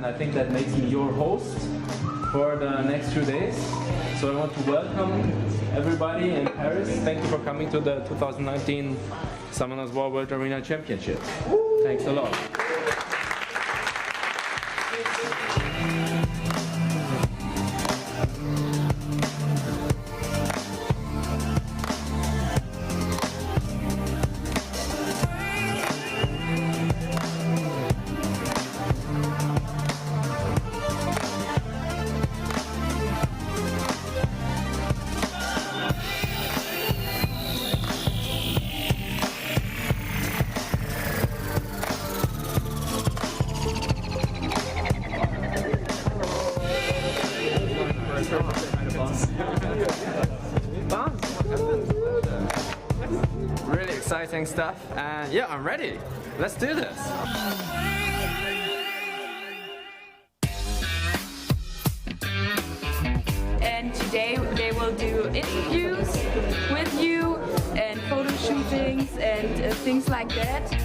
I think that makes me your host for the next 2 days. So I want to welcome everybody in Paris. Thank you for coming to the 2019 Summoners War World Arena Championship. Thanks a lot. Really exciting stuff, and yeah, I'm ready. Let's do this. And today they will do interviews with you and photo shootings and things like that.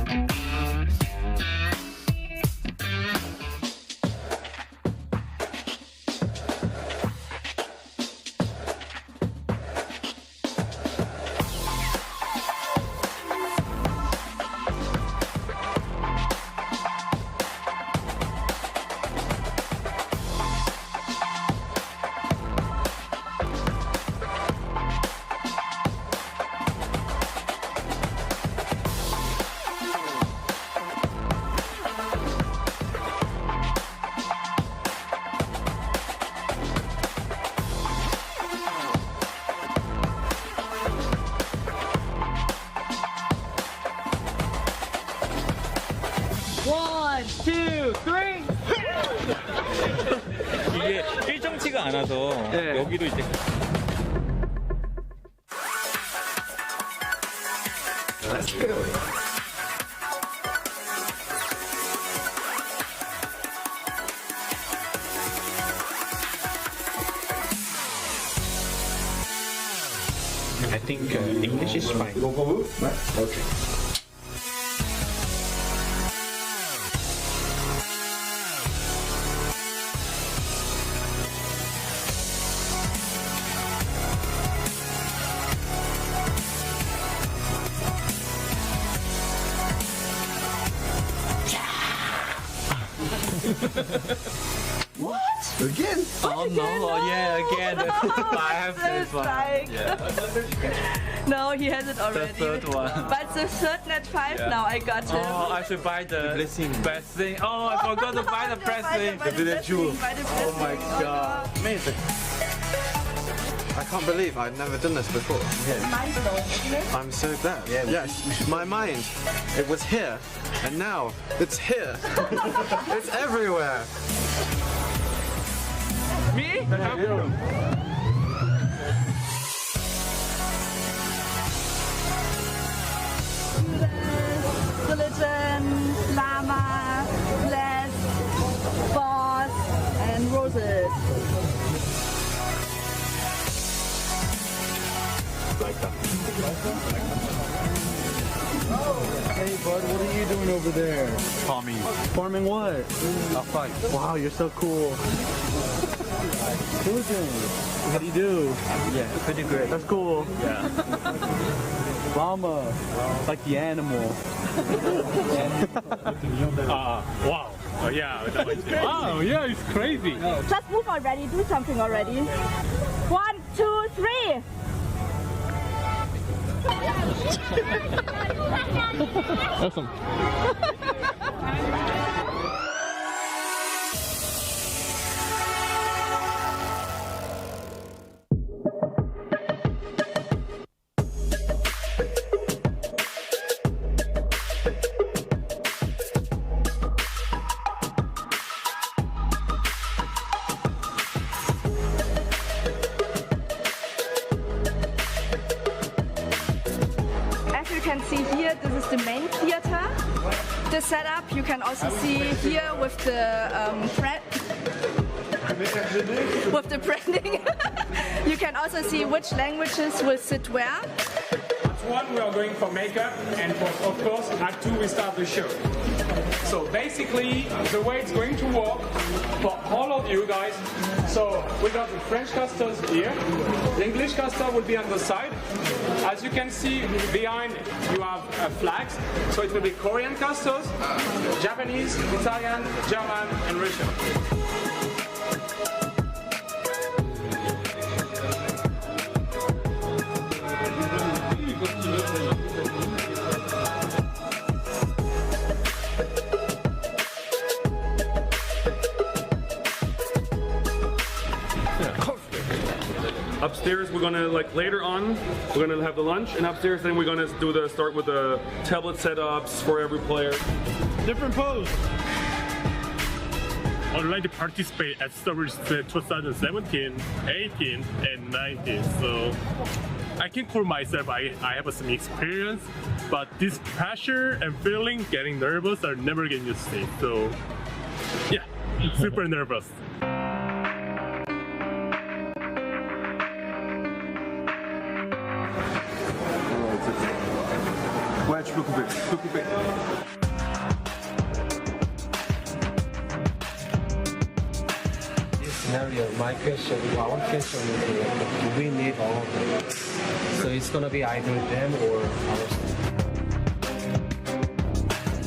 이게 일정치가 않아서 여기도 이제 I think English is fine. Okay. What? Again? Oh no, yeah, again. I have this one. No, he has it already. The third one. But the third net 5 now I got him. Oh, I should buy the best thing. Oh, I forgot to buy the best thing. Oh my god. Amazing. I can't believe I've never done this before. Mind blowing, isn't it? I'm so glad. Yeah, yes, my mind, it was here, and now it's here. It's everywhere. Me? Religion, Lama, Bless, Boss, and Rosith. Like that. Hey bud, what are you doing over there? Farming. Farming what? A fight. Wow, you're so cool. Susan, what do you do? Yeah, pretty great. That's cool. Yeah. Llama, like the animal. Wow. Oh yeah. Wow, yeah, it's crazy. Just move already, do something already. 1, 2, 3. Awesome. See here, this is the main theater. The setup you can also see here with the branding. You can also see which languages will sit where. Act 1 we are going for makeup, and of course Act 2 we start the show. So basically the way it's going to work for all of you guys, so we got the French casters here, the English caster will be on the side. As you can see behind you have flags, so it will be Korean casters, Japanese, Italian, German and Russian. Upstairs, we're gonna later on, we're gonna have the lunch, and upstairs then we're gonna start with the tablet setups for every player. Different pose. I'd like to participate at SWC 2017, 18, and 19. So I can call myself I have some experience, but this pressure and feeling, getting nervous, are never getting used to it. So yeah, super nervous. Ouais, tu peux couper, This scenario, our question is, do we need all of them? So it's gonna be either them or ourselves.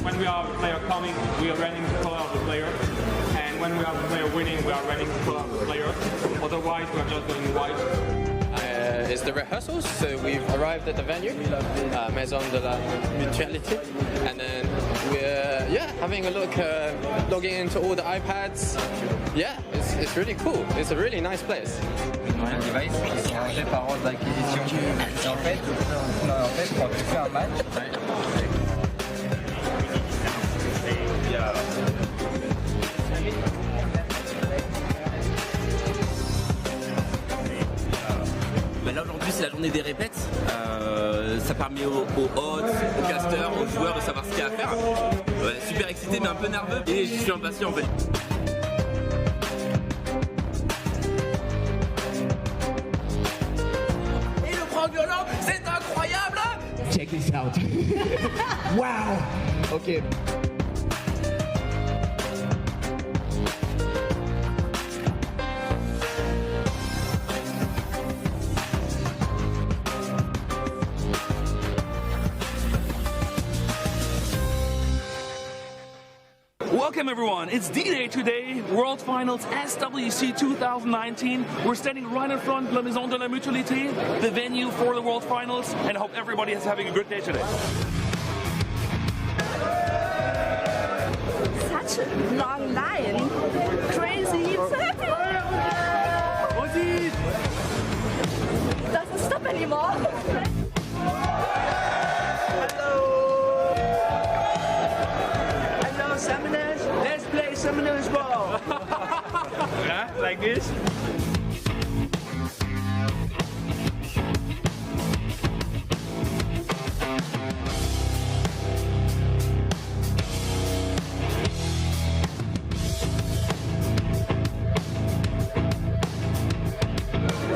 When we have a player coming, we are running the color of the player, and when we have a player winning, we are running the color of the player. Otherwise, we are just going white. It's the rehearsals, so we've arrived at the venue, Maison de la Mutualité, and then we're having a look, logging into all the iPads. Yeah, it's really cool. It's a really nice place. Un device qui sont rangés par ordre d'acquisition. Et en fait, quand tu fais un match, là aujourd'hui c'est la journée des répètes, ça permet aux hôtes, aux casters, aux joueurs de savoir ce qu'il y a à faire. Super excité mais un peu nerveux et je suis impatient en fait. Et le prend violent, c'est incroyable! Check this out. Wow! Ok. Welcome everyone, it's D-Day today, World Finals SWC 2019. We're standing right in front of La Maison de la Mutualité, the venue for the World Finals, and I hope everybody is having a good day today. Such a long line. Crazy. It's happening. Rosith! Doesn't stop anymore. Hello, Summoners. Let's play Summoners Ball. Yeah, like this.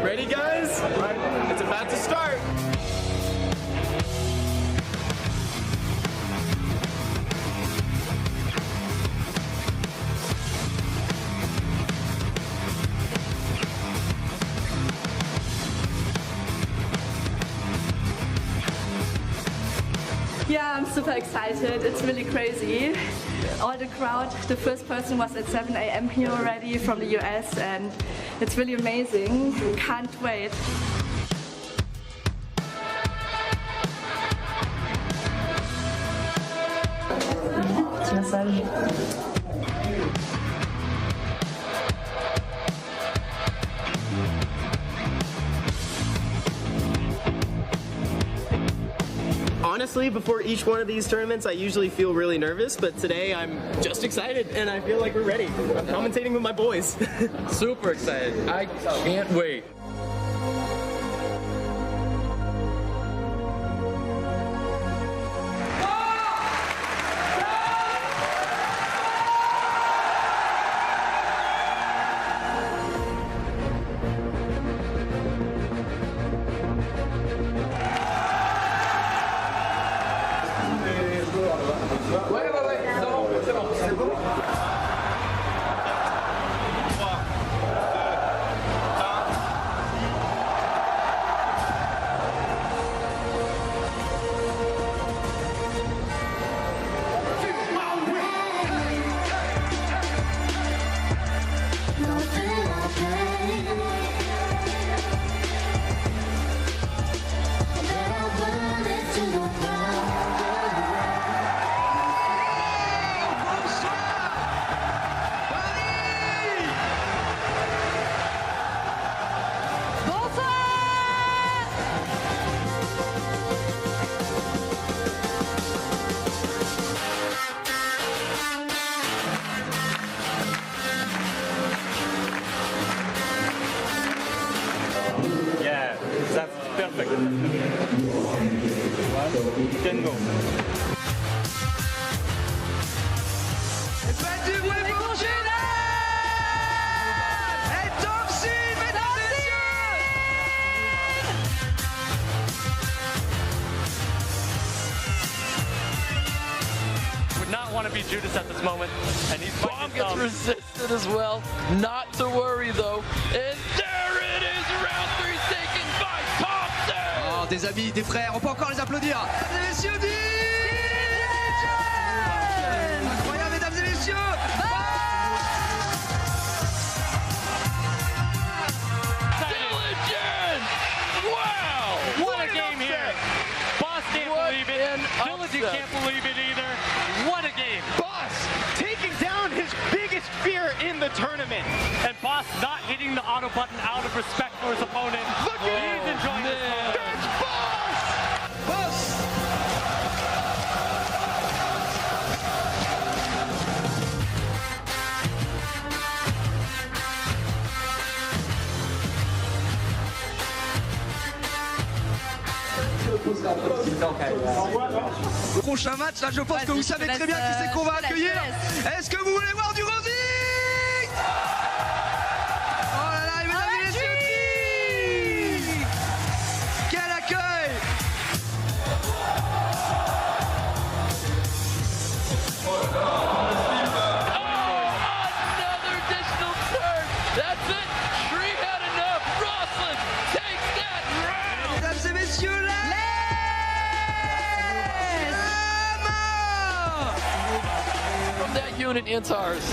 Ready, guys? It's about to start. Yeah, I'm super excited. It's really crazy. All the crowd, the first person was at 7 a.m. here already from the US, and it's really amazing. Can't wait. Honestly, before each one of these tournaments, I usually feel really nervous, but today I'm just excited and I feel like we're ready. I'm commentating with my boys. Super excited. I can't wait. can go. Faites du bruit pour Chene et Thompson, mesdames et messieurs. Would not want to be Judas at this moment, and he's Bomb gets resisted as well. Not to worry though. And there it is, round 3 taken by Thompson. Oh, des amis, des frères, on peut encore les applaudir. Mesdames et messieurs, incroyable, mesdames et messieurs. Wow! What a game here! Boss can't believe it. Vilipytty can't believe it either. What a game! Boss taking down his biggest fear in the tournament. And Boss not hitting the auto button out of respect for his opponent. Look at He's enjoying this moment. That's Boss! Boss! Prochain match, là je pense que vous savez très bien qui c'est qu'on va accueillir. Est-ce que vous voulez voir du Rosith? Oh là là, mesdames et messieurs, quel accueil! Another additional turn. That's it. Tree had enough. Rosith takes that round. Mesdames et messieurs, là! From that unit into ours.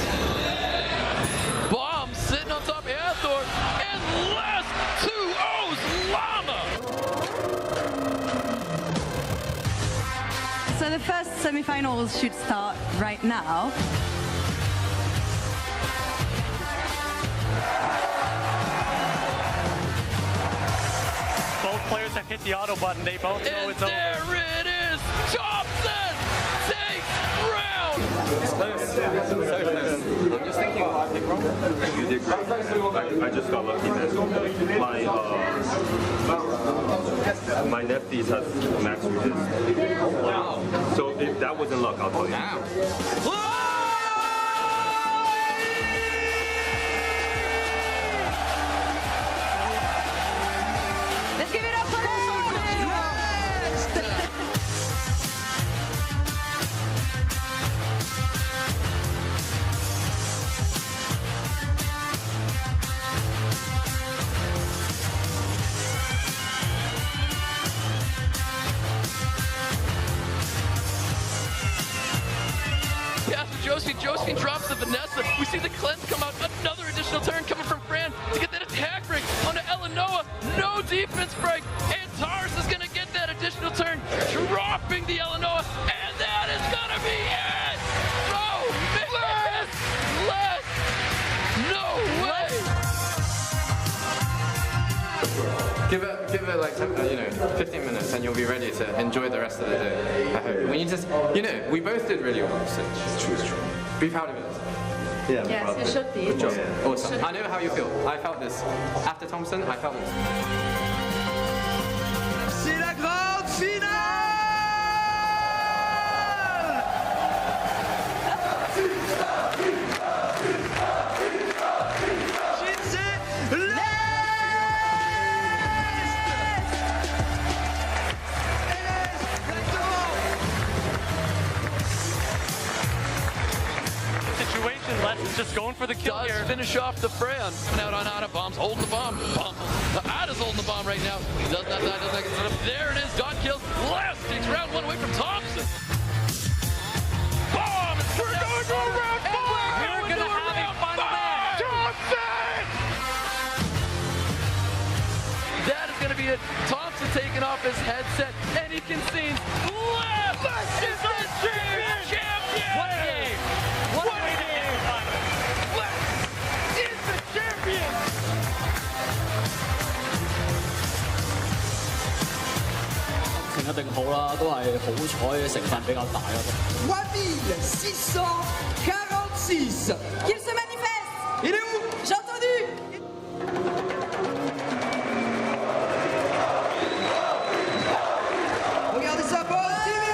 Bomb sitting on top of Hathor, and last 2-0's Llama! So the first semifinals should start right now. Both players have hit the auto button. They both know And it's over. there it is! Thompson takes round! I'm just thinking about Pinkroid. You did great. I just got lucky that my Nefties has max resist. So if that wasn't luck, I'll tell you. Let's give it up for Josephine drops the Vanessa. We see the cleanse come out. Another additional turn coming from Fran to get that attack break onto Eleanoa. No defense break. And Tars is going to get that additional turn, dropping the Eleanoa. And that is going to be it. No, less. No way. Give it like 15 minutes and you'll be ready to enjoy the rest of the day. I hope. We just, we both did really well. So it's true. Be proud of it. Yeah, yes, you should be. Good job. Awesome. I know how you feel. I felt this. After Thompson, I felt this. C'est la grande finale! Les is just going for the kill here. Finish off the Fran. Out on Ada. Bomb's holding the bomb. Ada's holding the bomb right now. Does not die, does not get set up. There it is. Got killed. Les takes round 1 away from Thompson. Bomb! We're going to round 4! We're going to have a fun match. Thompson! That is going to be it. Thompson taking off his headset, and he can see Les is the champion! What a game! What a way to end the final! Les is the champion! 成一定好啦，都係好彩嘅成分比較大咯。 3646 Qu'il se manifeste. Il est où? J'ai entendu. Regardez ça, positive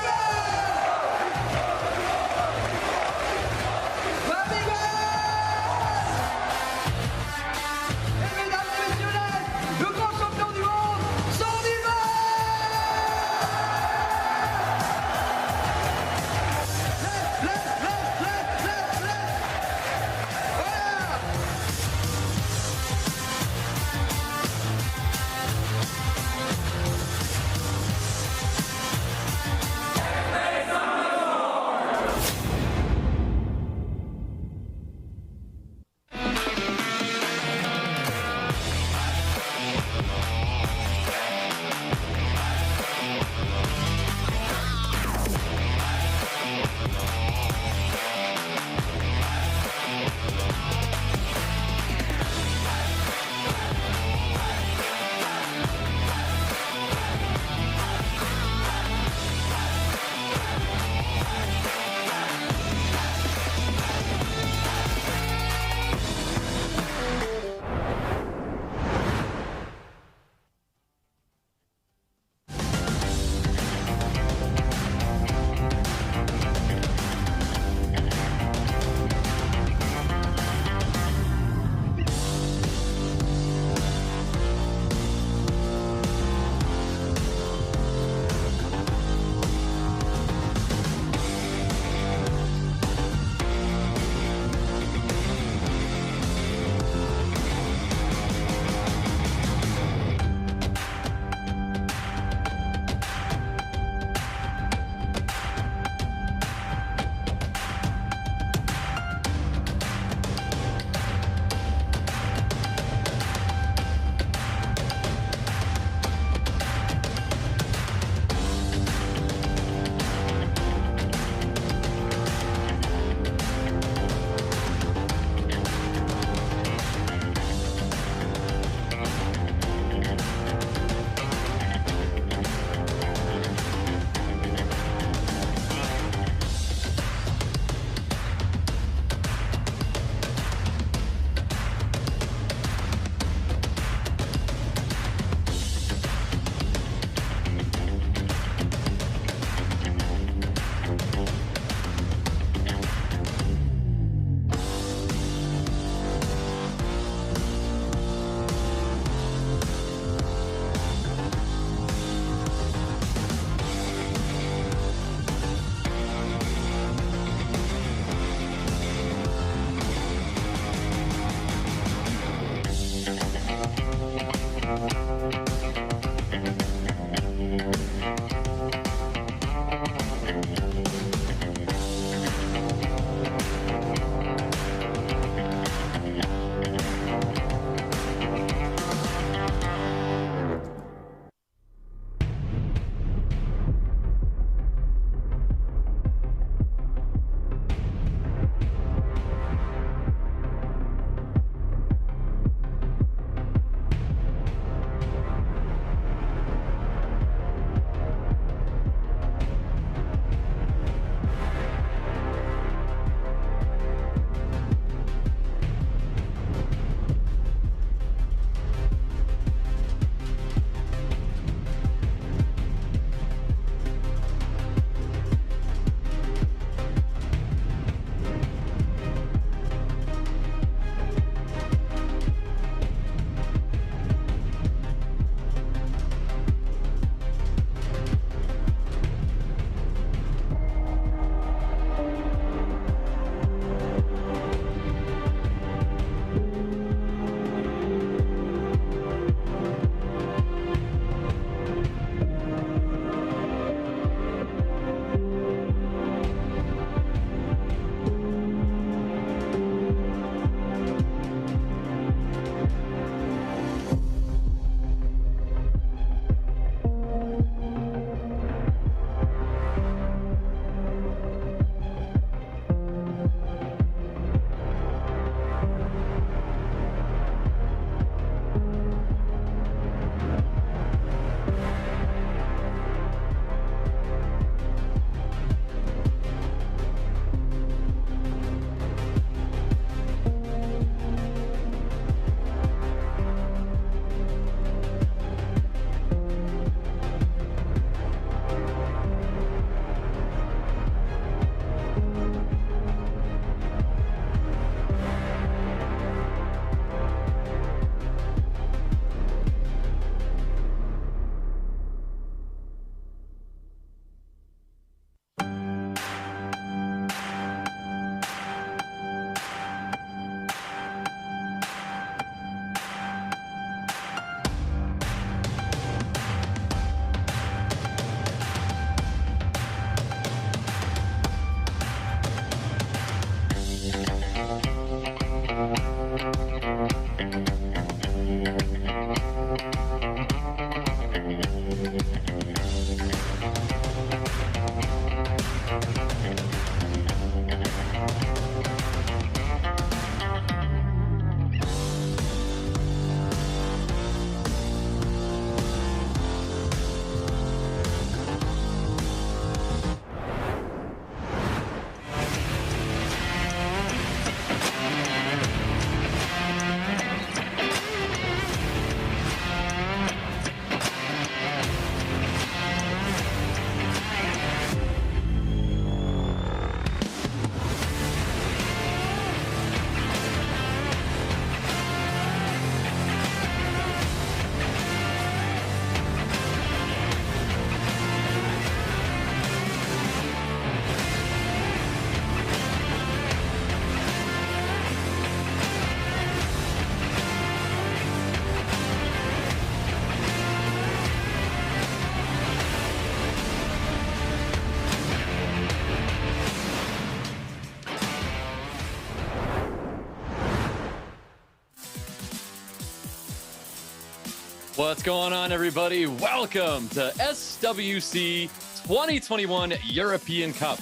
What's going on, everybody? Welcome to SWC 2021 European Cup.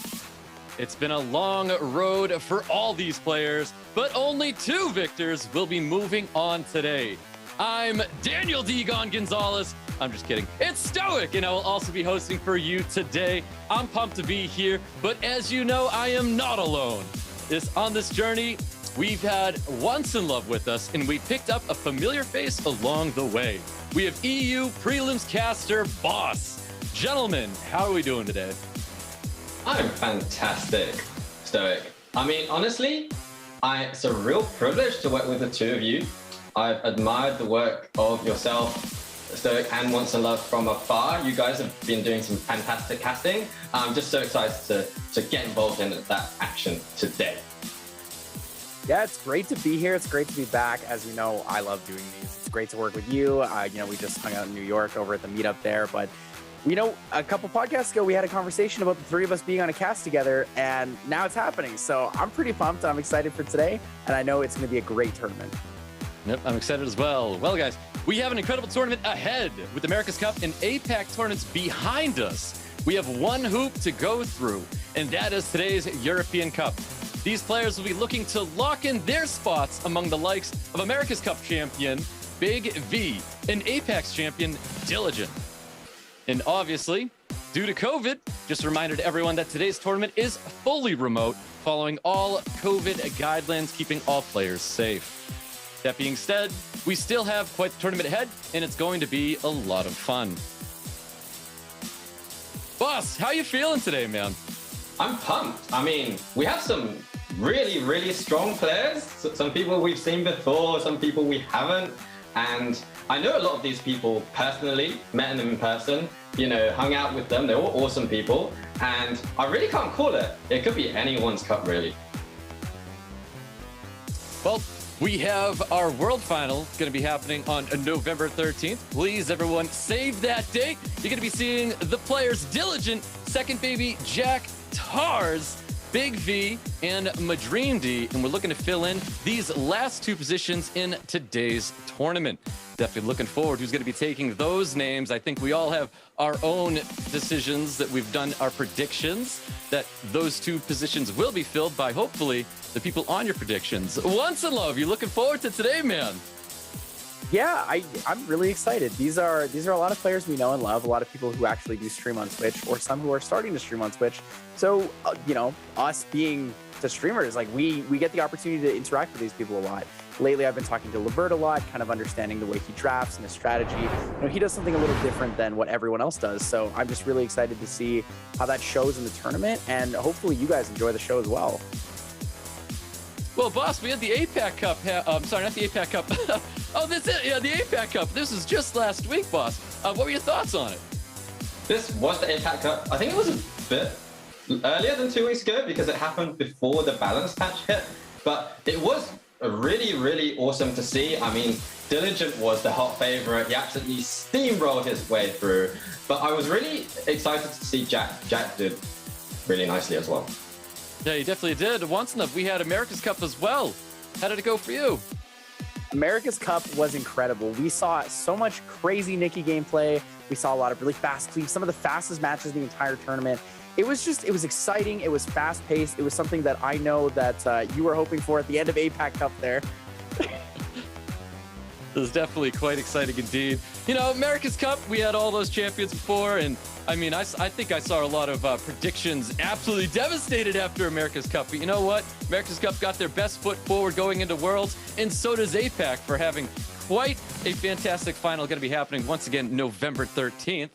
It's been a long road for all these players, but only 2 victors will be moving on today. I'm Daniel Digon Gonzalez. I'm just kidding. It's Stoic, and I will also be hosting for you today. I'm pumped to be here, but as you know, I am not alone. On this journey, we've had Once in Love with us, and we picked up a familiar face along the way. We have EU Prelims caster Boss. Gentlemen, how are we doing today? I'm fantastic, Stoic. I mean, honestly, it's a real privilege to work with the 2 of you. I've admired the work of yourself, Stoic, and Once in Love from afar. You guys have been doing some fantastic casting. I'm just so excited to get involved in that action today. Yeah, it's great to be here. It's great to be back. As you know, I love doing these. It's great to work with you. We just hung out in New York over at the meetup there. But, a couple podcasts ago, we had a conversation about the 3 of us being on a cast together, and now it's happening. So I'm pretty pumped. I'm excited for today, and I know it's going to be a great tournament. Yep, I'm excited as well. Well, guys, we have an incredible tournament ahead with America's Cup and APAC tournaments behind us. We have 1 hoop to go through, and that is today's European Cup. These players will be looking to lock in their spots among the likes of America's Cup champion, Big V, and Apex champion, Diligent. And obviously, due to COVID, just a reminder to everyone that today's tournament is fully remote, following all COVID guidelines, keeping all players safe. That being said, we still have quite the tournament ahead, and it's going to be a lot of fun. Boss, how you feeling today, man? I'm pumped. I mean, we have some really, really strong players. Some people we've seen before, some people we haven't. And I know a lot of these people personally, met them in person, hung out with them. They're all awesome people. And I really can't call it. It could be anyone's cup, really. Well, we have our World Final going to be happening on November 13th. Please, everyone, save that date. You're going to be seeing the players Diligent, Second Baby, Jack, Tars, Big V, and Madream D, and we're looking to fill in these last 2 positions in today's tournament. Definitely looking forward who's going to be taking those names. I think we all have our own decisions that we've done our predictions that those 2 positions will be filled by, hopefully, the people on your predictions. Once in Love, you looking forward to today, man? Yeah, I'm really excited. These are a lot of players we know and love, a lot of people who actually do stream on Twitch, or some who are starting to stream on Twitch. So, us being the streamers, we get the opportunity to interact with these people a lot. Lately, I've been talking to Livert a lot, kind of understanding the way he drafts and his strategy. He does something a little different than what everyone else does. So I'm just really excited to see how that shows in the tournament, and hopefully you guys enjoy the show as well. Well, boss, we had the APAC Cup. Sorry, not the APAC Cup. Oh, that's it. Yeah, the APAC Cup. This was just last week, boss. What were your thoughts on it? This was the APAC Cup. I think it was a bit earlier than 2 weeks ago because it happened before the balance patch hit. But it was really, really awesome to see. I mean, Diligent was the hot favorite. He absolutely steamrolled his way through. But I was really excited to see Jack. Jack did really nicely as well. Yeah, he definitely did. Once enough, we had America's Cup as well. How did it go for you? America's Cup was incredible. We saw so much crazy Nikki gameplay. We saw a lot of really fast cleaves, some of the fastest matches of the entire tournament. It was exciting. It was fast paced. It was something that I know that you were hoping for at the end of APAC Cup there. It was definitely quite exciting indeed. America's Cup, we had all those champions before, and I mean, I think I saw a lot of predictions absolutely devastated after America's Cup. But you know what? America's Cup got their best foot forward going into Worlds, and so does APAC for having quite a fantastic final going to be happening once again November 13th.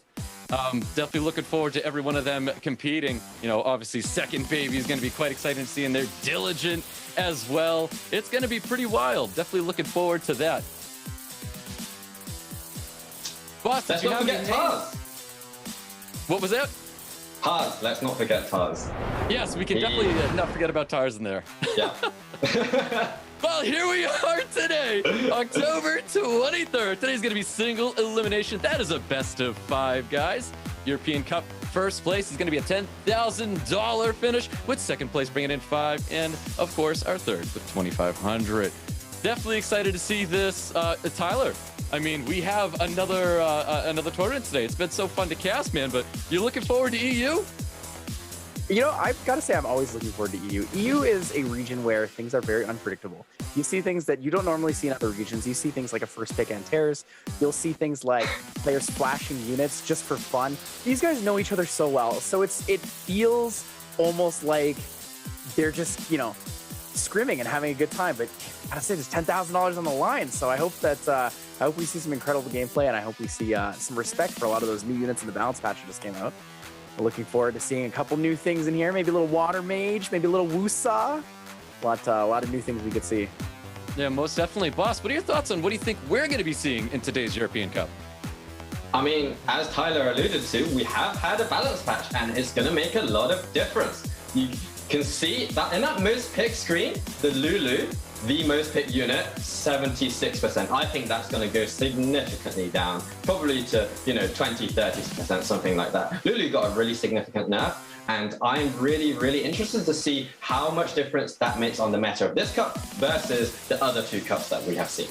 Definitely looking forward to every one of them competing. Obviously, Second Baby is going to be quite exciting to see, and they're Diligent as well. It's going to be pretty wild. Definitely looking forward to that. Boss, let's not forget Tars. What was that? Tars. Let's not forget Tars. Yes, we can definitely not forget about Tars in there. Yeah. Well, here we are today, October 23rd. Today's going to be single elimination. That is a best of 5, guys. European Cup first place is going to be a $10,000 finish, with second place bringing in 5, and of course our third with $2,500. Definitely excited to see this. Tyler, I mean, we have another tournament today. It's been so fun to cast, man, but you're looking forward to EU? You know, I've got to say I'm always looking forward to EU. EU is a region where things are very unpredictable. You see things that you don't normally see in other regions. You see things like a first pick Antares. You'll see things like players flashing units just for fun. These guys know each other so well, so it feels almost like they're just, you know, scrimming and having a good time. But I gotta say, there's $10,000 on the line, so I hope that I hope we see some incredible gameplay, and I hope we see some respect for a lot of those new units in the balance patch that just came out. Looking forward to seeing a couple new things in here. Maybe a little Water Mage, maybe a little Wusa. A lot of new things we could see. Yeah, most definitely. Boss, what are your thoughts on what do you think we're going to be seeing in today's European Cup? I mean, as Tyler alluded to, we have had a balance patch, and it's going to make a lot of difference. You can see that in that most picked screen, the Lulu, the most picked unit, 76%. I think that's going to go significantly down, probably to, you know, 20, 30%, something like that. Lulu got a really significant nerf, and I'm really, really interested to see how much difference that makes on the meta of this cup versus the other two cups that we have seen.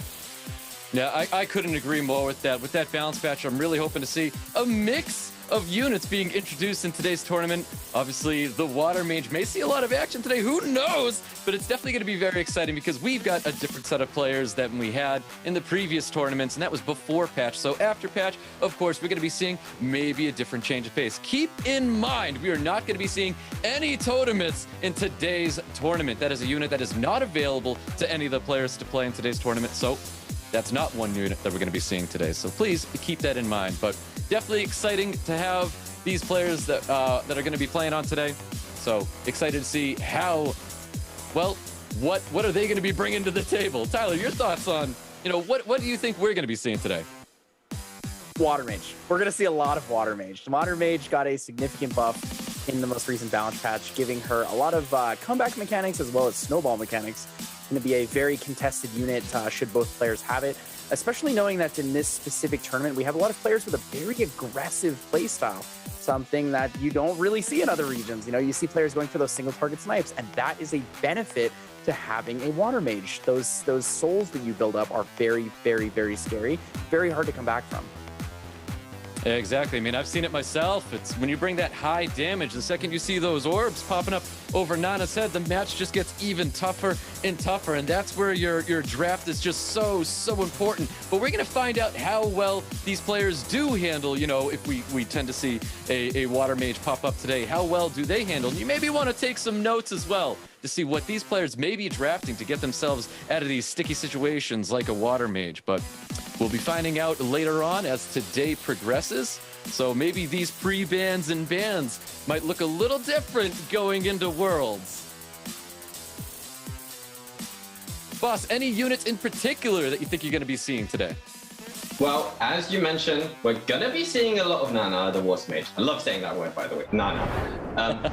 Yeah, I couldn't agree more with that. With that balance patch, I'm really hoping to see a mix of units being introduced in today's tournament. Obviously, the Water Mage may see a lot of action today. Who knows? But it's definitely going to be very exciting because we've got a different set of players than we had in the previous tournaments, and that was before patch. So after patch, of course, we're going to be seeing maybe a different change of pace. Keep in mind, we are not going to be seeing any totements in today's tournament. That is a unit that is not available to any of the players to play in today's tournament. So that's not one unit that we're going to be seeing today. So please keep that in mind. But definitely exciting to have these players that are going to be playing on today. So excited to see how, well, what are they going to be bringing to the table? Tyler, your thoughts on, you know, what do you think we're going to be seeing today? Water Mage. We're going to see a lot of Water Mage. Water Mage got a significant buff in the most recent balance patch, giving her a lot of comeback mechanics as well as snowball mechanics. Going to be a very contested unit should both players have it, especially knowing that in this specific tournament, we have a lot of players with a very aggressive playstyle, something that you don't really see in other regions. You know, you see players going for those single target snipes, and that is a benefit to having a Water Mage. Those souls that you build up are very, very, very scary, very hard to come back from. Yeah, exactly. I mean, I've seen it myself. It's when you bring that high damage, the second you see those orbs popping up over Nana's head, the match just gets even tougher and tougher. And that's where your draft is just so important. But we're going to find out how well these players do handle, you know, if we tend to see a Water Mage pop up today, how well do they handle? And you maybe want to take some notes as well to see what these players may be drafting to get themselves out of these sticky situations like a Water Mage. But we'll be finding out later on as today progresses. So maybe these pre-bans and bans might look a little different going into Worlds. Boss, any units in particular that you think you're going to be seeing today? Well, as you mentioned, we're going to be seeing a lot of Nana, the Wasp Mage. I love saying that word, by the way, Nana.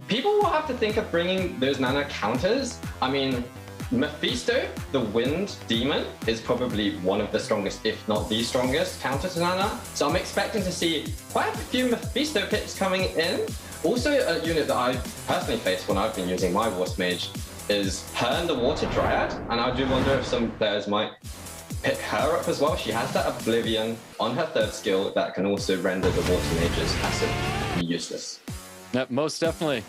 People will have to think of bringing those Nana counters. I mean, Mephisto, the Wind Demon, is probably one of the strongest, if not the strongest, counter to Nana. So I'm expecting to see quite a few Mephisto picks coming in. Also, a unit that I personally faced when I've been using my Wasp Mage is her and the Water Dryad. And I do wonder if some players might pick her up as well. She has that Oblivion on her third skill that can also render the Water Mage's passive useless. Yep, most definitely.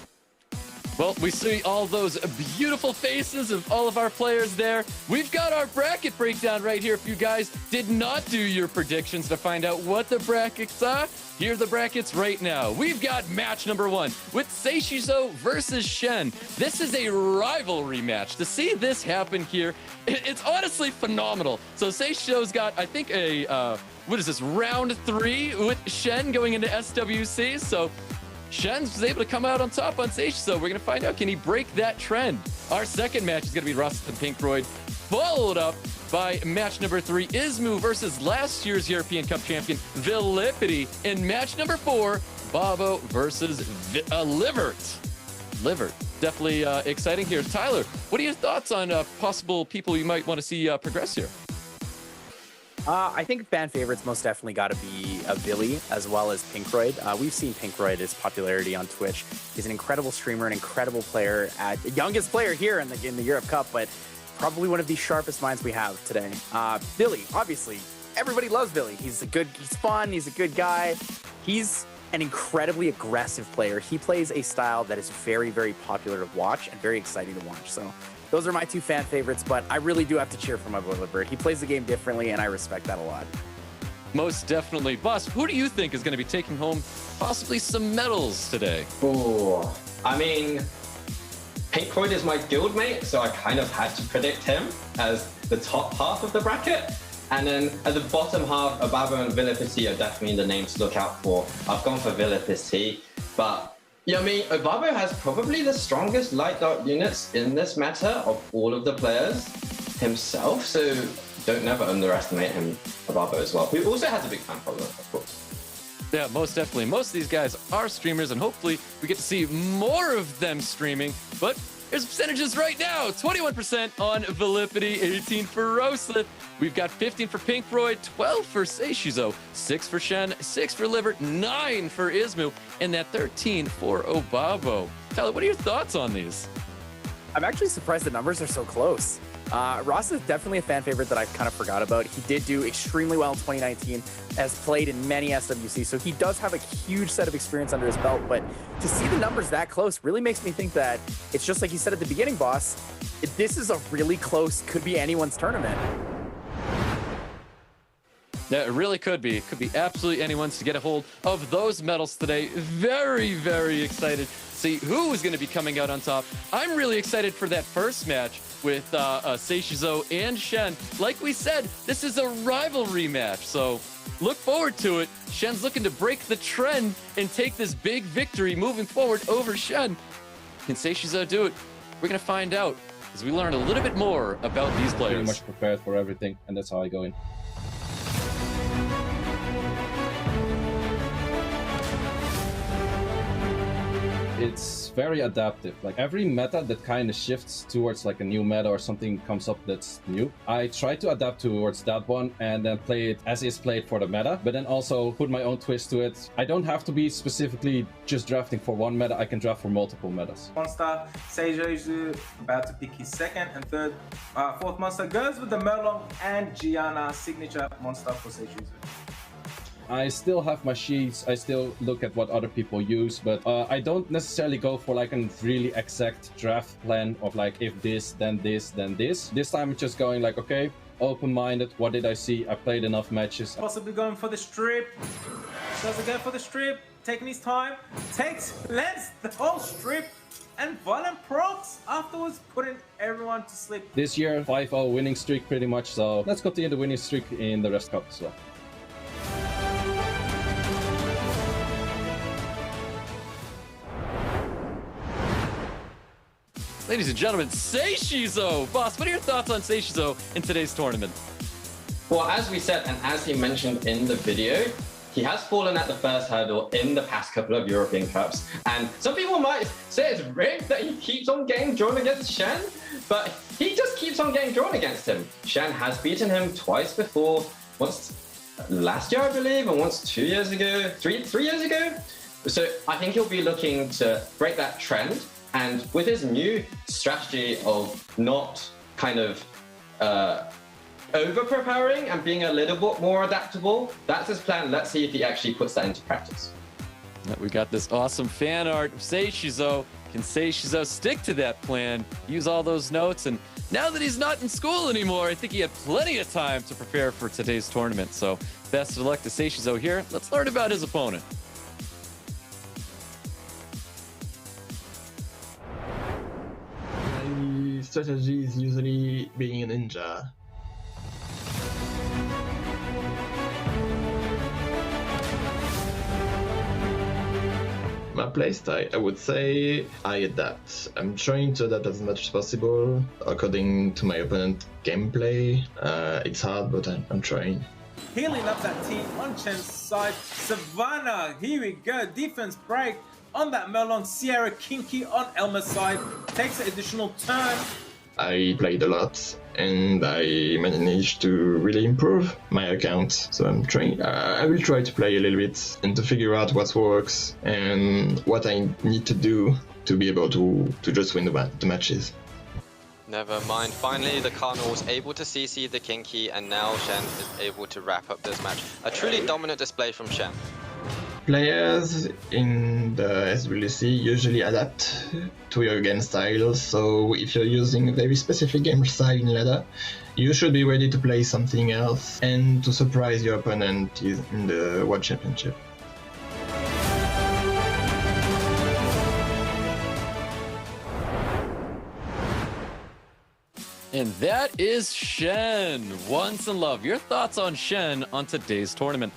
Well, we see all those beautiful faces of all of our players there. We've got our bracket breakdown right here. If you guys did not do your predictions to find out what the brackets are, here are the brackets right now. We've got match number 1 with Seiishizo versus Chene. This is a rivalry match. To see this happen here, it's honestly phenomenal. So Seiishizo's got, I think, what is this, round 3 with Chene going into SWC. So Chene was able to come out on top on Seiishizo. We're going to find out, can he break that trend? Our second match is going to be Rosith and Pinkroid, followed up by match number 3, Ismoo versus last year's European Cup champion, VIILIPYTTY. In match number 4, Obabo versus Livert. Livert, definitely exciting here. Tyler, what are your thoughts on possible people you might want to see progress here? I think fan favorites most definitely got to be Villy as well as Pinkroid. We've seen Pinkroid, his popularity on Twitch. He's an incredible streamer, an incredible player, youngest player here in the Europe Cup, but probably one of the sharpest minds we have today. Billy, obviously, everybody loves Billy. He's fun, he's a good guy. He's an incredibly aggressive player. He plays a style that is very, very popular to watch and very exciting to watch. So those are my two fan favorites, but I really do have to cheer for my boy Livert. He plays the game differently, and I respect that a lot. Most definitely. Boss, who do you think is going to be taking home possibly some medals today? Oh, I mean, Pinkroid is my guildmate, so I kind of had to predict him as the top half of the bracket. And then at the bottom half, Obabo and VIILIPYTTY are definitely the names to look out for. I've gone for VIILIPYTTY, but yeah, I mean, Obabo has probably the strongest light dart units in this meta of all of the players himself, so don't never underestimate him, Obabo as well, who also has a big fan following, of course. Yeah, most definitely. Most of these guys are streamers, and hopefully we get to see more of them streaming. But here's the percentages right now. 21% on VIILIPYTTY, 18 for Rosith. We've got 15 for Pinkroid, 12 for Seiishizo, 6 for Chene, 6 for Livert, 9 for Ismoo, and that 13 for Obabo. Tyler, what are your thoughts on these? I'm actually surprised the numbers are so close. Ross is definitely a fan favorite that I kind of forgot about. He did do extremely well in 2019, has played in many SWC, so he does have a huge set of experience under his belt, but to see the numbers that close really makes me think that it's just like you said at the beginning, boss, this is a really close, could be anyone's tournament. Yeah, it really could be. It could be absolutely anyone's to get a hold of those medals today. Very, very excited to see who is going to be coming out on top. I'm really excited for that first match with Seiishizo and Chene. Like we said, this is a rivalry match, so look forward to it. Shen's looking to break the trend and take this big victory moving forward over Chene. Can Seiishizo do it? We're going to find out as we learn a little bit more about these players. Pretty much prepared for everything, and that's how I go in. It's very adaptive. Like every meta that kind of shifts towards like a new meta or something comes up that's new, I try to adapt towards that one and then play it as is played for the meta, but then also put my own twist to it. I don't have to be specifically just drafting for one meta, I can draft for multiple metas. Monster, Seiishizo about to pick his second and fourth monster goes with the Merlong and Gianna signature monster for Seiishizo. I still have my sheets, I still look at what other people use, but I don't necessarily go for like a really exact draft plan of like if this, then this, then this. This time I'm just going like, okay, open-minded, what did I see? I played enough matches. Possibly going for the strip. Doesn't go for the strip, taking his time, lets the whole strip and violent procs afterwards, putting everyone to sleep. This year, 5-0 winning streak pretty much, so let's continue the winning streak in the rest cup as well. Ladies and gentlemen, Seiishizo! Boss, what are your thoughts on Seiishizo in today's tournament? Well, as we said, and as he mentioned in the video, he has fallen at the first hurdle in the past couple of European Cups. And some people might say it's rigged that he keeps on getting drawn against Chene, but he just keeps on getting drawn against him. Chene has beaten him twice before, once last year, I believe, and once 2 years ago, three years ago. So I think he'll be looking to break that trend. And with his new strategy of not kind of over-preparing and being a little bit more adaptable, that's his plan. Let's see if he actually puts that into practice. We got this awesome fan art of Seiishizo. Can Seiishizo stick to that plan, use all those notes? And now that he's not in school anymore, I think he had plenty of time to prepare for today's tournament. So best of luck to Seiishizo here. Let's learn about his opponent. Strategy is usually being a ninja. My playstyle, I would say I adapt. I'm trying to adapt as much as possible according to my opponent's gameplay. It's hard, but I'm trying. Healing up that team on Chene's side. Savannah, here we go. Defense break on that Merlong. Sierra Kinky on Elmer's side. Takes an additional turn. I played a lot and I managed to really improve my account. So I'm trying. I will try to play a little bit and to figure out what works and what I need to do to be able to just win the matches. Never mind. Finally, the Cardinal was able to CC the Kinky, and now Chene is able to wrap up this match. A truly dominant display from Chene. Players in the SWC usually adapt to your game style, so if you're using a very specific game style in ladder, you should be ready to play something else and to surprise your opponent in the World Championship. And that is Chene, Once in Love. Your thoughts on Chene on today's tournament?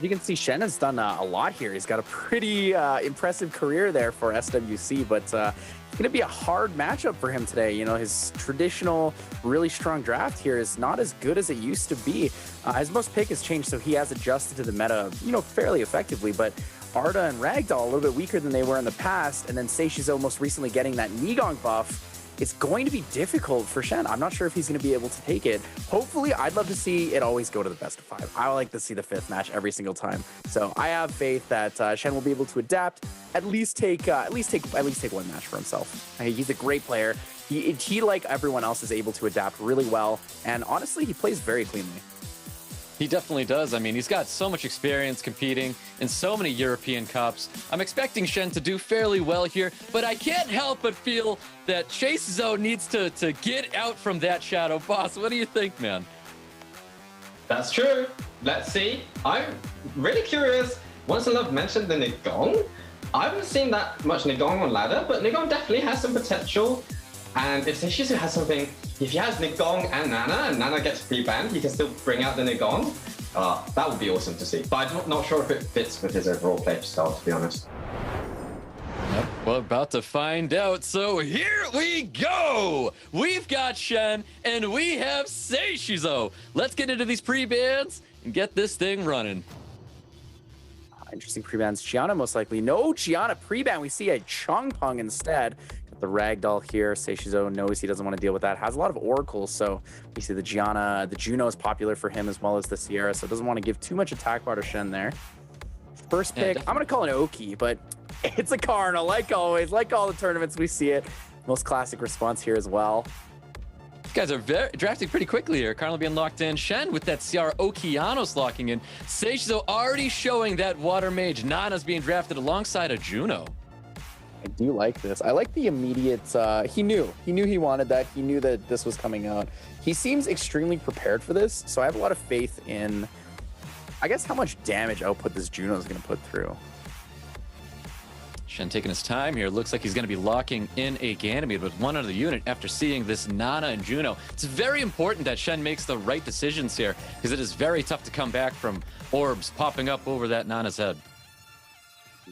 You can see Chene has done a lot here. He's got a pretty impressive career there for SWC, but it's going to be a hard matchup for him today. You know, his traditional, really strong draft here is not as good as it used to be. His most pick has changed, so he has adjusted to the meta, you know, fairly effectively, but Arda and Ragdoll a little bit weaker than they were in the past, and then Seiishizo most recently getting that Nigong buff. It's going to be difficult for Chene. I'm not sure if he's going to be able to take it. Hopefully, I'd love to see it always go to the best of 5. I would like to see the 5th match every single time. So I have faith that Chene will be able to adapt, at least take one match for himself. He's a great player. He, like everyone else, is able to adapt really well. And honestly, he plays very cleanly. He definitely does. I mean, he's got so much experience competing in so many European Cups. I'm expecting Chene to do fairly well here, but I can't help but feel that Seiishizo needs to get out from that shadow. Boss, what do you think, man? That's true. Let's see. I'm really curious. Once in Love mentioned the Nigong. I haven't seen that much Nigong on ladder, but Nigong definitely has some potential. And if Seiishizo has something, if he has Nigong and Nana gets pre-banned, he can still bring out the Nigong. That would be awesome to see. But I'm not sure if it fits with his overall play style, to be honest. Yep, we're about to find out. So here we go. We've got Chene and we have Seiishizo. Let's get into these pre-bans and get this thing running. Interesting pre-bans. Gianna most likely. No Gianna pre-ban. We see a Chongpeng instead. The Ragdoll here. Seiishizo knows he doesn't want to deal with that. Has a lot of oracles, so we see the Gianna. The Juno is popular for him as well as the Sierra, so doesn't want to give too much attack bar to Chene there. First pick, I'm going to call it Oki, but it's a Cardinal, like always. Like all the tournaments, we see it. Most classic response here as well. These guys are drafting pretty quickly here. Cardinal being locked in. Chene with that Ciara Okeanos locking in. Seiishizo already showing that Water Mage. Nana's being drafted alongside a Juno. I do like this. I like the immediate, he knew he wanted that. He knew that this was coming out. He seems extremely prepared for this. So I have a lot of faith in, I guess, how much damage output this Juno is going to put through. Chene taking his time here. Looks like he's going to be locking in a Ganymede with one other unit after seeing this Nana and Juno. It's very important that Chene makes the right decisions here because it is very tough to come back from orbs popping up over that Nana's head.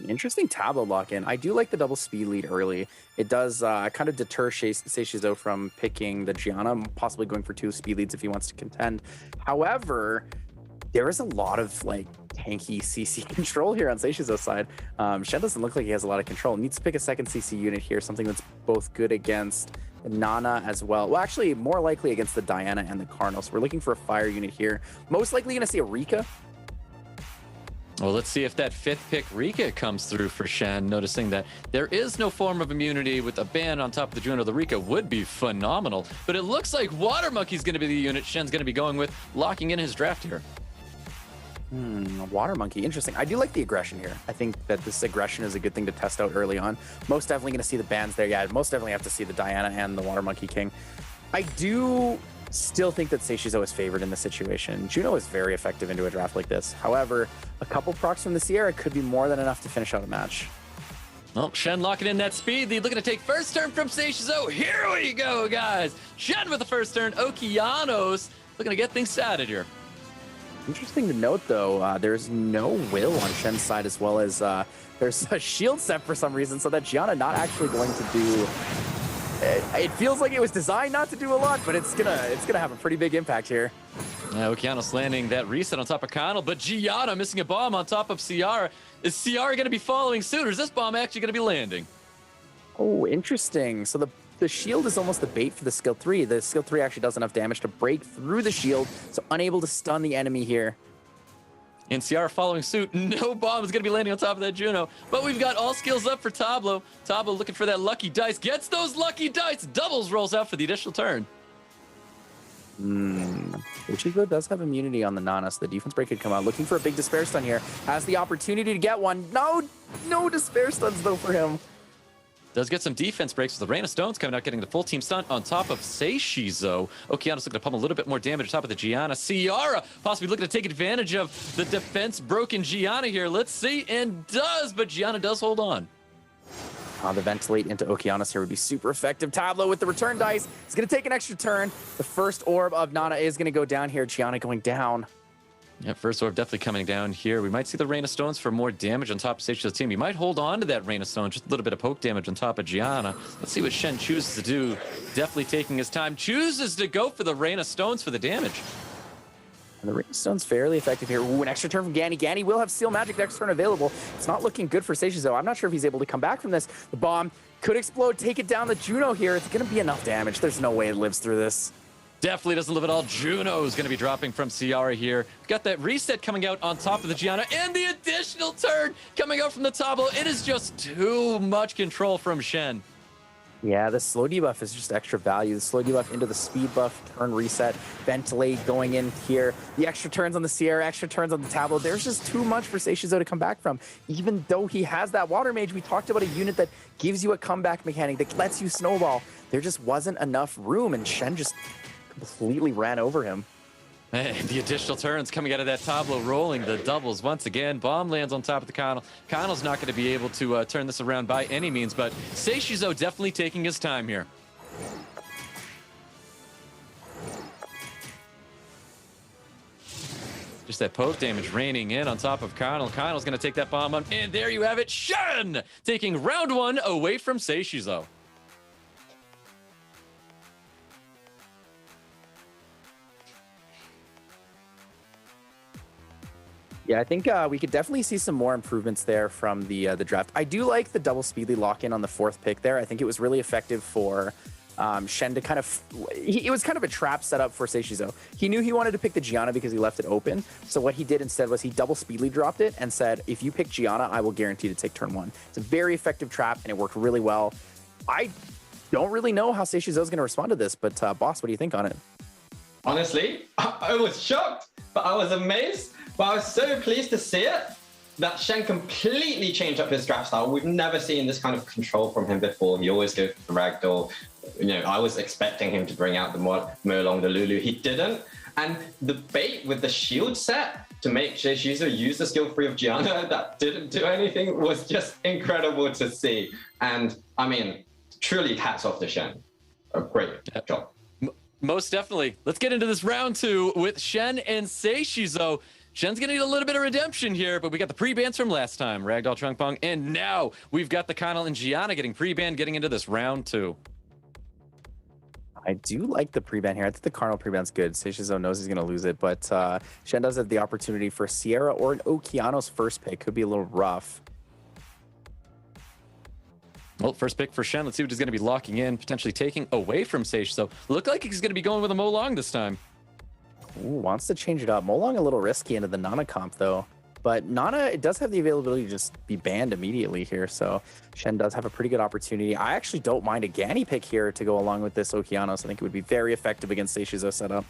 Interesting tableau lock-in. I do like the double speed lead early. It does kind of deter Seiishizo from picking the Gianna, possibly going for 2 speed leads if he wants to contend. However, there is a lot of like tanky CC control here on Seiishizo's side. Chene doesn't look like he has a lot of control. Needs to pick a second CC unit here, something that's both good against the Nana as well. Well, actually, more likely against the Diana and the Cardinal. So we're looking for a fire unit here. Most likely going to see a Rika. Well, let's see if that 5th pick Rika comes through for Chene, noticing that there is no form of immunity with a ban on top of the Juno. The Rika would be phenomenal, but it looks like Water Monkey's going to be the unit Chene's going to be going with, locking in his draft here. Water Monkey, interesting. I do like the aggression here. I think that this aggression is a good thing to test out early on. Most definitely going to see the bans there. Yeah, most definitely have to see the Diana and the Water Monkey King. I do still think that Seiishizo is favored in this situation. Juno is very effective into a draft like this. However, a couple procs from the Sierra could be more than enough to finish out a match. Well, Chene locking in that speed lead, looking to take first turn from Seiishizo. Here we go, guys. Chene with the first turn. Okeanos looking to get things started here. Interesting to note, though, there's no will on Chene's side, as well as there's a shield set for some reason, so that Gianna not actually going to do. It feels like it was designed not to do a lot, but it's gonna have a pretty big impact here. Okeanos landing that reset on top of Connell, but Gianna missing a bomb on top of Ciara. Is Ciara going to be following suit, or is this bomb actually going to be landing? Oh, interesting. So the shield is almost the bait for the skill 3. The skill 3 actually does enough damage to break through the shield, so unable to stun the enemy here. And Ciara following suit. No bomb is going to be landing on top of that Juno. But we've got all skills up for Tablo. Tablo looking for that lucky dice. Gets those lucky dice. Doubles rolls out for the additional turn. Seiishizo does have immunity on the Nana, so the defense break could come out. Looking for a big Despair Stun here. Has the opportunity to get one. No Despair Stuns, though, for him. Does get some defense breaks with the Rain of Stones coming out, getting the full team stun on top of Seiishizo. Okeano's looking to pump a little bit more damage on top of the Gianna. Ciara possibly looking to take advantage of the defense broken Gianna here. Let's see, and does, but Gianna does hold on. The ventilate into Okeanos here would be super effective. Tablo with the return dice. It's going to take an extra turn. The first orb of Nana is going to go down here. Gianna going down. Yeah, first orb definitely coming down here. We might see the Rain of Stones for more damage on top of Seiishizo's team. You might hold on to that Rain of Stones, just a little bit of poke damage on top of Gianna. Let's see what Shen chooses to do. Definitely taking his time. Chooses to go for the Rain of Stones for the damage. And the Rain of Stone's fairly effective here. Ooh, an extra turn from Ganny. Ganny will have Seal Magic next turn available. It's not looking good for Seiishizo. I'm not sure if he's able to come back from this. The bomb could explode, take it down the Juno here. It's going to be enough damage. There's no way it lives through this. Definitely doesn't live at all. Juno is going to be dropping from Ciara here. We've got that reset coming out on top of the Gianna, and the additional turn coming out from the Tablo. It is just too much control from Shen. Yeah, the slow debuff is just extra value. The slow debuff into the speed buff, turn reset, ventilate going in here. The extra turns on the Sierra, extra turns on the Tablo. There's just too much for Seiishizo to come back from. Even though he has that Water Mage, we talked about a unit that gives you a comeback mechanic, that lets you snowball. There just wasn't enough room, and Shen just completely ran over him. And the additional turns coming out of that Tablo, rolling the doubles once again. Bomb lands on top of the Connell. Connell's not going to be able to turn this around by any means, but Seiishizo definitely taking his time here. Just that poke damage raining in on top of Connell. Connell's going to take that bomb on, and there you have it. Shen taking round one away from Seiishizo. Yeah, I think we could definitely see some more improvements there from the draft. I do like the double Speedly lock-in on the 4th pick there. I think it was really effective for Shen to kind of... It was kind of a trap setup for Seiishizo. He knew he wanted to pick the Gianna because he left it open. So what he did instead was he double Speedly dropped it and said, if you pick Gianna, I will guarantee to take turn 1. It's a very effective trap, and it worked really well. I don't really know how Seiishizo is going to respond to this, but Boss, what do you think on it? Honestly, I was shocked, but I was amazed. But I was so pleased to see it that Shen completely changed up his draft style. We've never seen this kind of control from him before. He always goes for the ragdoll. You know, I was expecting him to bring out the Molong, the Lulu. He didn't. And the bait with the shield set to make Seiishizo use the skill 3 of Gianna that didn't do anything was just incredible to see. And I mean, truly hats off to Shen. A great job. Most definitely. Let's get into this round 2 with Shen and Seiishizo. Shen's going to need a little bit of redemption here, but we got the pre-bans from last time. Ragdoll, Chung Pong, and now we've got the Connell and Gianna getting pre-banned getting into this round 2. I do like the pre-ban here. I think the Cardinal pre-ban's good. Seiishizo knows he's going to lose it, but Shen does have the opportunity for Sierra or an Okeanos first pick. Could be a little rough. Well, first pick for Shen. Let's see what he's going to be locking in, potentially taking away from Seiishizo. Look like he's going to be going with a Molong this time. Ooh, wants to change it up. Molong a little risky into the Nana comp, though. But Nana, it does have the availability to just be banned immediately here, so Shen does have a pretty good opportunity. I actually don't mind a Ganny pick here to go along with this Okeanos. I think it would be very effective against Seiishizo setup.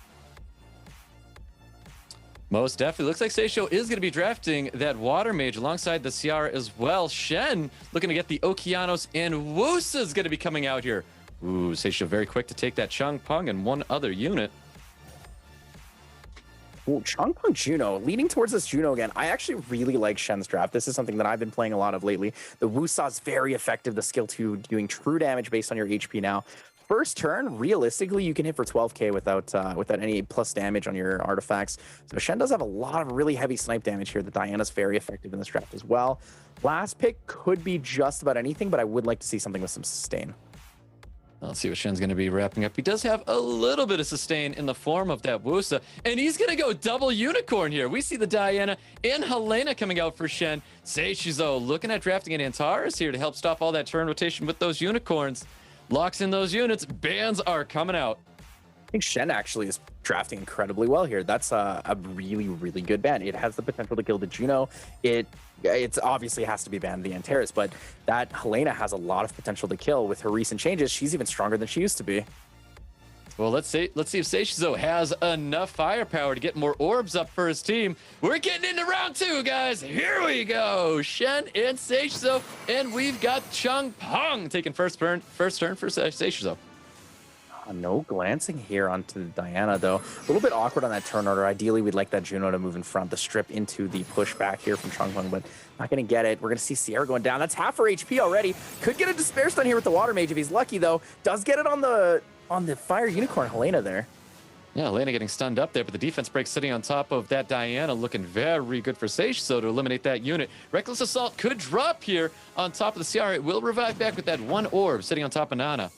Most definitely. Looks like Seiishizo is going to be drafting that Water Mage alongside the Ciara as well. Shen looking to get the Okeanos, and Wusa is going to be coming out here. Ooh, Seiishizo very quick to take that Chung Pong and one other unit. Ooh, Chung Pong Juno, leaning towards this Juno again. I actually really like Shen's draft. This is something that I've been playing a lot of lately. The Wusa is very effective. The skill 2 doing true damage based on your HP now. First turn, realistically, you can hit for 12k without any plus damage on your artifacts. So Shen does have a lot of really heavy snipe damage here. The Diana's very effective in this draft as well. Last pick could be just about anything, but I would like to see something with some sustain. Let's see what Shen's going to be wrapping up. He does have a little bit of sustain in the form of that Wusa, and he's going to go double unicorn here. We see the Diana and Helena coming out for Shen. Seiishizo looking at drafting an Antares here to help stop all that turn rotation with those unicorns. Locks in those units. Bans are coming out. I think Chene actually is drafting incredibly well here. That's a really, really good ban. It has the potential to kill the Juno. It's obviously has to be banned the Antares, but that Helena has a lot of potential to kill. With her recent changes, she's even stronger than she used to be. Well, let's see if Seiishizo has enough firepower to get more orbs up for his team. We're getting into round 2, guys. Here we go. Chene and Seiishizo, and we've got Changpeng taking first turn for Seiishizo. No glancing here onto Diana, though. A little bit awkward on that turn order. Ideally, we'd like that Juno to move in front, the strip into the pushback here from Changpeng, but not going to get it. We're going to see Sierra going down. That's half her HP already. Could get a Despair Stun here with the Water Mage if he's lucky, though. Does get it on the Fire Unicorn Helena there. Yeah, Helena getting stunned up there, but the defense break sitting on top of that Diana, looking very good for Seiishizo to eliminate that unit. Reckless Assault could drop here on top of the Sierra. It will revive back with that one orb sitting on top of Nana.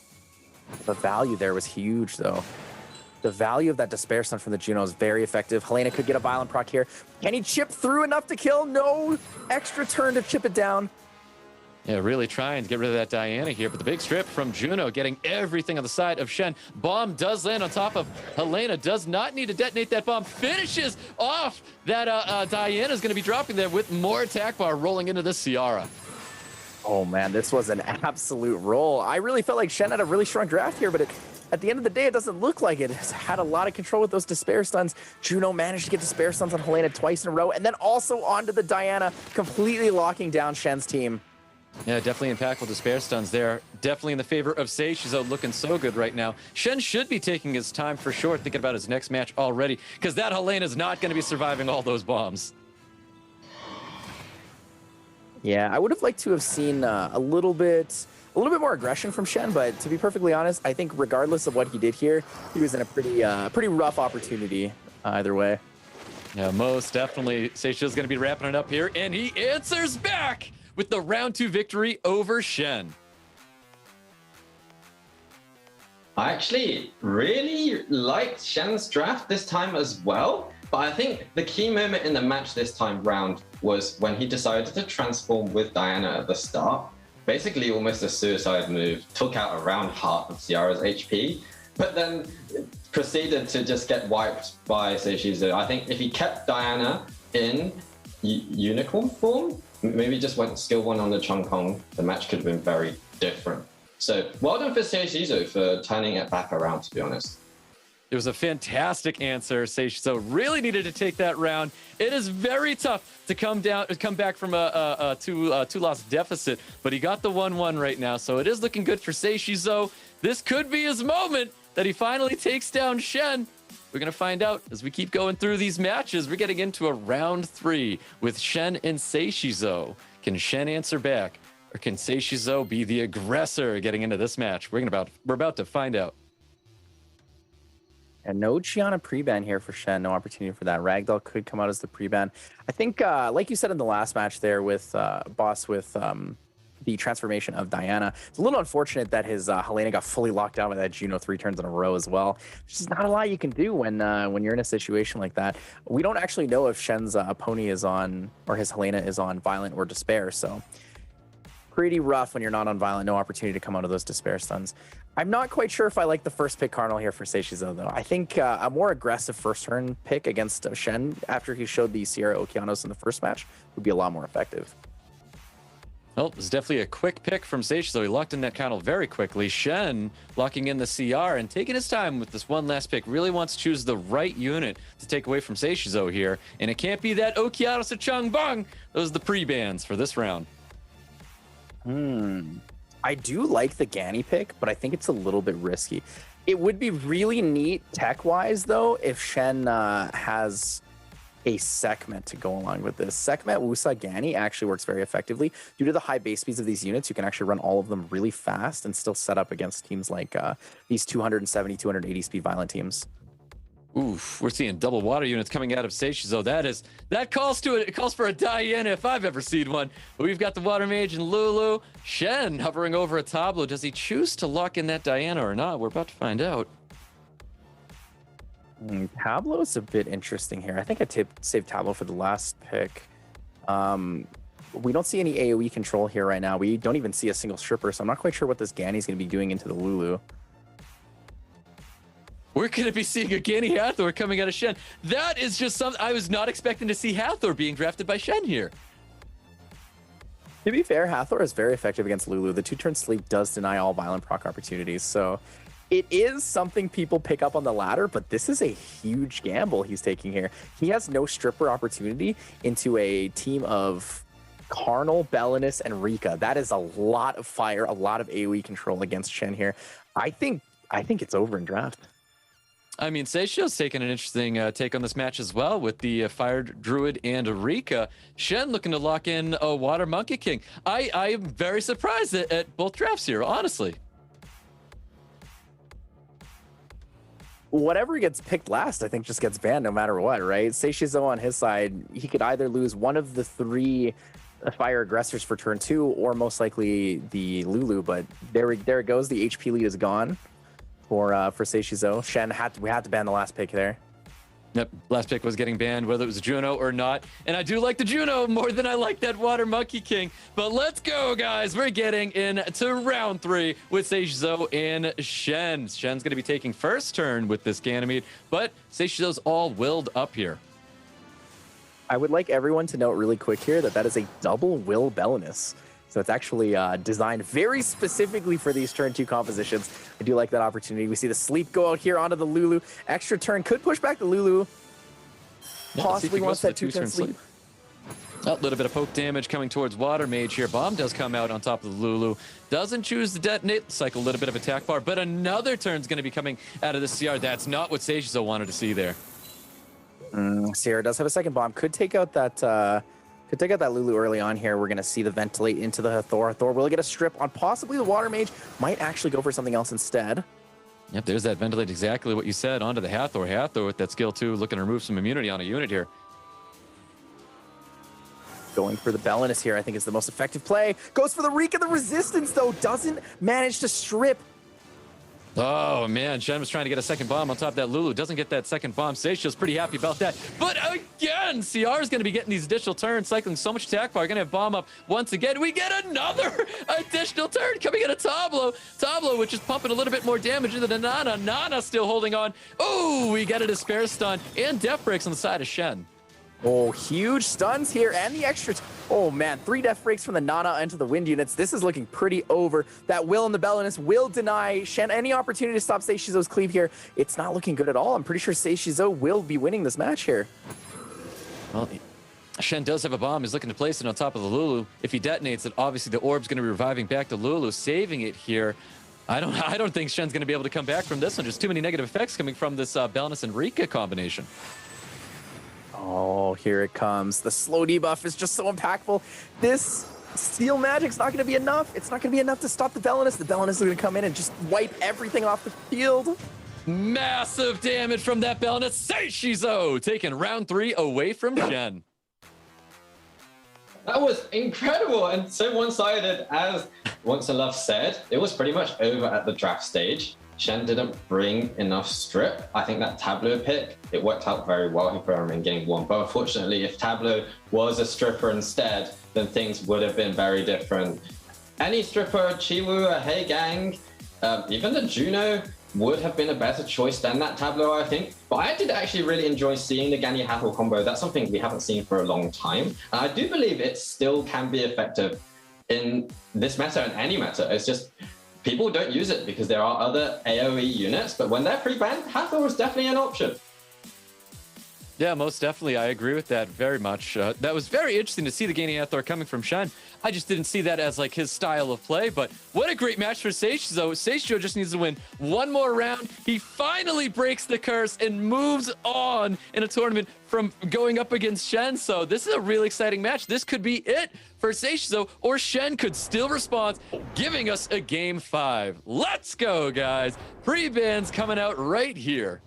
The value there was huge, though. The value of that Despair Stun from the Juno is very effective. Helena could get a Violent proc here. Can he chip through enough to kill? No extra turn to chip it down. Yeah, really trying to get rid of that Diana here, but the big strip from Juno getting everything on the side of Chene. Bomb does land on top of Helena, does not need to detonate that bomb. Finishes off that Diana's going to be dropping there with more attack bar rolling into this Ciara. Oh man, this was an absolute roll. I really felt like Chene had a really strong draft here, but at the end of the day, it doesn't look like it. It's had a lot of control with those Despair Stuns. Juno managed to get Despair Stuns on Helena twice in a row, and then also onto the Diana, completely locking down Chene's team. Yeah, definitely impactful Despair Stuns there. Definitely in the favor of Seiishizo, looking so good right now. Chene should be taking his time for sure, thinking about his next match already, because that Helena's not going to be surviving all those bombs. Yeah, I would have liked to have seen a little bit more aggression from Chene, but to be perfectly honest, I think regardless of what he did here, he was in a pretty rough opportunity either way. Yeah, most definitely. Seiishizo's going to be wrapping it up here, and he answers back with the round 2 victory over Chene. I actually really liked Chene's draft this time as well, but I think the key moment in the match this time round was when he decided to transform with Diana at the start. Basically almost a suicide move, took out around half of Ciara's HP, but then proceeded to just get wiped by Seiishizo. I think if he kept Diana in unicorn form, maybe just went skill 1 on the Changpeng, the match could have been very different. So well done for Seiishizo for turning it back around, to be honest. It was a fantastic answer. Seiishizo really needed to take that round. It is very tough to come back from a two-loss deficit, but he got the 1-1 right now, so it is looking good for Seiishizo. This could be his moment that he finally takes down Chene. We're going to find out as we keep going through these matches. We're getting into a round 3 with Chene and Seiishizo. Can Chene answer back, or can Seiishizo be the aggressor getting into this match? We're about to find out. And no Chiana pre-ban here for Chene. No opportunity for that. Ragdoll could come out as the pre-ban. I think, like you said in the last match there with Boss with the transformation of Diana, it's a little unfortunate that his Helena got fully locked down by that Juno 3 turns in a row as well. There's just not a lot you can do when you're in a situation like that. We don't actually know if Chene's pony is on, or his Helena is on Violent or Despair, so pretty rough when you're not on Violent. No opportunity to come out of those Despair Stuns. I'm not quite sure if I like the first pick Cardinal here for Seiishizo, though. I think a more aggressive first turn pick against Chene after he showed the Sierra Okeanos in the first match would be a lot more effective. Well, it was definitely a quick pick from Seiishizo. He locked in that Cardinal very quickly. Chene locking in the CR and taking his time with this one last pick. Really wants to choose the right unit to take away from Seiishizo here. And it can't be that Okeanos or Changpeng. Those are the pre-bans for this round. I do like the Ganny pick, but I think it's a little bit risky. It would be really neat tech-wise, though, if Chene has a Sekhmet to go along with this. Sekhmet Wusa Ganny actually works very effectively. Due to the high base speeds of these units, you can actually run all of them really fast and still set up against teams like these 270, 280 speed Violent teams. Oof, we're seeing double water units coming out of Seiishizo. That calls to it. It calls for a Diana if I've ever seen one. But we've got the Water Mage and Lulu. Chene hovering over a Tableau. Does he choose to lock in that Diana or not? We're about to find out. Tableau is a bit interesting here. I think I saved Tableau for the last pick. We don't see any AoE control here right now. We don't even see a single stripper, so I'm not quite sure what this Ganny is going to be doing into the Lulu. we're going to be seeing a Gani Hathor coming out of Chene. That is just something I was not expecting to see Hathor being drafted by Chene here. To be fair, Hathor is very effective against Lulu. The 2-turn sleep does deny all violent proc opportunities, so it is something people pick up on the ladder, but this is a huge gamble he's taking here. He has no stripper opportunity into a team of Karnal, Belinus, and Rika. That is a lot of fire, a lot of AoE control against Chene here. I think it's over in draft. I mean, Seiishizo's taking an interesting take on this match as well with the Fire Druid and Rika. Chene looking to lock in a Water Monkey King. I am very surprised at both drafts here, honestly. Whatever gets picked last, I think just gets banned no matter what, right? Seiishizo on his side, he could either lose one of the 3 fire aggressors for turn 2 or most likely the Lulu, but there it goes. The HP lead is gone for Seiishizo. Chene we had to ban the last pick there. Yep, last pick was getting banned, whether it was Juno or not. And I do like the Juno more than I like that Water Monkey King. But let's go, guys. We're getting into round 3 with Seiishizo and Chene. Chene's going to be taking first turn with this Ganymede, but Seishizo's all willed up here. I would like everyone to note really quick here that is a double will Belinus. So it's actually designed very specifically for these turn 2 compositions. I do like that opportunity. We see the sleep go out here onto the Lulu. Extra turn could push back the Lulu. Possibly wants that 2-turn sleep. A little bit of poke damage coming towards Water Mage here. Bomb does come out on top of the Lulu. Doesn't choose to detonate. Cycle a little bit of attack bar, but another turn's going to be coming out of the CR. That's not what Seiishizo wanted to see there. Sierra does have a second bomb. Could take out that Lulu early on here. We're going to see the ventilate into the Hathor. Hathor will get a strip on possibly the Water Mage. Might actually go for something else instead. Yep, there's that ventilate, exactly what you said, onto the Hathor. Hathor with that skill too, looking to remove some immunity on a unit here. Going for the Belinus here, I think is the most effective play. Goes for the Rika. The resistance, though, doesn't manage to strip. Oh, man. Chene was trying to get a second bomb on top of that Lulu. Doesn't get that second bomb. Seiishizo's pretty happy about that. But again, CR is going to be getting these additional turns, cycling so much attack power. Going to have bomb up once again. We get another additional turn coming in a Tablo. Tablo, which is pumping a little bit more damage into the Nana. Nana still holding on. Oh, we get a Despair Stun and Death Breaks on the side of Chene. Oh, huge stuns here and the extra. Oh, man. 3 death breaks from the Nana into the wind units. This is looking pretty over. That will and the Belinus will deny Chene any opportunity to stop Seishizo's cleave here. It's not looking good at all. I'm pretty sure Seiishizo will be winning this match here. Well, Chene does have a bomb. He's looking to place it on top of the Lulu. If he detonates it, obviously the orb's going to be reviving back to Lulu, saving it here. I don't think Shen's going to be able to come back from this one. Just too many negative effects coming from this Belinus and Rika combination. Oh, here it comes. The slow debuff is just so impactful. This Steel Magic's not going to be enough. It's not going to be enough to stop the Belinus. The Belinus is going to come in and just wipe everything off the field. Massive damage from that Belinus. Seiishizo taking round 3 away from Chene. That was incredible and so one-sided. As Once Enough said, it was pretty much over at the draft stage. Chene didn't bring enough strip. I think that Tableau pick, it worked out very well. He put him in game 1. But unfortunately, if Tableau was a stripper instead, then things would have been very different. Any stripper, Chiwu, a Hey Gang, even the Juno would have been a better choice than that Tableau, I think. But I did actually really enjoy seeing the Gani Hathor combo. That's something we haven't seen for a long time. And I do believe it still can be effective in this meta and any meta. It's just people don't use it because there are other AoE units, but when they're pre-banned, Hathor is definitely an option. Yeah, most definitely. I agree with that very much. That was very interesting to see the Gani Hathor coming from Chene. I just didn't see that as like his style of play, but what a great match for Seiishizo. Seiishizo just needs to win one more round. He finally breaks the curse and moves on in a tournament from going up against Chene. So this is a really exciting match. This could be it for Seiishizo, or Chene could still respond, giving us a game 5. Let's go, guys. Pre-bans coming out right here.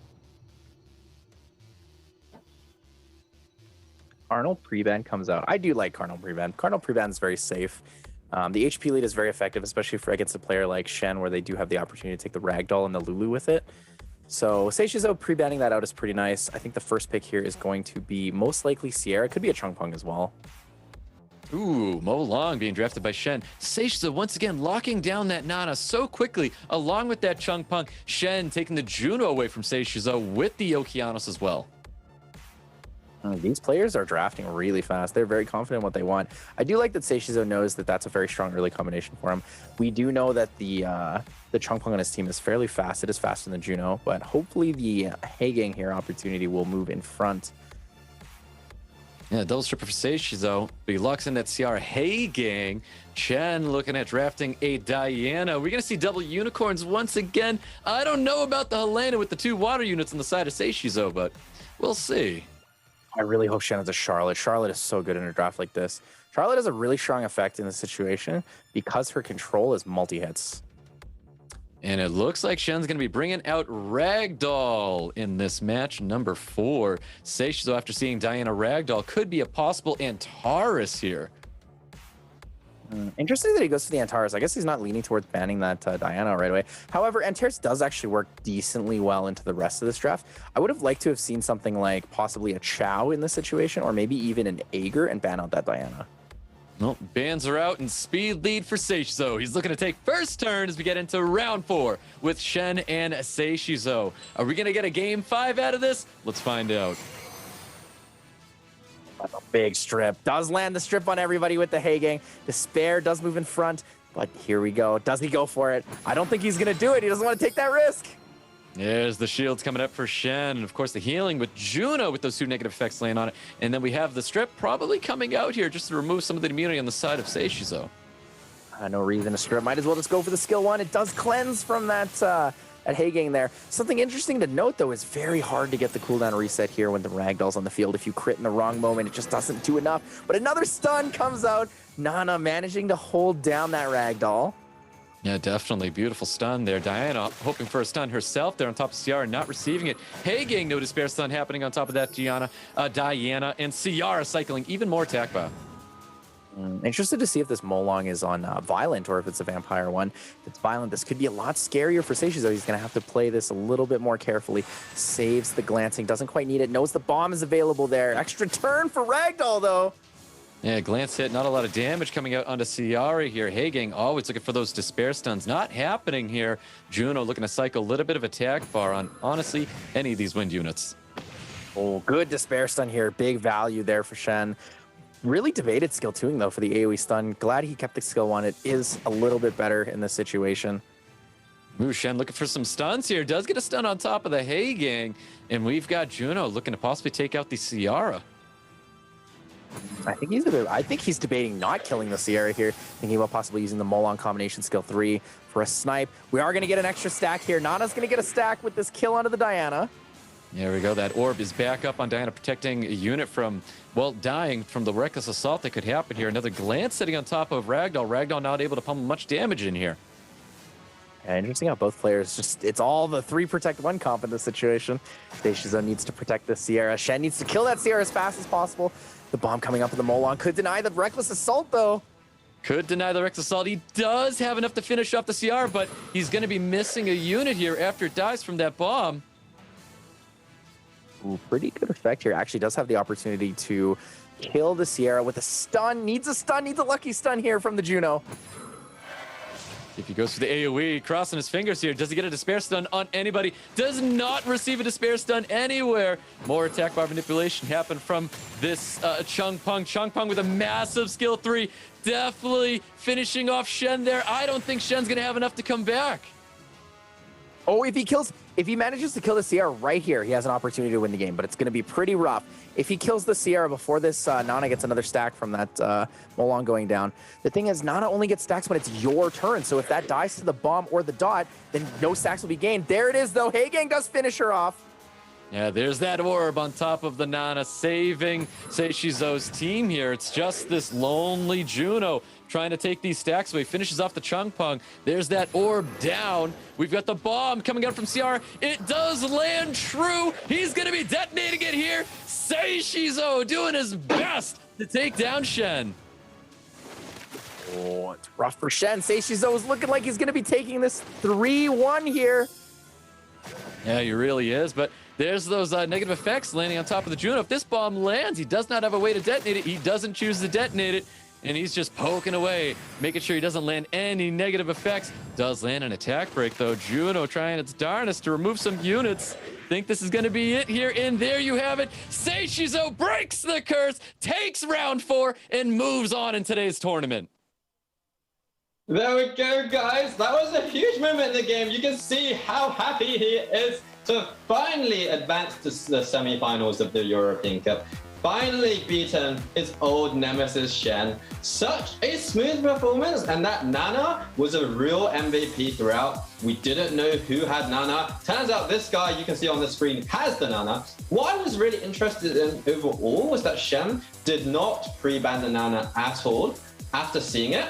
Karnal pre-ban comes out. I do like Karnal pre-ban. Karnal pre-ban is very safe. The HP lead is very effective, especially for against a player like Chene, where they do have the opportunity to take the Ragdoll and the Lulu with it. So Seiishizo pre-banning that out is pretty nice. I think the first pick here is going to be most likely Sierra. It could be a Chungpong as well. Ooh, Mo Long being drafted by Shen. Seiishizo once again locking down that Nana so quickly, along with that Chung Punk. Shen taking the Juno away from Seiishizo with the Okeanos as well. These players are drafting really fast. They're very confident in what they want. I do like that Seiishizo knows that that's a very strong early combination for him. We do know that the Chung Punk on his team is fairly fast. It is faster than Juno, but hopefully the Haegang here opportunity will move in front. Yeah, double stripper for Seiishizo. But he locks in that CR Haegang. Chen looking at drafting a Diana. We're going to see double unicorns once again. I don't know about the Helena with the 2 water units on the side of Seiishizo, but we'll see. I really hope Shen has a Charlotte. Charlotte is so good in a draft like this. Charlotte has a really strong effect in this situation because her control is multi-hits. And it looks like Shen's going to be bringing out Ragdoll in this match number 4. Seiishizo, after seeing Diana Ragdoll, could be a possible Antares here. Interesting that he goes for the Antares. I guess he's not leaning towards banning that Diana right away. However, Antares does actually work decently well into the rest of this draft. I would have liked to have seen something like possibly a Chow in this situation, or maybe even an Aegir and ban out that Diana. Well, bans are out and speed lead for Seiishizo. He's looking to take first turn as we get into round 4 with Shen and Seiishizo. Are we going to get a game 5 out of this? Let's find out. A big strip. Does land the strip on everybody with the Haegang. Despair does move in front, but here we go. Does he go for it? I don't think he's going to do it. He doesn't want to take that risk. There's the shields coming up for Shen, and of course the healing with Juno with those 2 negative effects laying on it. And then we have the strip probably coming out here just to remove some of the immunity on the side of Seiishizo. No reason to strip. Might as well just go for the skill 1. It does cleanse from that Haegang there. Something interesting to note, though, is very hard to get the cooldown reset here when the Ragdoll's on the field. If you crit in the wrong moment, it just doesn't do enough. But another stun comes out. Nana managing to hold down that Ragdoll. Yeah, definitely. Beautiful stun there. Diana hoping for a stun herself there on top of Ciara, not receiving it. Haegang, no despair stun happening on top of that Diana, and Ciara cycling even more attack buff. Interested to see if this Molong is on Violent or if it's a Vampire one. If it's Violent, this could be a lot scarier for Seiishizo. He's going to have to play this a little bit more carefully. Saves the glancing, doesn't quite need it, knows the bomb is available there. Extra turn for Ragdoll, though. Yeah, glance hit, not a lot of damage coming out onto Ciara here. Haegang always looking for those despair stuns. Not happening here. Juno looking to cycle a little bit of attack bar on, honestly, any of these wind units. Oh, good despair stun here. Big value there for Shen. Really debated skill 2ing, though, for the AoE stun. Glad he kept the skill 1. It is a little bit better in this situation. Ooh, Shen looking for some stuns here. Does get a stun on top of the Haegang. And we've got Juno looking to possibly take out the Ciara. I think he's debating not killing the Ciara here, thinking about possibly using the Molong combination skill 3 for a snipe. We are going to get an extra stack here. Nana's going to get a stack with this kill onto the Diana. There we go. That orb is back up on Diana, protecting a unit from, well, dying from the reckless assault that could happen here. Another glance sitting on top of Ragdoll. Ragdoll not able to pummel much damage in here. Yeah, interesting how both players it's all the 3 protect 1 comp in this situation. Seiishizo needs to protect the Ciara. Shen needs to kill that Ciara as fast as possible. The bomb coming up with the Molong could deny the reckless assault, though. Could deny the reckless assault. He does have enough to finish off the CR, but he's going to be missing a unit here after it dies from that bomb. Ooh, pretty good effect here. Actually does have the opportunity to kill the Ciara with a stun. Needs a lucky stun here from the Juno. If he goes for the AoE, crossing his fingers here, does he get a despair stun on anybody? Does not receive a despair stun anywhere. More attack bar manipulation happened from this Chung Pung. Chung Pung with a massive skill 3. Definitely finishing off Shen there. I don't think Shen's going to have enough to come back. Oh, if he manages to kill the Ciara right here, he has an opportunity to win the game, but it's going to be pretty rough. If he kills the Ciara before this, Nana gets another stack from that Molong going down. The thing is, Nana only gets stacks when it's your turn, so if that dies to the bomb or the dot, then no stacks will be gained. There it is, though. Haegang does finish her off. Yeah, there's that orb on top of the Nana, saving Seiishizo's team here. It's just this lonely Juno trying to take these stacks away. Finishes off the Chung Pung. There's that orb down. We've got the bomb coming out from Ciara. It does land true. He's going to be detonating it here. Seiishizo doing his best to take down Shen. Oh, it's rough for Shen. Seiishizo is looking like he's going to be taking this 3-1 here. Yeah, he really is, but there's those negative effects landing on top of the Juno. If this bomb lands, he does not have a way to detonate it. He doesn't choose to detonate it. and he's just poking away, making sure he doesn't land any negative effects. Does land an attack break, though. Juno trying its darnest to remove some units. Think this is going to be it here, and there you have it. Seiishizo breaks the curse, takes round 4, and moves on in today's tournament. There we go, guys. That was a huge moment in the game. You can see how happy he is to finally advance to the semifinals of the European Cup. Finally beaten his old nemesis Chene. Such a smooth performance, and that Nana was a real MVP throughout. We didn't know who had Nana. Turns out this guy you can see on the screen has the Nana. What I was really interested in overall was that Chene did not pre-ban the Nana at all after seeing it.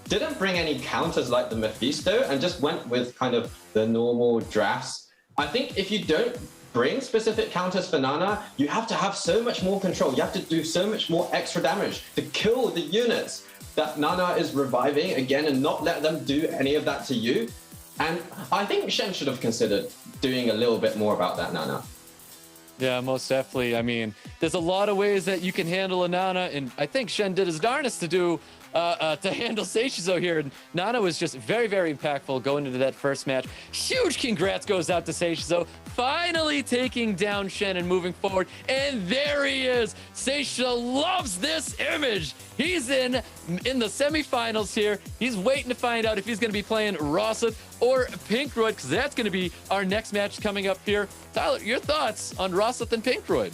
Didn't bring any counters like the Mephisto and just went with kind of the normal drafts. I think if you don't bring specific counters for Nana, you have to have so much more control. You have to do so much more extra damage to kill the units that Nana is reviving again and not let them do any of that to you. And I think Chene should have considered doing a little bit more about that Nana. Yeah, most definitely. I mean, there's a lot of ways that you can handle a Nana, and I think Chene did his darnest to handle Seiishizo here. And Nana was just very, very impactful going into that first match. Huge congrats goes out to Seiishizo, finally taking down Chene and moving forward. And there he is. Seiishizo loves this image. He's in the semifinals here. He's waiting to find out if he's going to be playing Rosith or Pinkroid, because that's going to be our next match coming up here. Tyler, your thoughts on Rosith and Pinkroid?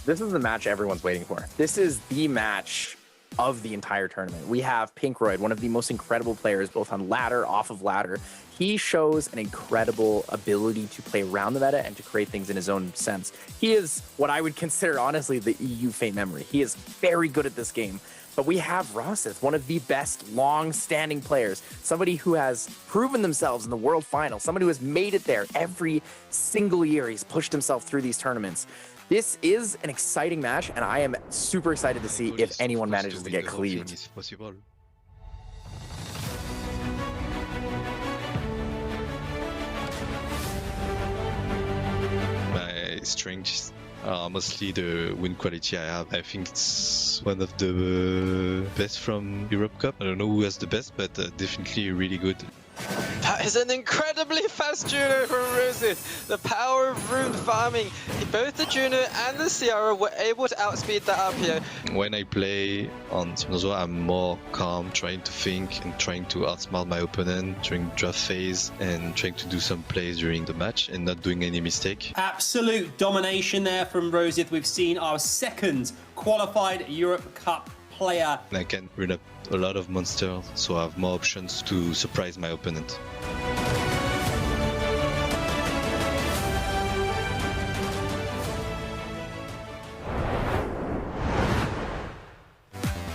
This is the match everyone's waiting for. This is the match of the entire tournament. We have Pinkroid, one of the most incredible players, both on ladder, off of ladder. He shows an incredible ability to play around the meta and to create things in his own sense. He is what I would consider, honestly, the EU Fate memory. He is very good at this game. But we have Rosith, one of the best long-standing players, somebody who has proven themselves in the World Finals, somebody who has made it there every single year. He's pushed himself through these tournaments. This is an exciting match, and I am super excited to see if anyone manages to get cleaved. My strengths are mostly the win quality I have. I think it's one of the best from Europe Cup. I don't know who has the best, but definitely really good. That is an incredibly fast Juno from Rosith. The power of rune farming. Both the Juno and the Ciara were able to outspeed that RPO. When I play on SWC2021, I'm more calm, trying to think and trying to outsmart my opponent during draft phase and trying to do some plays during the match and not doing any mistake. Absolute domination there from Rosith. We've seen our second qualified Europe Cup player. I can run up a lot of monsters, so I have more options to surprise my opponent.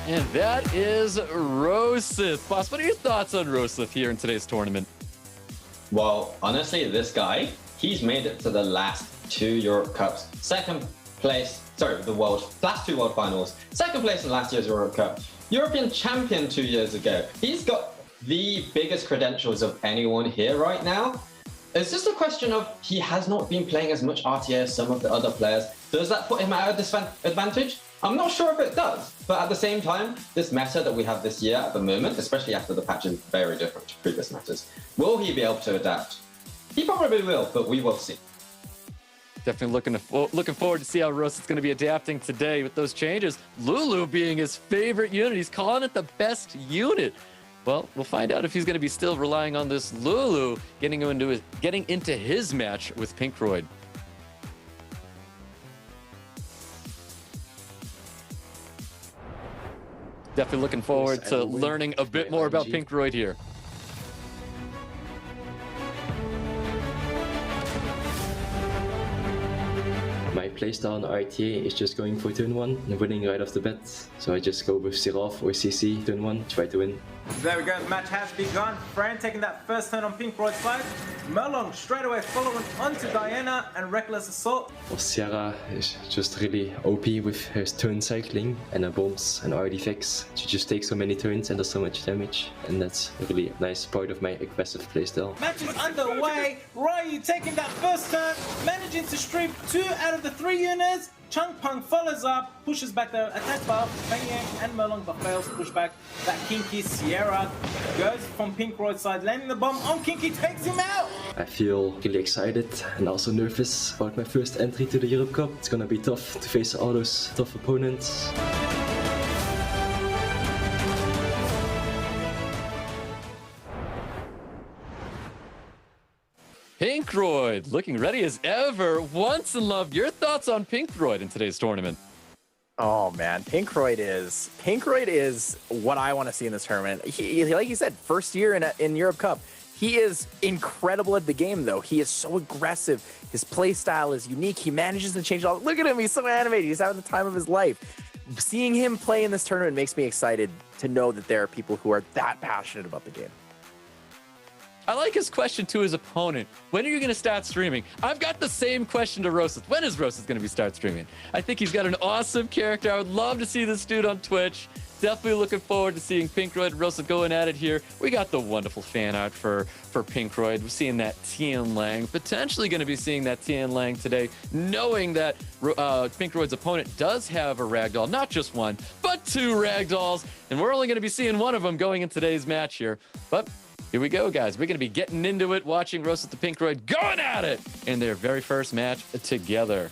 And that is Rosith. Boss, what are your thoughts on Rosith here in today's tournament? Well, honestly, this guy, he's made it to the last 2 Europe Cups. Second place, sorry, last 2 World Finals. Second place in last year's Europe Cup. European champion 2 years ago. He's got the biggest credentials of anyone here right now. It's just a question of he has not been playing as much RTA as some of the other players. Does that put him at a disadvantage? I'm not sure if it does, but at the same time, this meta that we have this year at the moment, especially after the patch, is very different to previous metas. Will he be able to adapt? He probably will, but we will see. Definitely looking forward to see how Rosith's going to be adapting today with those changes. Lulu being his favorite unit. He's calling it the best unit. Well, we'll find out if he's going to be still relying on this Lulu getting into his match with Pinkroid. Definitely looking forward to learning a bit more about Pinkroid here. My playstyle on RTA is just going for turn 1 and winning right off the bat. So I just go with Seraph or CC turn 1, try to win. There we go, the match has begun. Fran taking that first turn on Pinkroid's side. Melong straight away following onto Diana and Reckless Assault. Well, Ciara is just really OP with her turn cycling and her bombs and artifacts. She just takes so many turns and does so much damage. And that's a really nice part of my aggressive playstyle. Match is underway. Ryu taking that first turn, managing to strip 2 out of the 3 units. Changpeng follows up, pushes back the attack buff, Fengyang and Merlong, but fails to push back that Kinky. Sierra goes from Pinkroid's side, landing the bomb on Kinky, takes him out! I feel really excited and also nervous about my first entry to the Europe Cup. It's gonna be tough to face all those tough opponents. Pinkroid looking ready as ever. Once in love. Your thoughts on Pinkroid in today's tournament? Oh man, Pinkroid is what I want to see in this tournament. He, like you said, first year in Europe Cup. He is incredible at the game, though. He is so aggressive. His play style is unique. He manages to change all. Look at him. He's so animated. He's having the time of his life. Seeing him play in this tournament makes me excited to know that there are people who are that passionate about the game. I like his question to his opponent. When are you going to start streaming? I've got the same question to Rosith. When is Rosith going to start streaming? I think he's got an awesome character. I would love to see this dude on Twitch. Definitely looking forward to seeing Pinkroid and Rosith going at it here. We got the wonderful fan art for Pinkroid. We're seeing that Tian Lang. Potentially going to be seeing that Tian Lang today, knowing that Pinkroid's opponent does have a ragdoll. Not just one, but two ragdolls. And we're only going to be seeing one of them going in today's match here. But here we go, guys. We're going to be getting into it, watching Rosith the Pinkroid going at it in their very first match together.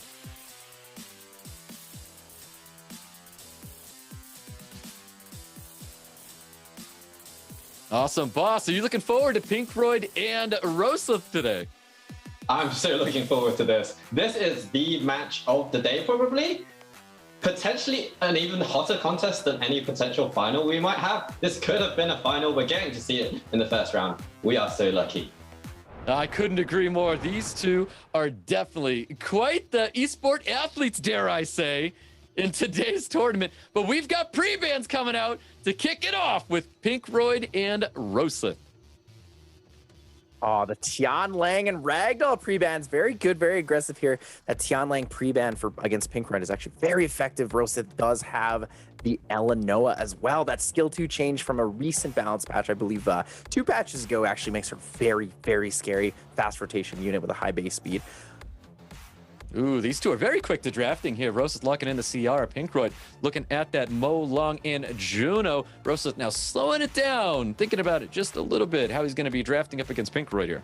Awesome, boss. Are you looking forward to Pinkroid and Rosith today? I'm so looking forward to this. This is the match of the day, probably. Potentially an even hotter contest than any potential final we might have. This could have been a final. We're getting to see it in the first round. We are so lucky. I couldn't agree more. These two are definitely quite the esport athletes, dare I say, in today's tournament. But we've got pre-bans coming out to kick it off with Pinkroid and Rosith. Oh, the Tian Lang and Ragdoll pre-bans. Very good, very aggressive here. That Tian Lang pre-ban against Pinkroid is actually very effective. Rosith does have the Elenoa as well. That skill 2 change from a recent balance patch, I believe 2 patches ago, actually makes her very, very scary. Fast rotation unit with a high base speed. Ooh, these two are very quick to drafting here. Rosith locking in the CR. Pinkroid looking at that Mo Long and Juno. Rosith now slowing it down, thinking about it just a little bit, how he's going to be drafting up against Pinkroid here.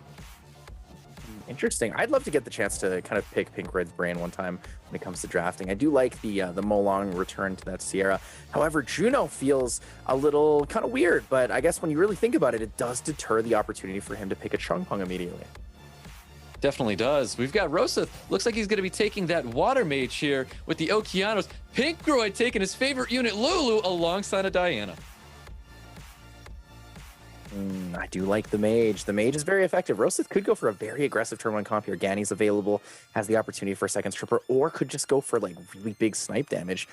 Interesting. I'd love to get the chance to kind of pick Pinkroid's brain one time when it comes to drafting. I do like the Mo Long return to that Sierra. However, Juno feels a little kind of weird, but I guess when you really think about it, it does deter the opportunity for him to pick a Changpeng immediately. Definitely does. We've got Rosith. Looks like he's going to be taking that Water Mage here with the Okeanos. Pinkroid taking his favorite unit, Lulu, alongside of Diana. I do like the Mage. The Mage is very effective. Rosith could go for a very aggressive turn 1 comp here. Gani's available, has the opportunity for a second stripper, or could just go for like really big snipe damage.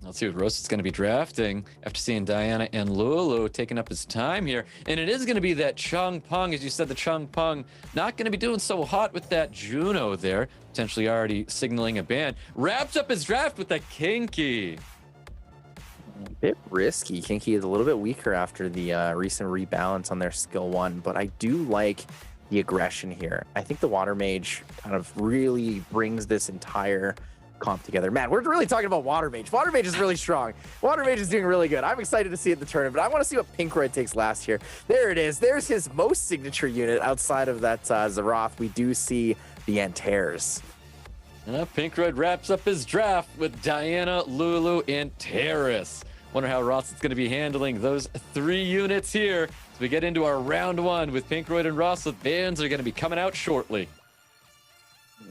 Let's see what Rosith's going to be drafting after seeing Diana and Lulu taking up his time here. And it is going to be that Changpeng, as you said, the Changpeng not going to be doing so hot with that Juno there, potentially already signaling a ban. Wraps up his draft with that Kinky. A bit risky. Kinky is a little bit weaker after the recent rebalance on their skill 1, but I do like the aggression here. I think the Water Mage kind of really brings this entire comp together. Man, we're really talking about Water Mage. Water Mage is really strong. Water Mage is doing really good. I'm excited to see it in the tournament. I want to see what Pinkroid takes last here. There it is. There's his most signature unit outside of that Zeroth. We do see the Antares. Pinkroid wraps up his draft with Diana, Lulu, and Terrace. Wonder how Rosith's going to be handling those 3 units here as we get into our round 1 with Pinkroid and Rosith. Bans are going to be coming out shortly.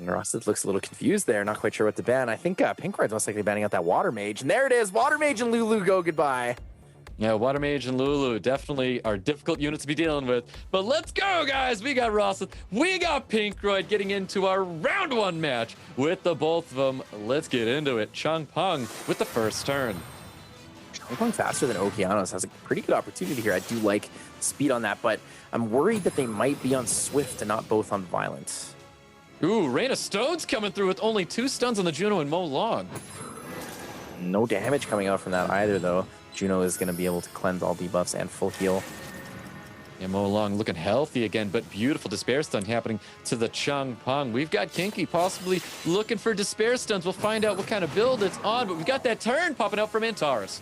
Rosith looks a little confused there, not quite sure what to ban. I think Pinkroid's most likely banning out that Water Mage. And there it is, Water Mage and Lulu go goodbye. Yeah, Water Mage and Lulu definitely are difficult units to be dealing with. But let's go, guys. We got Rosith. We got Pinkroid getting into our round 1 match with the both of them. Let's get into it. Changpeng with the first turn. Changpeng faster than Okeanos has a pretty good opportunity here. I do like speed on that, but I'm worried that they might be on Swift and not both on Violent. Ooh, Rain of Stones coming through with only 2 stuns on the Juno and Mo Long. No damage coming out from that either, though. Juno is going to be able to cleanse all debuffs and full heal. Yeah, Mo Long looking healthy again, but beautiful Despair Stun happening to the Chung Peng. We've got Kinky possibly looking for Despair Stuns. We'll find out what kind of build it's on, but we've got that turn popping out from Antares.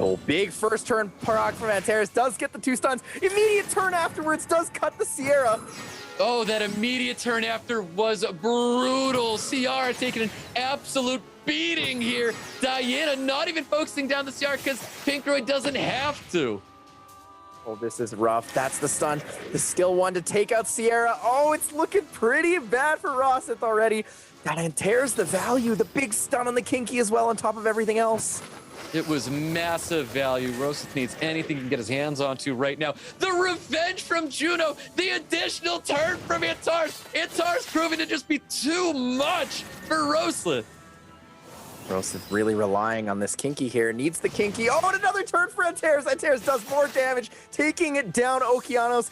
Oh, big first turn proc from Antares. Does get the 2 stuns. Immediate turn afterwards does cut the Sierra. Oh, that immediate turn after was brutal. Ciara taking an absolute beating here. Diana not even focusing down the Ciara because Pinkroid doesn't have to. Oh, this is rough. That's the stun. The skill 1 to take out Sierra. Oh, it's looking pretty bad for Rosith already. That Antares the value. The big stun on the Kinky as well on top of everything else. It was massive value. Rosith needs anything he can get his hands onto right now. The revenge from Juno. The additional turn from Antares. Antares proving to just be too much for Rosith. Rosith really relying on this Kinky here. Needs the Kinky. Oh, and another turn for Antares. Antares does more damage, taking it down Okeanos.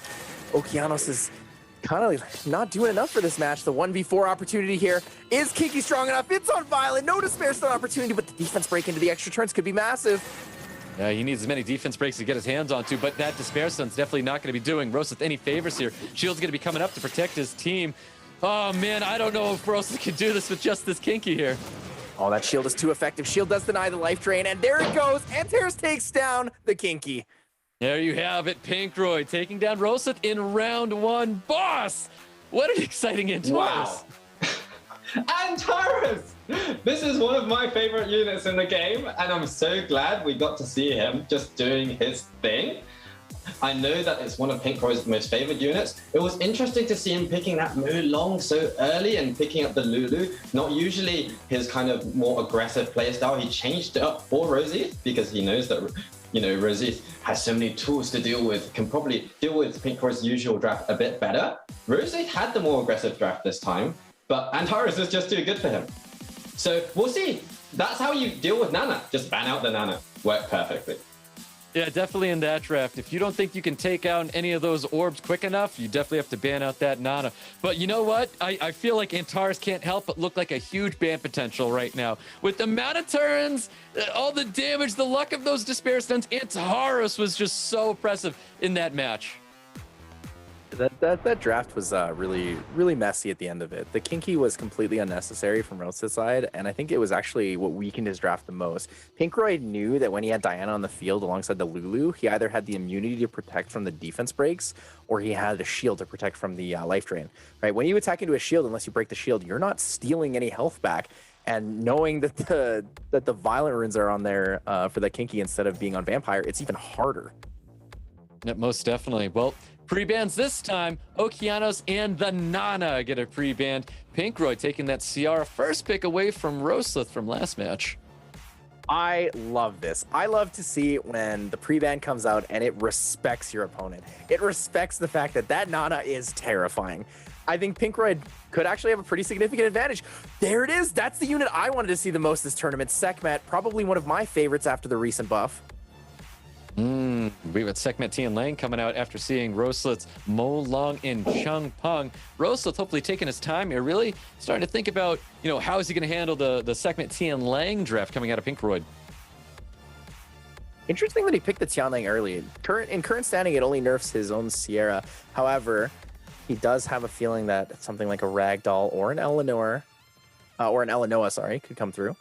Okeanos is kind of not doing enough for this match. The 1v4 opportunity here. Is Kinky strong enough? It's on Violent. No Despair Stun opportunity, but the defense break into the extra turns could be massive. Yeah, he needs as many defense breaks to get his hands onto, but that Despair Stun's definitely not going to be doing Rosith any favors here. Shield's going to be coming up to protect his team. Oh, man, I don't know if Rosith can do this with just this Kinky here. Oh, that shield is too effective. Shield does deny the life drain, and there it goes. Antares takes down the Kinky. There you have it, Pinkroid taking down Rosith in round 1. Boss! What an exciting Antares. Wow. Antares! This is one of my favorite units in the game, and I'm so glad we got to see him just doing his thing. I know that it's one of Pinkroid's most favorite units. It was interesting to see him picking that Mo Long so early and picking up the Lulu. Not usually his kind of more aggressive playstyle. He changed it up for Rosith because he knows that, you know, Rosith has so many tools to deal with, can probably deal with Pinkroid's usual draft a bit better. Rosith had the more aggressive draft this time, but Antares is just too good for him. So we'll see. That's how you deal with Nana. Just ban out the Nana. Worked perfectly. Yeah, definitely in that draft. If you don't think you can take out any of those orbs quick enough, you definitely have to ban out that Nana. But you know what? I feel like Antares can't help but look like a huge ban potential right now. With the amount of turns, all the damage, the luck of those Despair Stuns, Antares was just so impressive in that match. That draft was really messy at the end of it. The Kinky was completely unnecessary from Rosith's side, and I think it was actually what weakened his draft the most. Pinkroid knew that when he had Diana on the field alongside the Lulu, he either had the immunity to protect from the defense breaks, or he had the shield to protect from the life drain. Right? When you attack into a shield, unless you break the shield, you're not stealing any health back. And knowing that the Violent runes are on there for the Kinky instead of being on Vampire, it's even harder. Yeah, most definitely. Well, pre-bans this time, Okeanos and the Nana get a pre-ban. Pinkroid taking that Ciara first pick away from Rosith from last match. I love this. I love to see when the pre-ban comes out and it respects your opponent. It respects the fact that that Nana is terrifying. I think Pinkroid could actually have a pretty significant advantage. There it is. That's the unit I wanted to see the most this tournament. Sekhmet, probably one of my favorites after the recent buff. We've got Sekhmet Tian Lang coming out after seeing Rosith's Mo Long and Chung Peng. Rosith hopefully taking his time here, really starting to think about, you know, how is he going to handle the Sekhmet Tian Lang draft coming out of Pinkroid. Interesting that he picked the Tian Lang early. In current standing, it only nerfs his own Sierra. However, he does have a feeling that something like a Ragdoll or an Eleanor, could come through.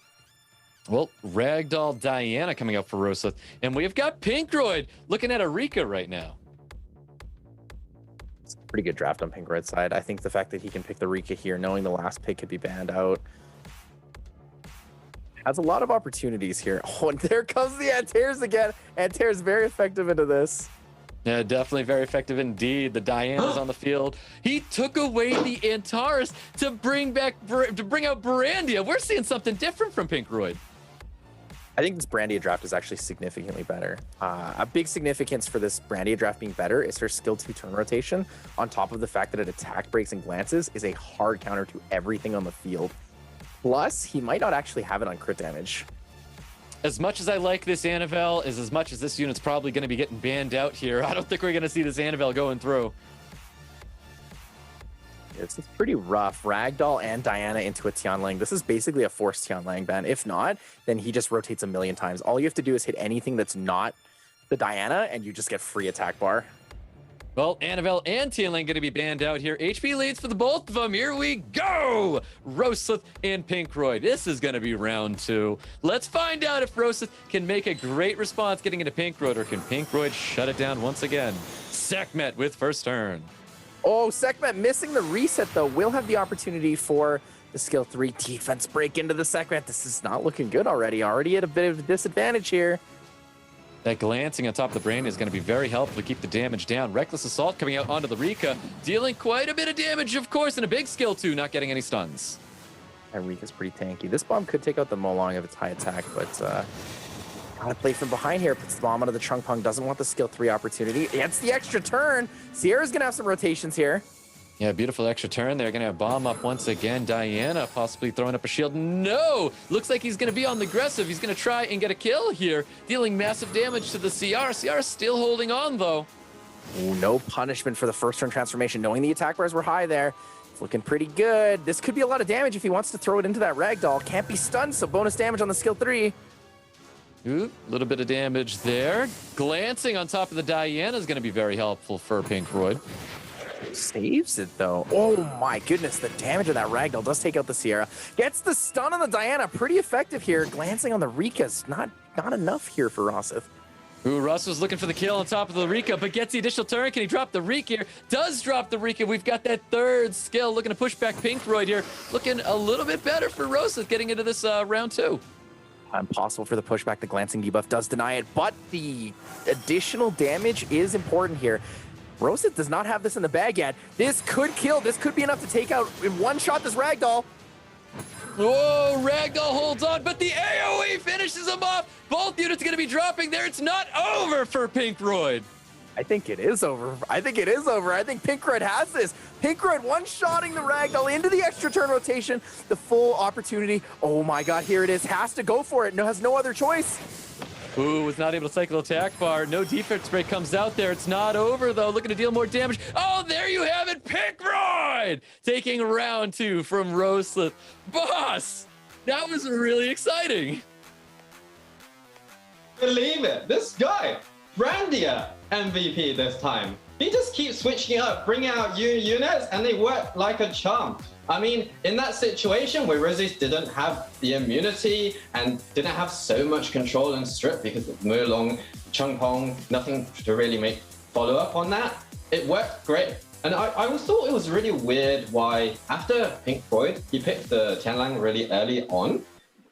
Well, Ragdoll Diana coming up for Rosith. And we've got Pinkroid looking at Arika right now. It's a pretty good draft on Pinkroid's side. I think the fact that he can pick the Rika here, knowing the last pick could be banned out, has a lot of opportunities here. Oh, and there comes the Antares again. Antares very effective into this. Yeah, definitely very effective indeed. The Diana's on the field. He took away the Antares to bring out Brandia. We're seeing something different from Pinkroid. I think this Brandia draft is actually significantly better. A big significance for this Brandia draft being better is her skill 2 turn rotation, on top of the fact that it attack breaks and glances is a hard counter to everything on the field. Plus, he might not actually have it on crit damage. As much as I like this Annabelle, as much as this unit's probably going to be getting banned out here, I don't think we're going to see this Annabelle going through. It's pretty rough. Ragdoll and Diana into a Tian Lang. This is basically a forced Tian Lang ban. If not, then he just rotates a million times. All you have to do is hit anything that's not the Diana, and you just get free attack bar. Well, Annabelle and Tianling going to be banned out here. HP leads for the both of them. Here we go. Rosith and Pinkroid. This is going to be round 2. Let's find out if Rosith can make a great response getting into Pinkroid, or can Pinkroid shut it down once again? Sekhmet with first turn. Oh, Sekhmet missing the reset, though. Will have the opportunity for the skill 3 defense break into the Sekhmet. This is not looking good already. Already at a bit of a disadvantage here. That glancing on top of the brain is going to be very helpful to keep the damage down. Reckless Assault coming out onto the Rika, dealing quite a bit of damage, of course, and a big skill too, not getting any stuns. And Rika's pretty tanky. This bomb could take out the Molong if it's high attack, but gotta play from behind here. Puts the bomb onto the Chungpung, doesn't want the skill 3 opportunity. Gets the extra turn. Sierra's gonna have some rotations here. Yeah, beautiful extra turn. They're going to have bomb up once again. Diana possibly throwing up a shield. No! Looks like he's going to be on the aggressive. He's going to try and get a kill here, dealing massive damage to the CR. CR still holding on, though. Ooh, no punishment for the first turn transformation. Knowing the attack bars were high there. It's looking pretty good. This could be a lot of damage if he wants to throw it into that ragdoll. Can't be stunned, so bonus damage on the skill 3. Ooh, a little bit of damage there. Glancing on top of the Diana is going to be very helpful for Pinkroid. Saves it, though. Oh, my goodness. The damage of that ragdoll does take out the Sierra. Gets the stun on the Diana. Pretty effective here. Glancing on the Rika's not enough here for Rosith. Ooh, Russ was looking for the kill on top of the Rika, but gets the additional turn. Can he drop the Rika here? Does drop the Rika. We've got that third skill looking to push back Pinkroid here. Looking a little bit better for Rosith getting into this round 2. Impossible for the pushback. The glancing debuff does deny it, but the additional damage is important here. Rosith does not have this in the bag yet. This could kill. This could be enough to take out in one shot this ragdoll. Oh, ragdoll holds on, but the AoE finishes him off. Both units going to be dropping there. It's not over for Pinkroid. I think it is over. I think Pinkroid has this. Pinkroid one-shotting the ragdoll into the extra turn rotation. The full opportunity. Oh my god, here it is. Has to go for it. No, has no other choice. Ooh, was not able to cycle attack bar. No defense break comes out there. It's not over, though. Looking to deal more damage. Oh, there you have it. Pinkroid taking round 2 from Rosith. Boss, that was really exciting. Believe it. This guy, Randia MVP this time. He just keeps switching up, bringing out units, and they work like a charm. I mean, in that situation where Rosith didn't have the immunity and didn't have so much control and strip because of Molong, Chungpong, nothing to really make follow up on that, it worked great. And I always thought it was really weird why after Pinkroid, he picked the Tianlang really early on,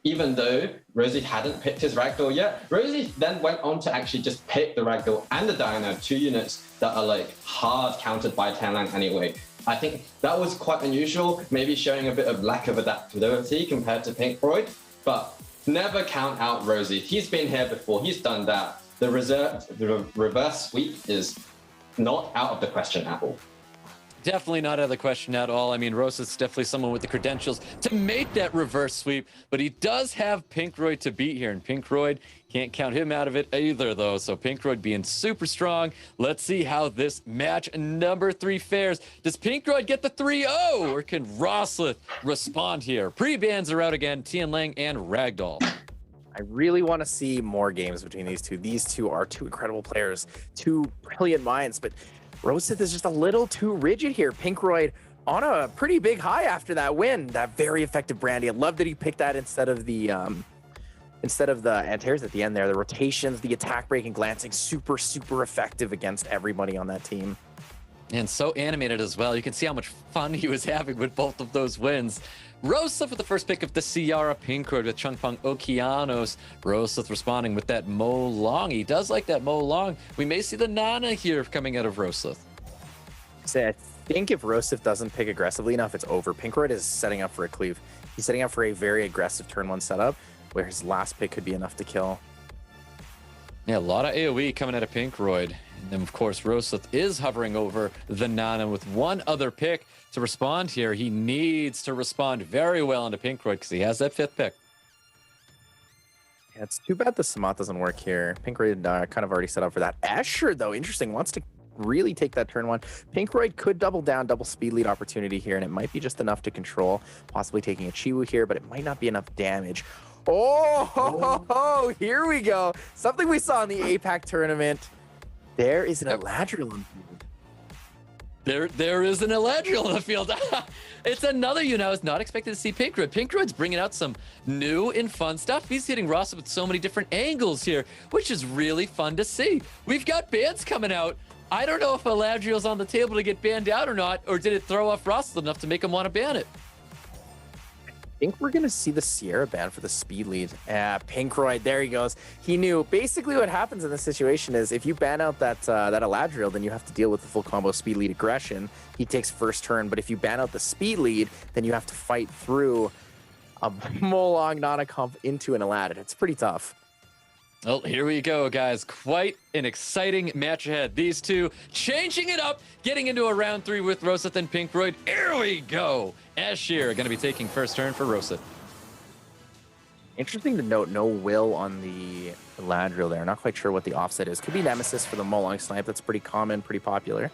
even though Rosith hadn't picked his ragdoll yet. Rosith then went on to actually just pick the ragdoll and the Diana, 2 units that are like hard countered by Tianlang anyway. I think that was quite unusual, maybe showing a bit of lack of adaptability compared to Pinkroid, but never count out Rosith. He's been here before, he's done that. The reverse sweep is not out of the question at all. Definitely not out of the question at all. I mean, Rosith's definitely someone with the credentials to make that reverse sweep, but he does have Pinkroid to beat here, and Pinkroid can't count him out of it either, though. So Pinkroid being super strong. Let's see how this match number 3 fares. Does Pinkroid get the 3-0, or can Rosith respond here? Pre-bans are out again, Tianlang and Ragdoll. I really want to see more games between these two. These two are 2 incredible players, 2 brilliant minds, but Rosith is just a little too rigid here. Pinkroid on a pretty big high after that win. That very effective Brandy. I love that he picked that instead of the anti-airs at the end there. The rotations, the attack break and glancing, super effective against everybody on that team. And so animated as well. You can see how much fun he was having with both of those wins. Rosith with the first pick of the Ciara, Pinkroid with Chungpung Okeanos. Rosith responding with that Molong. He does like that Molong. We may see the Nana here coming out of Rosith. I think if Rosith doesn't pick aggressively enough, it's over. Pinkroid is setting up for a cleave. He's setting up for a very aggressive turn 1 setup, where his last pick could be enough to kill. Yeah, a lot of AoE coming out of Pinkroid. And then, of course, Rosith is hovering over the Nana with one other pick to respond here. He needs to respond very well into Pinkroid because he has that 5th pick. Yeah, it's too bad the Samat doesn't work here. Pinkroid kind of already set up for that. Asher, though, interesting, wants to really take that turn 1. Pinkroid could double down, double speed lead opportunity here, and it might be just enough to control, possibly taking a Chiwu here, but it might not be enough damage. Oh, here we go. Something we saw in the APAC tournament. There is an Eladriel on field. There is an Eladriel in the field. It's another unit I was not expecting to see Pinkroid. Pinkroid's bringing out some new and fun stuff. He's hitting Rosith with so many different angles here, which is really fun to see. We've got bans coming out. I don't know if Eladriel's on the table to get banned out or not, or did it throw off Rosith enough to make him want to ban it? I think we're going to see the Sierra ban for the speed lead. Pinkroid, there he goes. He knew. Basically what happens in this situation is if you ban out that Eladriel, then you have to deal with the full combo speed lead aggression. He takes first turn, but if you ban out the speed lead, then you have to fight through a Molong Nana comp into an Eladrin. It's pretty tough. Well, here we go, guys. Quite an exciting match ahead. These two changing it up, getting into a round 3 with Rosith and Pinkroid. Here we go. Ashir going to be taking first turn for Rosith. Interesting to note, no will on the Eladriel there. Not quite sure what the offset is. Could be Nemesis for the Molong snipe. That's pretty common, pretty popular.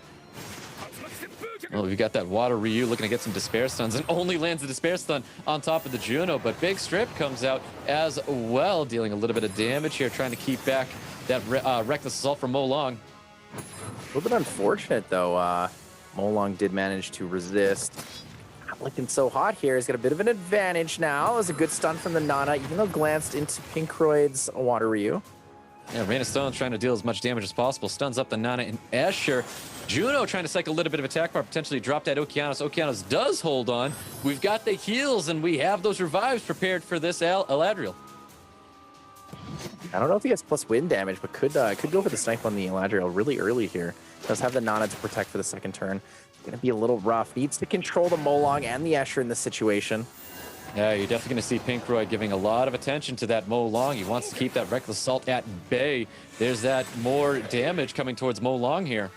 Well, we got that Water Ryu looking to get some Despair Stuns and only lands the Despair Stun on top of the Juno, but Big Strip comes out as well, dealing a little bit of damage here, trying to keep back that Reckless Assault from Molong. A little bit unfortunate, though. Molong did manage to resist. Not looking so hot here. He's got a bit of an advantage now. It was a good stun from the Nana, even though glanced into Pinkroid's Water Ryu. Yeah, Rain of Stone's trying to deal as much damage as possible. Stuns up the Nana and Asher. Juno trying to cycle a little bit of attack bar, potentially drop that Okeanos. Okeanos does hold on. We've got the heals, and we have those revives prepared for this Eladriel. I don't know if he has plus wind damage, but could go for the snipe on the Eladriel really early here. Does have the Nana to protect for the second turn. Going to be a little rough. Needs to control the Molong and the Asher in this situation. Yeah, you're definitely going to see Pinkroid giving a lot of attention to that Molong. He wants to keep that Reckless Assault at bay. There's that more damage coming towards Molong here.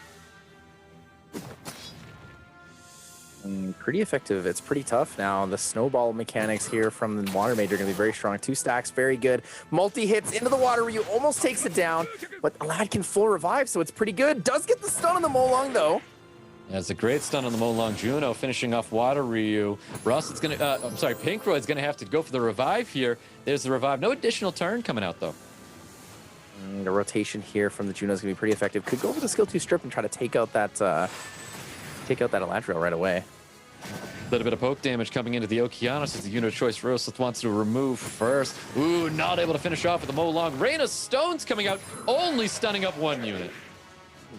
Pretty effective. It's pretty tough now. The snowball mechanics here from the Water Mage are going to be very strong. 2 stacks, very good. Multi-hits into the Water Ryu, almost takes it down, but Alad can full revive, so it's pretty good. Does get the stun on the Molong, though. Yeah, it's a great stun on the Molong. Juno finishing off Water Ryu. Pinkroid's going to have to go for the revive here. There's the revive. No additional turn coming out, though. The rotation here from the Juno is going to be pretty effective. Could go for the skill 2 strip and try to take out that Eladriel right away. A little bit of poke damage coming into the Okeanos as the unit of choice Rosith wants to remove first. Ooh, not able to finish off with the Molong. Rain of Stones coming out, only stunning up 1 unit.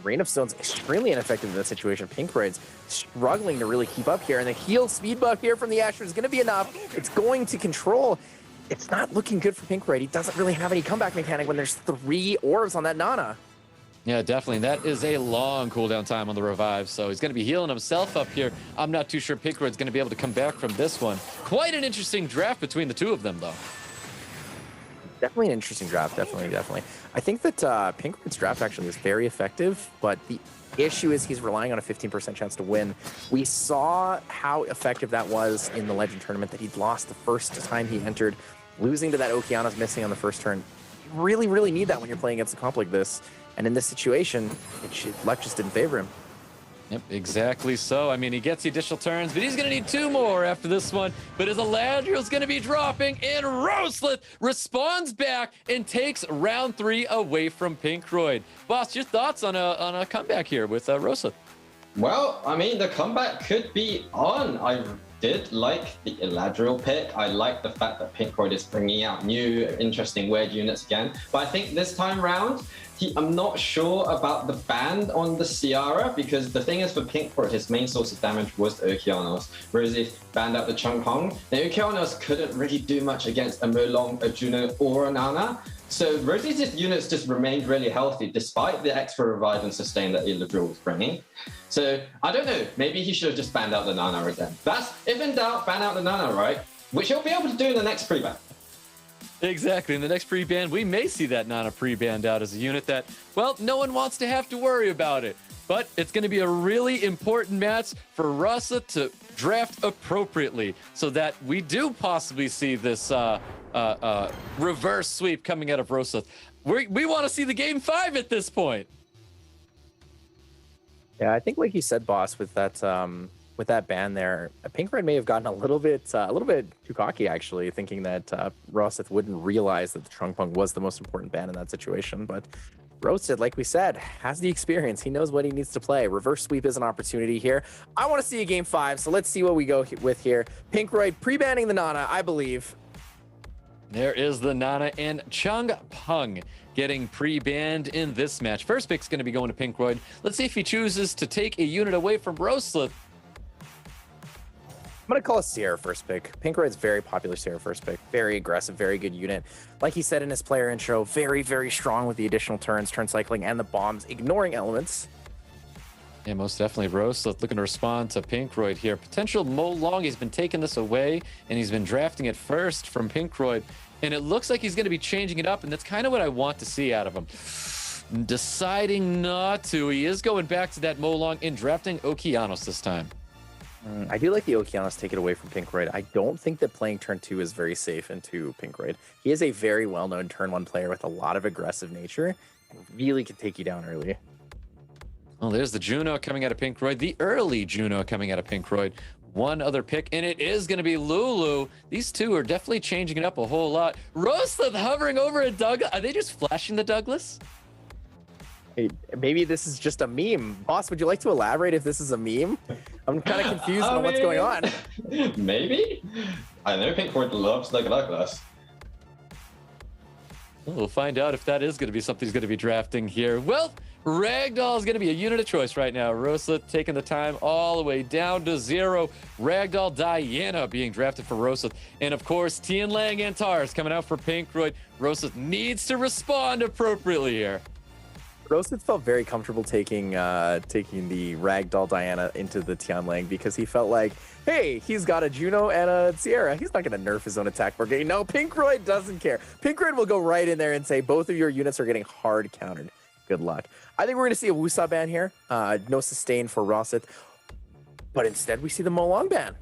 Rain of Stone's extremely ineffective in this situation. Pinkroid's struggling to really keep up here, and the heal speed buff here from the Asher is going to be enough. It's going to control. It's not looking good for Pinkroid. He doesn't really have any comeback mechanic when there's 3 orbs on that Nana. Yeah, definitely. That is a long cooldown time on the revive, so he's going to be healing himself up here. I'm not too sure Pinkroid's going to be able to come back from this one. Quite an interesting draft between the two of them, though. Definitely an interesting draft. Definitely. I think that Pinkroid's draft actually is very effective, but the issue is he's relying on a 15% chance to win. We saw how effective that was in the Legend tournament, that he'd lost the first time he entered, losing to that Okeanos, missing on the first turn. You really, really need that when you're playing against a comp like this. And in this situation, luck just didn't favor him. Yep, exactly so. I mean, he gets the additional turns, but he's going to need 2 more after this one. But his Eladriel's going to be dropping, and Rosith responds back and takes round 3 away from Pinkroid. Boss, your thoughts on a comeback here with Rosith? Well, I mean, the comeback could be on. I did like the Eladriel pick. I like the fact that Pinkroid is bringing out new, interesting, weird units again. But I think this time round, I'm not sure about the ban on the Ciara, because the thing is for Pinkroid, his main source of damage was the Okeanos. Rosith banned out the Chung Hong. The Okeanos couldn't really do much against a Molong, a Juno, or a Nana. So Rosith's units just remained really healthy despite the extra revive and sustain that Eladriel was bringing. So I don't know, maybe he should have just banned out the Nana again. That's, if in doubt, ban out the Nana, right? Which he'll be able to do in the next pre-ban. Exactly. In the next pre-ban, we may see that Nana pre-banned out as a unit that, well, no one wants to have to worry about it. But it's going to be a really important match for Rosith to draft appropriately so that we do possibly see this reverse sweep coming out of Rosith. We want to see the game 5 at this point. Yeah, I think like you said, boss, with that ban there, Pinkroid may have gotten a little bit too cocky, actually, thinking that Rosith wouldn't realize that the Trunk Punk was the most important ban in that situation. But Rosith, like we said, has the experience. He knows what he needs to play. Reverse sweep is an opportunity here. I want to see a game 5, so let's see what we go with here. Pinkroid pre-banning the Nana, I believe. There is the Nana and Chung Pung getting pre-banned in this match. First pick's going to be going to Pinkroid. Let's see if he chooses to take a unit away from Rosith. I'm going to call a Sierra first pick. Pinkroid's very popular Sierra first pick. Very aggressive, very good unit. Like he said in his player intro, very, very strong with the additional turns, turn cycling, and the bombs, ignoring elements. Yeah, most definitely. Rosith looking to respond to Pinkroid here. Potential Mo Long, he's been taking this away, and he's been drafting it first from Pinkroid. And it looks like he's going to be changing it up, and that's kind of what I want to see out of him. Deciding not to. He is going back to that Mo Long and drafting Okeanos this time. I do like the Okeanos take it away from Pinkroid. I don't think that playing turn 2 is very safe into Pinkroid. He is a very well-known turn 1 player with a lot of aggressive nature and really can take you down early. Well, there's the Juno coming out of Pinkroid, the early Juno coming out of Pinkroid. One other pick, and it is going to be Lulu. These two are definitely changing it up a whole lot. Rosith hovering over a Douglas. Are they just flashing the Douglas? Hey, maybe this is just a meme. Boss, would you like to elaborate if this is a meme? I'm kind of confused on what's going on. Maybe? I know Pinkroid loves the Douglas. We'll find out if that is going to be something he's going to be drafting here. Well, Ragdoll is going to be a unit of choice right now. Rosith taking the time all the way down to 0. Ragdoll Diana being drafted for Rosith. And of course, Tian Lang and Tars coming out for Pinkroid. Rosith needs to respond appropriately here. Rosith felt very comfortable taking the Ragdoll Diana into the Tianlang because he felt like, hey, he's got a Juno and a Sierra. He's not going to nerf his own attack for game. No, Pinkroid doesn't care. Pinkroid will go right in there and say, both of your units are getting hard countered. Good luck. I think we're going to see a Wusa ban here. No sustain for Rosith. But instead, we see the Mo Long ban.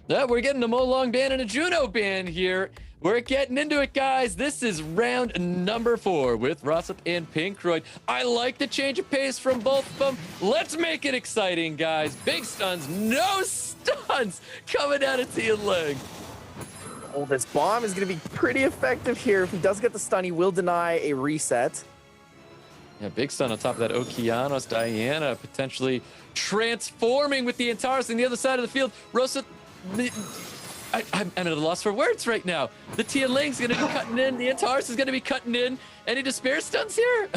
Yeah, we're getting a Mo Long ban and a Juno ban here. We're getting into it, guys. This is round number 4 with Rosith and Pinkroid. I like the change of pace from both of them. Let's make it exciting, guys. Big stuns, no stuns coming out of Tian Lang. Oh, this bomb is going to be pretty effective here. If he does get the stun, he will deny a reset. Yeah, big stun on top of that Okeanos. Diana potentially transforming with the Antares on the other side of the field. Rosith, I'm at a loss for words right now. The Tian Lang's going to be cutting in. The Antares is going to be cutting in. Any despair stuns here?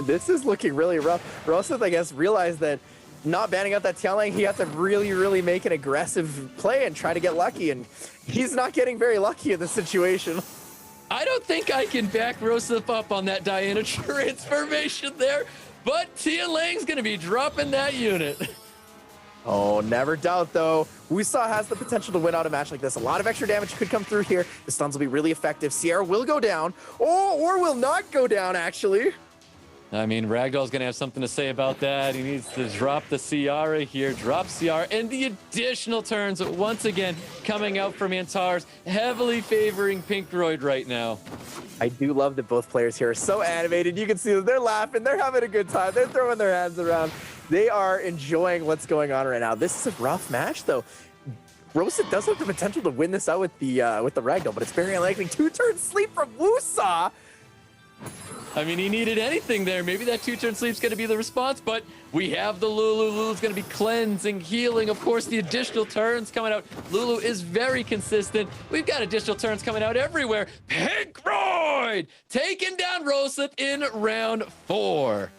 This is looking really rough. Rosith, I guess, realized that not banning out that Tian Lang, he had to really, really make an aggressive play and try to get lucky. And he's not getting very lucky in this situation. I don't think I can back Rosith up on that Diana transformation there, but Tian Lang's going to be dropping that unit. Oh, never doubt, though. Wusa has the potential to win out a match like this. A lot of extra damage could come through here. The stuns will be really effective. Sierra will go down, or will not go down, actually. I mean, Ragdoll's going to have something to say about that. He needs to drop the Ciara here, drop Ciara, and the additional turns once again coming out from Antares, heavily favoring Pinkroid right now. I do love that both players here are so animated. You can see them. They're laughing. They're having a good time. They're throwing their hands around. They are enjoying what's going on right now. This is a rough match, though. Rosith does have the potential to win this out with the Ragdoll, but it's very unlikely. 2-turn sleep from Wusa. I mean, he needed anything there. Maybe that 2-turn sleep's going to be the response, but we have the Lulu. Lulu's going to be cleansing, healing. Of course, the additional turns coming out. Lulu is very consistent. We've got additional turns coming out everywhere. Pinkroid taking down Rosith in round 4.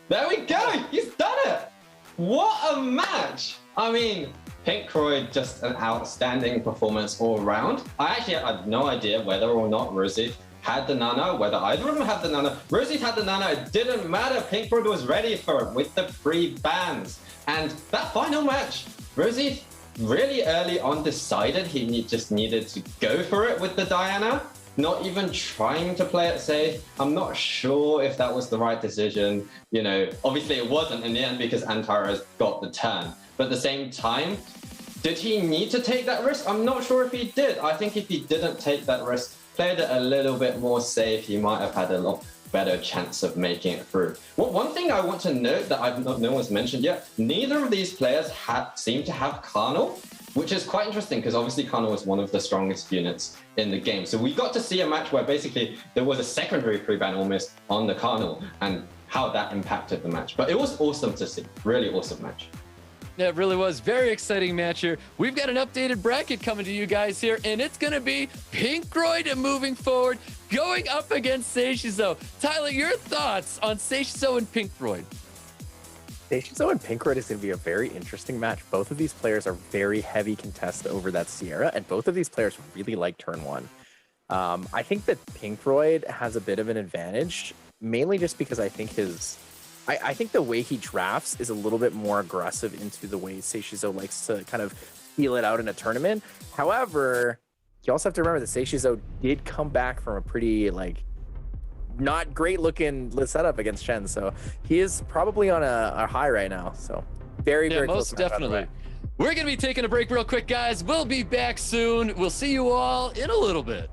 There we go. He's done it. What a match. I mean, Pinkroid, just an outstanding performance all around. I actually had no idea whether or not Rosith had the Nana, whether either of them had the Nana. Rosith had the Nana, it didn't matter. Pinkroid was ready for it with the pre-bans. And that final match, Rosith really early on decided he just needed to go for it with the Diana, not even trying to play it safe. I'm not sure if that was the right decision. You know, obviously it wasn't in the end because Antares got the turn. But at the same time, did he need to take that risk? I'm not sure if he did. I think if he didn't take that risk, played it a little bit more safe, he might have had a lot better chance of making it through. One thing I want to note that no one's mentioned yet, neither of these players seem to have Carnal, which is quite interesting because obviously Carnal is one of the strongest units in the game. So we got to see a match where basically there was a secondary pre-ban almost on the Carnal and how that impacted the match. But it was awesome to see, really awesome match. Yeah, it really was. Very exciting match here. We've got an updated bracket coming to you guys here, and it's going to be Pinkroid moving forward, going up against Seiishizo. Tyler, your thoughts on Seiishizo and Pinkroid? Seiishizo and Pinkroid is going to be a very interesting match. Both of these players are very heavy contested over that Sierra, and both of these players really like turn one. I think that Pinkroid has a bit of an advantage, mainly just because I think I think the way he drafts is a little bit more aggressive into the way Seiishizo likes to kind of feel it out in a tournament. However, you also have to remember that Seiishizo did come back from a pretty, not great looking setup against Chene. So he is probably on a high right now. So very close. Most definitely. We're going to be taking a break real quick, guys. We'll be back soon. We'll see you all in a little bit.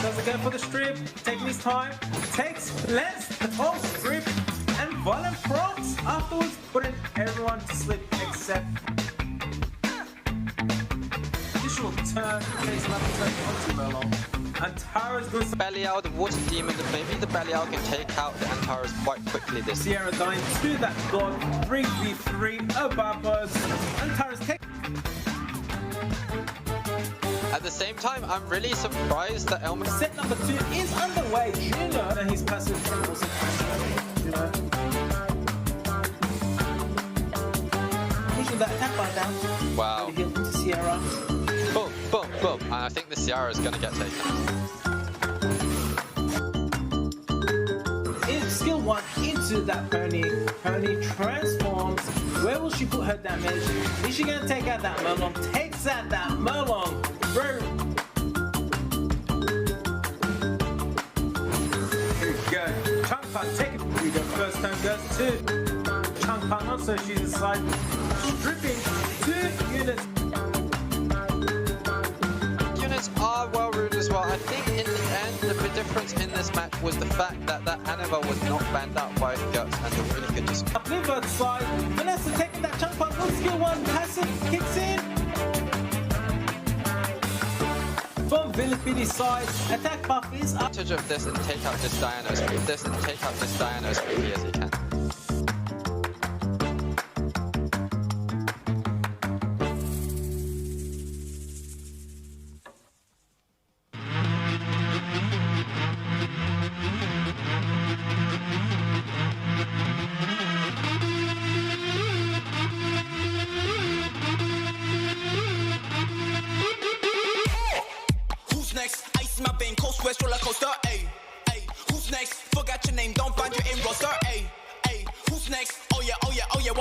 Does it go for the strip? Taking his time. Lets the whole strip and violent procs afterwards, putting everyone to sleep except additional turn, takes another turn onto Merlon. Antara's doing some belly out, the water demon, maybe the belly out can take out the Antaras quite quickly this Sierra dying to that god, 3v3 Obabos. Antara's take. At the same time, I'm really surprised that Elmer. Set number 2 is underway. Juno and his passive also Juno. Pushing that attack bar down. Wow. Heal into Sierra. Boom, boom, boom. And I think the Sierra is going to get taken. Skill 1 into that pony. Pony transforms. Where will she put her damage? Is she going to take out that Merlon? Takes out that Merlon. Bro. Here we go. Chunk Part taking. Here we go. First turn goes to Chunk Part, not so she's inside. Stripping 2 units. Units are well ruled as well. I think in the end, the big difference in this match was the fact that that Anima was not banned out by Guts and the really good just. Livert side. Vanessa taking that Chunk Part. With skill 1. Passive kicks in. From Vilipytty side, attack buff is up. Advantage of this and take out this Diana as quickly as he can.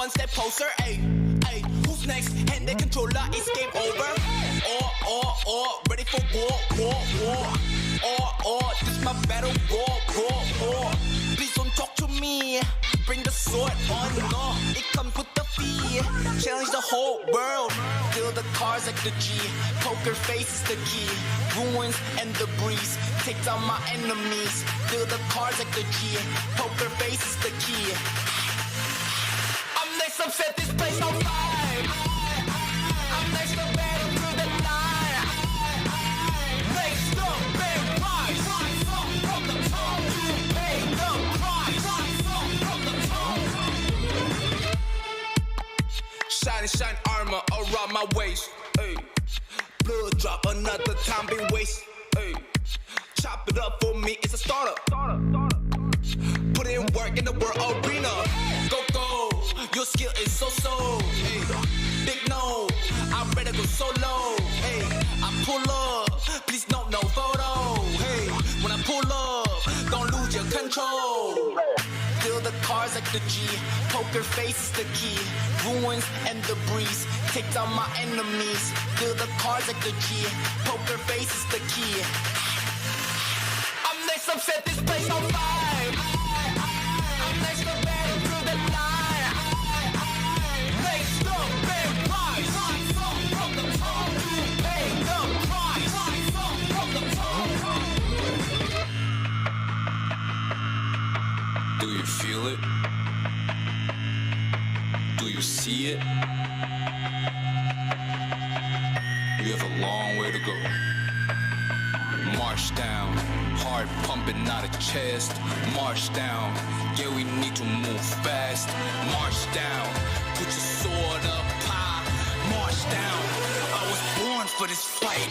one step closer. Ay, ay, who's next? Hand the controller, it's game over. Ready for war. This my battle, war. Please don't talk to me. Bring the sword on, no, it comes with the fee. Challenge the whole world. Deal the cards like the G. Poker face is the key. Ruins and the breeze. Take down my enemies. Deal the cards like the G. Poker face is the key. I'm next, I'm set this place on fire. I'm next to battle through the line. Next up, big rise. From the top, you pay the price. From the top. Shine armor around my waist. Ay. Blood drop, another time been waste. Ay. Chop it up for me, it's a startup. Put in work in the world arena. Go, your skill is so. Ay. Big no, I'm ready to go solo. Hey, I pull up, please no photo. Hey, when I pull up, don't lose your control. Deal the cards like the G. Poker face is the key. Ruins and the breeze. Take down my enemies. Deal the cards like the G. Poker face is the key. I'm next, I'm set this place on fire. I'm next to battle through the line. Next up, big rise. From the top, you pay the price. From the top. Do you feel it? Do you see it? You have a long way to go. March down, heart pumping out of chest. March down, yeah, we need to move fast. March down, put your sword up high. March down, I was born for this fight.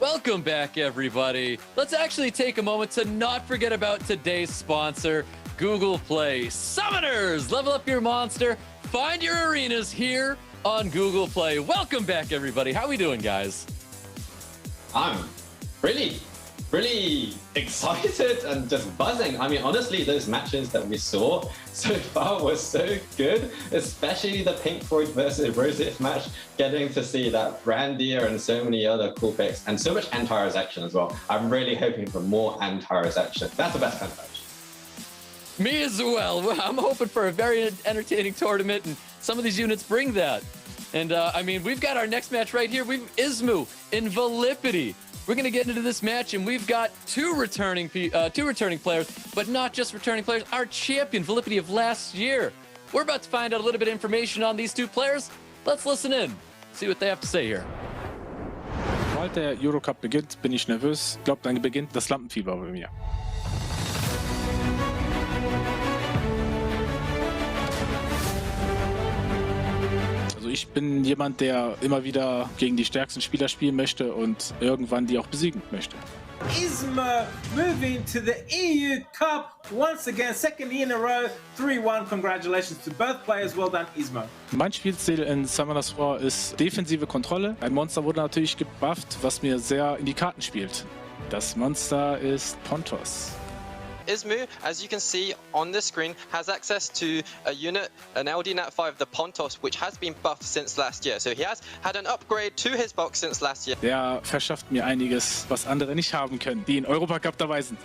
Welcome back, everybody. Let's actually take a moment to not forget about today's sponsor, Google Play. Summoners, level up your monster. Find your arenas here on Google Play. Welcome back, everybody. How we doing, guys? I'm really excited and just buzzing. I mean, honestly, those matches that we saw so far were so good, especially the Pinkroid versus Rosith match, getting to see that Brandier and so many other cool picks and so much Antares action as well. I'm really hoping for more Antares action. That's the best kind of match. Me as well. I'm hoping for a very entertaining tournament, and some of these units bring that. And I mean, we've got our next match right here. We've Ismoo in VIILIPYTTY. We're going to get into this match, and we've got two returning players, but not just returning players, our champion, VIILIPYTTY of last year. We're about to find out a little bit of information on these two players. Let's listen in, see what they have to say here. Sobald der Eurocup beginnt, bin ich nervös. Ich glaube, dann beginnt das Lampenfieber bei mir. ich bin jemand, der immer wieder gegen die stärksten Spieler spielen möchte und irgendwann die auch besiegen möchte. Ismoo moving to the EU Cup once again, second year in a row, 3-1. Congratulations to both players. Well done, Ismoo. Mein Spielstil in Summoners War ist defensive Kontrolle. Ein Monster wurde natürlich gebufft, was mir sehr in die Karten spielt. Das Monster ist Pontos. Ismoo, as you can see on the screen, has access to a unit, an LD Nat 5, the Pontos, which has been buffed since last year. So he has had an upgrade to his box since last year. Der verschafft mir einiges, was andere nicht haben können, die in Europacup dabei sind.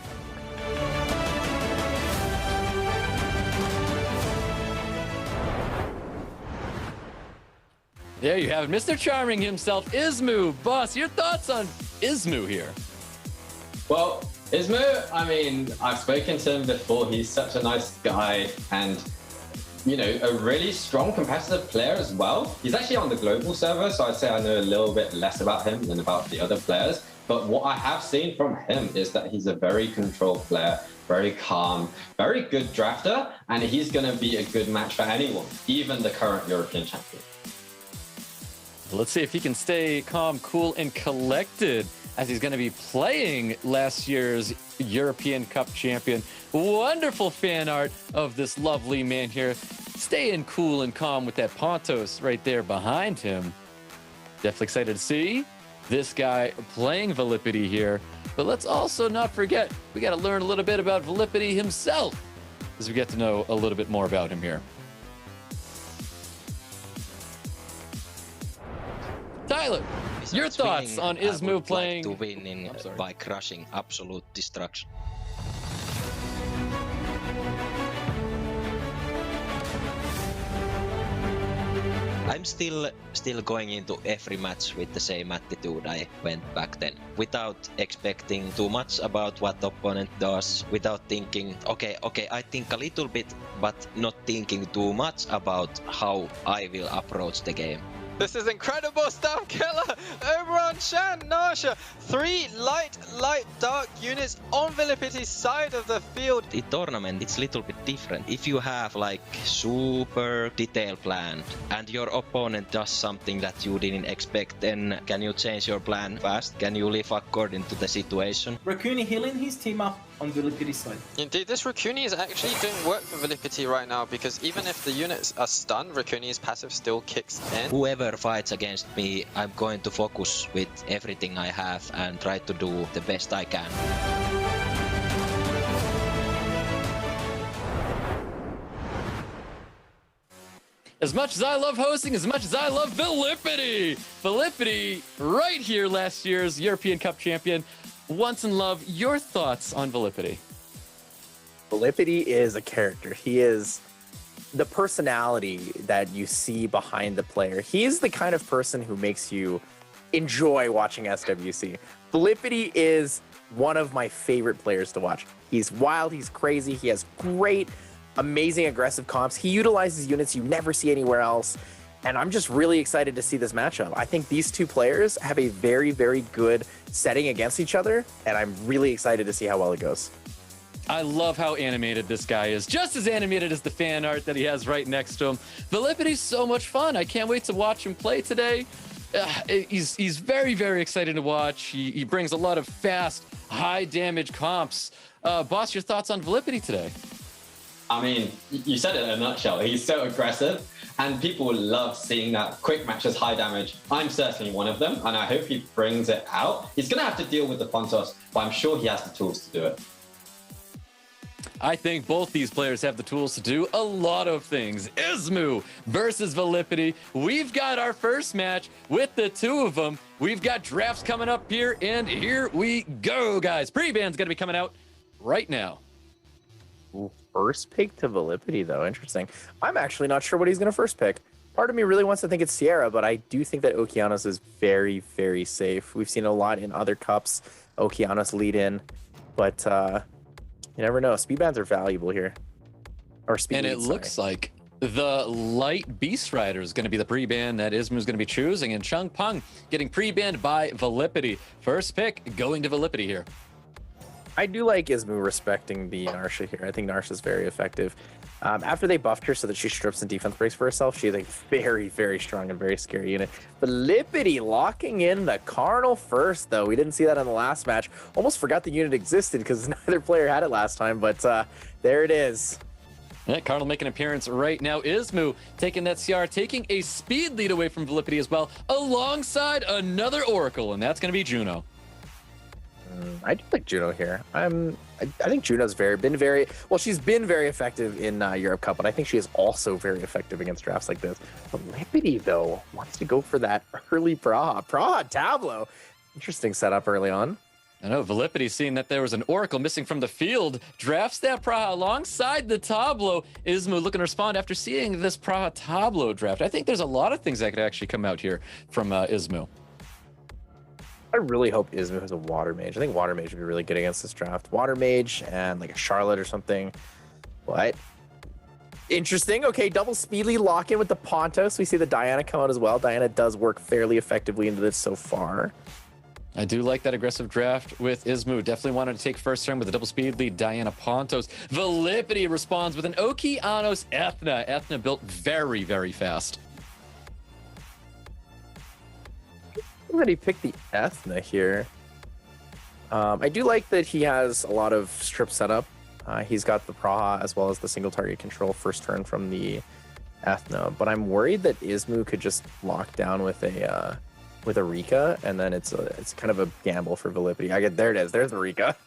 There you have it, Mr. Charming himself, Ismoo. Boss, your thoughts on Ismoo here? Well, Ismoo, I mean, I've spoken to him before. He's such a nice guy and, you know, a really strong competitive player as well. He's actually on the global server, so I'd say I know a little bit less about him than about the other players. But what I have seen from him is that he's a very controlled player, very calm, very good drafter, and he's going to be a good match for anyone, even the current European champion. Let's see if he can stay calm, cool, and collected as he's going to be playing last year's European Cup champion. Wonderful fan art of this lovely man here. Staying cool and calm with that Pontos right there behind him. Definitely excited to see this guy playing VIILIPYTTY here. But let's also not forget, we got to learn a little bit about VIILIPYTTY himself as we get to know a little bit more about him here. Tyler, your thoughts on Ismoo playing? To win by crushing absolute destruction. I'm still going into every match with the same attitude I went back then, without expecting too much about what the opponent does, without thinking, okay, I think a little bit, but not thinking too much about how I will approach the game. This is incredible stuff, Killer! Over on Shan, Nasha, 3 light, dark units on VIILIPYTTY's side of the field. The tournament, it's a little bit different. If you have like super detailed plan and your opponent does something that you didn't expect, then can you change your plan fast? Can you live according to the situation? Rakuni healing his team up on VIILIPYTTY's side. Indeed, this Rakuni is actually doing work for VIILIPYTTY right now, because even if the units are stunned, Rakuni's passive still kicks in. Whoever fights against me, I'm going to focus with everything I have and try to do the best I can. As much as I love hosting, as much as I love VIILIPYTTY! VIILIPYTTY, right here, last year's European Cup champion. Once in love, your thoughts on VIILIPYTTY? VIILIPYTTY is a character. He is the personality that you see behind the player. He is the kind of person who makes you enjoy watching SWC. VIILIPYTTY is one of my favorite players to watch. He's wild, he's crazy, he has great, amazing aggressive comps. He utilizes units you never see anywhere else. And I'm just really excited to see this matchup. I think these two players have a very, very good setting against each other, and I'm really excited to see how well it goes. I love how animated this guy is. Just as animated as the fan art that he has right next to him. VIILIPYTTY's so much fun. I can't wait to watch him play today. He's very, very exciting to watch. He brings a lot of fast, high damage comps. Boss, your thoughts on VIILIPYTTY today? I mean, you said it in a nutshell. He's so aggressive, and people love seeing that quick matches, high damage. I'm certainly one of them, and I hope he brings it out. He's going to have to deal with the Pontos, but I'm sure he has the tools to do it. I think both these players have the tools to do a lot of things. Ismoo versus VIILIPYTTY. We've got our first match with the two of them. We've got drafts coming up here, and here we go, guys. Pre-ban's going to be coming out right now. Ooh, first pick to VIILIPYTTY, though. Interesting. I'm actually not sure what he's going to first pick. Part of me really wants to think it's Sierra, but I do think that Okeanos is very, very safe. We've seen a lot in other cups. Okeanos lead in, but you never know. Speedbands are valuable here. Or speed And it looks like the light Beast Rider is going to be the pre-ban that Ismoo is going to be choosing, and Chung Peng getting pre-banned by VIILIPYTTY. First pick going to VIILIPYTTY here. I do like Ismoo respecting the Narsha here. I think Narsha is very effective. After they buffed her so that she strips and defense breaks for herself, she is a very, very strong and very scary unit. Vilipytty locking in the Carnal first, though. We didn't see that in the last match. Almost forgot the unit existed because neither player had it last time, but there it is. Yeah, Carnal making an appearance right now. Ismoo taking that CR, taking a speed lead away from Vilipytty as well, alongside another Oracle, and that's going to be Juno. I do like Juno here. I think Juno's been very effective in Europe Cup, but I think she is also very effective against drafts like this. Vilipytty, though, wants to go for that early Praha Tableau. Interesting setup early on. I know, Vilipytty, seeing that there was an Oracle missing from the field, drafts that Praha alongside the Tableau. Ismoo looking to respond after seeing this Praha Tableau draft. I think there's a lot of things that could actually come out here from Ismoo. I really hope Ismoo has a Water Mage. I think Water Mage would be really good against this draft. Water Mage and like a Charlotte or something. What? Interesting. Okay, double speed lead lock in with the Pontos. We see the Diana come out as well. Diana does work fairly effectively into this so far. I do like that aggressive draft with Ismoo. Definitely wanted to take first turn with a double speed lead, Diana Pontos. Vilipytty responds with an Okeanos Ethna. Ethna built very, very fast. That he picked the Ethna here. I do like that he has a lot of strip setup. He's got the Praha as well as the single target control first turn from the Ethna, but I'm worried that Ismoo could just lock down with a Rika, and then it's kind of a gamble for Vilipytty. There it is. There's the Rika.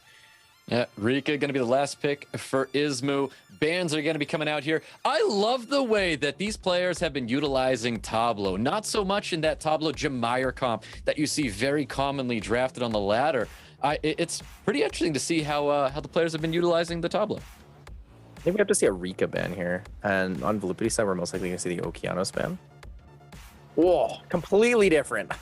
Yeah, Rika going to be the last pick for Ismoo. Bans are going to be coming out here. I love the way that these players have been utilizing Tableau. Not so much in that Tableau Jameyer comp that you see very commonly drafted on the ladder. It's pretty interesting to see how the players have been utilizing the Tableau. I think we have to see a Rika ban here. And on Vilipytty's side, we're most likely going to see the Okeanos ban. Whoa, completely different.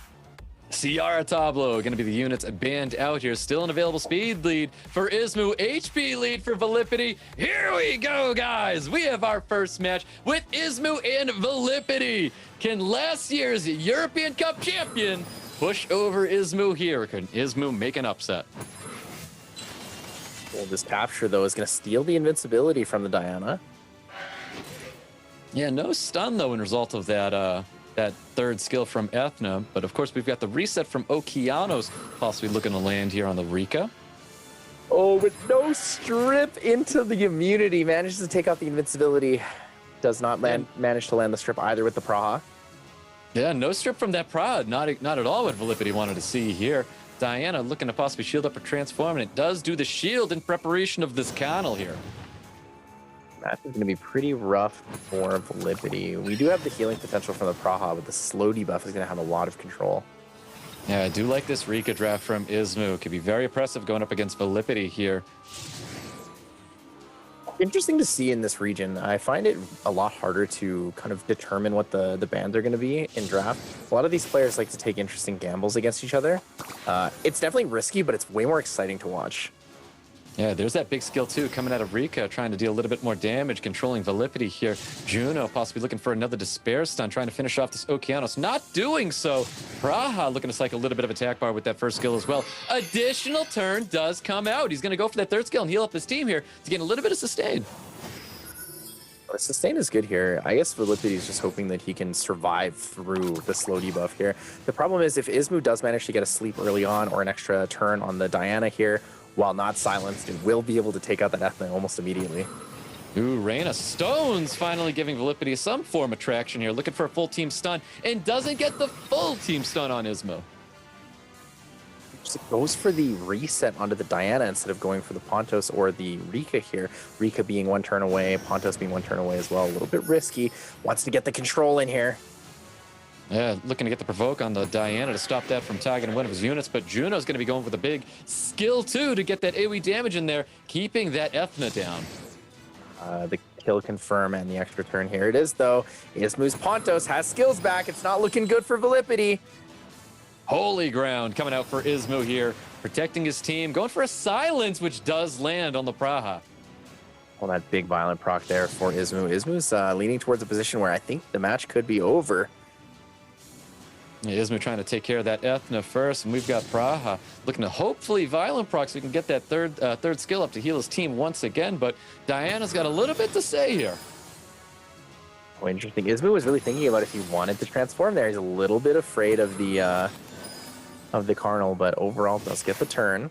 Ciara Tableau going to be the units banned out here. Still an available speed lead for Ismoo. HP lead for Vilipytty. Here we go, guys. We have our first match with Ismoo and Vilipytty. Can last year's European Cup champion push over Ismoo here? Can Ismoo make an upset? Well, this capture, though, is going to steal the invincibility from the Diana. Yeah, no stun, though, in result of that that third skill from Ethna. But of course, we've got the reset from Okeanos, possibly looking to land here on the Rika. Oh, with no strip into the immunity, manages to take out the invincibility. Does not manage to land the strip either with the Praha. Yeah, no strip from that Praha. Not at all what Vilipytty wanted to see here. Diana looking to possibly shield up or transform, and it does do the shield in preparation of this Carnal here. That is going to be pretty rough for Vilipytty. We do have the healing potential from the Praha, but the slow debuff is going to have a lot of control. Yeah, I do like this Rika draft from Ismoo. It could be very impressive going up against Vilipytty here. Interesting to see in this region. I find it a lot harder to kind of determine what the bans are going to be in draft. A lot of these players like to take interesting gambles against each other. It's definitely risky, but it's way more exciting to watch. Yeah, there's that big skill too coming out of Rika, trying to deal a little bit more damage, controlling Vilipytty here. Juno possibly looking for another Despair stun, trying to finish off this Okeanos. Not doing so. Praha looking to cycle a little bit of attack bar with that first skill as well. Additional turn does come out. He's going to go for that third skill and heal up his team here to gain a little bit of sustain. Sustain is good here. I guess Vilipytty is just hoping that he can survive through the slow debuff here. The problem is if Ismoo does manage to get a sleep early on or an extra turn on the Diana here, while not silenced, it will be able to take out that Ethna almost immediately. Ooh, Rain of Stones finally giving Vilipytty some form of traction here. Looking for a full team stun and doesn't get the full team stun on Ismoo. Just goes for the reset onto the Diana instead of going for the Pontos or the Rika here. Rika being one turn away, Pontos being one turn away as well. A little bit risky. Wants to get the control in here. Yeah, looking to get the provoke on the Diana to stop that from targeting one of his units, but Juno's going to be going for the big skill too to get that AoE damage in there, keeping that Ethna down. The kill confirm and the extra turn. Here it is though. Ismoo's Pontos has skills back. It's not looking good for Vilipytty. Holy ground coming out for Ismoo here, protecting his team, going for a silence, which does land on the Praha. Well, that big violent proc there for Ismoo. Ismoo's leaning towards a position where I think the match could be over. Yeah, Ismoo trying to take care of that Ethna first, and we've got Praha looking to hopefully Violent proc so he can get that third skill up to heal his team once again, but Diana's got a little bit to say here. Oh, interesting. Ismoo was really thinking about if he wanted to transform there. He's a little bit afraid of the Carnal, but overall does get the turn.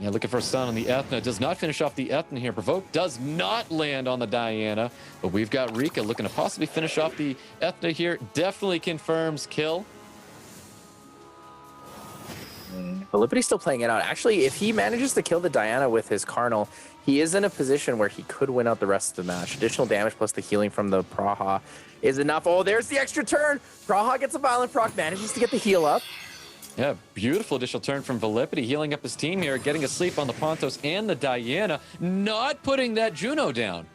Yeah, looking for a stun on the Ethna. Does not finish off the Ethna here. Provoke does not land on the Diana, but we've got Rika looking to possibly finish off the Ethna here. Definitely confirms kill. Vilipytty's still playing it out. Actually, if he manages to kill the Diana with his Carnal, he is in a position where he could win out the rest of the match. Additional damage plus the healing from the Praha is enough. Oh, there's the extra turn. Praha gets a Violent proc, manages to get the heal up. Yeah, beautiful additional turn from Vilipytty, healing up his team here, getting a sleep on the Pontos and the Diana, not putting that Juno down.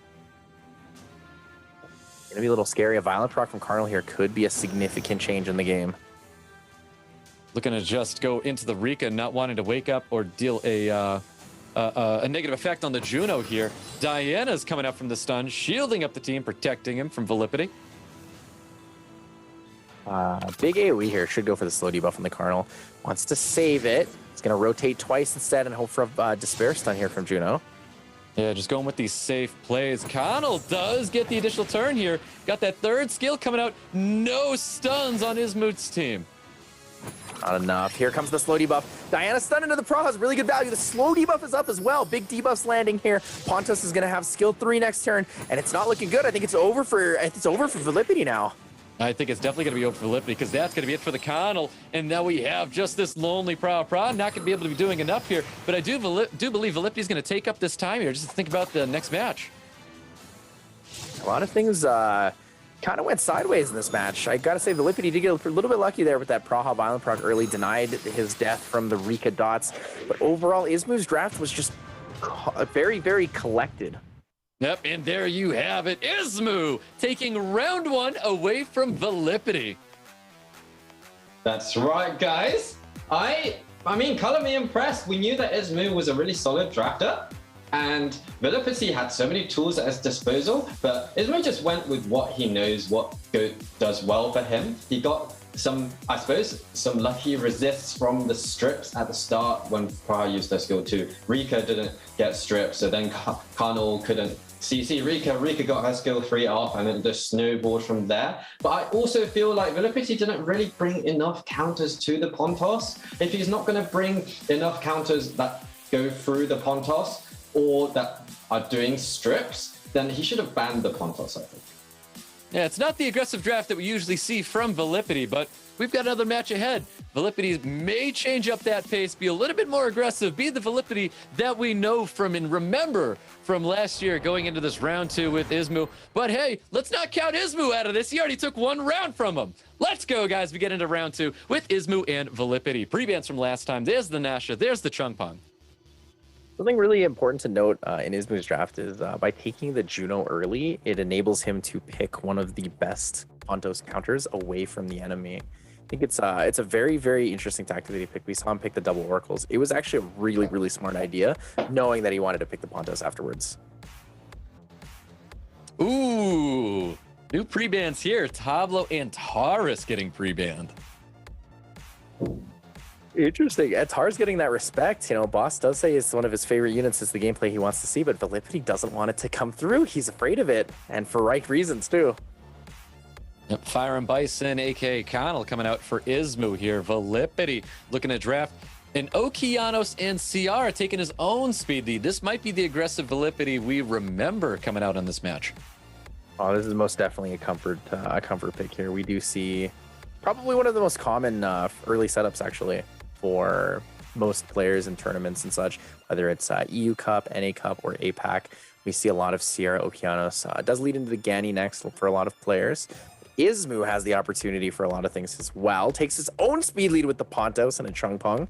Gonna be a little scary. A Violent proc from Carnal here could be a significant change in the game. Looking to just go into the Rika, not wanting to wake up or deal a negative effect on the Juno here. Diana's coming up from the stun, shielding up the team, protecting him from Vilipytty. Big AoE here. Should go for the slow debuff on the Carnal. Wants to save it. It's going to rotate twice instead and hope for a Despair stun here from Juno. Yeah, just going with these safe plays. Carnal does get the additional turn here. Got that third skill coming out. No stuns on Ismoo's team. Not enough. Here comes the slow debuff. Diana stun into the Praha has really good value. The slow debuff is up as well. Big debuffs landing here. Pontos is going to have skill 3 next turn, and it's not looking good. I think it's over for Vilipytty now. I think it's definitely going to be over for Vilipytty because that's going to be it for the Carnal. And now we have just this lonely Praha. Not going to be able to be doing enough here. But I do believe Vilipytty's going to take up this time here just to think about the next match. A lot of things kind of went sideways in this match. I got to say, Vilipytty did get a little bit lucky there with that Praha Violent proc early, denied his death from the Rika dots. But overall, Ismoo's draft was just very, very collected. Yep, and there you have it. Ismoo taking round 1 away from Vilipytty. That's right, guys. I mean, color me impressed. We knew that Ismoo was a really solid drafter, and Vilipytty had so many tools at his disposal, but Ismoo just went with what he knows, what does well for him. He got some lucky resists from the strips at the start when Praha used their skill 2. Rika didn't get stripped, so then Carnal couldn't CC Rika. Rika got her skill 3 off, and it just snowballed from there. But I also feel like Vilipytty didn't really bring enough counters to the Pontos. If he's not going to bring enough counters that go through the Pontos or that are doing strips, then he should have banned the Pontos, I think. Yeah, it's not the aggressive draft that we usually see from Vilipytty, but we've got another match ahead. Vilipytty may change up that pace, be a little bit more aggressive, be the Vilipytty that we know from and remember from last year going into this round 2 with Ismoo. But hey, let's not count Ismoo out of this. He already took 1 round from him. Let's go, guys. We get into round 2 with Ismoo and Vilipytty. Pre-bans from last time. There's the Nasha. There's the Chungpong. Something really important to note in Ismoo's draft is by taking the Juno early, it enables him to pick one of the best Pontos counters away from the enemy. I think it's a very, very interesting tactic that he picked. We saw him pick the double oracles. It was actually a really, really smart idea, knowing that he wanted to pick the Pontos afterwards. Ooh, new pre-bans here. Tablo and Taurus getting pre-banned. Interesting. Tar's getting that respect. You know, Boss does say it's one of his favorite units. Is the gameplay he wants to see, but Vilipytty doesn't want it to come through. He's afraid of it, and for right reasons too. Yep, Fire and Bison, aka Carnal, coming out for Ismoo here. Vilipytty looking to draft an Okeanos and Ciara taking his own speed lead. This might be the aggressive Vilipytty we remember coming out on this match. Oh, this is most definitely a comfort pick here. We do see probably one of the most common early setups actually for most players in tournaments and such, whether it's EU Cup, NA Cup, or APAC. We see a lot of Ciara Okeanos. It does lead into the Gani next for a lot of players. Ismoo has the opportunity for a lot of things as well. Takes his own speed lead with the Pontos and a Chungpong.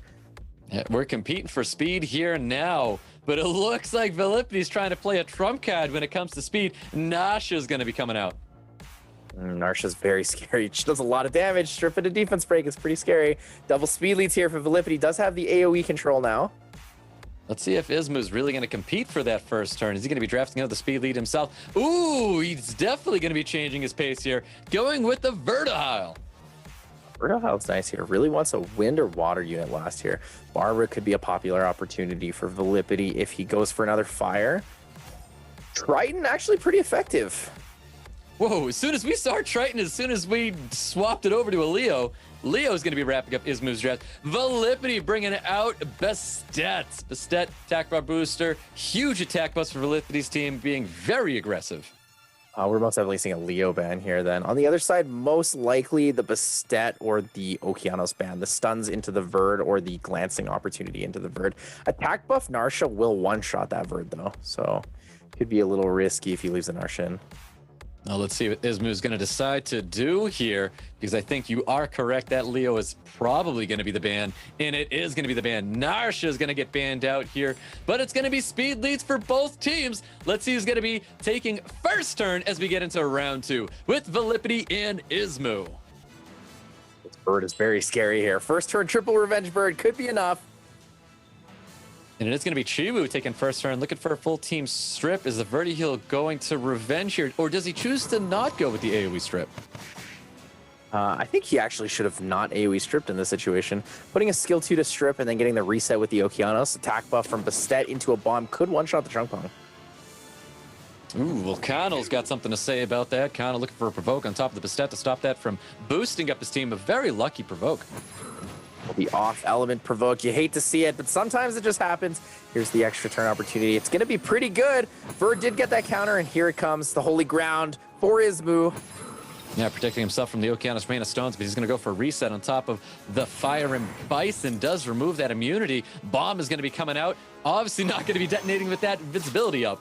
Yeah, we're competing for speed here now, but it looks like Vilipytty's trying to play a trump card when it comes to speed. Nasha's going to be coming out. Narsha's very scary. She does a lot of damage. Strip into defense break is pretty scary. Double speed leads here for Vilipytty. Does have the AoE control now. Let's see if Ismoo's really going to compete for that first turn. Is he going to be drafting out the speed lead himself? Ooh, he's definitely going to be changing his pace here. Going with the Vertihile. Vertihile's nice here. Really wants a wind or water unit last here. Barbara could be a popular opportunity for Vilipytty if he goes for another fire. Triton actually pretty effective. Whoa, as soon as we saw Triton, as soon as we swapped it over to a Leo, Leo's going to be wrapping up Ismoo's draft. Vilipytty bringing out Bastet. Bastet, attack bar booster. Huge attack boost for Vilipytty's team, being very aggressive. We're most definitely seeing a Leo ban here then. On the other side, most likely the Bastet or the Okeanos ban. The stuns into the Verd or the glancing opportunity into the Verd. Attack buff Narsha will one-shot that Verd though, so could be a little risky if he leaves the Narsha in. Now let's see what Ismoo going to decide to do here, because I think you are correct that Leo is probably going to be the ban, and it is going to be the ban. Narsha is going to get banned out here, but it's going to be speed leads for both teams. Let's see who's going to be taking first turn as we get into round 2 with Vilipytty and Ismoo. This Bird is very scary here. First turn triple revenge Bird could be enough. And it is going to be Chiwu taking first turn, looking for a full team strip. Is the Vertiheel going to revenge here, or does he choose to not go with the AoE strip? I think he actually should have not AoE stripped in this situation. Putting a skill 2 to strip and then getting the reset with the Okeanos. Attack buff from Bastet into a bomb could one-shot the Chungpong. Ooh, well, Connell's got something to say about that. Connell looking for a provoke on top of the Bastet to stop that from boosting up his team. A very lucky provoke. The off element provoke. You hate to see it, but sometimes it just happens. Here's the extra turn opportunity. It's going to be pretty good. Verd did get that counter, and here it comes. The holy ground for Ismoo. Yeah, protecting himself from the Okeanos Rain of Stones, but he's going to go for a reset on top of the Fire, and Bison does remove that immunity. Bomb is going to be coming out. Obviously not going to be detonating with that invincibility up.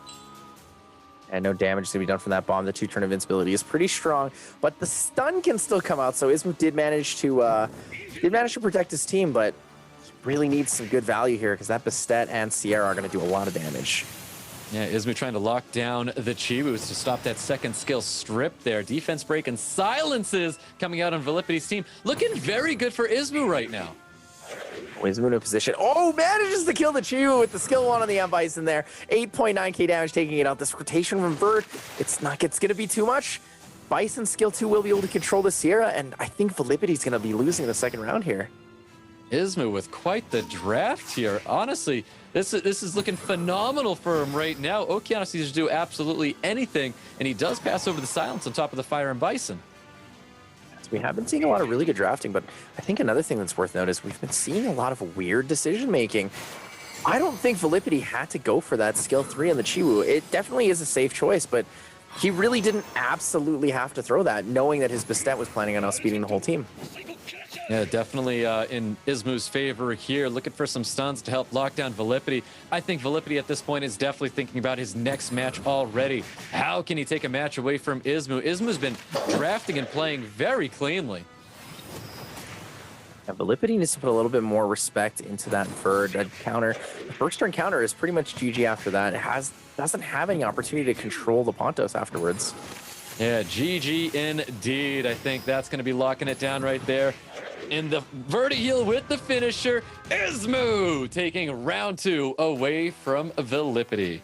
And no damage is going to be done from that bomb. The 2-turn invincibility is pretty strong, but the stun can still come out. So Ismoo did manage to protect his team, but really needs some good value here because that Bastet and Sierra are going to do a lot of damage. Yeah, Ismoo trying to lock down the Chiwus to stop that second skill strip there. Defense break and silences coming out on Vilipytty's team. Looking very good for Ismoo right now. Ismoo in a position. Oh, manages to kill the Chiwu with the skill 1 on the M-Bison there. 8.9k damage taking it out. This rotation from Verd, it's going to be too much. Bison skill 2 will be able to control the Sierra, and I think Vilipytty's going to be losing the second round here. Ismoo with quite the draft here. Honestly, this is looking phenomenal for him right now. Okeanos needs to do absolutely anything, and he does pass over the silence on top of the Fire and Bison. We have been seeing a lot of really good drafting, but I think another thing that's worth notice, we've been seeing a lot of weird decision-making. I don't think Vilipytty had to go for that skill 3 on the Chiwu. It definitely is a safe choice, but he really didn't absolutely have to throw that, knowing that his Bastet was planning on outspeeding the whole team. Yeah, definitely in Ismoo's favor here, looking for some stuns to help lock down Vilipytty. I think Vilipytty at this point is definitely thinking about his next match already. How can he take a match away from Ismoo? Ismoo's been drafting and playing very cleanly. Yeah, Vilipytty needs to put a little bit more respect into that Verd counter. The first turn counter is pretty much GG after that. It doesn't have any opportunity to control the Pontos afterwards. Yeah, GG indeed. I think that's going to be locking it down right there. In the Vertiheel with the finisher, Ismoo taking round 2 away from Vilipytty.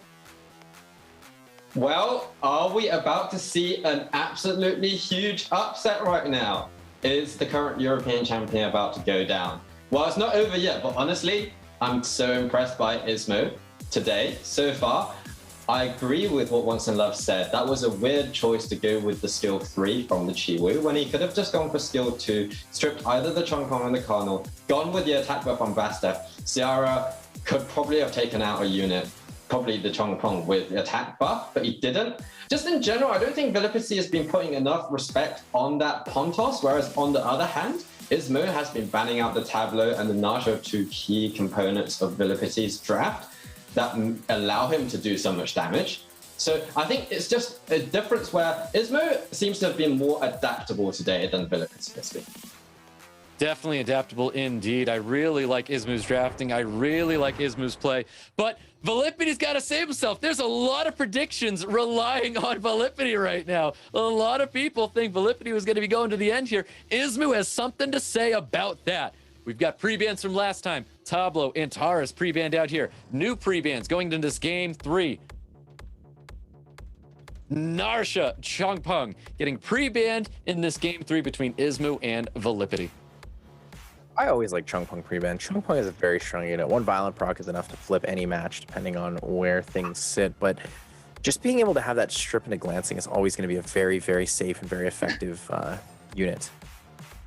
Well, are we about to see an absolutely huge upset right now? Is the current European champion about to go down? Well, it's not over yet, but honestly, I'm so impressed by Ismoo today so far. I agree with what Once in Love said. That was a weird choice to go with the skill 3 from the Chiwu when he could have just gone for skill 2, stripped either the Chungpong or the Cardinal, gone with the attack buff on Bastet. Sierra could probably have taken out a unit, probably the Chungpong with the attack buff, but he didn't. Just in general, I don't think Vilipytty has been putting enough respect on that Pontos, whereas on the other hand, Ismoo has been banning out the Tableau and the Naja, 2 key components of Vilipytty's draft that allow him to do so much damage. So I think it's just a difference where Ismoo seems to have been more adaptable today than Vilipytty has been. Definitely adaptable indeed. I really like Ismoo's drafting. I really like Ismoo's play. But Vilipytty's got to save himself. There's a lot of predictions relying on Vilipytty right now. A lot of people think Vilipytty was going to be going to the end here. Ismoo has something to say about that. We've got pre-bans from last time. Tableau and Taurus pre-banned out here. New pre-bans going into this game 3. Narsha, Chungpong getting pre-banned in this game 3 between Ismoo and Vilipytty. I always like Chungpung pre-ban. Chungpung is a very strong unit. One Violent proc is enough to flip any match depending on where things sit, but just being able to have that strip into glancing is always going to be a very, very safe and very effective unit.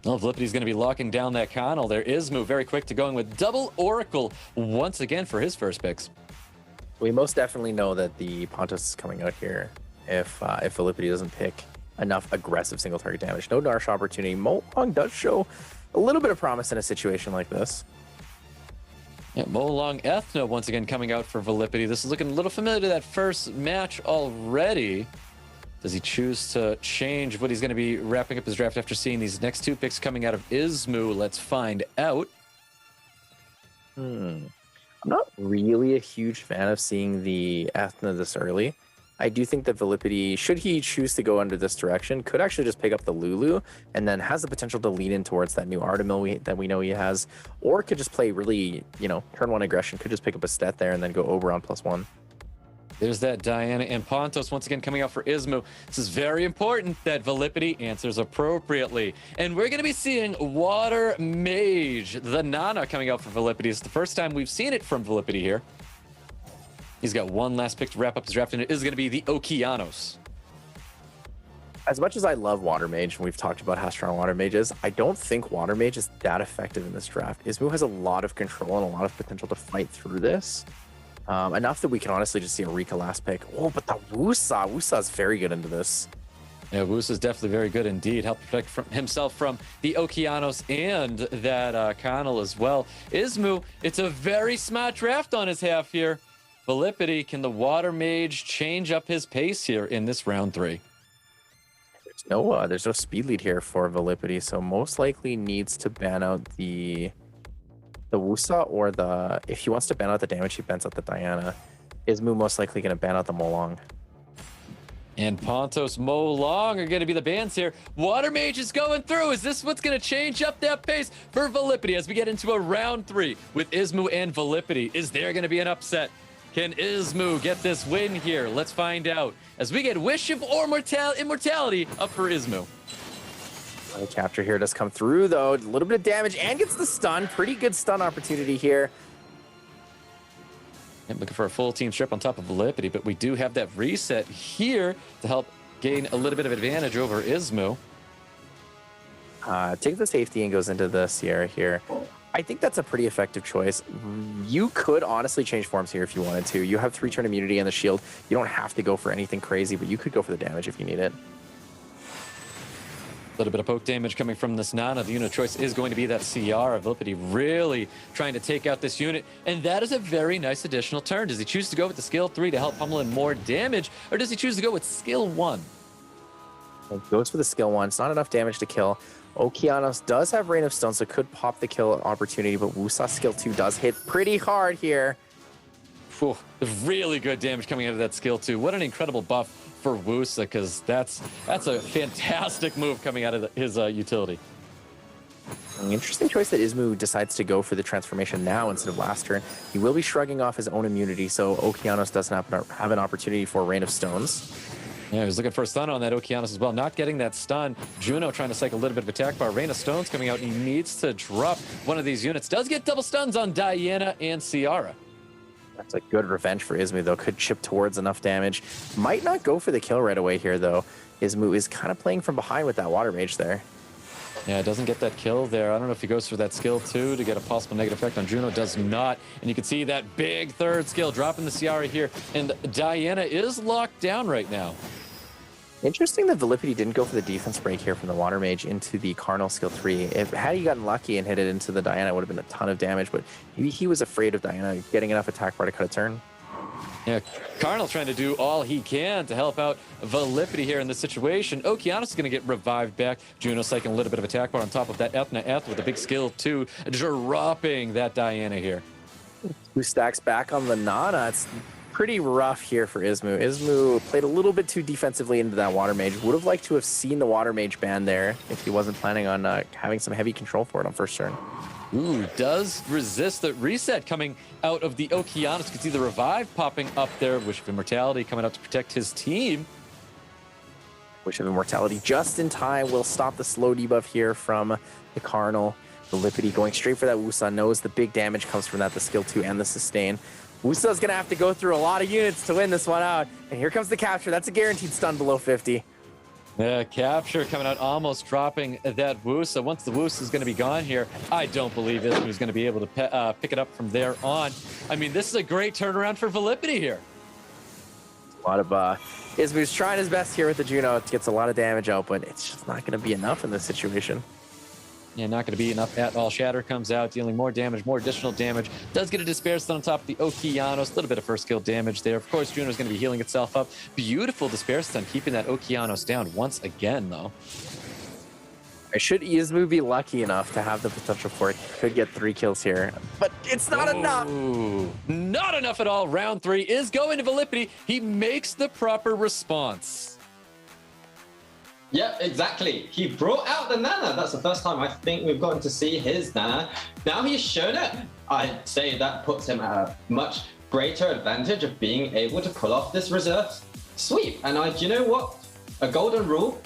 Well, Vilipytty's going to be locking down that Connell. There is Ismoo very quick to going with double Oracle once again for his first picks. We most definitely know that the Pontos is coming out here if Vilipytty doesn't pick enough aggressive single target damage. No Narsh opportunity. Molong does show a little bit of promise in a situation like this. Yeah, Molong Ethno once again coming out for Vilipytty. This is looking a little familiar to that first match already. Does he choose to change what he's going to be wrapping up his draft after seeing these next two picks coming out of Ismoo? Let's find out. I'm not really a huge fan of seeing the Ethna this early. I do think that Vilipytty, should he choose to go under this direction, could actually just pick up the Lulu and then has the potential to lean in towards that new Artemil that we know he has, or could just play really, turn one aggression, could just pick up a stat there and then go Oberon +1. There's that Diana and Pontos once again coming out for Ismoo. This is very important that Vilipytty answers appropriately. And we're going to be seeing Water Mage, the Nana, coming out for Vilipytty. It's the first time we've seen it from Vilipytty here. He's got one last pick to wrap up his draft, and it is going to be the Okeanos. As much as I love Water Mage, and we've talked about how strong Water Mage is, I don't think Water Mage is that effective in this draft. Ismoo has a lot of control and a lot of potential to fight through this. Enough that we can honestly just see a Rika last pick. Oh, but the Wusa. Wusa is very good into this. Yeah, Wusa is definitely very good indeed. Help protect himself from the Okeanos and that Connell as well. Ismoo, it's a very smart draft on his half here. Vilipytty, can the Water Mage change up his pace here in this round 3? There's no speed lead here for Vilipytty, so most likely needs to ban out the Wusa, or if he wants to ban out the damage, he bans out the Diana. Ismoo most likely going to ban out the Molong. And Pontos, Molong are going to be the bans here. Water Mage is going through. Is this what's going to change up that pace for Vilipytty as we get into a round 3 with Ismoo and Vilipytty? Is there going to be an upset? Can Ismoo get this win here? Let's find out as we get Wish of Immortality up for Ismoo. The capture here does come through, though. A little bit of damage and gets the stun. Pretty good stun opportunity here. I'm looking for a full team strip on top of Vilipytty, but we do have that reset here to help gain a little bit of advantage over Ismoo. Takes the safety and goes into the Sierra here. I think that's a pretty effective choice. You could honestly change forms here if you wanted to. You have 3-turn immunity and the shield. You don't have to go for anything crazy, but you could go for the damage if you need it. A little bit of poke damage coming from this Nana. The unit of choice is going to be that CR. Vilipytty really trying to take out this unit, and that is a very nice additional turn. Does he choose to go with the skill 3 to help pummel in more damage, or does he choose to go with skill 1? He goes for the skill 1. It's not enough damage to kill. Okeanos does have Rain of Stone, so could pop the kill opportunity, but Wusa skill 2 does hit pretty hard here. Whew, really good damage coming out of that skill 2. What an incredible buff for Wusa, because that's a fantastic move coming out of his utility. An interesting choice that Ismoo decides to go for the transformation now instead of last turn. He will be shrugging off his own immunity, so Okeanos doesn't have an opportunity for Rain of Stones. Yeah, he was looking for a stun on that Okeanos as well. Not getting that stun. Juno trying to cycle a little bit of attack bar. Rain of Stones coming out. He needs to drop one of these units. Does get double stuns on Diana and Ciara. That's a good revenge for Ismoo, though. Could chip towards enough damage. Might not go for the kill right away here, though. Ismoo is kind of playing from behind with that Water Mage there. Yeah, doesn't get that kill there. I don't know if he goes for that skill 2 to get a possible negative effect on Juno. Does not. And you can see that big third skill dropping the Ciara here. And Diana is locked down right now. Interesting that Vilipytty didn't go for the defense break here from the Water Mage into the Carnal skill 3. Had he gotten lucky and hit it into the Diana, it would have been a ton of damage, but maybe he was afraid of Diana getting enough attack bar to cut a turn. Yeah, Carnal trying to do all he can to help out Vilipytty here in this situation. Okeanos is going to get revived back. Juno cycling a little bit of attack bar on top of that Ethna with a big skill 2, dropping that Diana here. 2 stacks back on the Nana. It's pretty rough here for Ismoo. Ismoo played a little bit too defensively into that Water Mage. Would have liked to have seen the Water Mage ban there if he wasn't planning on having some heavy control for it on first turn. Ooh, does resist the reset coming out of the Okeanos. You can see the revive popping up there. Wish of Immortality coming out to protect his team. Wish of Immortality just in time will stop the slow debuff here from the Carnal. Vilipytty going straight for that Wusa, knows the big damage comes from that, the skill 2 and the sustain. Wusa's gonna have to go through a lot of units to win this one out. And here comes the capture. That's a guaranteed stun below 50. Yeah, capture coming out, almost dropping that Wusa. Once the Wusa is going to be gone here, I don't believe Ismoo is going to be able to pick it up from there on. I mean, this is a great turnaround for Vilipytty here. A lot of Ismoo's trying his best here with the Juno. It gets a lot of damage out, but it's just not going to be enough in this situation. Yeah, not going to be enough at all. Shatter comes out, dealing more damage, more additional damage. Does get a Despair Stun on top of the Okeanos. A little bit of first skill damage there. Of course, Juno's going to be healing itself up. Beautiful Despair Stun, keeping that Okeanos down once again, though. Should Ismoo be lucky enough to have the potential for it, could get 3 kills here, but it's not enough. Not enough at all. Round 3 is going to Vilipytty. He makes the proper response. Yep, exactly. He brought out the Nana. That's the first time I think we've gotten to see his Nana. Now he's shown it. I'd say that puts him at a much greater advantage of being able to pull off this reserve sweep. And you know what? A golden rule,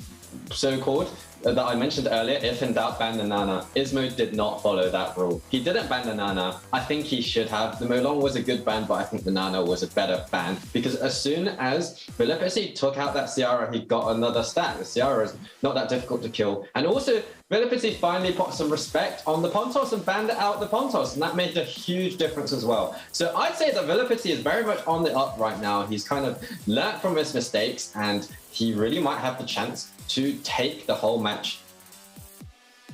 so-called, that I mentioned earlier, if in doubt, ban the Nana. Ismoo did not follow that rule. He didn't ban the Nana. I think he should have. The Molong was a good ban, but I think the Nana was a better ban. Because as soon as Vilipytty took out that Ciara, he got another stack. The Ciara is not that difficult to kill. And also, Vilipytty finally put some respect on the Pontos and banned out the Pontos, and that made a huge difference as well. So I'd say that Vilipytty is very much on the up right now. He's kind of learnt from his mistakes, and he really might have the chance to take the whole match.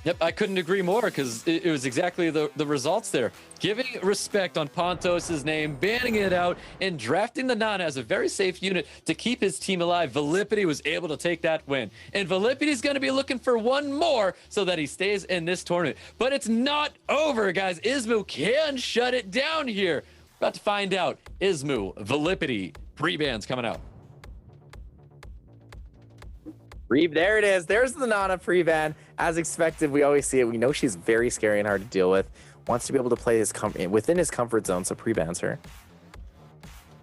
Yep, I couldn't agree more, because it was exactly the results there. Giving respect on Pontos' name, banning it out, and drafting the Nana as a very safe unit to keep his team alive. Vilipytty was able to take that win. And Vilipytty's going to be looking for one more so that he stays in this tournament. But it's not over, guys. Ismoo can shut it down here. We're about to find out. Ismoo, Vilipytty, pre-bans coming out. There it is. There's the Nana pre-ban. As expected, we always see it. We know she's very scary and hard to deal with. Wants to be able to play within his comfort zone, so pre-bans her.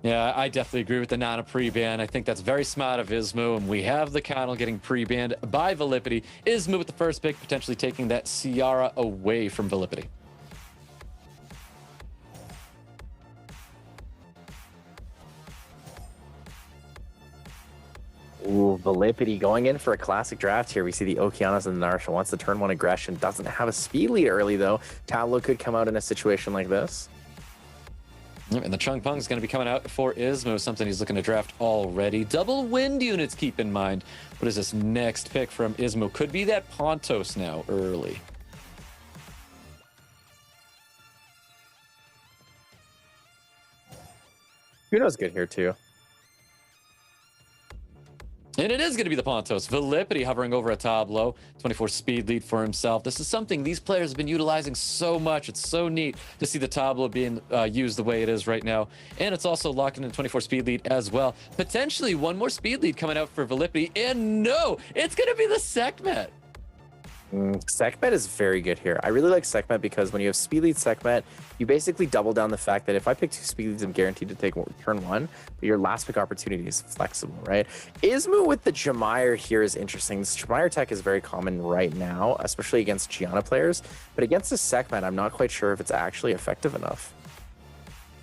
Yeah, I definitely agree with the Nana pre-ban. I think that's very smart of Ismoo, and we have the Connell getting pre-banned by Vilipytty. Ismoo with the first pick, potentially taking that Ciara away from Vilipytty. Ooh, Vilipytty going in for a classic draft here. We see the Okeanos and the Narsha wants the turn 1 aggression. Doesn't have a speed lead early, though. Tableau could come out in a situation like this. And the Chung Pung is going to be coming out for Ismoo, something he's looking to draft already. Double wind units, keep in mind. What is this next pick from Ismoo? Could be that Pontos now, early. Juno's good here, too. And it is going to be the Pontos. Vilipytty hovering over a Tableau. 24 speed lead for himself. This is something these players have been utilizing so much. It's so neat to see the Tableau being used the way it is right now. And it's also locked in a 24 speed lead as well. Potentially one more speed lead coming out for Vilipytty. And no, it's going to be the Sekhmet. Sekhmet is very good here. I really like Sekhmet because when you have speed lead Sekhmet, you basically double down the fact that if I pick 2 speed leads, I'm guaranteed to take turn 1, but your last pick opportunity is flexible, right? Ismoo with the Jamire here is interesting. This Jamire tech is very common right now, especially against Gianna players, but against the Sekhmet, I'm not quite sure if it's actually effective enough.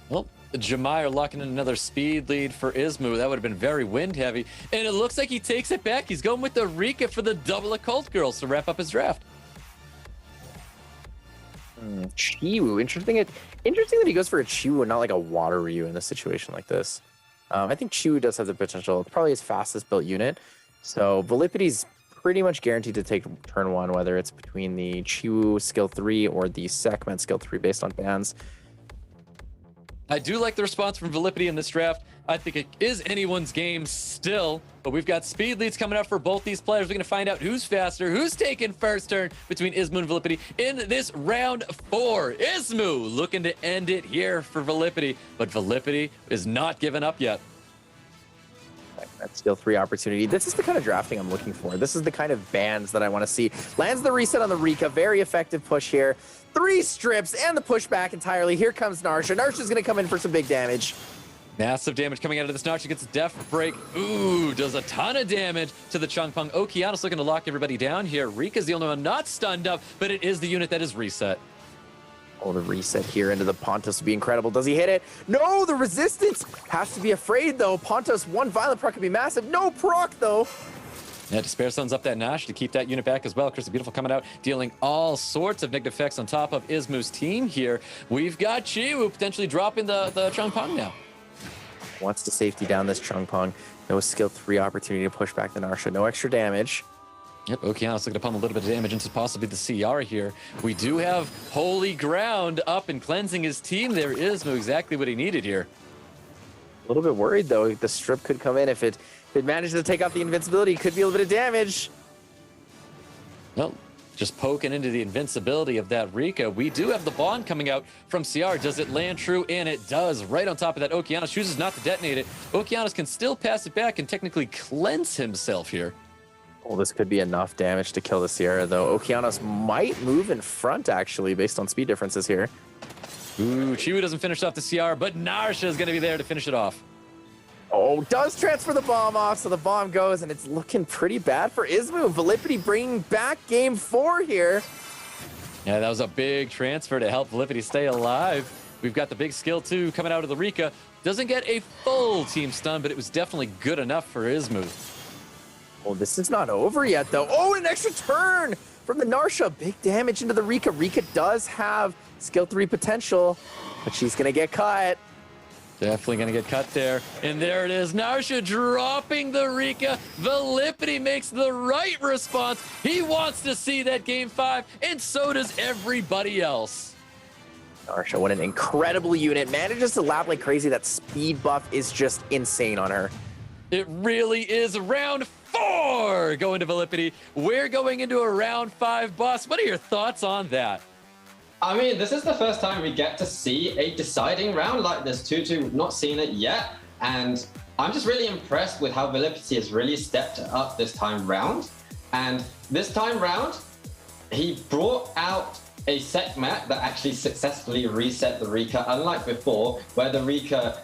Well, Jamire locking in another speed lead for Ismoo. That would have been very wind heavy. And it looks like he takes it back. He's going with the Rika for the double occult girls to wrap up his draft. Chiwu. Interesting that he goes for a Chiwu and not like a Water Ryu in a situation like this. I think Chiwu does have the potential. It's probably his fastest built unit. So Vilipytty's pretty much guaranteed to take turn 1, whether it's between the Chiwu skill 3 or the Sekhmet skill 3 based on bans. I do like the response from Vilipytty in this draft. I think it is anyone's game still, but we've got speed leads coming out for both these players. We're going to find out who's faster, who's taking first turn between Ismoo and Vilipytty in this round 4. Ismoo looking to end it here for Vilipytty, but Vilipytty is not giving up yet. That skill 3 opportunity. This is the kind of drafting I'm looking for. This is the kind of bans that I want to see. Lands the reset on the Rika. Very effective push here. 3 strips and the pushback entirely. Here comes Narsha. Narsha's going to come in for some big damage. Massive damage coming out of this Narsha, gets a def break. Ooh, does a ton of damage to the Changpeng. Okeanos looking to lock everybody down here. Rika's the only one not stunned up, but it is the unit that is reset. Oh, the reset here into the Pontos would be incredible. Does he hit it? No, the resistance has to be afraid, though. Pontos, one violent proc could be massive. No proc, though. Yeah, Despair suns up that Nash to keep that unit back as well. Chris the Beautiful coming out, dealing all sorts of negative effects on top of Ismoo's team here. We've got Chiwu potentially dropping the Changpeng now. Wants to safety down this Changpeng. No skill 3 opportunity to push back the Narsha. No extra damage. Yep, Okeanos looking to pump a little bit of damage into possibly the CR here. We do have Holy Ground up and cleansing his team. There is exactly what he needed here. A little bit worried, though. The strip could come in. If it manages to take off the invincibility, could be a little bit of damage. Well, just poking into the invincibility of that Rika. We do have the bond coming out from CR. Does it land true? And it does. Right on top of that, Okeanos chooses not to detonate it. Okeanos can still pass it back and technically cleanse himself here. Well, this could be enough damage to kill the Sierra, though. Okeanos might move in front, actually, based on speed differences here. Ooh, Chiwu doesn't finish off the CR, but Narsha is going to be there to finish it off. Oh, does transfer the bomb off, so the bomb goes, and it's looking pretty bad for Ismoo. VIILIPYTTY bringing back game 4 here. Yeah, that was a big transfer to help VIILIPYTTY stay alive. We've got the big skill, too, coming out of the Rika. Doesn't get a full team stun, but it was definitely good enough for Ismoo. Oh, this is not over yet, though. Oh, an extra turn from the Narsha. Big damage into the Rika. Rika does have skill 3 potential, but she's going to get cut. Definitely going to get cut there. And there it is. Narsha dropping the Rika. VIILIPYTTY makes the right response. He wants to see that game 5, and so does everybody else. Narsha, what an incredible unit. Manages to lap like crazy. That speed buff is just insane on her. It really is. Round 4 going to VIILIPYTTY. We're going into a round 5 boss. What are your thoughts on that? I mean, this is the first time we get to see a deciding round like this. 2-2, not seen it yet. And I'm just really impressed with how VIILIPYTTY has really stepped up this time round. And this time round, he brought out a Sekhmet that actually successfully reset the Rika, unlike before, where the Rika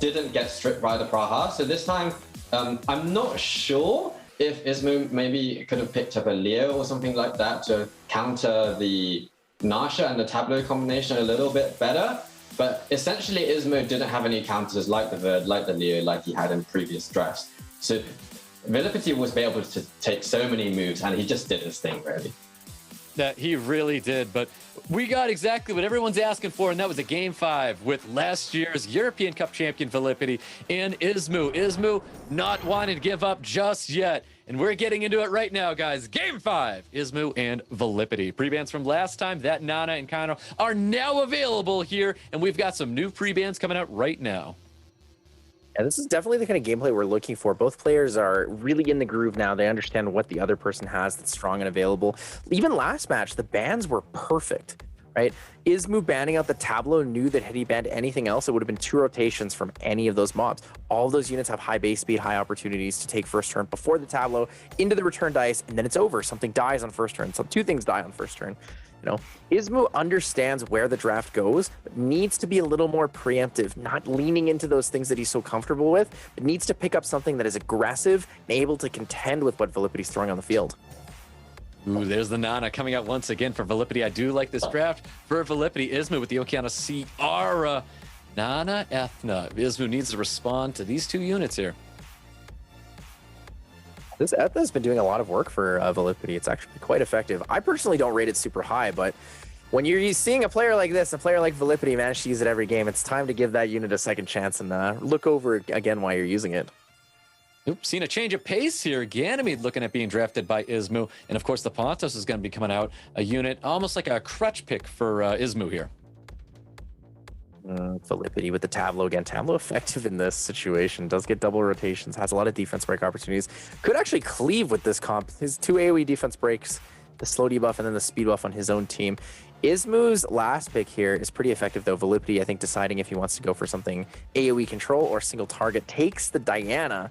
didn't get stripped by the Praha. So this time, I'm not sure if Ismoo maybe could have picked up a Leo or something like that to counter the Narsha and the Tableau combination a little bit better. But essentially, Ismoo didn't have any counters like the Verd, like the Leo, like he had in previous drafts. So VIILIPYTTY was able to take so many moves, and he just did his thing, really. That he really did, but we got exactly what everyone's asking for, and that was a game 5 with last year's European Cup champion VIILIPYTTY and Ismoo. Ismoo not wanting to give up just yet, and we're getting into it right now, guys. Game 5, Ismoo and VIILIPYTTY. Pre-bans from last time, that Nana and Kano, are now available here, and we've got some new pre-bans coming out right now. Yeah, this is definitely the kind of gameplay we're looking for. Both players are really in the groove now. They understand what the other person has that's strong and available. Even last match, the bans were perfect, right? Ismoo banning out the Tableau knew that had he banned anything else, it would have been 2 rotations from any of those mobs. All of those units have high base speed, high opportunities to take first turn before the Tableau, into the return dice, and then it's over. Something dies on first turn. So 2 things die on first turn. You know, Ismoo understands where the draft goes, but needs to be a little more preemptive, not leaning into those things that he's so comfortable with, but needs to pick up something that is aggressive and able to contend with what VIILIPYTTY's throwing on the field. Ooh, there's the Nana coming out once again for VIILIPYTTY. I do like this draft for VIILIPYTTY. Ismoo with the Okeanos Ciara. Nana, Ethna. Ismoo needs to respond to these 2 units here. This Ethna's been doing a lot of work for VIILIPYTTY. It's actually quite effective. I personally don't rate it super high, but when you're seeing a player like this, a player like VIILIPYTTY manage to use it every game, it's time to give that unit a second chance and look over again while you're using it. Oops, seen a change of pace here. Ganymede looking at being drafted by Ismoo. And of course, the Pontos is going to be coming out, a unit almost like a crutch pick for Ismoo here. VIILIPYTTY with the Tableau again. Tableau effective in this situation. Does get double rotations. Has a lot of defense break opportunities. Could actually cleave with this comp. His 2 AoE defense breaks, the slow debuff, and then the speed buff on his own team. Ismoo's last pick here is pretty effective, though. VIILIPYTTY, I think, deciding if he wants to go for something AoE control or single target. Takes the Diana.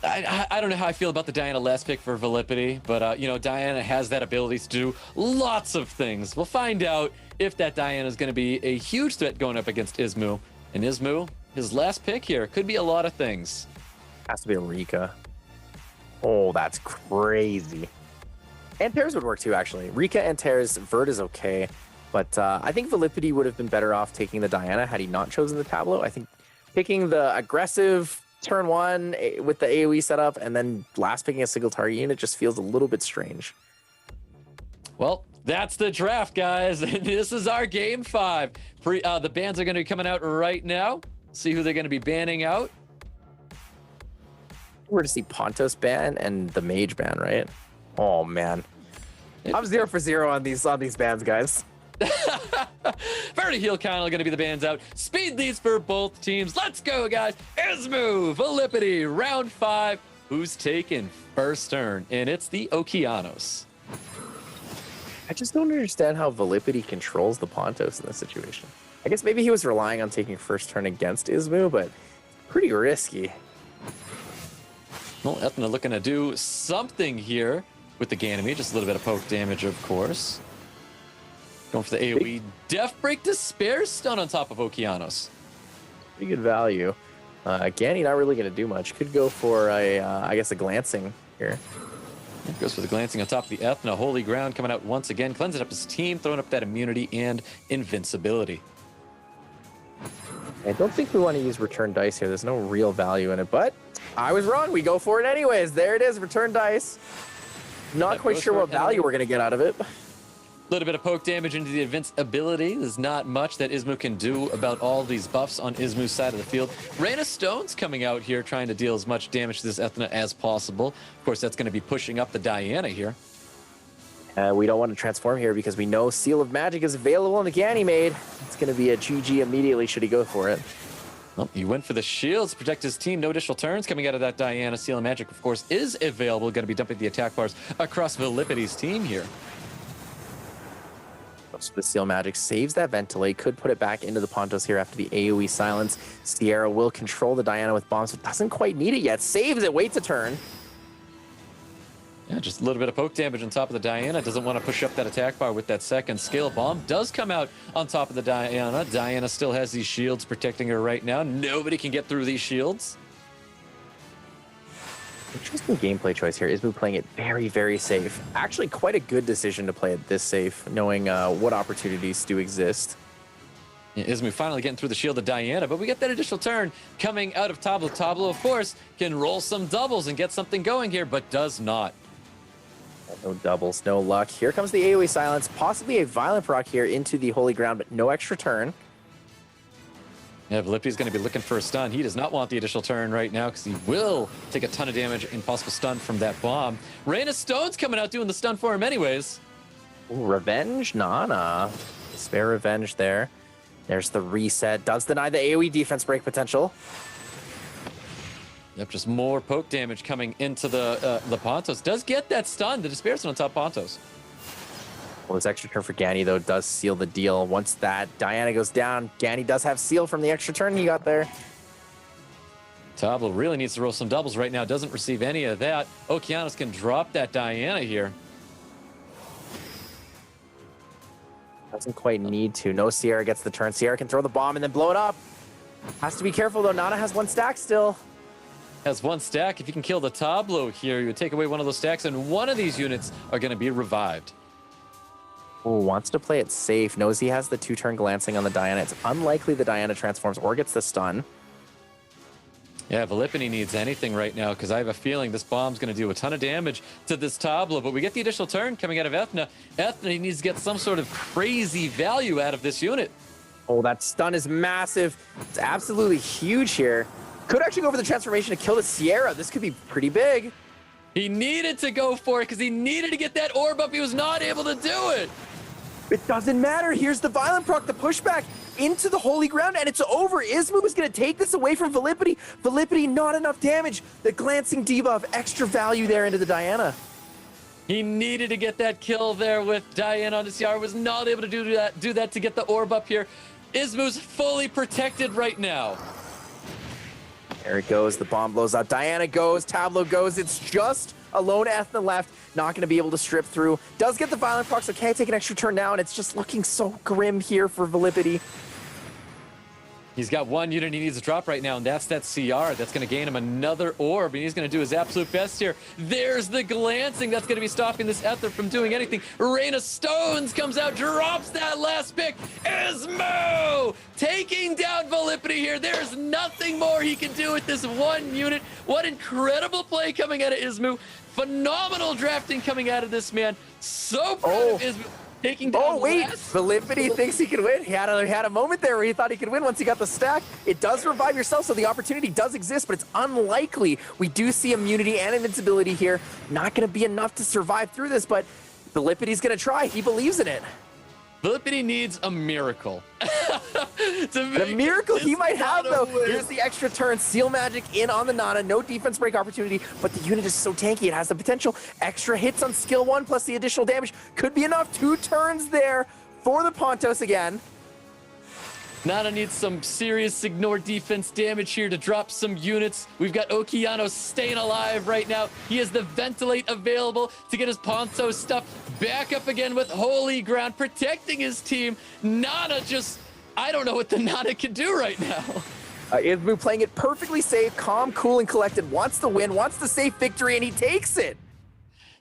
I don't know how I feel about the Diana last pick for VIILIPYTTY, but, you know, Diana has that ability to do lots of things. We'll find out if that Diana is going to be a huge threat going up against Ismoo. And Ismoo, his last pick here, could be a lot of things. Has to be a Rika. Oh, that's crazy. And Tears would work too, actually. Rika and Tears, Vert is okay. But I think Vilipytty would have been better off taking the Diana had he not chosen the Tableau. I think picking the aggressive turn 1 with the AoE setup and then last picking a single target unit just feels a little bit strange. Well, that's the draft, guys. This is our game 5. The bans are going to be coming out right now. See who they're going to be banning out. We're to see Pontos ban and the Mage ban, right? Oh man, I'm 0 for 0 on these bans, guys. Very heel kind are going to be the bans out. Speed leads for both teams. Let's go, guys. Ismoo, Vilipytty, round 5. Who's taking first turn? And it's the Okeanos. I just don't understand how Vilipytty controls the Pontos in this situation. I guess maybe he was relying on taking first turn against Ismoo, but pretty risky. Well, Ethna looking to do something here with the Ganymede. Just a little bit of poke damage, of course. Going for the AoE Death Break to spare stun on top of Okeanos. Pretty good value. Ganny not really going to do much. Could go for I guess a glancing here. Goes for the glancing on top of the Ethna. Holy Ground coming out once again. Cleansing up his team, throwing up that immunity and invincibility. I don't think we want to use return dice here. There's no real value in it, but I was wrong. We go for it anyways. There it is, return dice. Not quite sure what value we're going to get out of it. A little bit of poke damage into the invincibility. There's not much that Ismoo can do about all these buffs on Ismoo's side of the field. Rain of Stones coming out here trying to deal as much damage to this Ethna as possible. Of course, that's going to be pushing up the Diana here. We don't want to transform here because we know Seal of Magic is available in the Ganymede. It's going to be a GG immediately should he go for it. Well, he went for the shields to protect his team. No additional turns coming out of that Diana. Seal of Magic, of course, is available. Going to be dumping the attack bars across Vilipytty's team here. So the Seal Magic saves that Ventilate. Could put it back into the Pontos here after the AoE silence. Sierra will control the Diana with bombs, but doesn't quite need it yet. Saves it, waits a turn. Yeah, just a little bit of poke damage on top of the Diana. Doesn't want to push up that attack bar with that second skill. Bomb does come out on top of the Diana. Diana still has these shields protecting her right now. Nobody can get through these shields. Interesting gameplay choice here. Ismoo playing it very, very safe. Actually, quite a good decision to play it this safe, knowing what opportunities do exist. Yeah, Ismoo finally getting through the shield of Diana, but we get that additional turn coming out of Tableau. Tableau, of course, can roll some doubles and get something going here, but does not. No doubles, no luck. Here comes the AoE silence, possibly a violent proc here into the Holy Ground, but no extra turn. Yeah, Vilipytty's going to be looking for a stun. He does not want the additional turn right now because he will take a ton of damage and possible stun from that bomb. Rain of Stone's coming out doing the stun for him anyways. Ooh, Revenge? Nah. Spare Revenge there. There's the reset. Does deny the AoE defense break potential. Yep, just more poke damage coming into the Pontos. Does get that stun. The Dispersion on top Pontos. Well, this extra turn for Ganny, though, does seal the deal. Once that Diana goes down, Ganny does have seal from the extra turn he got there. Tableau really needs to roll some doubles right now. Doesn't receive any of that. Okeanos can drop that Diana here. Doesn't quite need to. No, Sierra gets the turn. Sierra can throw the bomb and then blow it up. Has to be careful, though. Nana has one stack still. Has one stack. If you can kill the Tableau here, you would take away one of those stacks, and one of these units are going to be revived. Oh, wants to play it safe. Knows he has the 2-turn glancing on the Diana. It's unlikely the Diana transforms or gets the stun. Yeah, Vilipytty needs anything right now because I have a feeling this bomb's going to do a ton of damage to this Tableau. But we get the additional turn coming out of Ethna. Ethna needs to get some sort of crazy value out of this unit. Oh, that stun is massive. It's absolutely huge here. Could actually go for the transformation to kill the Sierra. This could be pretty big. He needed to go for it because he needed to get that orb up. He was not able to do it. It doesn't matter. Here's the Violent proc, the pushback into the Holy Ground, and it's over. Ismoo is going to take this away from Vilipytty. Vilipytty, not enough damage. The glancing debuff, extra value there into the Diana. He needed to get that kill there with Diana on the Sierra. Was not able to do that to get the orb up here. Ismoo's fully protected right now. There it goes. The bomb blows out. Diana goes. Tableau goes. It's just a lone Ethna left. Not going to be able to strip through. Does get the violent proc, so can't take an extra turn now, and it's just looking so grim here for VIILIPYTTY. He's got one unit he needs to drop right now, and that's that CR. That's going to gain him another orb, and he's going to do his absolute best here. There's the glancing. That's going to be stopping this Ether from doing anything. Rain of Stones comes out, drops that last pick. Ismoo taking down VIILIPYTTY here. There's nothing more he can do with this one unit. What incredible play coming out of Ismoo. Phenomenal drafting coming out of this man. So proud of Ismoo. Oh, wait. VIILIPYTTY thinks he can win. He had a moment there where he thought he could win once he got the stack. It does revive yourself, so the opportunity does exist, but it's unlikely. We do see immunity and invincibility here. Not going to be enough to survive through this, but VIILIPYTTY's going to try. He believes in it. VIILIPYTTY needs a miracle. The miracle he might have, though. Here's the extra turn. Seal Magic in on the Nana. No defense break opportunity, but the unit is so tanky. It has the potential. Extra hits on skill 1 plus the additional damage. Could be enough. 2 turns there for the Pontos again. Nana needs some serious ignore defense damage here to drop some units. We've got Okeano staying alive right now. He has the Ventilate available to get his Ponto stuff back up again with Holy Ground, protecting his team. Nana just, I don't know what the Nana can do right now. Ismoo playing it perfectly safe, calm, cool, and collected. Wants the win, wants the safe victory, and he takes it.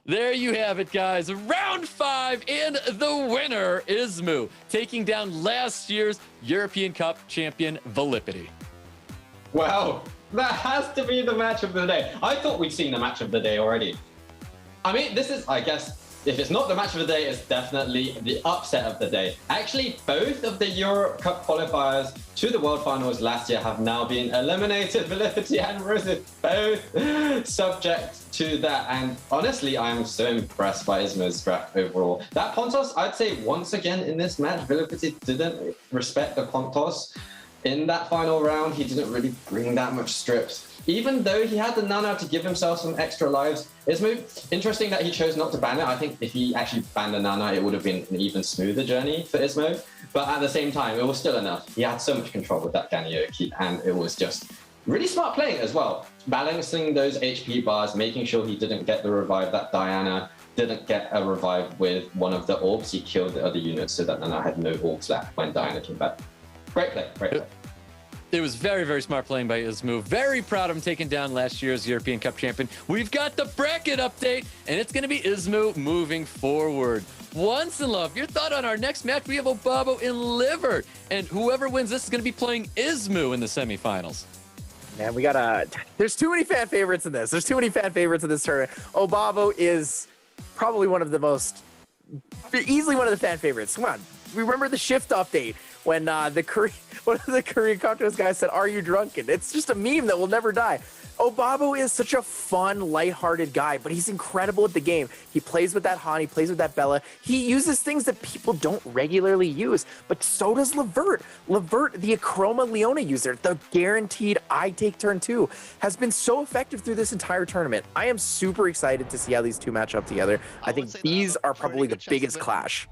There you have it, guys. Round 5, and the winner, Ismoo, taking down last year's European Cup champion, VIILIPYTTY. Wow, that has to be the match of the day. I thought we'd seen the match of the day already. I mean, this is, I guess, if it's not the match of the day, it's definitely the upset of the day. Actually, both of the Euro Cup qualifiers to the World Finals last year have now been eliminated. VIILIPYTTY and Rosith both subject to that. And honestly, I'm so impressed by Ismoo's draft overall. That Pontos, I'd say once again in this match, VIILIPYTTY didn't respect the Pontos. In that final round, he didn't really bring that much strips. Even though he had the Nana to give himself some extra lives, Ismoo, interesting that he chose not to ban it. I think if he actually banned the Nana, it would have been an even smoother journey for Ismoo. But at the same time, it was still enough. He had so much control with that Ganyoki, and it was just really smart playing as well. Balancing those HP bars, making sure he didn't get the revive that Diana didn't get a revive with one of the orbs. He killed the other units so that Nana had no orbs left when Diana came back. Great play, great play. It was very, very smart playing by Ismoo. Very proud of him taking down last year's European Cup champion. We've got the bracket update, and it's going to be Ismoo moving forward. Once in love, your thought on our next match? We have Obabo and Livert, and whoever wins this is going to be playing Ismoo in the semifinals. Man, we got there's too many fan favorites in this. There's too many fan favorites in this tournament. Obabo is probably one of the most, easily one of the fan favorites. Come on. Remember the shift update when one of the Korean contest guys said, "Are you drunken?" It's just a meme that will never die. Obabo is such a fun, lighthearted guy, but he's incredible at the game. He plays with that Han, he plays with that Bella. He uses things that people don't regularly use, but so does Livert. Livert, the Acroma Leona user, the guaranteed I take turn 2, has been so effective through this entire tournament. I am super excited to see how these two match up together. I think these are probably the biggest clash.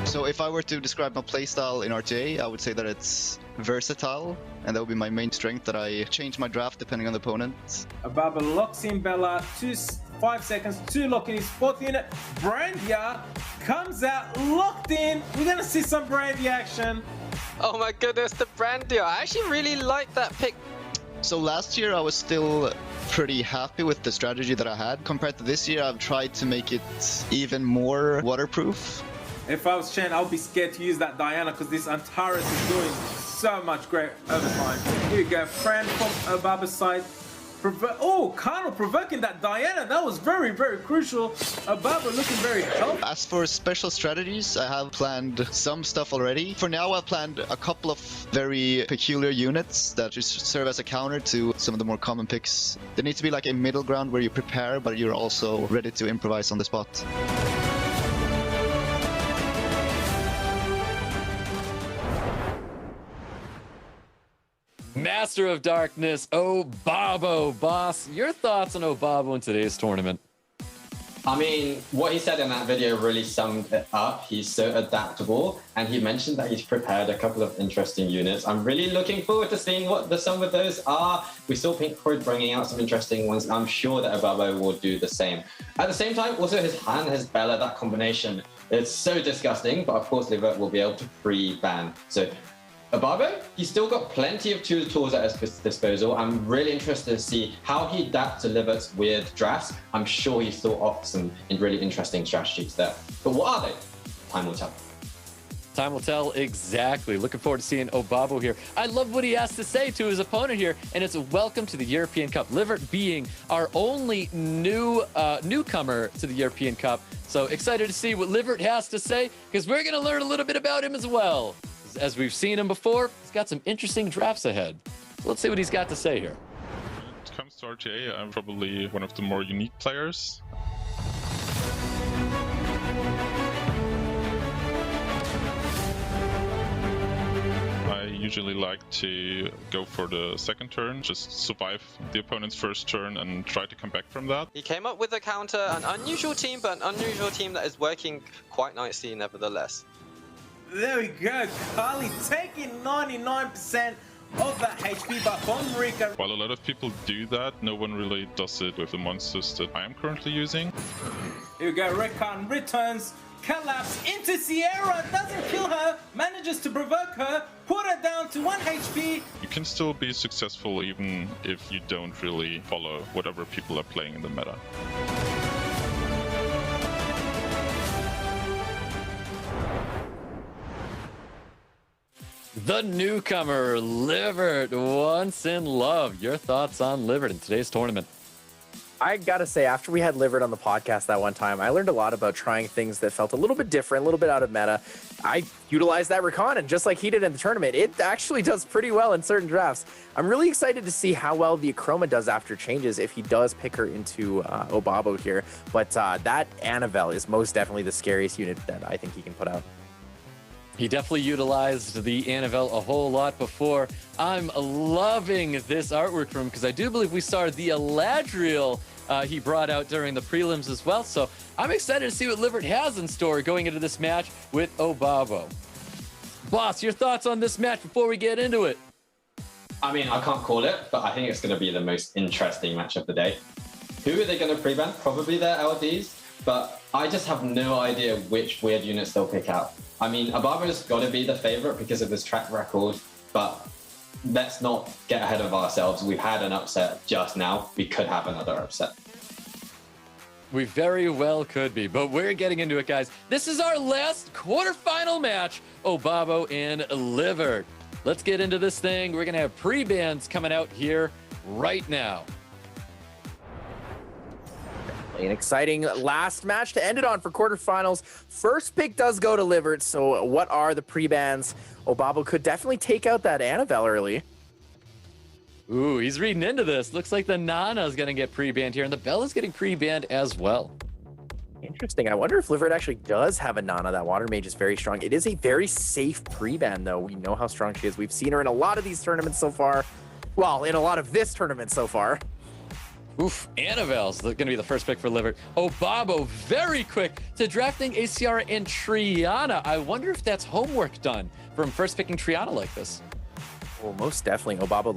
So if I were to describe my playstyle in RTA, I would say that it's versatile, and that would be my main strength, that I change my draft depending on the opponent. Obabo locks in Bella, 5 seconds to lock in his 4th unit. Brandia comes out, locked in. We're gonna see some Brandia action. Oh my goodness, the Brandia. I actually really like that pick. So last year I was still pretty happy with the strategy that I had. Compared to this year, I've tried to make it even more waterproof. If I was Chene, I'll be scared to use that Diana because this Antares is doing so much great overtime. Here we go, Fran from Obabo's side. Oh, Kano provoking that Diana. That was very, very crucial. Obabo looking very healthy. As for special strategies, I have planned some stuff already. For now, I've planned a couple of very peculiar units that just serve as a counter to some of the more common picks. There needs to be like a middle ground where you prepare, but you're also ready to improvise on the spot. Master of Darkness, Obabo. Boss, your thoughts on Obabo in today's tournament? I mean, what he said in that video really summed it up. He's so adaptable, and he mentioned that he's prepared a couple of interesting units. I'm really looking forward to seeing what some of those are. We saw Pinkroid bringing out some interesting ones, and I'm sure that Obabo will do the same. At the same time, also his Han, his Bella, that combination, it's so disgusting, but of course Livert will be able to pre-ban. So Obabo, he's still got plenty of tools at his disposal. I'm really interested to see how he adapts to Livert's weird drafts. I'm sure he's thought of some really interesting strategies there. But what are they? Time will tell. Time will tell exactly. Looking forward to seeing Obabo here. I love what he has to say to his opponent here, and it's a welcome to the European Cup. Livert being our only newcomer to the European Cup. So excited to see what Livert has to say, because we're going to learn a little bit about him as well. As we've seen him before, he's got some interesting drafts ahead. So let's see what he's got to say here. When it comes to RTA, I'm probably one of the more unique players. I usually like to go for the second turn, just survive the opponent's first turn and try to come back from that. He came up with a counter, an unusual team, but an unusual team that is working quite nicely nevertheless. There we go, Kali taking 99% of that HP buff on Rika. While a lot of people do that, no one really does it with the monsters that I am currently using. Here we go, Rika returns, collapse into Sierra, doesn't kill her, manages to provoke her, put her down to 1 HP. You can still be successful even if you don't really follow whatever people are playing in the meta. The newcomer, Livert, once in love. Your thoughts on Livert in today's tournament? I gotta say, after we had Livert on the podcast that one time, I learned a lot about trying things that felt a little bit different, a little bit out of meta. I utilized that recon, and just like he did in the tournament, it actually does pretty well in certain drafts. I'm really excited to see how well the Acroma does after changes if he does pick her into Obabo here. But that Annabelle is most definitely the scariest unit that I think he can put out. He definitely utilized the Annabelle a whole lot before. I'm loving this artwork from him because I do believe we saw the Eladriel he brought out during the prelims as well. So I'm excited to see what Livert has in store going into this match with Obabo. Boss, your thoughts on this match before we get into it? I mean, I can't call it, but I think it's going to be the most interesting match of the day. Who are they going to pre-ban? Probably their LDs, but I just have no idea which weird units they'll pick out. I mean, Obabo's got to be the favorite because of his track record, but let's not get ahead of ourselves. We've had an upset just now. We could have another upset. We very well could be, but we're getting into it, guys. This is our last quarterfinal match, Obabo and Livert. Let's get into this thing. We're going to have pre-bans coming out here right now. An exciting last match to end it on for quarterfinals. First pick does go to Livert, so what are the pre-bans? Obabo could definitely take out that Annabelle early. Ooh, he's reading into this. Looks like the Nana is going to get pre-banned here, and the Bella's getting pre-banned as well. Interesting. I wonder if Livert actually does have a Nana. That Water Mage is very strong. It is a very safe pre-ban, though. We know how strong she is. We've seen her in a lot of these tournaments so far. Well, in a lot of this tournament so far. Oof, Annabelle's going to be the first pick for Livert. Obabo, very quick to drafting a Ciara and Triana. I wonder if that's homework done from first picking Triana like this. Well, most definitely. Obabo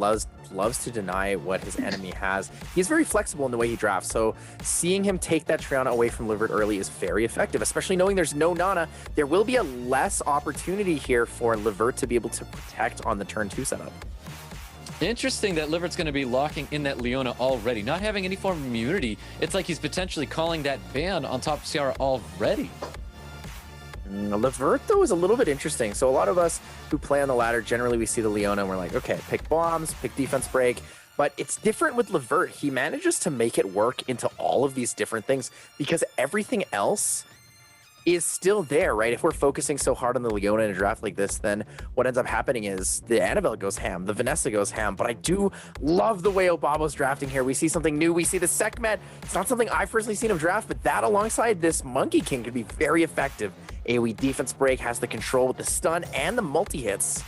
loves to deny what his enemy has. He's very flexible in the way he drafts, so seeing him take that Triana away from Livert early is very effective, especially knowing there's no Nana. There will be a less opportunity here for Livert to be able to protect on the turn 2 setup. Interesting that Livert's going to be locking in that Leona already. Not having any form of immunity, it's like he's potentially calling that ban on top of Ciara already. Livert, though, is a little bit interesting. So a lot of us who play on the ladder, generally we see the Leona and we're like, okay, pick bombs, pick defense break. But it's different with Livert. He manages to make it work into all of these different things because everything else is still there, right? If we're focusing so hard on the Leona in a draft like this, then what ends up happening is the Annabelle goes ham, the Vanessa goes ham. But I do love the way Obabo's drafting here. We see something new. We see the Sekhmet. It's not something I've personally seen him draft, but that alongside this Monkey King could be very effective. AoE defense break has the control with the stun and the multi-hits.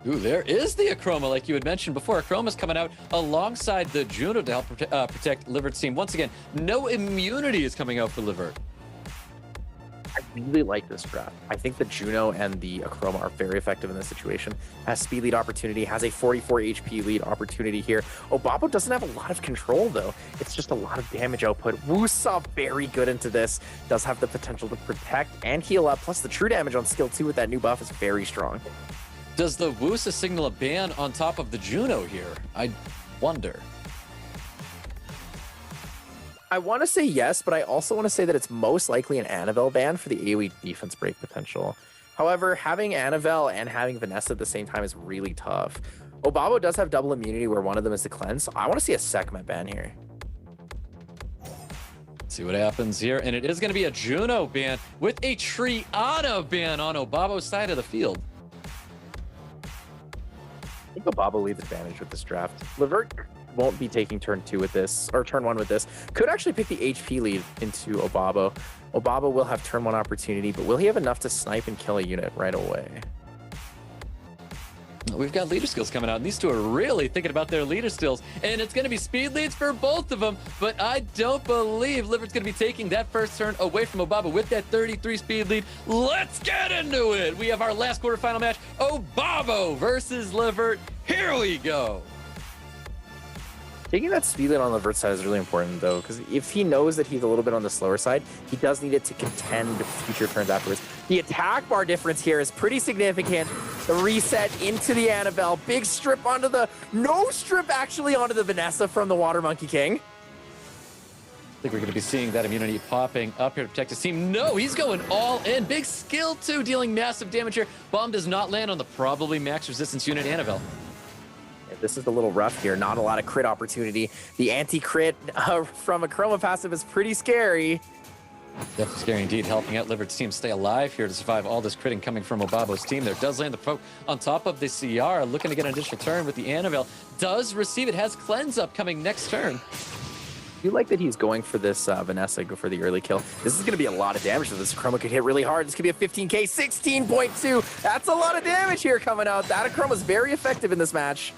Ooh, there is the Achroma, like you had mentioned before. Achroma's coming out alongside the Juno to help protect Livert's team. Once again, no immunity is coming out for Livert. I really like this draft. I think the Juno and the Achroma are very effective in this situation. Has speed lead opportunity, has a 44 HP lead opportunity here. Obabo doesn't have a lot of control though. It's just a lot of damage output. Wusa very good into this. Does have the potential to protect and heal up. Plus the true damage on skill 2 with that new buff is very strong. Does the Wusa signal a ban on top of the Juno here? I wonder. I want to say yes, but I also want to say that it's most likely an Annabelle ban for the AoE defense break potential. However, having Annabelle and having Vanessa at the same time is really tough. Obabo does have double immunity where one of them is the cleanse, so I want to see a Sekhmet ban here. See what happens here, and it is going to be a Juno ban with a Triana ban on Obabo's side of the field. I think Obabo leads advantage with this draft. Livert won't be taking turn 2 with this, or turn 1 with this. Could actually pick the HP lead into Obabo. Obabo will have turn 1 opportunity, but will he have enough to snipe and kill a unit right away? We've got leader skills coming out, and these two are really thinking about their leader skills, and it's going to be speed leads for both of them, but I don't believe Livert's going to be taking that first turn away from Obabo with that 33 speed lead. Let's get into it! We have our last quarterfinal match, Obabo versus Livert. Here we go! Taking that speed lead on Livert's side is really important, though, because if he knows that he's a little bit on the slower side, he does need it to contend future turns afterwards. The attack bar difference here is pretty significant. The reset into the Annabelle. Big strip onto the... No strip, actually, onto the Vanessa from the Water Monkey King. I think we're going to be seeing that immunity popping up here to protect his team. No, he's going all in. Big skill, too, dealing massive damage here. Bomb does not land on the probably max resistance unit Annabelle. This is a little rough here. Not a lot of crit opportunity. The anti-crit from a Chroma passive is pretty scary. Definitely scary indeed, helping out Livert's team stay alive here to survive all this critting coming from Obabo's team. There does land the poke on top of the CR, looking to get an additional turn with the Annabelle. Does receive it, has cleanse up coming next turn. I do like that he's going for this Vanessa, go for the early kill. This is going to be a lot of damage, so this Chroma could hit really hard. This could be a 15k, 16.2. That's a lot of damage here coming out. That Chroma's very effective in this match.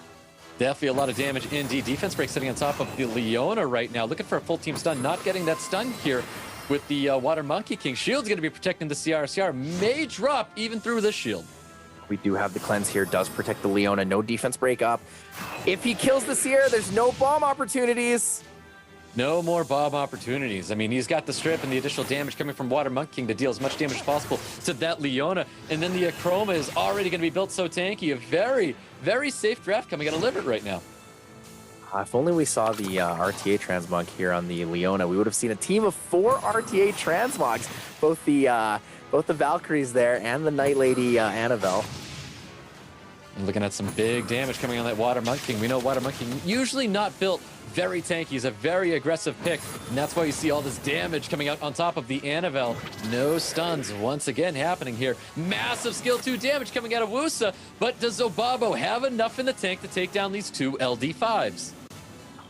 Definitely a lot of damage indeed. Defense break sitting on top of the Leona right now. Looking for a full team stun. Not getting that stun here with the Water Monkey King. Shield's going to be protecting the CR. CR may drop even through this shield. We do have the cleanse here. Does protect the Leona. No defense break up. If he kills the Sierra, there's no bomb opportunities. No more bomb opportunities. I mean, he's got the strip and the additional damage coming from Water Monkey King to deal as much damage as possible to that Leona. And then the Achroma is already going to be built so tanky. A very, very safe draft coming out of Livert right now. If only we saw the RTA transmog here on the Leona, we would have seen a team of 4 RTA transmogs. Both the Valkyries there and the Night Lady Annabelle. And looking at some big damage coming on that Water Monkey King. We know Water Monkey King usually not built very tanky. He's a very aggressive pick, and that's why you see all this damage coming out on top of the Annabelle. No stuns once again happening here. Massive skill 2 damage coming out of Wusa, but does Obabo have enough in the tank to take down these 2 LD5s?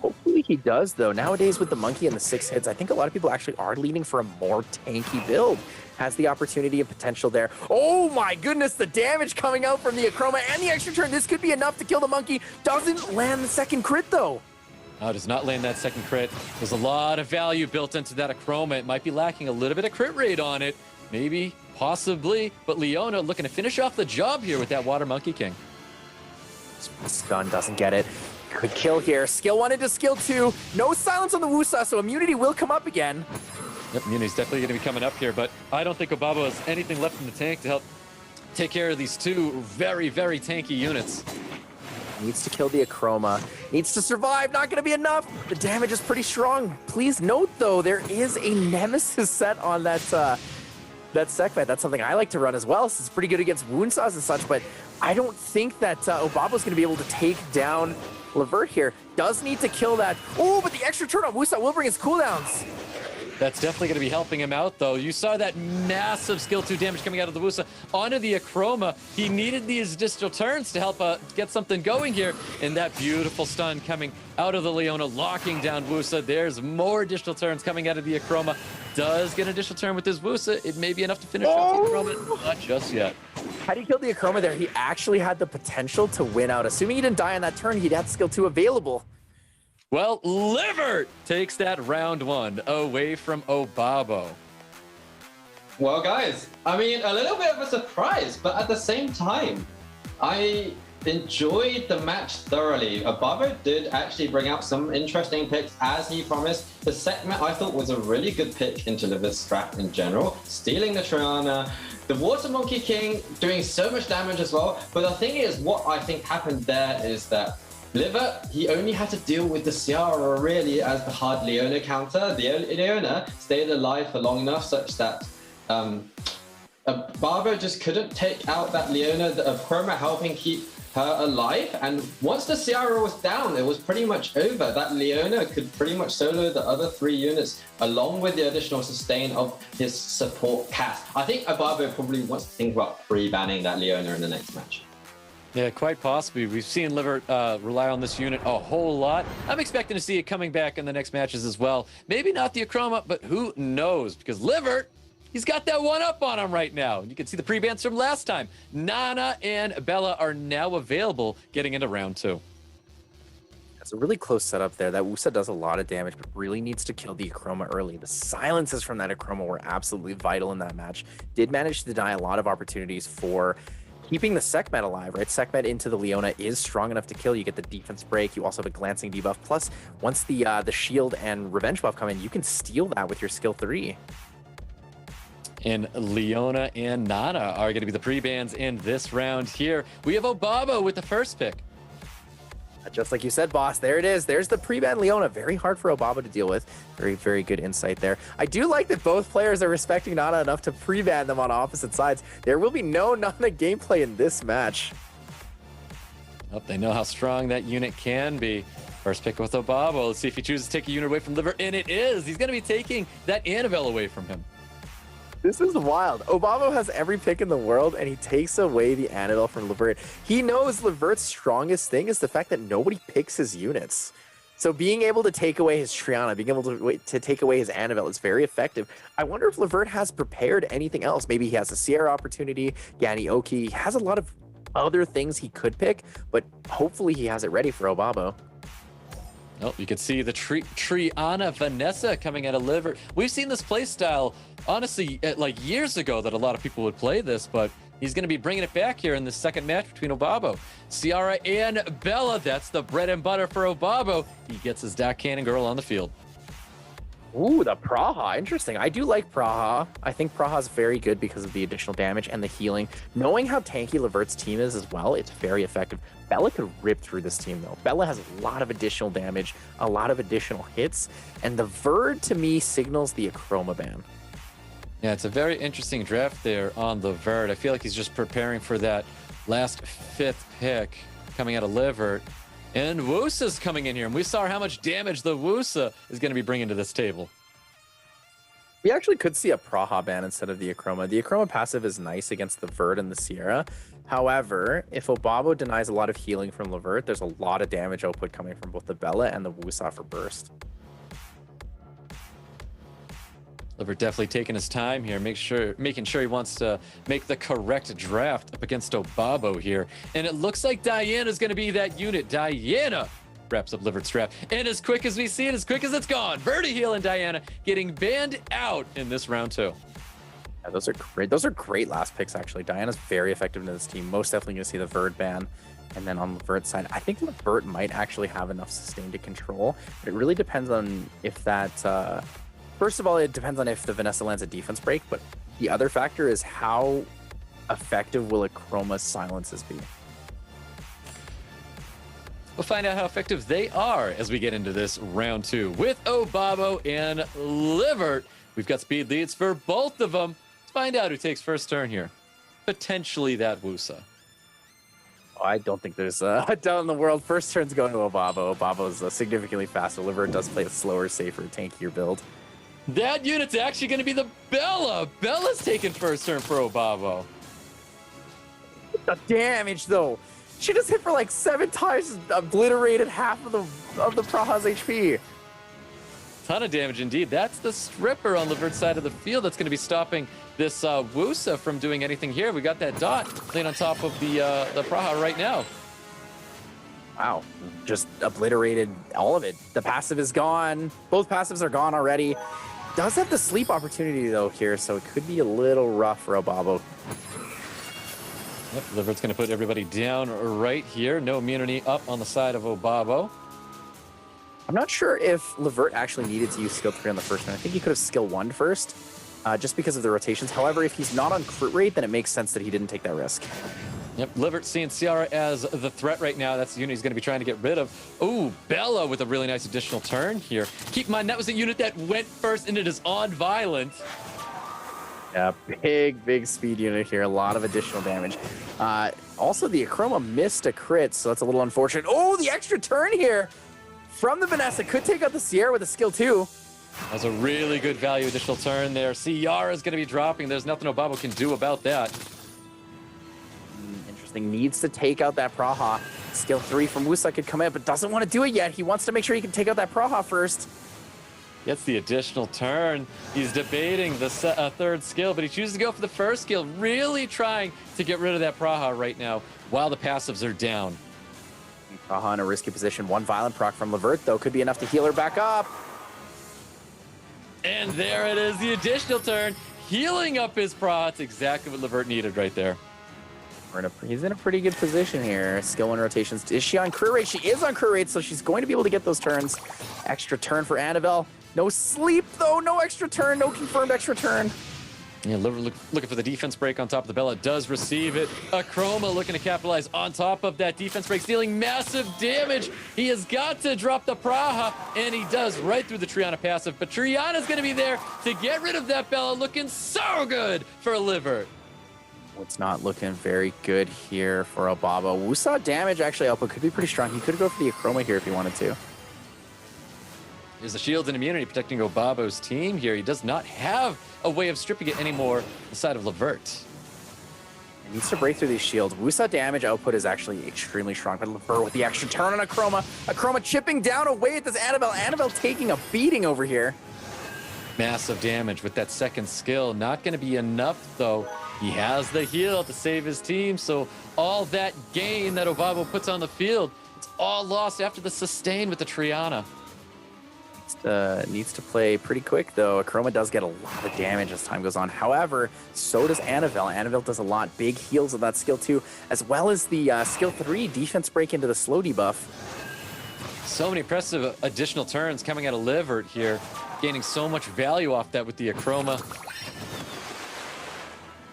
Hopefully he does, though. Nowadays with the Monkey and the 6 hits, I think a lot of people actually are leaning for a more tanky build. Has the opportunity and potential there. Oh my goodness, the damage coming out from the Achroma and the extra turn. This could be enough to kill the Monkey. Doesn't land the second crit, though. Oh, does not land that second crit. There's a lot of value built into that Achroma. It might be lacking a little bit of crit rate on it. Maybe, possibly, but Leona looking to finish off the job here with that Water Monkey King. Stun doesn't get it. Could kill here. Skill 1 into skill 2. No silence on the Wusa, so immunity will come up again. Yep, immunity's definitely going to be coming up here, but I don't think Obabo has anything left in the tank to help take care of these 2 very, very tanky units. Needs to kill the Achroma. Needs to survive. Not going to be enough. The damage is pretty strong. Please note, though, there is a Nemesis set on that Sekhmet. That's something I like to run as well. So it's pretty good against wound saws and such, but I don't think that Obabo's going to be able to take down Livert here. Does need to kill that. Oh, but the extra turn on Wusa will bring his cooldowns. That's definitely going to be helping him out, though. You saw that massive skill 2 damage coming out of the Wusa onto the Achroma. He needed these additional turns to help get something going here. And that beautiful stun coming out of the Leona, locking down Wusa. There's more additional turns coming out of the Achroma. does get an additional turn with his Wusa. It may be enough to finish off the Acroma. Not just yet. Had he killed the Acroma there, he actually had the potential to win out. Assuming he didn't die on that turn, he'd have skill 2 available. Well, Livert takes that round 1 away from Obabo. Well, guys, I mean, a little bit of a surprise, but at the same time, I enjoyed the match thoroughly. Obabo did actually bring out some interesting picks as he promised. The Sekhmet I thought was a really good pick into Livert's strat in general, stealing the Triana, the Water Monkey King doing so much damage as well. But the thing is, what I think happened there is that Livert, he only had to deal with the Ciara really as the hard Leona counter. The Leona stayed alive for long enough such that Obabo just couldn't take out that Leona, the Chroma helping keep her alive. And once the Ciara was down, it was pretty much over. That Leona could pretty much solo the other 3 units along with the additional sustain of his support cast. I think Obabo probably wants to think about pre-banning that Leona in the next match. Yeah, quite possibly. We've seen Livert rely on this unit a whole lot. I'm expecting to see it coming back in the next matches as well. Maybe not the Acroma, but who knows? Because Livert, he's got that one up on him right now. And you can see the pre-bans from last time. Nana and Bella are now available getting into round 2. It's a really close setup there. That Wusa does a lot of damage, but really needs to kill the Acroma early. The silences from that Acroma were absolutely vital in that match. Did manage to deny a lot of opportunities for keeping the Sekhmet alive, right? Sekhmet into the Leona is strong enough to kill. You get the defense break. You also have a glancing debuff. Plus, once the shield and revenge buff come in, you can steal that with your skill 3. And Leona and Nana are going to be the pre-bans in this round here. We have Obabo with the first pick. Just like you said, boss, there it is. There's the pre-ban Leona. Very hard for Obabo to deal with. Very, very good insight there. I do like that both players are respecting Nana enough to pre-ban them on opposite sides. There will be no Nana gameplay in this match. Oh, they know how strong that unit can be. First pick with Obabo. Let's see if he chooses to take a unit away from Livert. And it is. He's going to be taking that Annabelle away from him. This is wild. Obabo has every pick in the world, and he takes away the Annabelle from Livert. He knows Livert's strongest thing is the fact that nobody picks his units. So being able to take away his Triana, being able to take away his Annabelle is very effective. I wonder if Livert has prepared anything else. Maybe he has a Sierra opportunity, Ganioki. He has a lot of other things he could pick, but hopefully he has it ready for Obabo. Oh, you can see the Triana Vanessa coming out of Livert. We've seen this play style, honestly, like years ago that a lot of people would play this, but he's going to be bringing it back here in the second match between Obabo. Ciara and Bella, that's the bread and butter for Obabo. He gets his Doc Cannon girl on the field. Ooh, the Praha. Interesting. I do like Praha. I think Praha is very good because of the additional damage and the healing. Knowing how tanky Livert's team is as well, it's very effective. Bella could rip through this team, though. Bella has a lot of additional damage, a lot of additional hits, and the Verd, to me, signals the Acroma ban. Yeah, it's a very interesting draft there on the Verd. I feel like he's just preparing for that last 5th pick coming out of Livert. And Wusa's coming in here, and we saw how much damage the Wusa is going to be bringing to this table. We actually could see a Praha ban instead of the Acroma. The Acroma passive is nice against the Verd and the Sierra. However, if Obabo denies a lot of healing from Livert, there's a lot of damage output coming from both the Bella and the Wusa for burst. Livert definitely taking his time here, making sure he wants to make the correct draft up against Obabo here. And it looks like Diana's going to be that unit. Diana wraps up Livert's draft. And as quick as we see it, as quick as it's gone, Verdi Heal and Diana getting banned out in this round 2. Yeah, those are great. Those are great last picks, actually. Diana's very effective in this team. Most definitely going to see the Verd ban. And then on Livert's side, I think Livert might actually have enough sustain to control. But it really depends on if that... First of all, it depends on if the Vanessa lands a defense break, but the other factor is how effective will Acroma's silences be? We'll find out how effective they are as we get into this round 2 with Obabo and Livert. We've got speed leads for both of them. Let's find out who takes first turn here. Potentially that Wusa. I don't think there's a doubt in the world. First turn's going to Obabo. Obabo's significantly faster. Livert does play a slower, safer, tankier build. That unit's actually going to be the Bella. Bella's taking first turn for Obabo. The damage, though. She just hit for like 7 times, obliterated half of the Praha's HP. Ton of damage indeed. That's the stripper on Livert's side of the field that's going to be stopping this Wusa from doing anything here. We got that dot laying on top of the Praha right now. Wow, just obliterated all of it. The passive is gone. Both passives are gone already. Does have the sleep opportunity though here, so it could be a little rough for Obabo. Yep, Livert's going to put everybody down right here. No immunity up on the side of Obabo. I'm not sure if Livert actually needed to use skill 3 on the first one. I think he could have skill 1 first, just because of the rotations. However, if he's not on crit rate, then it makes sense that he didn't take that risk. Yep, Livert seeing Ciara as the threat right now. That's the unit he's going to be trying to get rid of. Ooh, Bella with a really nice additional turn here. Keep in mind, that was the unit that went first, and it is on Violent. Yeah, big speed unit here. A lot of additional damage. Also, the Akroma missed a crit, so that's a little unfortunate. Oh, the extra turn here from the Vanessa. Could take out the Sierra with a skill 2. That was a really good value additional turn there. Ciara is going to be dropping. There's nothing Obabo can do about that. Interesting. Needs to take out that Praha. Skill 3 from Wusa could come in, but doesn't want to do it yet. He wants to make sure he can take out that Praha first. Gets the additional turn. He's debating the third skill, but he chooses to go for the first skill, really trying to get rid of that Praha right now while the passives are down. Praha in a risky position. One Violent proc from Livert, though, could be enough to heal her back up. And there it is, the additional turn, healing up his Praha. It's exactly what Livert needed right there. He's in a pretty good position here. Skill 1 rotations. Is she on crit rate? She is on crit rate, so she's going to be able to get those turns. Extra turn for Annabelle. No sleep, though. No extra turn. No confirmed extra turn. Yeah, looking for the defense break on top of the Bella. Does receive it. Akroma looking to capitalize on top of that defense break, dealing massive damage. He has got to drop the Praha, and he does right through the Triana passive. But Triana's going to be there to get rid of that Bella. Looking so good for Livert. It's not looking very good here for Obabo. Wusa damage actually output could be pretty strong. He could go for the Akroma here if he wanted to. There's the shield and immunity protecting Obabo's team here. He does not have a way of stripping it anymore on the side of Livert. He needs to break through these shields. Wusa damage output is actually extremely strong, but Livert with the extra turn on Akroma. Akroma chipping down away at this Annabelle. Annabelle taking a beating over here. Massive damage with that second skill. Not going to be enough, though. He has the heal to save his team, so all that gain that Obabo puts on the field, it's all lost after the sustain with the Triana. Needs to play pretty quick, though. Akroma does get a lot of damage as time goes on. However, so does Annabelle. Annabelle does a lot. Big heals with that skill 2, as well as the skill 3 defense break into the slow debuff. So many impressive additional turns coming out of Livert here, gaining so much value off that with the Akroma.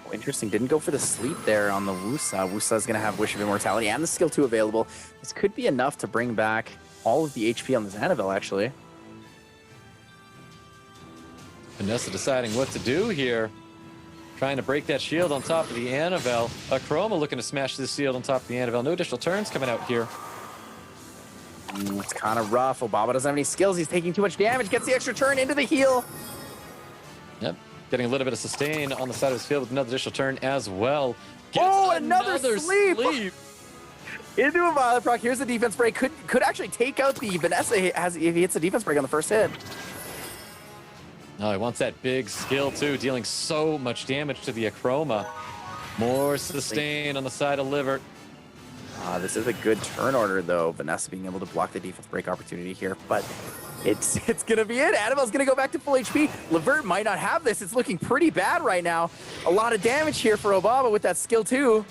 Oh, interesting. Didn't go for the sleep there on the Wusa. Wusa is going to have Wish of Immortality and the skill 2 available. This could be enough to bring back all of the HP on this Annabelle, actually. Vanessa deciding what to do here. Trying to break that shield on top of the Annabelle. Akroma looking to smash this shield on top of the Annabelle. No additional turns coming out here. It's kind of rough. Obabo doesn't have any skills. He's taking too much damage. Gets the extra turn into the heal. Yep. Getting a little bit of sustain on the side of his field with another additional turn as well. Gets another sleep. Into a Violent proc. Here's the defense break. Could actually take out the Vanessa if he hits the defense break on the first hit. Oh, he wants that big skill too, dealing so much damage to the Akroma. More sustain on the side of Livert. This is a good turn order, though. Vanessa being able to block the defense break opportunity here, but it's going to be it. Annabelle's going to go back to full HP. Livert might not have this. It's looking pretty bad right now. A lot of damage here for Obabo with that skill 2.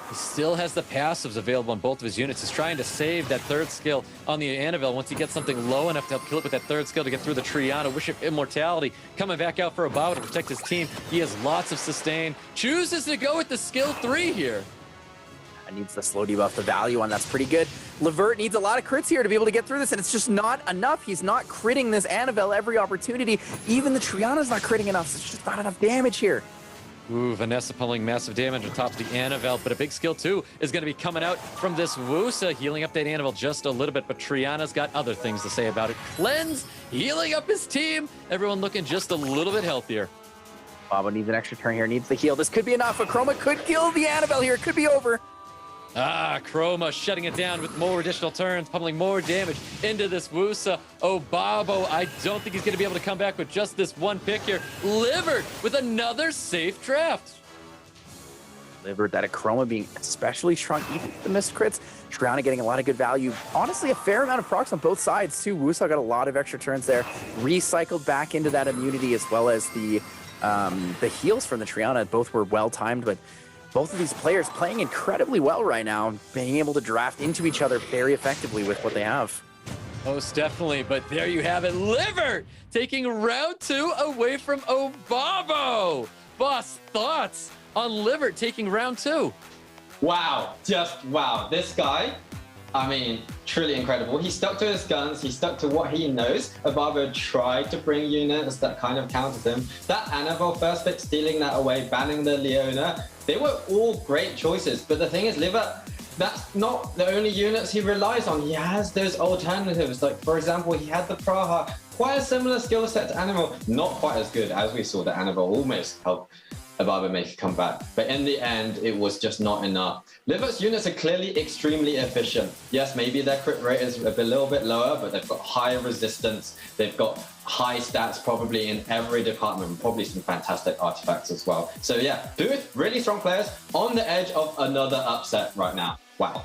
He still has the passives available on both of his units. He's trying to save that third skill on the Annabelle once he gets something low enough to help kill it with that third skill to get through the Triana. Wish of Immortality coming back out for Obabo to protect his team. He has lots of sustain. Chooses to go with the skill 3 here. Needs the slow debuff. The value on that's pretty good. Livert needs a lot of crits here to be able to get through this, and it's just not enough. He's not critting this Annabelle every opportunity. Even the Triana's not critting enough, so it's just not enough damage here. Ooh, Vanessa pulling massive damage on top of the Annabelle, but a big skill too is going to be coming out from this Wusa, healing up that Annabelle just a little bit, but Triana's got other things to say about it. Cleanse, healing up his team. Everyone looking just a little bit healthier. Obabo needs an extra turn here, needs the heal. This could be enough. Akroma could kill the Annabelle here. It could be over. Chroma shutting it down with more additional turns, pummeling more damage into this Wusa. Obabo, I don't think he's going to be able to come back with just this one pick here. Livert with another safe draft. Livert, that Chroma being especially strong, even with the missed crits. Triana getting a lot of good value. Honestly, a fair amount of procs on both sides, too. Wusa got a lot of extra turns there. Recycled back into that immunity as well as the heals from the Triana. Both were well-timed, but both of these players playing incredibly well right now, being able to draft into each other very effectively with what they have. Most definitely, but there you have it. Livert taking round 2 away from Obabo. Boss, thoughts on Livert taking round 2? Wow, just wow. This guy, I mean, truly incredible. He stuck to his guns. He stuck to what he knows. Obabo tried to bring units that kind of countered him. That Annabelle first pick, stealing that away, banning the Leona, they were all great choices. But the thing is, Livert, that's not the only units he relies on. He has those alternatives. Like, for example, he had the Praha, quite a similar skill set to Annabelle. Not quite as good as we saw that Annabelle almost helped Obabo make a comeback. But in the end, it was just not enough. Livert's units are clearly extremely efficient. Yes, maybe their crit rate is a little bit lower, but they've got high resistance. They've got high stats probably in every department, probably some fantastic artifacts as well. So yeah, both really strong players on the edge of another upset right now. Wow.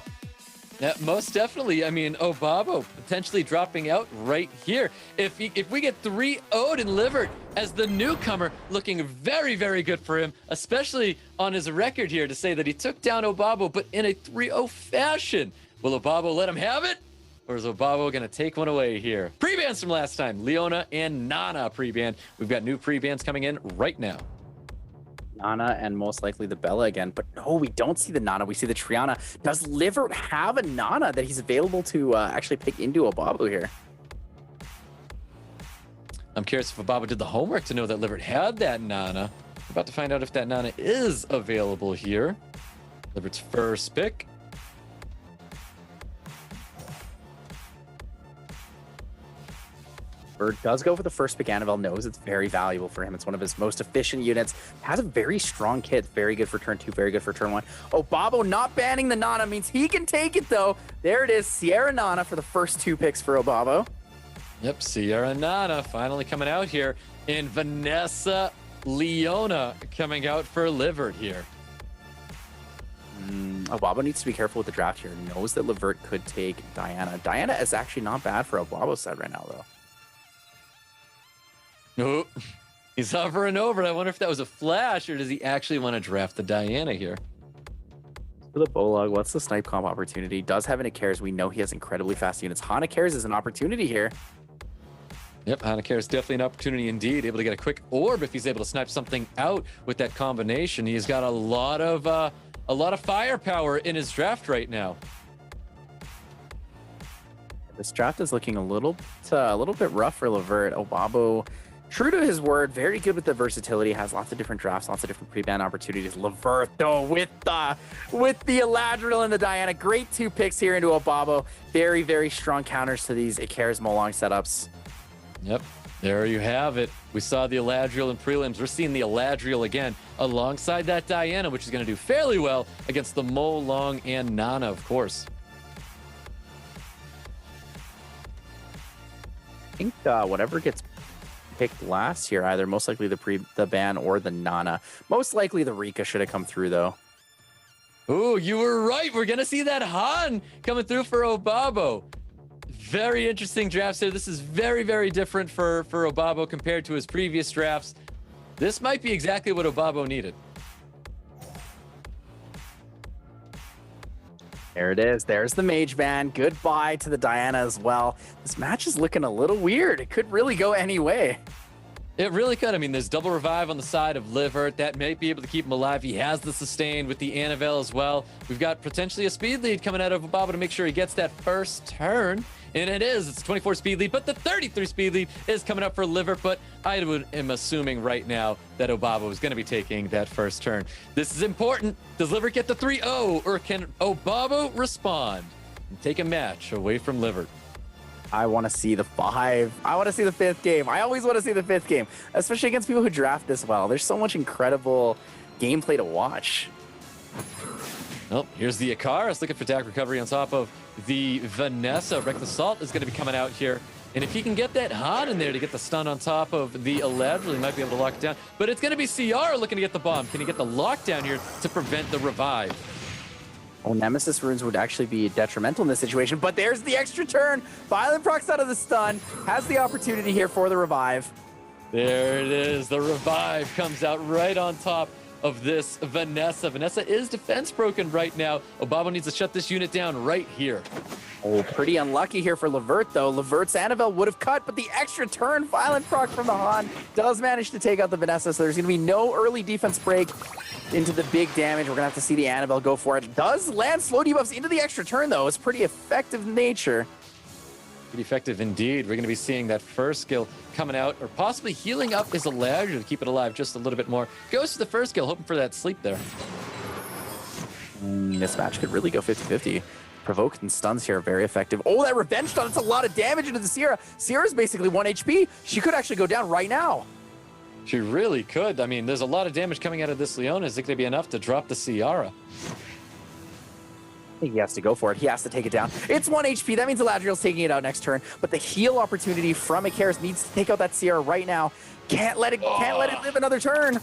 Yeah, most definitely. I mean, Obabo potentially dropping out right here. If we get 3-0'd in Livert as the newcomer, looking very, very good for him, especially on his record here to say that he took down Obabo, but in a 3-0 fashion. Will Obabo let him have it? Or is Obabo going to take one away here? Pre-bans from last time, Leona and Nana pre-ban. We've got new pre-bans coming in right now. Nana and most likely the Bella again, but no, we don't see the Nana, we see the Triana. Does Livert have a Nana that he's available to actually pick into Obabo here? I'm curious if Obabo did the homework to know that Livert had that Nana. We're about to find out if that Nana is available here. Livert's first pick. Does go for the first pick. Annabelle knows it's very valuable for him. It's one of his most efficient units. Has a very strong kit. Very good for turn 2, very good for turn 1. Obabo not banning the Nana means he can take it though. There it is, Sierra Nana for the first 2 picks for Obabo. Yep, Sierra Nana finally coming out here. And Vanessa Leona coming out for Livert here. Obabo needs to be careful with the draft here. Knows that Livert could take Diana. Diana is actually not bad for Obabo's side right now though. Oh, he's hovering over. I wonder if that was a flash or does he actually want to draft the Diana here? For the Bolog, what's the snipe comp opportunity? Does have an Ikaris. We know he has incredibly fast units. Han Ikaris is an opportunity here. Yep, Han Ikaris definitely an opportunity indeed. Able to get a quick orb if he's able to snipe something out with that combination. He's got a lot of firepower in his draft right now. This draft is looking a little bit rough for Livert. Obabo, true to his word, very good with the versatility, has lots of different drafts, lots of different pre-ban opportunities. Livert, though, with the Eladriel and the Diana, great 2 picks here into Obabo. Very, very strong counters to these Ikaris Molong setups. Yep, there you have it. We saw the Eladriel in prelims. We're seeing the Eladriel again alongside that Diana, which is going to do fairly well against the Molong and Nana, of course. I think whatever gets picked last here, either most likely the ban or the Nana. Most likely the Rika should have come through though. Ooh, you were right. We're gonna see that Han coming through for Obabo. Very interesting drafts here. This is very, very different for Obabo compared to his previous drafts. This might be exactly what Obabo needed. There it is. There's the Mage Ban. Goodbye to the Diana as well. This match is looking a little weird. It could really go any way. It really could. I mean, there's double revive on the side of Livert. That may be able to keep him alive. He has the sustain with the Annabelle as well. We've got potentially a speed lead coming out of Obabo to make sure he gets that first turn. And it is. It's a 24 speed lead, but the 33 speed lead is coming up for Livert. But I am assuming right now that Obabo is going to be taking that first turn. This is important. Does Livert get the 3-0 or can Obabo respond and take a match away from Livert? I want to see the 5. I want to see the 5th game. I always want to see the 5th game, especially against people who draft this well. There's so much incredible gameplay to watch. Oh, here's the Ikaris looking for attack recovery on top of the Vanessa. Reckless Assault is going to be coming out here. And if he can get that Han in there to get the stun on top of the Eladriel, he might be able to lock it down. But it's going to be Ciara looking to get the bomb. Can he get the lockdown here to prevent the revive? Oh, Nemesis runes would actually be detrimental in this situation, but there's the extra turn. Violent procs out of the stun, has the opportunity here for the revive. There it is. The revive comes out right on top of this Vanessa. Vanessa is defense broken right now. Obabo needs to shut this unit down right here. Oh, pretty unlucky here for Livert, though. Livert's Annabelle would have cut, but the extra turn, Violent proc from the Han, does manage to take out the Vanessa, so there's going to be no early defense break into the big damage. We're going to have to see the Annabelle go for it. Does land slow debuffs into the extra turn, though. It's pretty effective in nature. Pretty effective indeed. We're going to be seeing that first skill coming out, or possibly healing up his Eladriel to keep it alive just a little bit more. Goes to the first skill, hoping for that sleep there. This match could really go 50-50. Provoke and stuns here are very effective. Oh, that revenge stun, it's a lot of damage into the Sierra. Sierra's basically 1 HP. She could actually go down right now. She really could. I mean, there's a lot of damage coming out of this Leona. Is it going to be enough to drop the Ciara? I think he has to go for it. He has to take it down. It's 1 HP. That means Eladriel's taking it out next turn. But the heal opportunity from Ikaris needs to take out that Sierra right now. Can't let it live another turn.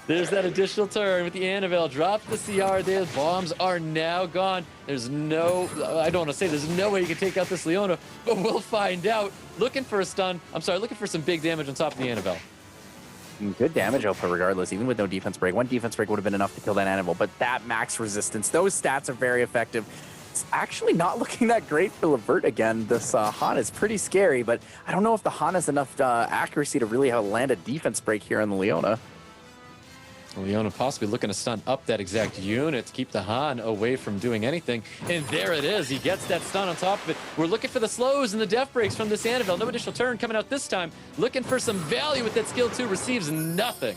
There's that additional turn with the Annabelle. Drops the CR there. Bombs are now gone. There's no, I don't want to say there's no way you can take out this Leona, but we'll find out. Looking for a stun. I'm sorry, looking for some big damage on top of the Annabelle. Good damage output regardless, even with no defense break. 1 defense break would have been enough to kill that Annabelle, but that max resistance, those stats are very effective. It's actually not looking that great for Livert again. This Han is pretty scary, but I don't know if the Han has enough accuracy to really land a defense break here on the Leona. Leona possibly looking to stun up that exact unit to keep the Han away from doing anything. And there it is. He gets that stun on top of it. We're looking for the slows and the death breaks from this Annabelle. No additional turn coming out this time. Looking for some value with that skill 2. Receives nothing.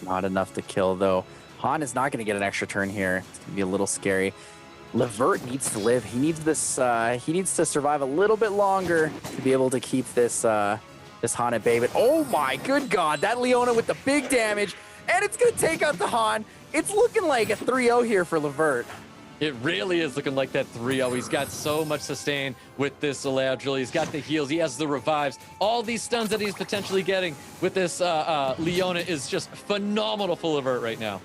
Not enough to kill, though. Han is not going to get an extra turn here. It's going to be a little scary. Livert needs to live. He needs this. He needs to survive a little bit longer to be able to keep this this Han at bay. But oh my good God, that Leona with the big damage. And it's going to take out the Han. It's looking like a 3-0 here for Livert. It really is looking like that 3-0. He's got so much sustain with this Eladriel. He's got the heals. He has the revives. All these stuns that he's potentially getting with this Leona is just phenomenal for Livert right now.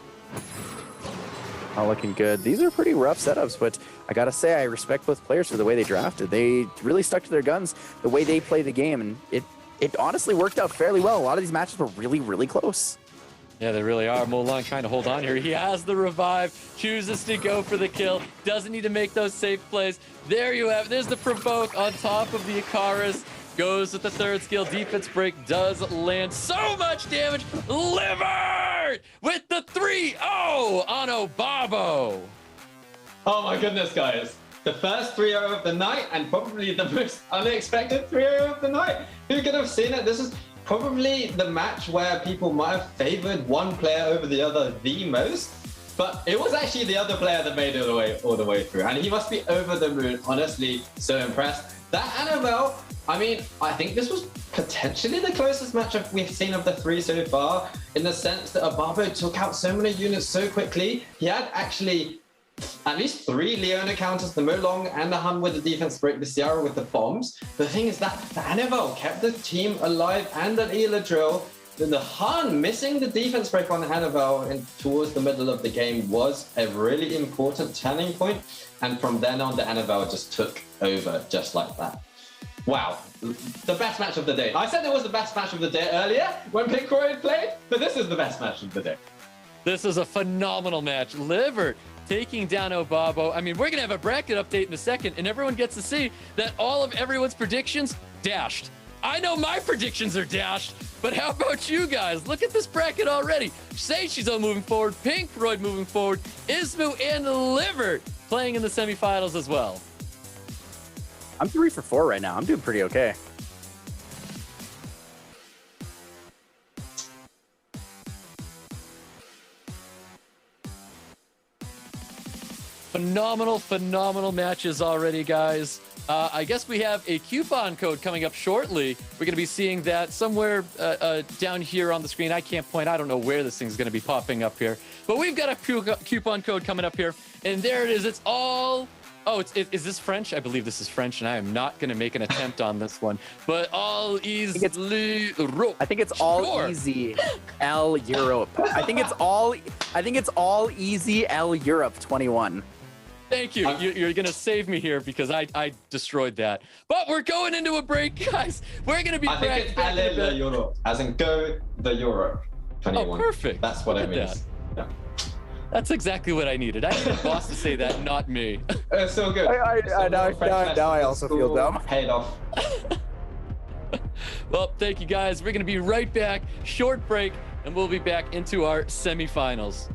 Not looking good. These are pretty rough setups, but I got to say I respect both players for the way they drafted. They really stuck to their guns, the way they play the game, and it honestly worked out fairly well. A lot of these matches were really, really close. Yeah, they really are. Molan trying to hold on here. He has the revive, chooses to go for the kill, doesn't need to make those safe plays. There you have it. There's the provoke on top of the Ikaris. Goes with the third skill. Defense break does land so much damage. Livert with the 3-0 on Obabo. Oh my goodness, guys. The first 3-0 of the night and probably the most unexpected 3-0 of the night. Who could have seen it? This is probably the match where people might have favored one player over the other the most, but it was actually the other player that made it all the way through, and he must be over the moon. Honestly, so impressed. That Annabelle, I mean, I think this was potentially the closest matchup we've seen of the 3 so far, in the sense that Obabo took out so many units so quickly. He had actually at least 3 Leona counters, the Molong and the Han with the defense break, the Ciara with the bombs. The thing is that the Annabelle kept the team alive and that Eladriel. The Han missing the defense break on Annabelle and towards the middle of the game was a really important turning point. And from then on, the Annabelle just took over just like that. Wow, the best match of the day. I said it was the best match of the day earlier when Pinkroid played, but this is the best match of the day. This is a phenomenal match. Livert taking down Obabo. I mean, we're going to have a bracket update in a second, and everyone gets to see that all of everyone's predictions dashed. I know my predictions are dashed, but how about you guys? Look at this bracket already. Seiishizo moving forward, Pinkroid moving forward, Ismoo and Livert playing in the semifinals as well. I'm 3 for 4 right now. I'm doing pretty okay. Phenomenal matches already, guys. I guess we have a coupon code coming up shortly. We're going to be seeing that somewhere down here on the screen. I can't point. I don't know where this thing's going to be popping up here. But we've got a coupon code coming up here. And there it is. It's all... Oh, is this French? I believe this is French, and I am not going to make an attempt on this one. But all easy... I think it's all easy L Europe. I think it's all easy L Europe 21. Thank you. You're going to save me here because I destroyed that. But we're going into a break, guys. We're going to be back in a bit. Europe, as in go the Europe 21. Oh, perfect. That's what it means. Yeah. That's exactly what I needed. I need a boss to say that, not me. It's so good. Now I also feel dumb. Paid off. Well, thank you, guys. We're going to be right back. Short break, and we'll be back into our semifinals.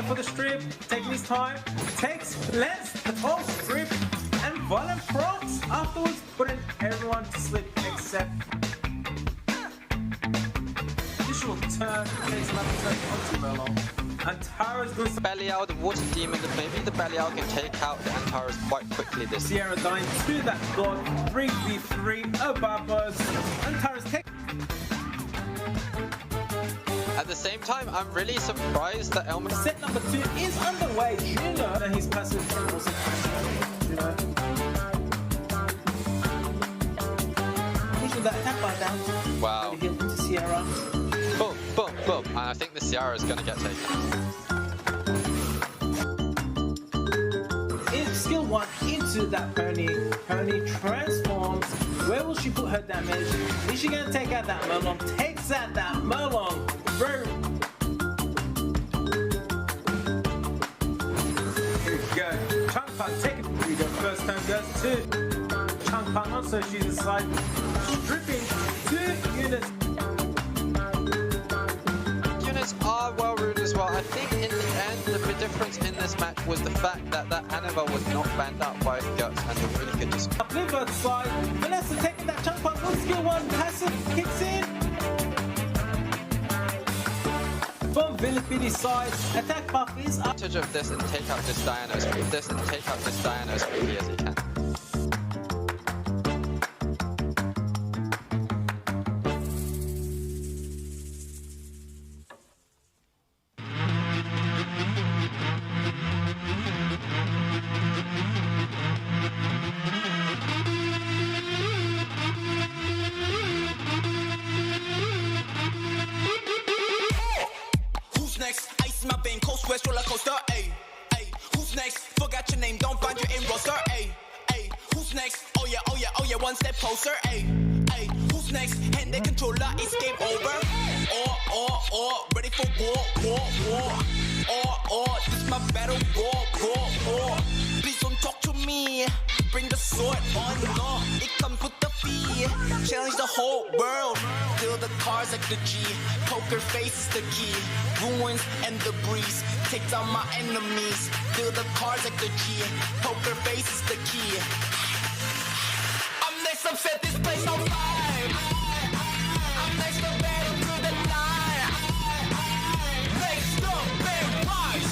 For the strip, taking his time, takes less the whole strip, and violent procs afterwards, putting everyone to sleep except additional turn, takes another turn onto Merlon. And Tara's doing some Belial, the water demon, maybe the Belial can take out the Antares quite quickly this Sierra dying to that god, 3v3 Obabos, and Tara's take. At the same time, I'm really surprised that Elmer... Set number 2 is underway. Juno and his passive was Juno. Pushing that attack bar down. Wow. Heal to Sierra. Boom, boom, boom. And I think the Sierra is going to get taken. Skill 1 into that pony. Pony transforms. Where will she put her damage? Is she going to take out that Merlon? Takes out that Merlon. Here we go. Changpan taking. We go. First turn goes to Changpan on, so she's inside. Stripping 2 units. Units are well ruled as well. I think in the end, the big difference in this match was the fact that Hanover was not banned out by Guts and the really could just. Livert side. Vanessa taking that Changpan. Good skill 1. Passive kicks in. From Vilipytty side, attack buff is up. Advantage of this and take out this Diana as quickly as he can. West roller coaster, ayy, ayy. Who's next? Forgot your name, don't find you in roster, ayy, ayy. Who's next? Oh yeah, one step closer, ayy, ayy. Who's next? Hand the controller, it's game over. Ready for war. This my battle, war. Please don't talk to me. Bring the sword on, no. It comes with the fear. whole world. Deal the cards like the G. Poker face is the key. Ruins and debris. Take down my enemies. Deal the cards like the G. Poker face is the key. I'm next up, set this place on fire. I'm next up, battle to the line. Next up, big rise.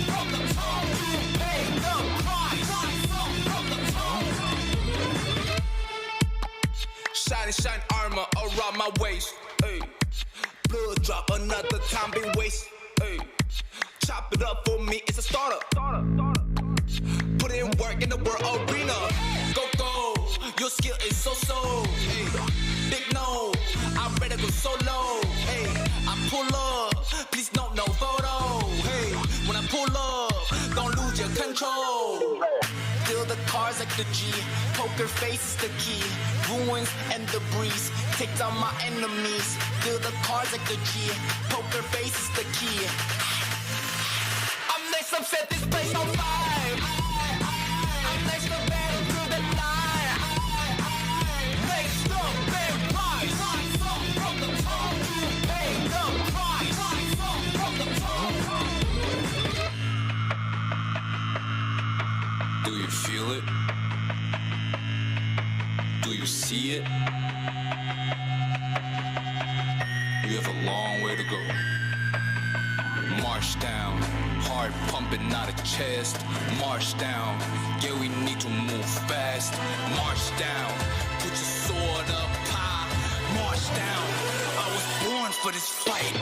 From the top to pay the price. From the top. Shine armor around my waist. Ay. Blood drop, another time been waste. Ay. Chop it up for me, it's a starter. Put in work in the world arena. Go, your skill is so. Ay. Big no, I'm ready to go solo. Hey, I pull up, please no photo. Hey, when I pull up, don't lose your control. Deal the cards like the G. Poker face is the key. Ruins and debris. Take down my enemies. Deal the cards like the G. Poker face is the key. I'm next up, set this place on fire. I'm next up, battle to the line. Next up, big rise. From the top to pay the price. From the top. Do you feel it? Do you see it? We have a long way to go. March down, heart pumping out of chest. March down, yeah, we need to move fast. March down, put your sword up high. March down, I was born for this fight.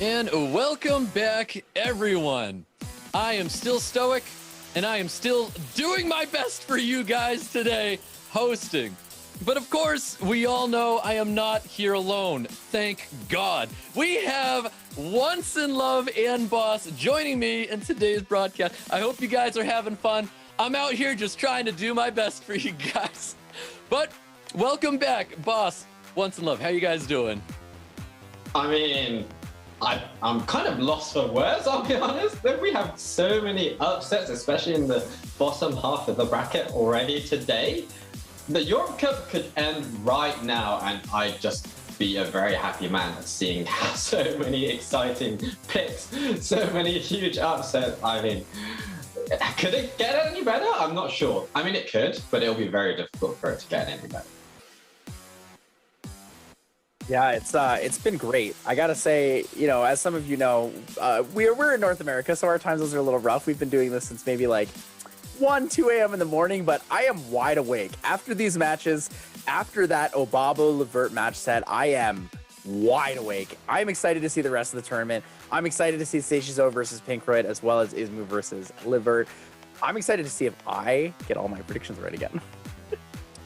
And welcome back, everyone. I am still stoic, and I am still doing my best for you guys today, hosting. But of course, we all know I am not here alone. Thank God. We have Once in Love and Boss joining me in today's broadcast. I hope you guys are having fun. I'm out here just trying to do my best for you guys. But welcome back, Boss, Once in Love. How you guys doing? I mean, I'm kind of lost for words, I'll be honest. We have so many upsets, especially in the bottom half of the bracket already today. The Europe Cup could end right now, and I'd just be a very happy man seeing so many exciting picks, so many huge upsets. I mean, Could it get any better? I'm not sure. I mean, it could, but it'll be very difficult for it to get any better. Yeah, it's been great. I gotta say, you know, as some of you know, we're in North America, so our time zones are a little rough. We've been doing this since maybe like 1, 2 a.m. in the morning, but I am wide awake. After these matches, after that Obabo Livert match set, I am wide awake. I'm excited to see the rest of the tournament. I'm excited to see Seiishizo versus Pinkroid, as well as Ismoo versus Livert. I'm excited to see if I get all my predictions right again.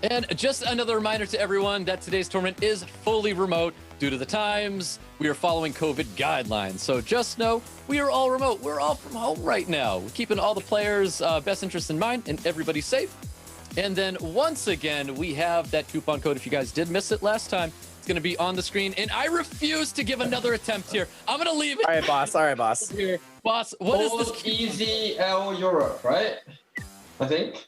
And just another reminder to everyone that today's tournament is fully remote due to the times. We are following COVID guidelines. So just know we are all remote. We're all from home right now. We're keeping all the players' best interests in mind and everybody safe. And then once again, we have that coupon code. If you guys did miss it last time, it's going to be on the screen. And I refuse to give another attempt here. I'm going to leave it. All right, boss. All right, boss. Here. Boss, what is this? Easy L Europe, right? I think.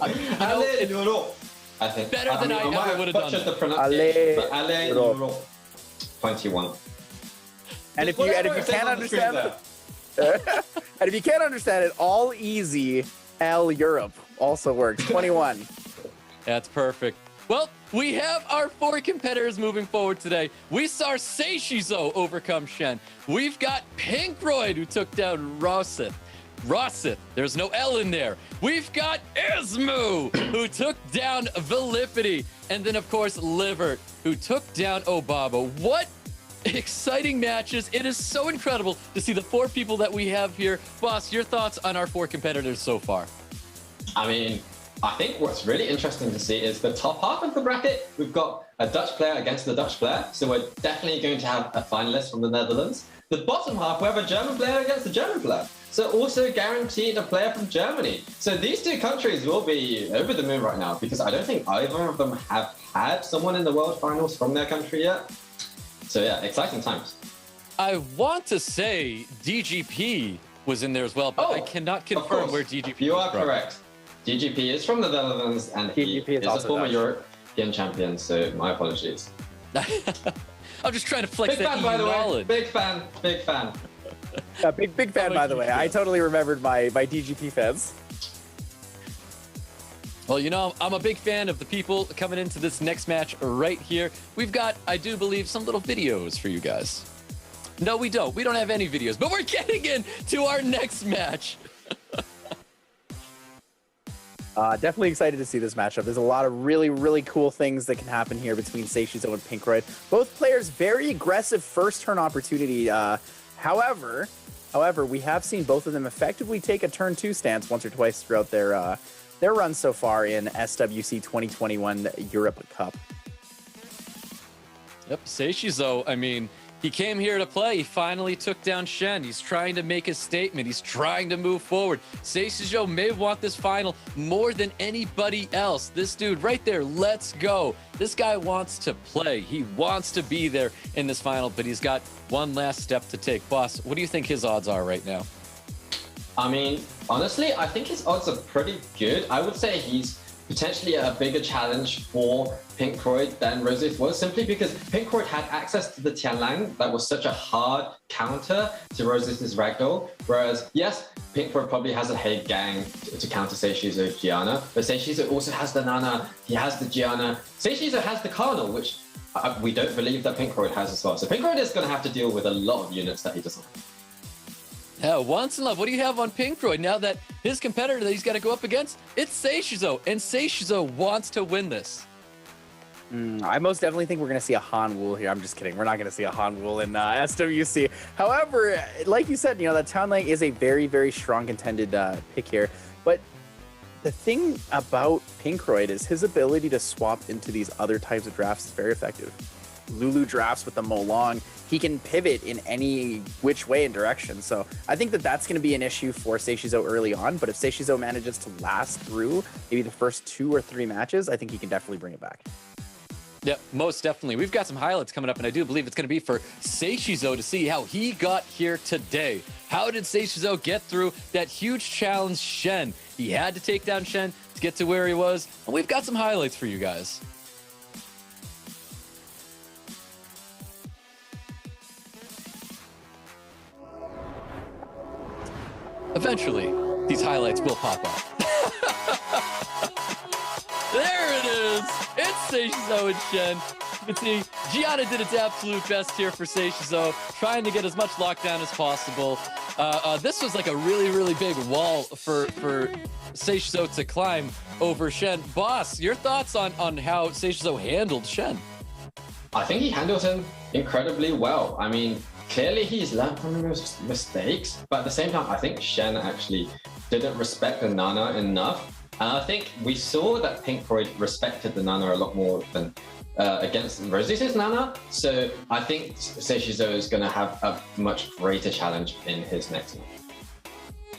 I think. Better than I ever would have done. The pronunciation, but Ale Europe 21. And if you can't understand and if you can't understand it, all easy L Europe also works. 21. That's perfect. Well, we have our 4 competitors moving forward today. We saw Seiishizo overcome Chene. We've got Pinkroid, who took down Rosith. There's no L in there. We've got Ismoo, who took down VIILIPYTTY. And then, of course, Livert, who took down Obabo. What exciting matches. It is so incredible to see the 4 people that we have here. Boss, your thoughts on our 4 competitors so far? I mean, I think what's really interesting to see is the top half of the bracket. We've got a Dutch player against the Dutch player. So we're definitely going to have a finalist from the Netherlands. The bottom half, we have a German player against a German player. So also guaranteed a player from Germany. So these 2 countries will be over the moon right now because I don't think either of them have had someone in the World Finals from their country yet. So yeah, exciting times. I want to say DGP was in there as well, but I cannot confirm where DGP is. You are correct. DGP is from the Netherlands and he is a former European champion, so my apologies. I'm just trying to flex big that fan, by the knowledge. way. Big fan. Yeah, big fan, by the way. I totally remembered my DGP fans. Well, you know, I'm a big fan of the people coming into this next match right here. We've got, I do believe, some little videos for you guys. No, we don't. We don't have any videos, but we're getting into our next match. Definitely excited to see this matchup. There's a lot of really, really cool things that can happen here between Seiishizo and Pinkroid. Both players very aggressive first turn opportunity. However, we have seen both of them effectively take a turn 2 stance once or twice throughout their run so far in SWC 2021 Europe Cup. Yep, Seiishizo, I mean, he came here to play. He finally took down Chene. He's trying to make a statement. He's trying to move forward. Seiishizo may want this final more than anybody else. This dude right there, let's go. This guy wants to play. He wants to be there in this final, but he's got one last step to take. Boss, what do you think his odds are right now? I mean, honestly, I think his odds are pretty good. I would say he's potentially a bigger challenge for Pinkroid than Rosith was, simply because Pinkroid had access to the Tianlang that was such a hard counter to Rosith's ragdoll, whereas, yes, Pinkroid probably has a Hague gang to counter Seiishizo's Gianna, but Seiishizo also has the Nana, he has the Gianna, Seiishizo has the Cardinal, which we don't believe that Pinkroid has as well. So Pinkroid is going to have to deal with a lot of units that he doesn't have. Yeah, once in love. What do you have on Pinkroid now that his competitor that he's got to go up against, it's Seiishizo, and Seiishizo wants to win this? I most definitely think we're going to see a Han Wool here. I'm just kidding. We're not going to see a Han Wool in SWC. However, like you said, you know, that Tianlang is a very, very strong contended pick here. But the thing about Pinkroid is his ability to swap into these other types of drafts is very effective. Lulu drafts with the Molong, he can pivot in any which way and direction. So I think that that's going to be an issue for Seiishizo early on. But if Seiishizo manages to last through maybe the first 2 or 3 matches, I think he can definitely bring it back. Yeah, most definitely. We've got some highlights coming up, and I do believe it's going to be for Seiishizo to see how he got here today. How did Seiishizo get through that huge challenge, Chene? He had to take down Chene to get to where he was, and we've got some highlights for you guys. Eventually, these highlights will pop up. There it is. It's Seiishizo and Chene. You can see Gianna did its absolute best here for Seiishizo, trying to get as much lockdown as possible. This was like a really, really big wall for Seiishizo to climb over Chene. Boss, your thoughts on how Seiishizo handled Chene? I think he handled him incredibly well. I mean, clearly he's learned from his mistakes, but at the same time, I think Chene actually didn't respect the Nana enough. And I think we saw that Pinkroid respected the Nana a lot more than against Rosith's Nana. So I think Seiishizo is going to have a much greater challenge in his next match.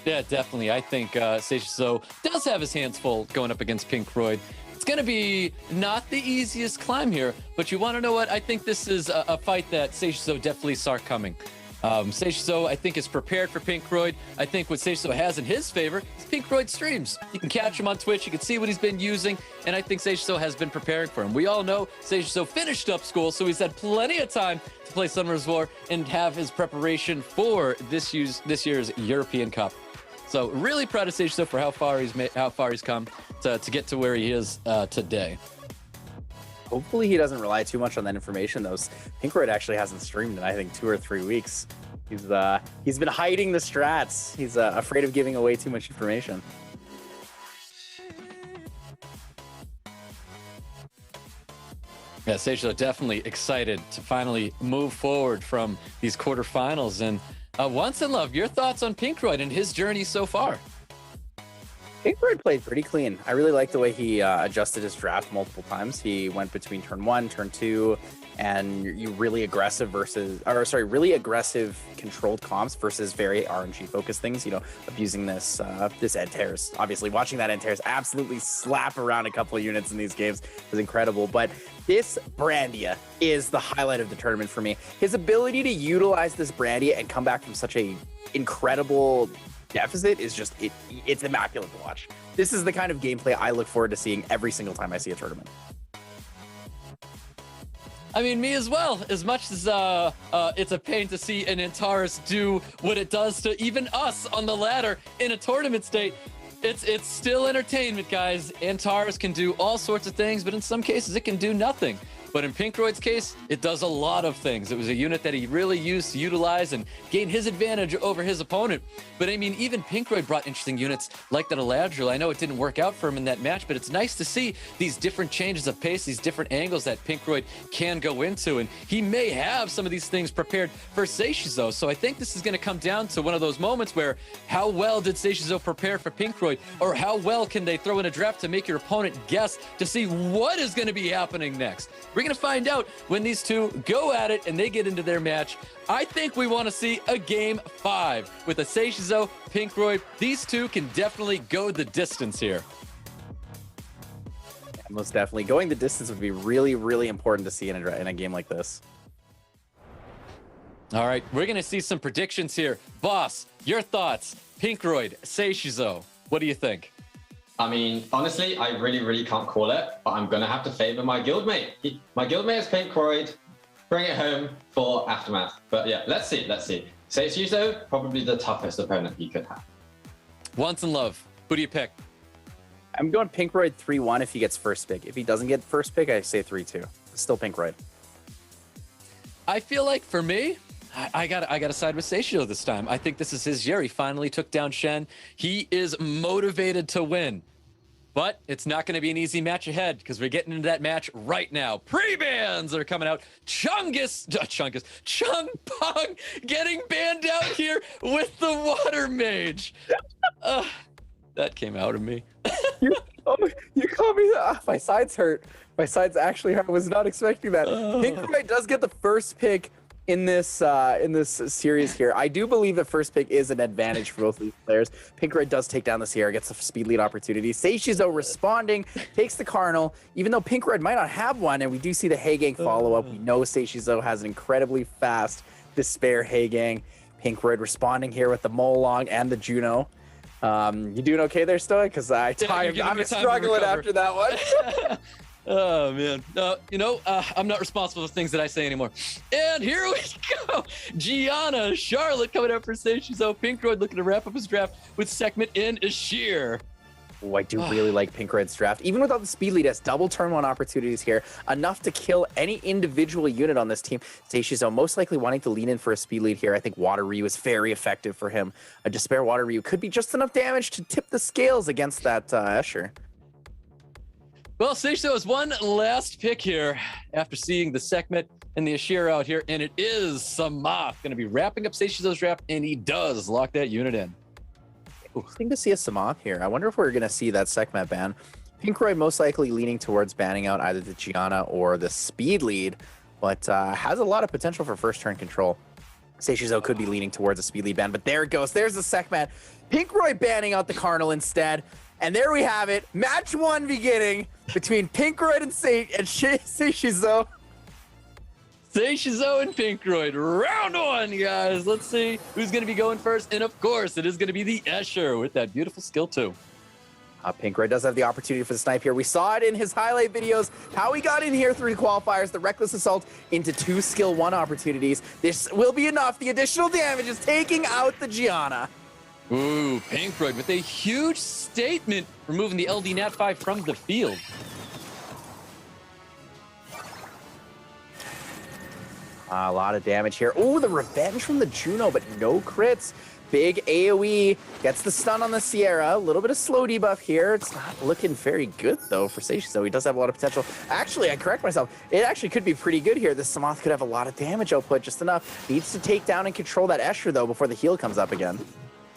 Yeah, definitely. I think Seiishizo does have his hands full going up against Pinkroid. It's going to be not the easiest climb here, but you want to know what? I think this is a fight that Seiishizo definitely saw coming. Seiishizo, I think, is prepared for Pinkroid. I think what Seiishizo has in his favor is Pinkroid streams. You can catch him on Twitch, you can see what he's been using, and I think Seiishizo has been preparing for him. We all know Seiishizo finished up school, so he's had plenty of time to play SWC War and have his preparation for this year's European Cup. So really proud of Seiishizo for how far he's come to get to where he is today. Hopefully he doesn't rely too much on that information, though. Pinkroid actually hasn't streamed in, I think, 2 or 3 weeks. He's been hiding the strats. He's afraid of giving away too much information. Yeah, Seiishizo definitely excited to finally move forward from these quarterfinals. And Once in Love, your thoughts on Pinkroid and his journey so far? Pinkroid played pretty clean. I really like the way he adjusted his draft multiple times. He went between turn 1, turn 2, and you really aggressive controlled comps versus very RNG focused things. You know, abusing this end tears. Obviously, watching that end tears absolutely slap around a couple of units in these games was incredible. But this Brandia is the highlight of the tournament for me. His ability to utilize this Brandia and come back from such a incredible deficit is just it's immaculate to watch. This is the kind of gameplay I look forward to seeing every single time I see a tournament. I mean, me as well. As much as it's a pain to see an Antares do what it does to even us on the ladder in a tournament state, it's still entertainment, guys. Antares can do all sorts of things, but in some cases it can do nothing. But in Pinkroid's case, it does a lot of things. It was a unit that he really used to utilize and gain his advantage over his opponent. But I mean, even Pinkroid brought interesting units like that Eladriel. I know it didn't work out for him in that match, but it's nice to see these different changes of pace, these different angles that Pinkroid can go into. And he may have some of these things prepared for Seiishizo. So I think this is going to come down to one of those moments where how well did Seiishizo prepare for Pinkroid, or how well can they throw in a draft to make your opponent guess to see what is going to be happening next. We're going to find out when these two go at it and they get into their match. I think we want to see a game 5 with a Seiishizo, Pinkroid. These two can definitely go the distance here. Yeah, most definitely. Going the distance would be really, really important to see in a game like this. All right, we're going to see some predictions here. Boss, your thoughts. Pinkroid, Seiishizo. What do you think? I mean, honestly, I really can't call it, but I'm going to have to favor my guildmate. My guildmate is Pinkroid. Bring it home for Aftermath. But yeah, let's see. Seiishizo, probably the toughest opponent he could have. Once in Love, who do you pick? I'm going Pinkroid 3-1 if he gets first pick. If he doesn't get first pick, I say 3-2. Still Pinkroid. I feel like for me, I gotta side with Seiishizo this time. I think this is his year. He finally took down Chene. He is motivated to win. But it's not going to be an easy match ahead because we're getting into that match right now. Pre-bans are coming out. Chung Pong getting banned out here with the Water Mage. That came out of me. You called me that. My sides hurt. My sides actually hurt. I was not expecting that. Pinkroid does get the first pick in this series here. I do believe that first pick is an advantage for both of these players. Pinkroid does take down the Sierra, gets a speed lead opportunity. Seiishizo responding, takes the Cardinal, even though Pinkroid might not have one, and we do see the Heigang follow-up. We know Seiishizo has an incredibly fast Despair Heigang. Pinkroid responding here with the Molong and the Juno. You doing okay there, Stoic? Because I'm struggling after that one. Oh, man. I'm not responsible for things that I say anymore. And here we go. Gianna, Charlotte coming out for Seiishizo. Pinkroid looking to wrap up his draft with Sekhmet and Ashir. Oh, I do really like Pinkroid's draft. Even without the speed lead, has double turn one opportunities here. Enough to kill any individual unit on this team. Seiishizo most likely wanting to lean in for a speed lead here. I think Water Ryu is very effective for him. A Despair Water Ryu could be just enough damage to tip the scales against that Escher. Well, Seiishizo has one last pick here after seeing the Sekhmet and the Ashir out here, and it is Samath going to be wrapping up Seiishizo's draft, and he does lock that unit in. Interesting to see a Samath here. I wonder if we're going to see that Sekhmet ban. Pinkroid most likely leaning towards banning out either the Gianna or the speed lead, but has a lot of potential for first turn control. Seiishizo could be leaning towards a speed lead ban, but there it goes. There's the Sekhmet. Pinkroid banning out the Carnal instead. And there we have it. Match one beginning between Pinkroid and Seiishizo. Seiishizo and Pinkroid, round one, guys. Let's see who's going to be going first. And of course, it is going to be the Escher with that beautiful skill too. Pinkroid does have the opportunity for the snipe here. We saw it in his highlight videos, how he got in here through the qualifiers, the Reckless Assault into 2 skill 1 opportunities. This will be enough. The additional damage is taking out the Gianna. Ooh, Pinkroid with a huge statement, removing the LD Nat 5 from the field. A lot of damage here. Oh, the revenge from the Juno, but no crits. Big AoE, gets the stun on the Sierra. A little bit of slow debuff here. It's not looking very good, though, for Seiishizo. He does have a lot of potential. Actually, I correct myself. It actually could be pretty good here. This Samath could have a lot of damage output, just enough. Needs to take down and control that Escher, though, before the heal comes up again.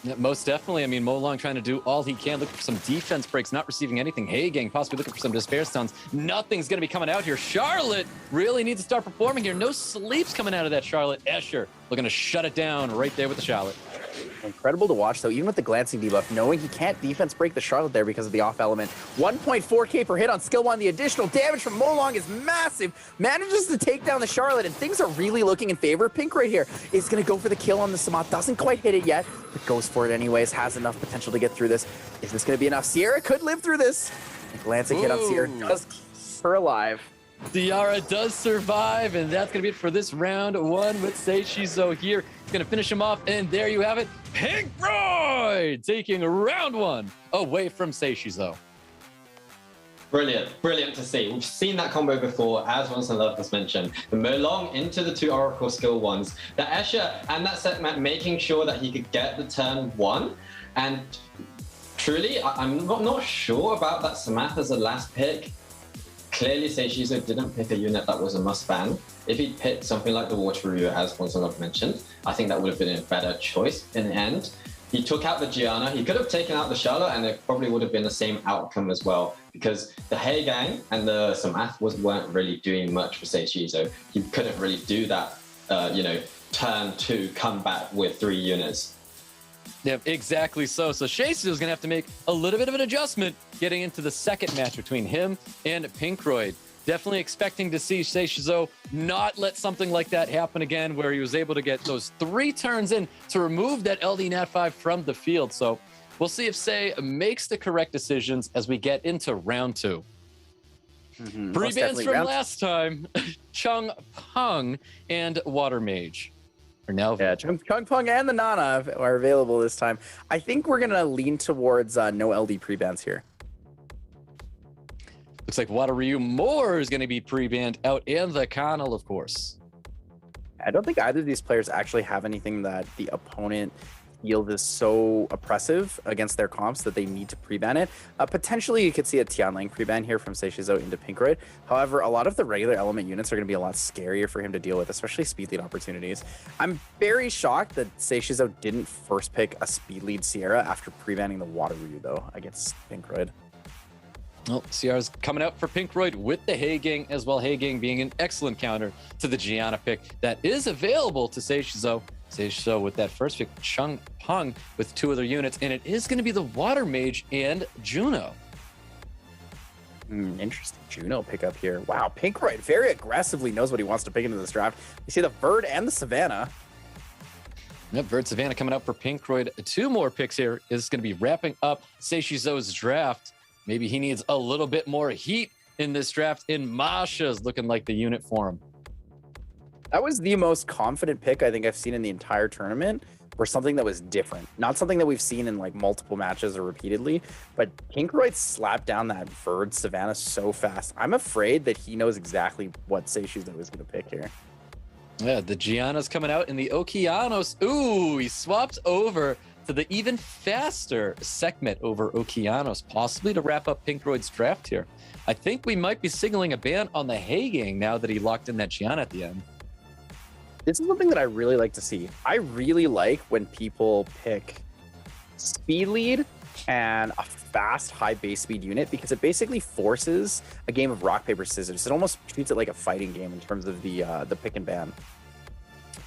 Yeah, most definitely. I mean, Molong trying to do all he can, looking for some defense breaks, not receiving anything. Hagang possibly looking for some despair stuns. Nothing's going to be coming out here. Charlotte really needs to start performing here. No sleeps coming out of that Charlotte. Escher looking to shut it down right there with the Charlotte. Incredible to watch, though, even with the glancing debuff, knowing he can't defense break the Charlotte there because of the off element. 1.4k per hit on skill 1. The additional damage from Molong is massive. Manages to take down the Charlotte, and things are really looking in favor of Pinkroid here. Is going to go for the kill on the Samath. Doesn't quite hit it yet, but goes for it anyways. Has enough potential to get through this. Is this going to be enough? Sierra could live through this. The glancing hit on Sierra does keep her alive. Sierra does survive, and that's going to be it for this round one with Seiishizo here. He's going to finish him off, and there you have it. Pinkroid taking round one away from Seiishizo. Brilliant, brilliant to see. We've seen that combo before, as Winston Love has mentioned. The Molong into the 2 Oracle skill 1s. The Escher and that Sekhmet making sure that he could get the turn 1. And truly, I'm not sure about that Samath as a last pick. Clearly, Seiishizo didn't pick a unit that was a must-ban. If he'd picked something like the Water Ryu, as Winston Love mentioned, I think that would have been a better choice in the end. He took out the Gianna. He could have taken out the Charlotte, and it probably would have been the same outcome as well, because the Hagang and the Samath weren't really doing much for Seiishizo. He couldn't really do that, turn 2 comeback with 3 units. Yep, exactly so. So Seiishizo is going to have to make a little bit of an adjustment getting into the second match between him and Pinkroid. Definitely expecting to see Seiishizo not let something like that happen again, where he was able to get those 3 turns in to remove that LD Nat 5 from the field. So we'll see if Sei makes the correct decisions as we get into round 2. Pre-bans from last time, Chung Peng and Water Mage. Yeah, Chung Peng and the Nana are available this time. I think we're going to lean towards no LD pre-bans here. Looks like Water Ryu Moore is going to be pre-banned out, and the Connell, of course. I don't think either of these players actually have anything that the opponent feels is so oppressive against their comps that they need to pre-ban it. Potentially, you could see a Tianlang pre-ban here from Seiishizo into Pinkroid. However, a lot of the regular element units are going to be a lot scarier for him to deal with, especially speed lead opportunities. I'm very shocked that Seiishizo didn't first pick a speed lead Sierra after pre-banning the Water Ryu, though, against Pinkroid. Well, Sierra's coming out for Pinkroid with the Hagang as well. Hagang being an excellent counter to the Gianna pick that is available to Seiishizo. Seiishizo with that first pick, Chung Peng with 2 other units, and it is going to be the Water Mage and Juno. Interesting Juno pickup here. Wow, Pinkroid very aggressively knows what he wants to pick into this draft. You see the Bird and the Savannah. Yep, Bird Savannah coming out for Pinkroid. 2 more picks here is going to be wrapping up Seiishizo's draft. Maybe he needs a little bit more heat in this draft, and Masha's looking like the unit for him. That was the most confident pick I think I've seen in the entire tournament for something that was different. Not something that we've seen in like multiple matches or repeatedly, but Pinkroid slapped down that Verd Savannah so fast. I'm afraid that he knows exactly what Seiishizo is going to pick here. Yeah, the Gianna's coming out in the Okeanos. Ooh, he swapped over to the even faster Sekhmet over Okeanos, possibly to wrap up Pinkroid's draft here. I think we might be signaling a ban on the Hagang now that he locked in that Gianna at the end. This is something that I really like to see. I really like when people pick speed lead and a fast, high base speed unit, because it basically forces a game of rock, paper, scissors. It almost treats it like a fighting game in terms of the pick and ban.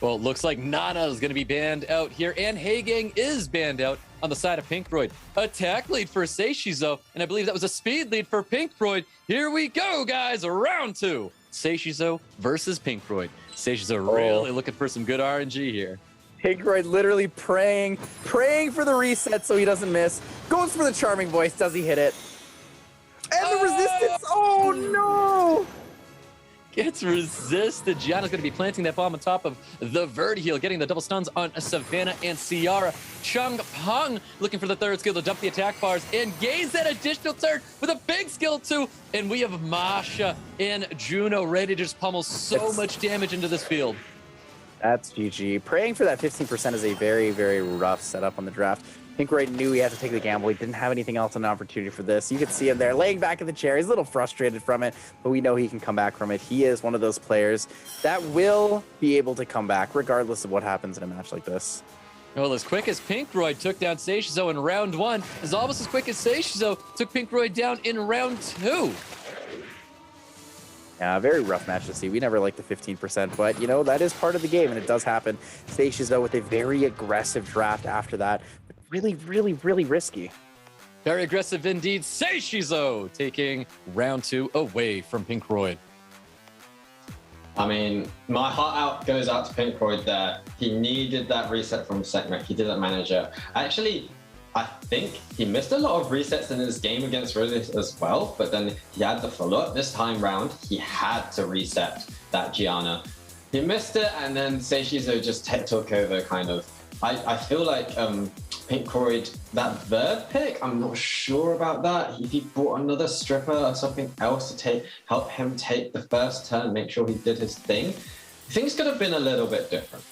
Well, it looks like Nana is going to be banned out here, and Hagang is banned out on the side of Pinkroid. Attack lead for Seiishizo, and I believe that was a speed lead for Pinkroid. Here we go, guys, round 2. Seiishizo versus Pinkroid. Seiishizo really looking for some good RNG here. Pinkroid literally praying for the reset so he doesn't miss. Goes for the charming voice. Does he hit it? And the resistance. Oh, no. Gets resisted. Gianna's going to be planting that bomb on top of the Verd heal, getting the double stuns on Savannah and Ciara. Chung Peng looking for the third skill to dump the attack bars and gains that additional turn with a big skill too. And we have Masha and Juno ready to just pummel so much damage into this field. That's GG. Praying for that 15% is a very, very rough setup on the draft. Pinkroid knew he had to take the gamble. He didn't have anything else, an opportunity for this. You could see him there laying back in the chair. He's a little frustrated from it, but we know he can come back from it. He is one of those players that will be able to come back regardless of what happens in a match like this. Well, as quick as Pinkroid took down Seiishizo in round 1 is almost as quick as Seiishizo took Pinkroid down in round 2. Yeah, very rough match to see. We never liked the 15%, but, you know, that is part of the game, and it does happen. Seiishizo with a very aggressive draft after that, but really, really, really risky. Very aggressive indeed. Seiishizo taking round 2 away from Pinkroid. I mean, my heart goes out to Pinkroid there. He needed that reset from Sekhmet. He didn't manage it. Actually, I think he missed a lot of resets in his game against Rosith as well, but then he had the follow-up. This time round, he had to reset that Gianna. He missed it, and then Seiishizo just took over, kind of. I feel like Pinkroid, that third pick, I'm not sure about that. If he brought another stripper or something else to help him take the first turn, make sure he did his thing, things could have been a little bit different.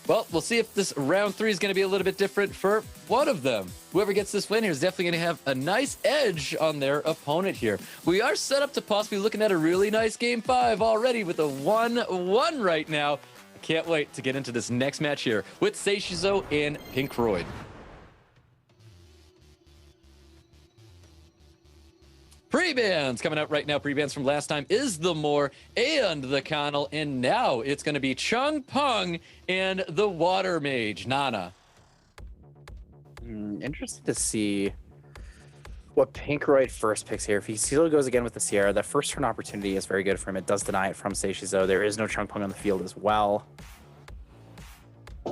Well, we'll see if this round 3 is going to be a little bit different for one of them. Whoever gets this win here is definitely going to have a nice edge on their opponent here. We are set up to possibly looking at a really nice Game 5 already with a 1-1 right now. I can't wait to get into this next match here with Seiishizo and Pinkroid. Pre-bans coming out right now. Pre-bans from last time is the Moore and the Connell, and now it's going to be Chung Peng and the Water Mage, Nana. Interesting to see what Pinkroid first picks here. If he still goes again with the Sierra, that first turn opportunity is very good for him. It does deny it from Seiishizo. There is no Chung Peng on the field as well.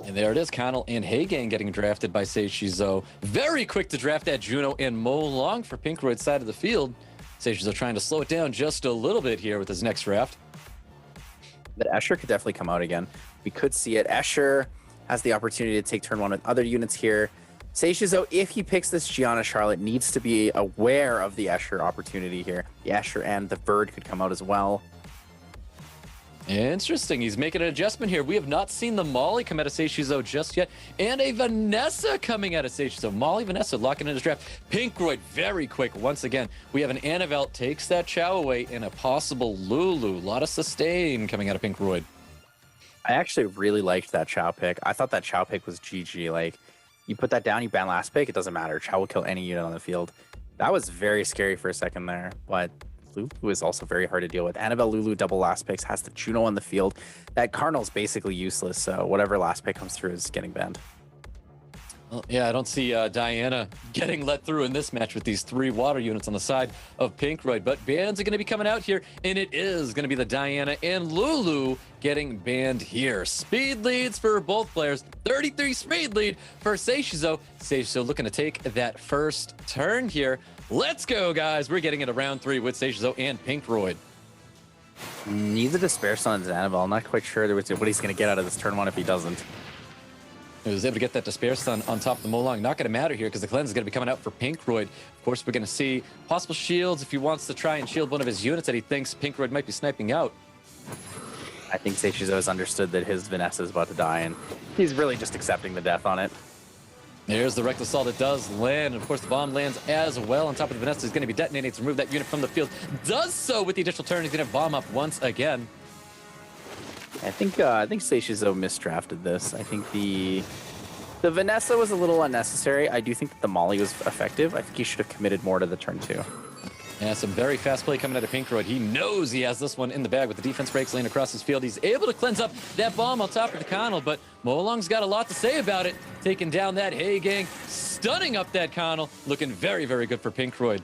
And there it is, Connell and Hagang getting drafted by Seiishizo. Very quick to draft that Juno and Mo Long for Pinkroid's side of the field. Seiishizo trying to slow it down just a little bit here with his next draft. But Escher could definitely come out again. We could see it. Escher has the opportunity to take turn 1 with other units here. Seiishizo, if he picks this Gianna Charlotte, needs to be aware of the Escher opportunity here. The Escher and the Verd could come out as well. Interesting. He's making an adjustment here. We have not seen the Molly come out of Seiishizo just yet. And a Vanessa coming out of Seiishizo. Molly, Vanessa locking in his draft. Pinkroid very quick. Once again, we have an Annabelle takes that Chow away and a possible Lulu. A lot of sustain coming out of Pinkroid. I actually really liked that Chow pick. I thought that Chow pick was GG. Like, you put that down, you ban last pick, it doesn't matter. Chow will kill any unit on the field. That was very scary for a second there, but Lulu is also very hard to deal with. Annabelle, Lulu, double last picks, has the Juno on the field. That Cardinal's basically useless, so whatever last pick comes through is getting banned. Well, yeah, I don't see Diana getting let through in this match with these 3 water units on the side of Pinkroid, but bans are going to be coming out here, and it is going to be the Diana and Lulu getting banned here. Speed leads for both players, 33 speed lead for Seiishizo. Seiishizo looking to take that first turn here. Let's go, guys. We're getting into round 3 with Seiishizo and Pinkroid. Needs a Despair Sun's Annabelle. I'm not quite sure what he's going to get out of this turn 1 if he doesn't. He was able to get that Despair Stun on top of the Molong. Not going to matter here because the cleanse is going to be coming out for Pinkroid. Of course, we're going to see possible shields if he wants to try and shield one of his units that he thinks Pinkroid might be sniping out. I think Seiishizo has understood that his Vanessa is about to die, and he's really just accepting the death on it. There's the Reckless Assault. It does land. Of course, the bomb lands as well on top of the Vanessa. He's going to be detonating to remove that unit from the field. Does so with the additional turn. He's going to bomb up once again. I think Seiishizo misdrafted this. I think the Vanessa was a little unnecessary. I do think that the Molly was effective. I think he should have committed more to the turn 2. Yeah, some very fast play coming out of Pinkroid. He knows he has this one in the bag with the defense breaks laying across his field. He's able to cleanse up that bomb on top of the Connell, but Molong's got a lot to say about it. Taking down that Hey Gang, stunning up that Connell. Looking very, very good for Pinkroid.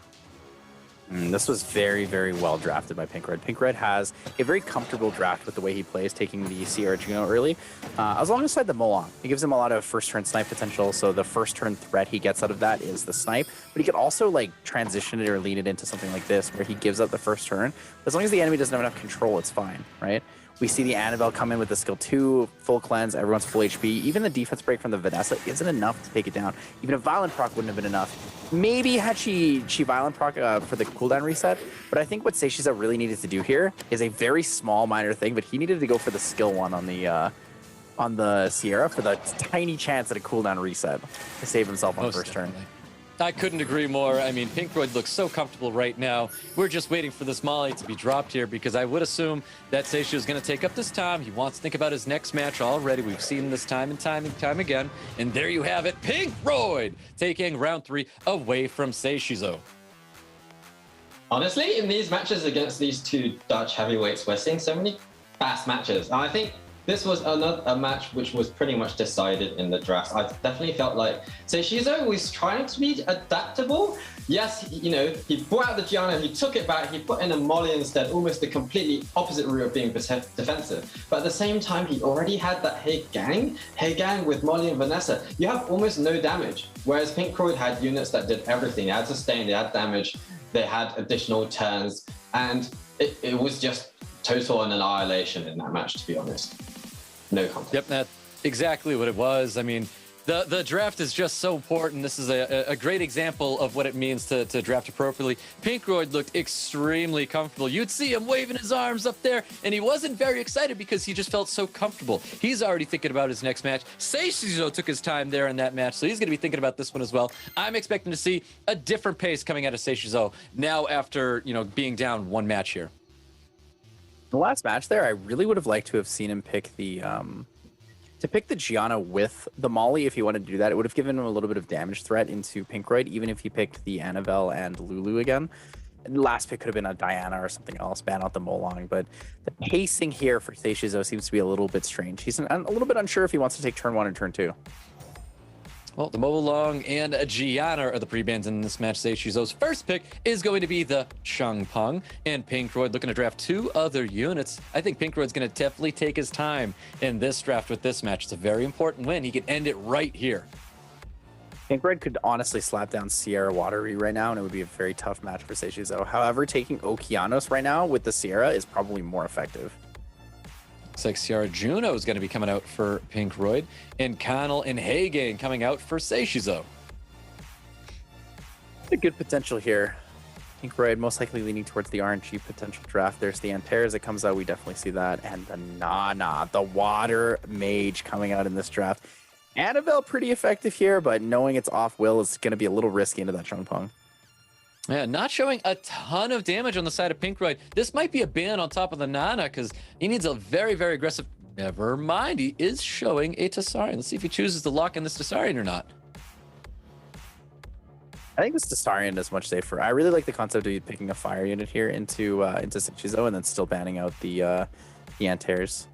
This was very, very well drafted by Pinkroid. Pinkroid has a very comfortable draft with the way he plays, taking the Sierra Juno early, as alongside the Molong. He gives him a lot of first-turn snipe potential, so the first-turn threat he gets out of that is the snipe, but he could also like transition it or lean it into something like this, where he gives up the first turn. As long as the enemy doesn't have enough control, it's fine, right? We see the Annabelle come in with the skill 2, full cleanse, everyone's full HP. Even the defense break from the Vanessa isn't enough to take it down. Even a Violent proc wouldn't have been enough. Maybe had she Violent proc for the cooldown reset, but I think what Seiishizo really needed to do here is a very small minor thing, but he needed to go for the skill 1 on the Sierra for the tiny chance at a cooldown reset to save himself on first turn. I couldn't agree more. I mean, Pinkroid looks so comfortable right now. We're just waiting for this Molly to be dropped here because I would assume that Seiishizo is going to take up this time. He wants to think about his next match already. We've seen this time and time again. And there you have it. Pinkroid taking round 3 away from Seiishizo. Honestly, in these matches against these 2 Dutch heavyweights, we're seeing so many fast matches. And I think this was a match which was pretty much decided in the draft. I definitely felt like Seiishizo was trying to be adaptable. Yes, he brought out the Gianna, he took it back, he put in a Molly instead, almost the completely opposite route of being defensive. But at the same time, he already had that Hey Gang with Molly and Vanessa. You have almost no damage. Whereas Pinkroid had units that did everything. They had sustain, they had damage, they had additional turns, and it was just total annihilation in that match, to be honest. No conflict. Yep, that's exactly what it was. I mean, the draft is just so important. This is a great example of what it means to draft appropriately. Pinkroid looked extremely comfortable. You'd see him waving his arms up there, and he wasn't very excited because he just felt so comfortable. He's already thinking about his next match. Seiishizo took his time there in that match, so he's going to be thinking about this one as well. I'm expecting to see a different pace coming out of Seiishizo now after, being down 1 match here. The last match there, I really would have liked to have seen him pick the Gianna with the Molly. If he wanted to do that, it would have given him a little bit of damage threat into Pinkroid, even if he picked the Annabelle and Lulu again. And the last pick could have been a Diana or something else, ban out the Molong. But the pacing here for Seiishizo seems to be a little bit strange. He's a little bit unsure if he wants to take turn 1 and turn 2. Well, the Molong and Gianna are the pre-bans in this match. Seiishizo's first pick is going to be the Changpeng, and Pinkroid looking to draft 2 other units. I think Pinkroid's going to definitely take his time in this draft with this match. It's a very important win. He could end it right here. Pinkroid could honestly slap down Sierra Watery right now, and it would be a very tough match for Seiishizo. However, taking Okeanos right now with the Sierra is probably more effective. Looks like Sierra Juno is going to be coming out for Pinkroid, and Connell and Hey Gang coming out for Seiishizo. A good potential here. Pinkroid most likely leaning towards the RNG potential draft. There's the Antares that comes out. We definitely see that. And the Nana, the Water Mage coming out in this draft. Annabelle pretty effective here, but knowing it's off will is going to be a little risky into that Changpeng. Yeah, not showing a ton of damage on the side of Pinkroid. This might be a ban on top of the Nana because he needs a very, very aggressive... Never mind, he is showing a Tessarian. Let's see if he chooses to lock in this Tessarian or not. I think this Tessarian is much safer. I really like the concept of you picking a fire unit here into Seiishizo and then still banning out the Antares.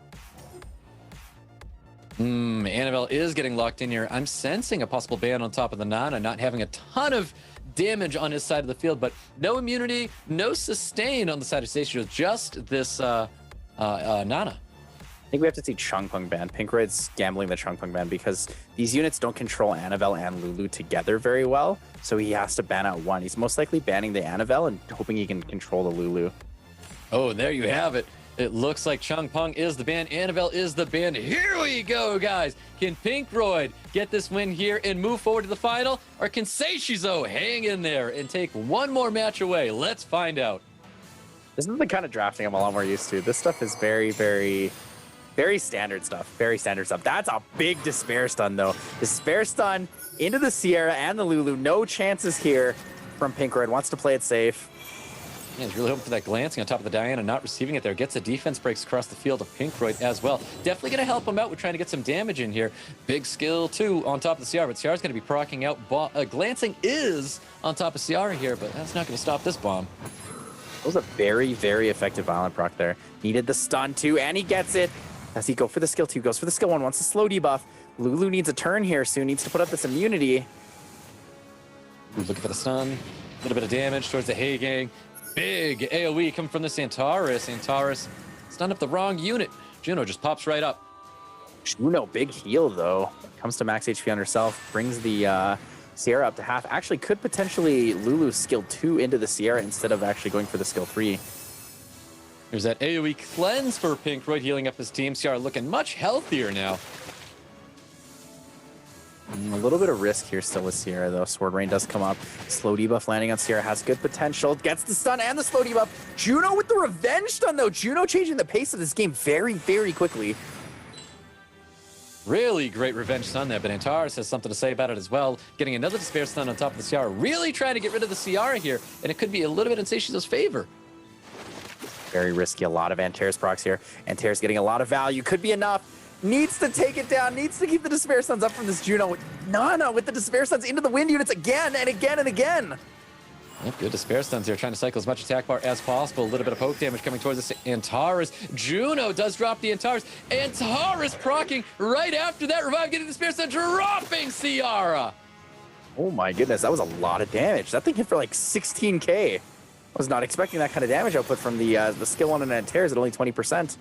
Annabelle is getting locked in here. I'm sensing a possible ban on top of the Nana, not having a ton of damage on his side of the field, but no immunity, no sustain on the side of Seiishizo, just this Nana. I think we have to see Changpeng ban. Pinkroid's gambling the Changpeng ban because these units don't control Annabelle and Lulu together very well, so he has to ban out one. He's most likely banning the Annabelle and hoping he can control the Lulu. Oh, there you have it. It looks like Changpeng is the ban. Annabelle is the ban. Here we go, guys. Can Pinkroid get this win here and move forward to the final? Or can Seiishizo hang in there and take one more match away? Let's find out. This is the kind of drafting I'm a lot more used to. This stuff is very, very standard stuff. Very standard stuff. That's a big Despair Stun, though. Despair Stun into the Sierra and the Lulu. No chances here from Pinkroid. Wants to play it safe. Yeah, he's really hoping for that glancing on top of the Diana, not receiving it there. Gets the defense breaks across the field of Pinkroid as well. Definitely going to help him out with trying to get some damage in here. Big skill, too, on top of the Ciara, but Ciara's going to be proccing out. Glancing is on top of Ciara here, but that's not going to stop this bomb. That was a very, very effective Violent proc there. Needed the stun, too, and he gets it. As he go for the skill 2, goes for the skill 1, wants a slow debuff. Lulu needs a turn here soon, needs to put up this immunity. Looking for the stun. A little bit of damage towards the Hay Gang. Big AoE coming from the Antares. Antares stunned up the wrong unit. Juno just pops right up. Juno, big heal, though. Comes to max HP on herself. Brings the Sierra up to half. Actually, could potentially Lulu skill 2 into the Sierra instead of actually going for the skill 3. There's that AoE cleanse for Pinkroid, healing up his team. Sierra looking much healthier now. A little bit of risk here still with Sierra, though. Sword Rain does come up. Slow debuff landing on Sierra has good potential. Gets the stun and the slow debuff. Juno with the revenge stun, though. Juno changing the pace of this game very, very quickly. Really great revenge stun there, but Antares has something to say about it as well. Getting another Despair stun on top of the Ciara. Really trying to get rid of the Ciara here, and it could be a little bit in Seishizo's favor. Very risky. A lot of Antares procs here. Antares getting a lot of value. Could be enough. Needs to take it down. Needs to keep the Despair Stuns up from this Juno. Nana with the Despair Stuns into the wind units again and again and again. Yep, good Despair Stuns here. Trying to cycle as much attack bar as possible. A little bit of poke damage coming towards this Antares. Juno does drop the Antares. Antares proccing right after that. Revive getting the Despair Stun. Dropping Ciara. Oh my goodness. That was a lot of damage. That thing hit for like 16k. I was not expecting that kind of damage output from the skill 1 and Antares at only 20%.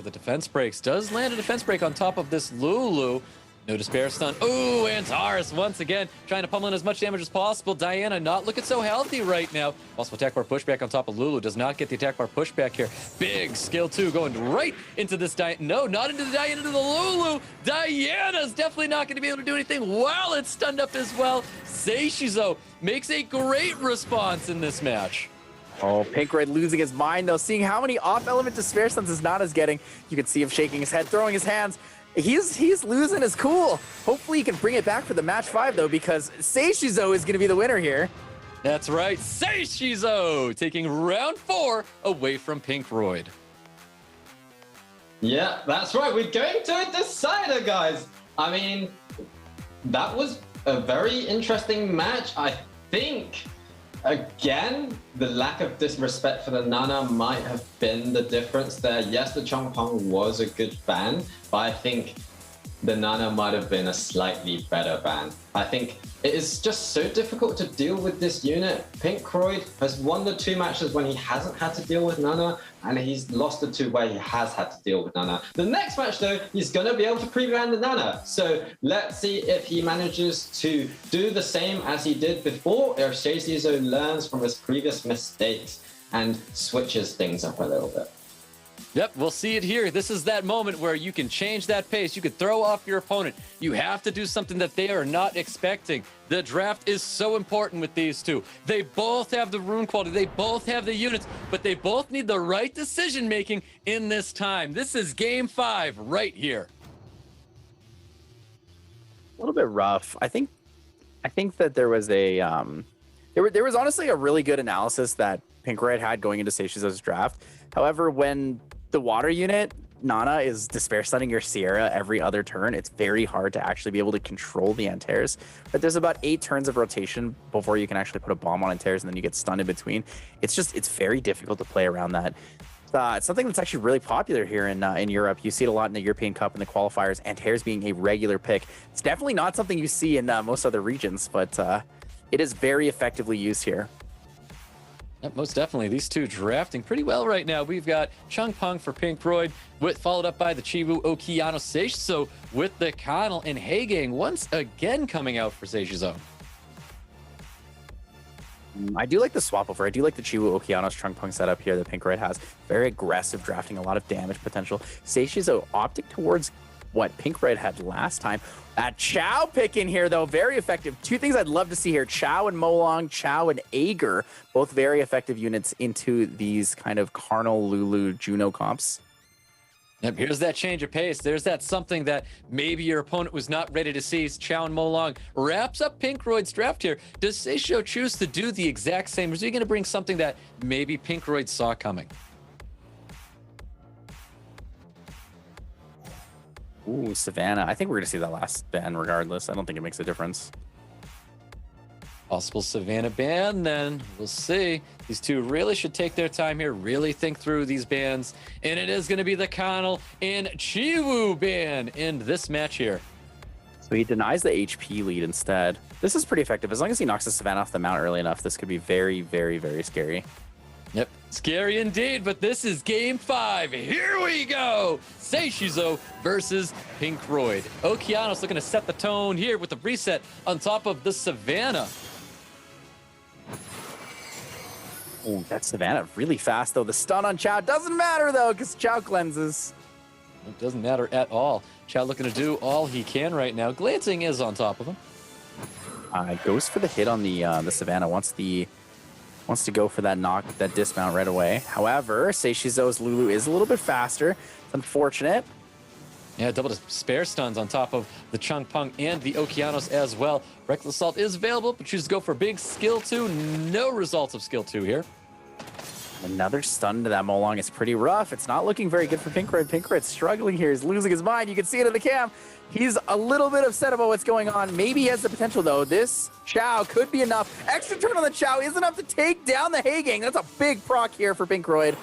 The defense breaks. Does land a defense break on top of this Lulu. No Despair Stun. Ooh, Antares once again trying to pummel in as much damage as possible. Diana not looking so healthy right now. Also attack bar pushback on top of Lulu. Does not get the attack bar pushback here. Big skill 2 going right into this Diana. No, not into the Diana, into the Lulu. Diana's definitely not going to be able to do anything while it's stunned up as well. Seiishizo makes a great response in this match. Oh, Pinkroid losing his mind, though. Seeing how many off-element Despair Stuns is Nana's getting. You can see him shaking his head, throwing his hands. He's losing his cool. Hopefully he can bring it back for the match 5, though, because Seiishizo is going to be the winner here. That's right. Seiishizo taking round 4 away from Pinkroid. Yeah, that's right. We're going to a decider, guys. I mean, that was a very interesting match. I think... Again, the lack of disrespect for the Nana might have been the difference there. Yes, the Changpeng was a good ban, but I think the Nana might have been a slightly better ban. I think it is just so difficult to deal with this unit. Pinkroid has won the 2 matches when he hasn't had to deal with Nana, and he's lost the 2 where he has had to deal with Nana. The next match, though, he's going to be able to pre-ban the Nana. So let's see if he manages to do the same as he did before, or Seiishizo learns from his previous mistakes and switches things up a little bit. Yep, we'll see it here. This is that moment where you can change that pace. You can throw off your opponent. You have to do something that they are not expecting. The draft is so important with these two. They both have the rune quality. They both have the units, but they both need the right decision-making in this time. This is game 5 right here. A little bit rough. I think that there was a there was honestly a really good analysis that Pinkroid had going into Seishizo's draft. However, when the water unit, Nana, is Despair Stunning your Sierra every other turn, it's very hard to actually be able to control the Antares. But there's about 8 turns of rotation before you can actually put a bomb on Antares, and then you get stunned in between. It's very difficult to play around that. It's something that's actually really popular here in Europe. You see it a lot in the European Cup and the qualifiers, Antares being a regular pick. It's definitely not something you see in most other regions, but it is very effectively used here. Yep, most definitely. These two drafting pretty well right now. We've got Changpeng for Pinkroid, followed up by the Chiwu Okeano Seiishizo with the Connell and Hagang once again coming out for Seiishizo. I do like the swap over. I do like the Chiwu Okeanos Changpeng setup here that Pinkroid has. Very aggressive, drafting a lot of damage potential. Seiishizo opting towards what Pinkroid had last time. Chow pick in here, though, very effective. Two things I'd love to see here. Chow and Molong, Chow and Ager, both very effective units into these kind of Carnal, Lulu, Juno comps. Yep, here's that change of pace. There's that something that maybe your opponent was not ready to see. Chow and Molong wraps up Pinkroid's draft here. Does Seiishizo choose to do the exact same, or is he going to bring something that maybe Pinkroid saw coming? Ooh, Savannah. I think we're going to see that last ban regardless. I don't think it makes a difference. Possible Savannah ban, then we'll see. These two really should take their time here, really think through these bans. And it is going to be the Connell and Chiwu ban in this match here. So he denies the HP lead instead. This is pretty effective. As long as he knocks the Savannah off the mount early enough, this could be very, very, very scary. Yep, scary indeed, but this is game 5. Here we go! Seiishizo versus Pinkroid. Okeanos looking to set the tone here with the reset on top of the Savannah. Oh, that Savannah really fast, though. The stun on Chow doesn't matter, though, because Chow cleanses. It doesn't matter at all. Chow looking to do all he can right now. Glancing is on top of him. Goes for the hit on the Savannah. Wants to go for that knock, that dismount right away. However, Seiishizo's Lulu is a little bit faster. It's unfortunate. Yeah, double spare stuns on top of the Changpeng and the Okeanos as well. Reckless Assault is available, but chooses to go for big skill 2. No results of skill 2 here. Another stun to that Molong is pretty rough. It's not looking very good for Pinkroid. Pinkroid's struggling here. He's losing his mind. You can see it in the cam. He's a little bit upset about what's going on. Maybe he has the potential, though. This Chow could be enough. Extra turn on the Chow is enough to take down the Hagang. That's a big proc here for Pinkroid.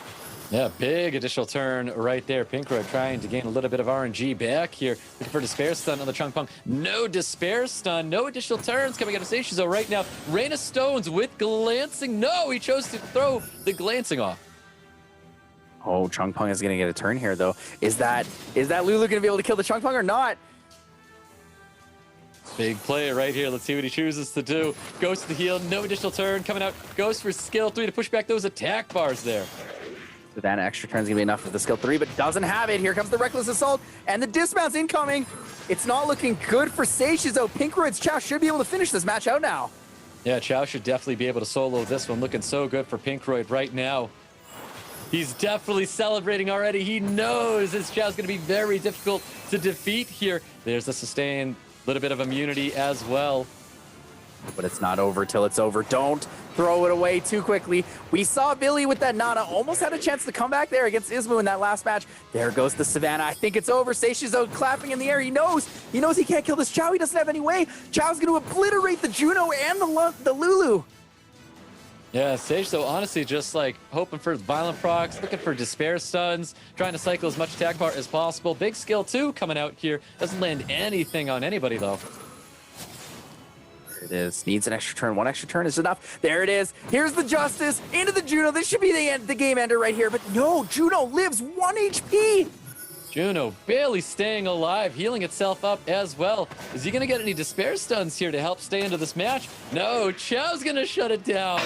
Yeah, big additional turn right there. Pinkroid trying to gain a little bit of RNG back here. Looking for Despair Stun on the Changpeng. No Despair Stun. No additional turns coming out of Seiishizo right now. Rain of Stones with Glancing. No, he chose to throw the Glancing off. Oh, Changpeng is going to get a turn here, though. Is that Lulu going to be able to kill the Changpeng or not? Big play right here. Let's see what he chooses to do. Goes to the heal. No additional turn coming out. Goes for skill 3 to push back those attack bars there. Savannah extra turn is going to be enough for the skill 3, but doesn't have it. Here comes the Reckless Assault, and the dismount's incoming. It's not looking good for Seiishizo. Pinkroid's Chow should be able to finish this match out now. Yeah, Chow should definitely be able to solo this one. Looking so good for Pinkroid right now. He's definitely celebrating already. He knows this Chow's going to be very difficult to defeat here. There's a sustained little bit of immunity as well. But it's not over till it's over. Don't throw it away too quickly. We saw Billy with that Nana. Almost had a chance to come back there against Ismoo in that last match. There goes the Savannah. I think it's over. Seiishizo clapping in the air. He knows he can't kill this Chow. He doesn't have any way. Chow's going to obliterate the Juno and the Lulu. Yeah, Seiishizo honestly just like hoping for violent procs, looking for despair stuns, trying to cycle as much attack bar as possible. Big skill 2 coming out here. Doesn't land anything on anybody though. It is. Needs an extra turn. One extra turn is enough. There it is. Here's the Justice into the Juno. This should be the game ender right here. But no, Juno lives 1 HP. Juno barely staying alive, healing itself up as well. Is he going to get any despair stuns here to help stay into this match? No, Chow's going to shut it down.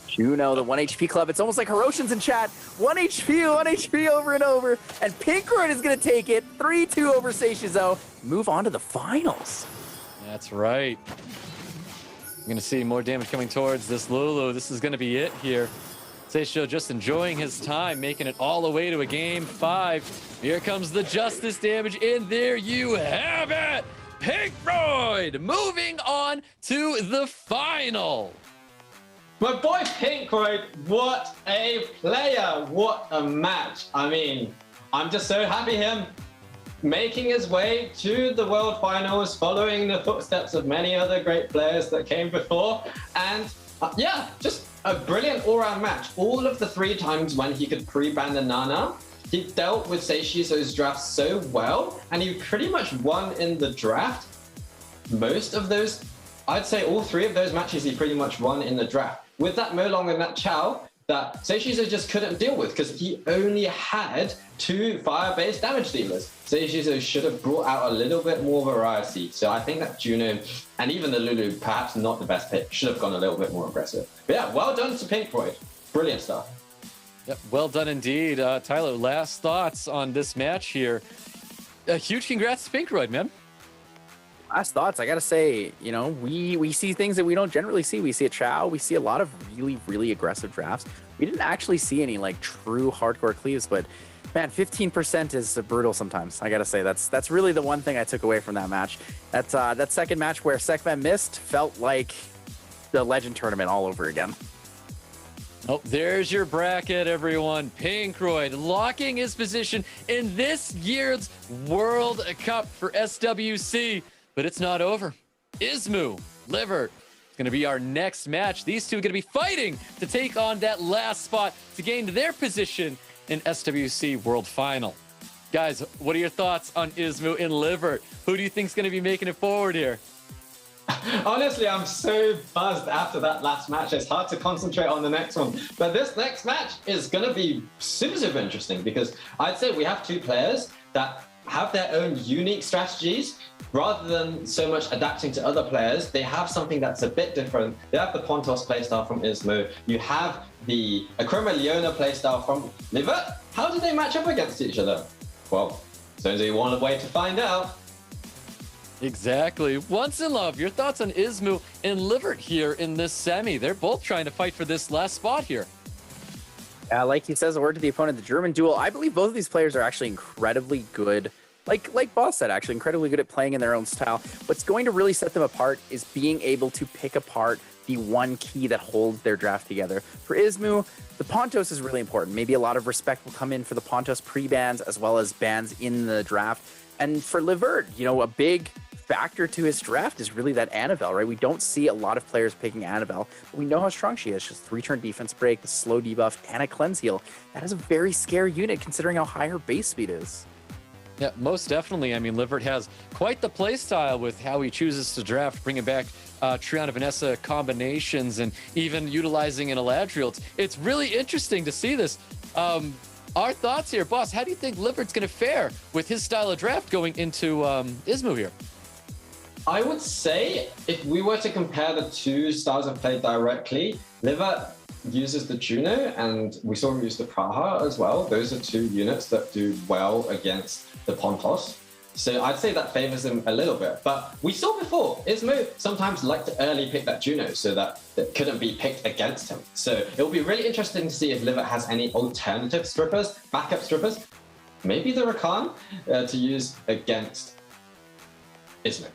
Juno, the 1 HP club. It's almost like Hiroshin's in chat. 1 HP over and over. And Pinkroid is going to take it. 3-2 over Seiishizo. Move on to the finals. That's right. We're going to see more damage coming towards this Lulu. This is going to be it here. Seiishizo just enjoying his time, making it all the way to a game 5. Here comes the Justice damage, and there you have it! Pinkroid moving on to the final. My boy Pinkroid, what a player, what a match. I mean, I'm just so happy him making his way to the World Finals, following the footsteps of many other great players that came before, and Yeah, just a brilliant all-round match. All of the 3 times when he could pre-ban the Nana, he dealt with Seishizo's draft so well, and he pretty much won in the draft. Most of those, I'd say all 3 of those matches he pretty much won in the draft. With that Molong and that Chow, that Seiishizo just couldn't deal with because he only had 2 fire-based damage dealers. Seiishizo should have brought out a little bit more variety. So I think that Juno and even the Lulu, perhaps not the best pick, should have gone a little bit more aggressive. But yeah, well done to Pinkroid. Brilliant stuff. Yep, well done indeed. Tyler, last thoughts on this match here. A huge congrats to Pinkroid, man. Last thoughts, I gotta say, you know, we see things that we don't generally see. We see a Chow, we see a lot of really, really aggressive drafts. We didn't actually see any like true hardcore cleaves, but man, 15% is brutal sometimes. I gotta say, that's really the one thing I took away from that match. That second match where Sekman missed felt like the Legend tournament all over again. Oh, there's your bracket, everyone. Pinkroid locking his position in this year's World Cup for SWC. But it's not over. Ismoo, Livert, it's going to be our next match. These two are going to be fighting to take on that last spot to gain their position in SWC World Final. Guys, what are your thoughts on Ismoo and Livert? Who do you think is going to be making it forward here? Honestly, I'm so buzzed after that last match. It's hard to concentrate on the next one. But this next match is going to be super, super interesting because I'd say we have 2 players that have their own unique strategies. Rather than so much adapting to other players, they have something that's a bit different. They have the Pontos playstyle from Ismoo. You have the Acroma Leona playstyle from Livert. How do they match up against each other? Well, there's only one way to find out. Exactly. Once in love, your thoughts on Ismoo and Livert here in this semi. They're both trying to fight for this last spot here. Like he says, a word to the opponent, the German duel. I believe both of these players are actually incredibly good. Like Boss said, actually incredibly good at playing in their own style. What's going to really set them apart is being able to pick apart the one key that holds their draft together. For Ismoo, the Pontos is really important. Maybe a lot of respect will come in for the Pontos pre-bans as well as bans in the draft. And for Livert, you know, a big factor to his draft is really that Annabelle, right? We don't see a lot of players picking Annabelle, but we know how strong she is. She's 3-turn defense break, the slow debuff, and a cleanse heal. That is a very scary unit considering how high her base speed is. Yeah, most definitely. I mean, Livert has quite the play style with how he chooses to draft, bringing back Triana Vanessa combinations and even utilizing an Eladriel. It's really interesting to see this. Our thoughts here, Boss, how do you think Livert's going to fare with his style of draft going into Ismoo here? I would say if we were to compare the 2 styles of play directly, Livert uses the Juno and we saw him use the Praha as well. Those are 2 units that do well against the Pontos. So I'd say that favors him a little bit. But we saw before, Ismoo sometimes liked to early pick that Juno so that it couldn't be picked against him. So it'll be really interesting to see if Livert has any alternative strippers, backup strippers, maybe the Rakan to use against Ismoo.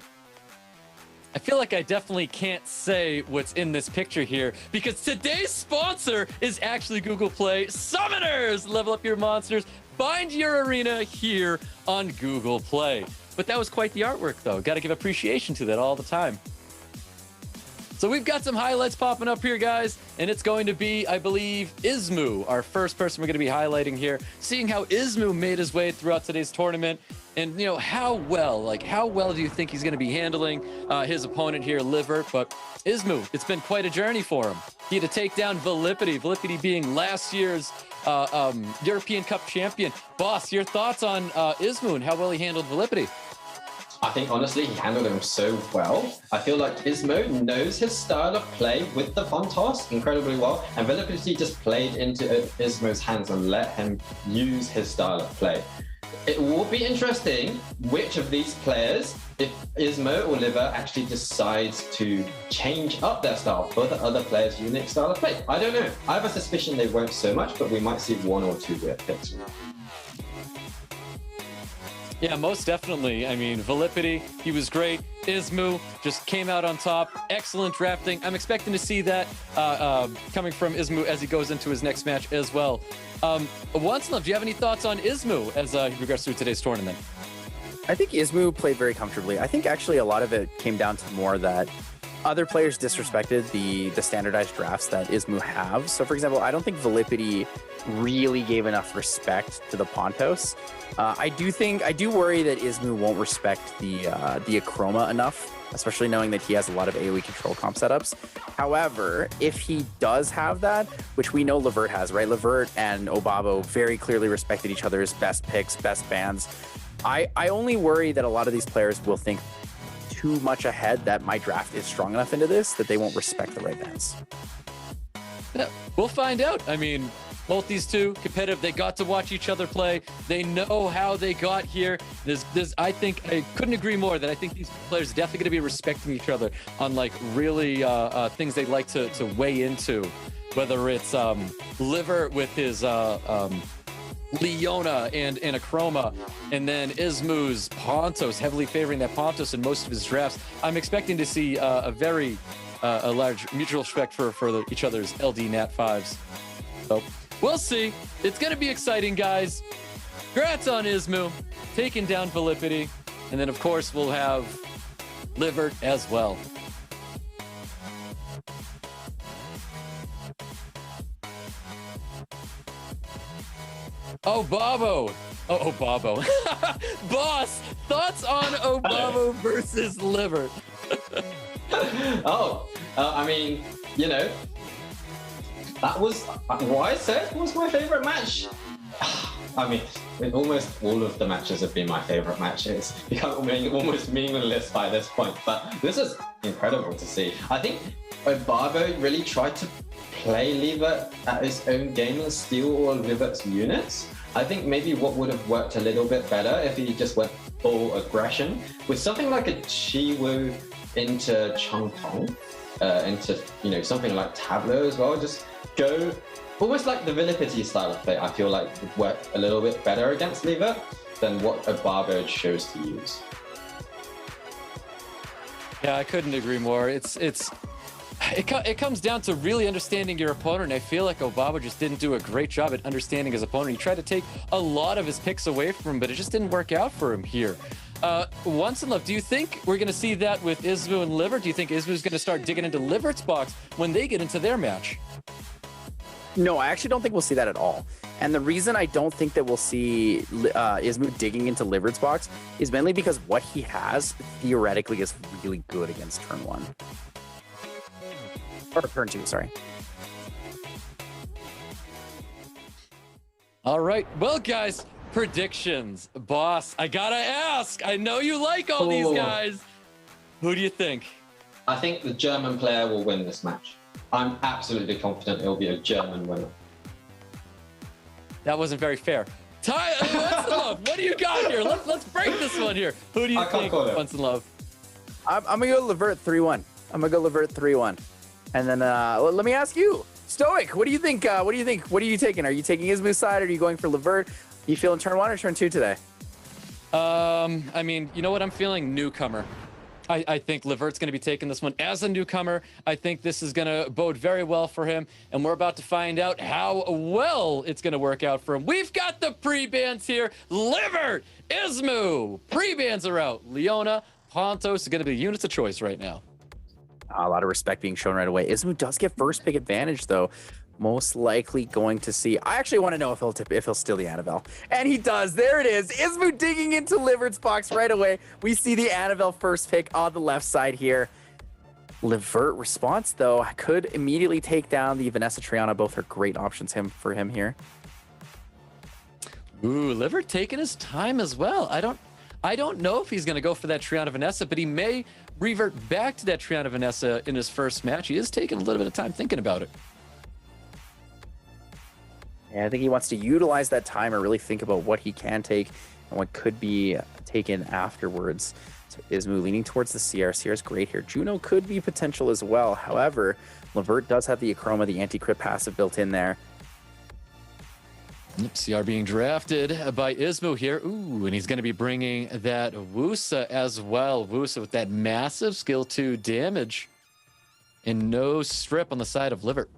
I feel like I definitely can't say what's in this picture here because today's sponsor is actually Google Play. Summoners, level up your monsters. Find your arena here on Google Play. But that was quite the artwork, though. Got to give appreciation to that all the time. So we've got some highlights popping up here, guys, and it's going to be, I believe, Ismoo, our first person we're going to be highlighting here, seeing how Ismoo made his way throughout today's tournament, and, you know, how well do you think he's going to be handling his opponent here, Livert? But Ismoo, it's been quite a journey for him. He had to take down VIILIPYTTY being last year's European Cup champion. Boss, your thoughts on Ismoo and how well he handled VIILIPYTTY? I think, honestly, he handled him so well. I feel like Ismoo knows his style of play with the Pontos incredibly well, and VIILIPYTTY just played into Ismoo's hands and let him use his style of play. It will be interesting which of these players, if Ismoo or Livert actually decides to change up their style for the other player's unique style of play. I don't know. I have a suspicion they won't so much, but we might see 1 or 2 weird picks. Yeah, most definitely. I mean, VIILIPYTTY, he was great. Ismoo just came out on top. Excellent drafting. I'm expecting to see that coming from Ismoo as he goes into his next match as well. Once Love, do you have any thoughts on Ismoo as he progresses through today's tournament? I think Ismoo played very comfortably. I think actually a lot of it came down to more that other players disrespected the standardized drafts that Ismoo have. So, for example, I don't think VIILIPYTTY really gave enough respect to the Pontos. I do worry that Ismoo won't respect the Akroma enough, especially knowing that he has a lot of AoE control comp setups. However, if he does have that, which we know Livert has, right? Livert and Obabo very clearly respected each other's best picks, best bans. I only worry that a lot of these players will think too much ahead that my draft is strong enough into this that they won't respect the right bans. Yeah, we'll find out. I mean, both these two competitive, they got to watch each other play. They know how they got here. I think I couldn't agree more that I think these players are definitely going to be respecting each other on like really things they'd like to weigh into, whether it's Livert with his Leona and Akroma, and then Ismoo's Pontos, heavily favoring that Pontos in most of his drafts. I'm expecting to see a very large mutual respect for each other's LD Nat 5s. So we'll see. It's going to be exciting, guys. Congrats on Ismoo taking down VIILIPYTTY, and then of course we'll have Livert as well. Obabo. Oh, Obabo. Boss, thoughts on Obabo versus Livert? I mean, you know, that was what I said was my favorite match. I mean, almost all of the matches have been my favorite matches. It's become almost meaningless by this point, but this is incredible to see. I think Obabo really tried to play Livert at his own game and steal all of Livert's units. I think maybe what would have worked a little bit better if he just went full aggression with something like a Chiwu into Changtong, into, you know, something like Tableau as well. Just go almost like the VIILIPYTTY style of play. I feel like would work a little bit better against Livert than what Obabo chose to use. Yeah, I couldn't agree more. It comes down to really understanding your opponent. I feel like Obabo just didn't do a great job at understanding his opponent. He tried to take a lot of his picks away from him, but it just didn't work out for him here. Once in Love, do you think we're going to see that with Ismoo and Livert? Do you think Ismoo's going to start digging into Livert's box when they get into their match? No, I actually don't think we'll see that at all. And the reason I don't think that we'll see Ismoo digging into Livert's box is mainly because what he has theoretically is really good against turn 1. Or turn 2, sorry. All right. Well, guys, predictions. Boss, I gotta ask. I know you like all these guys. Who do you think? I think the German player will win this match. I'm absolutely confident it'll be a German winner. That wasn't very fair. Love, what do you got here? Let's break this one here. Who do you think? Once in Love. I'm gonna go Livert 3-1. I'm gonna go Livert 3-1. And then let me ask you, Stoic, what do you think? What are you taking? Are you taking Ismoo's side, or are you going for Livert? You feeling turn 1 or turn 2 today? I mean, you know what? I'm feeling newcomer. I think Livert's going to be taking this one as a newcomer. I think this is going to bode very well for him, and we're about to find out how well it's going to work out for him. We've got the pre-bans here. Livert, Ismoo, pre-bans are out. Leona, Pontos are going to be units of choice right now. A lot of respect being shown right away. Ismoo does get first pick advantage, though. Most likely going to see. I actually want to know if he'll steal the Annabelle, and he does. There it is. Ismoo digging into Livert's box right away. We see the Annabelle first pick on the left side here. Livert response though could immediately take down the Vanessa Triana. Both are great options for him here. Ooh, Livert taking his time as well. I don't know if he's going to go for that Triana Vanessa, but he may revert back to that Triana Vanessa in his first match. He is taking a little bit of time thinking about it. Yeah, I think he wants to utilize that time or really think about what he can take and what could be taken afterwards. So Ismoo leaning towards the CR. CR's great here. Juno could be potential as well. However, Livert does have the Akroma, the anti-crit passive built in there. CR being drafted by Ismoo here. Ooh, and he's going to be bringing that Wusa as well. Wusa with that massive skill 2 damage and no strip on the side of Livert.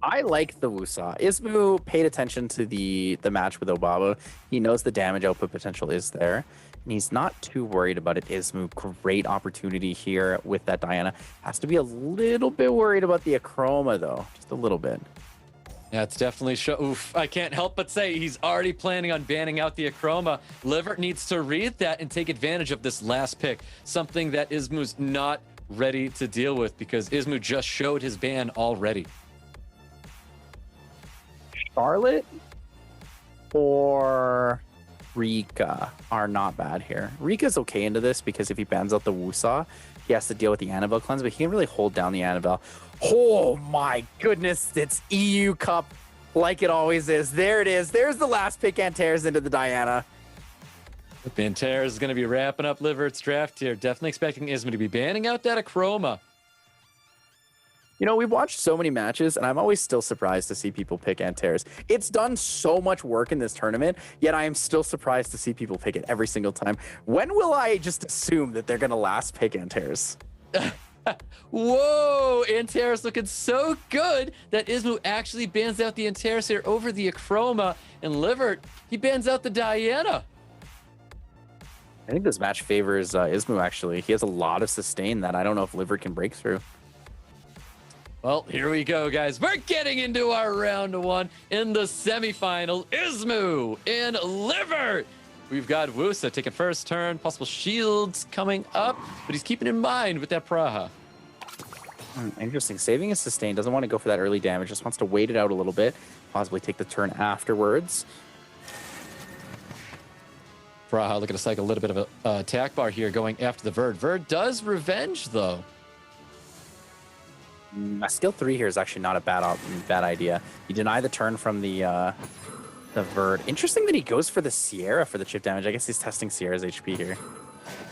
I like the Wusa. Ismoo paid attention to the match with Obabo. He knows the damage output potential is there. and he's not too worried about it. Ismoo, great opportunity here with that Diana. Has to be a little bit worried about the Acroma, though. Just a little bit. Yeah, it's definitely oof, I can't help but say he's already planning on banning out the Acroma. Livert needs to read that and take advantage of this last pick, something that Ismoo's not ready to deal with because Ismoo just showed his ban already. Charlotte or Rika are not bad here. Rika's okay into this because if he bans out the Wusa, he has to deal with the Annabelle cleanse, but he can really hold down the Annabelle. Oh my goodness, it's EU Cup like it always is. There it is. There's the last pick, Antares into the Diana. Antares is going to be wrapping up Livert's draft here. Definitely expecting Ismoo to be banning out that Acroma. You know, we've watched so many matches, and I'm always still surprised to see people pick Antares. It's done so much work in this tournament, yet I am still surprised to see people pick it every single time. When will I just assume that they're going to last pick Antares? Whoa, Antares looking so good that Ismoo actually bans out the Antares here over the Acroma, and Livert, he bans out the Diana. I think this match favors Ismoo, actually. He has a lot of sustain that I don't know if Livert can break through. Well, here we go, guys. We're getting into our round one in the semifinal. Ismoo and Livert. We've got Wusa taking first turn, possible shields coming up, but he's keeping in mind with that Praha. Interesting. Saving his sustain, doesn't want to go for that early damage, just wants to wait it out a little bit, possibly take the turn afterwards. Praha looking to cycle a little bit of a attack bar here going after the Verd. Verd does revenge, though. Skill 3 here is actually not a bad idea. You deny the turn from the Verd. Interesting that he goes for the Sierra for the chip damage. I guess he's testing Sierra's HP here.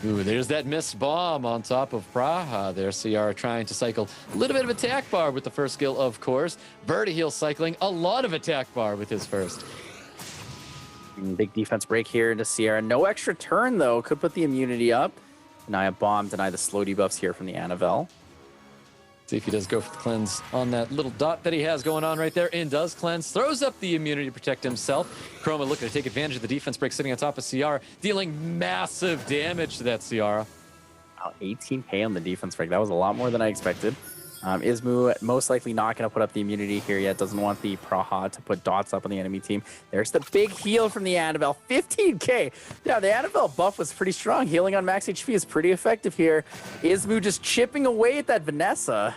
Ooh, there's that missed bomb on top of Praha there. Sierra trying to cycle a little bit of attack bar with the first skill, of course. Vertiheel cycling a lot of attack bar with his first. Big defense break here into Sierra. No extra turn, though. Could put the immunity up. Deny a bomb, deny the slow debuffs here from the Annabelle. See if he does go for the cleanse on that little dot that he has going on right there, and does cleanse. Throws up the immunity to protect himself. Chroma looking to take advantage of the defense break sitting on top of Ciara, dealing massive damage to that Ciara. Wow, 18k on the defense break. That was a lot more than I expected. Ismoo most likely not going to put up the immunity here yet. Doesn't want the Praha to put dots up on the enemy team. There's the big heal from the Annabelle. 15k. Yeah, the Annabelle buff was pretty strong. Healing on max HP is pretty effective here. Ismoo just chipping away at that Vanessa.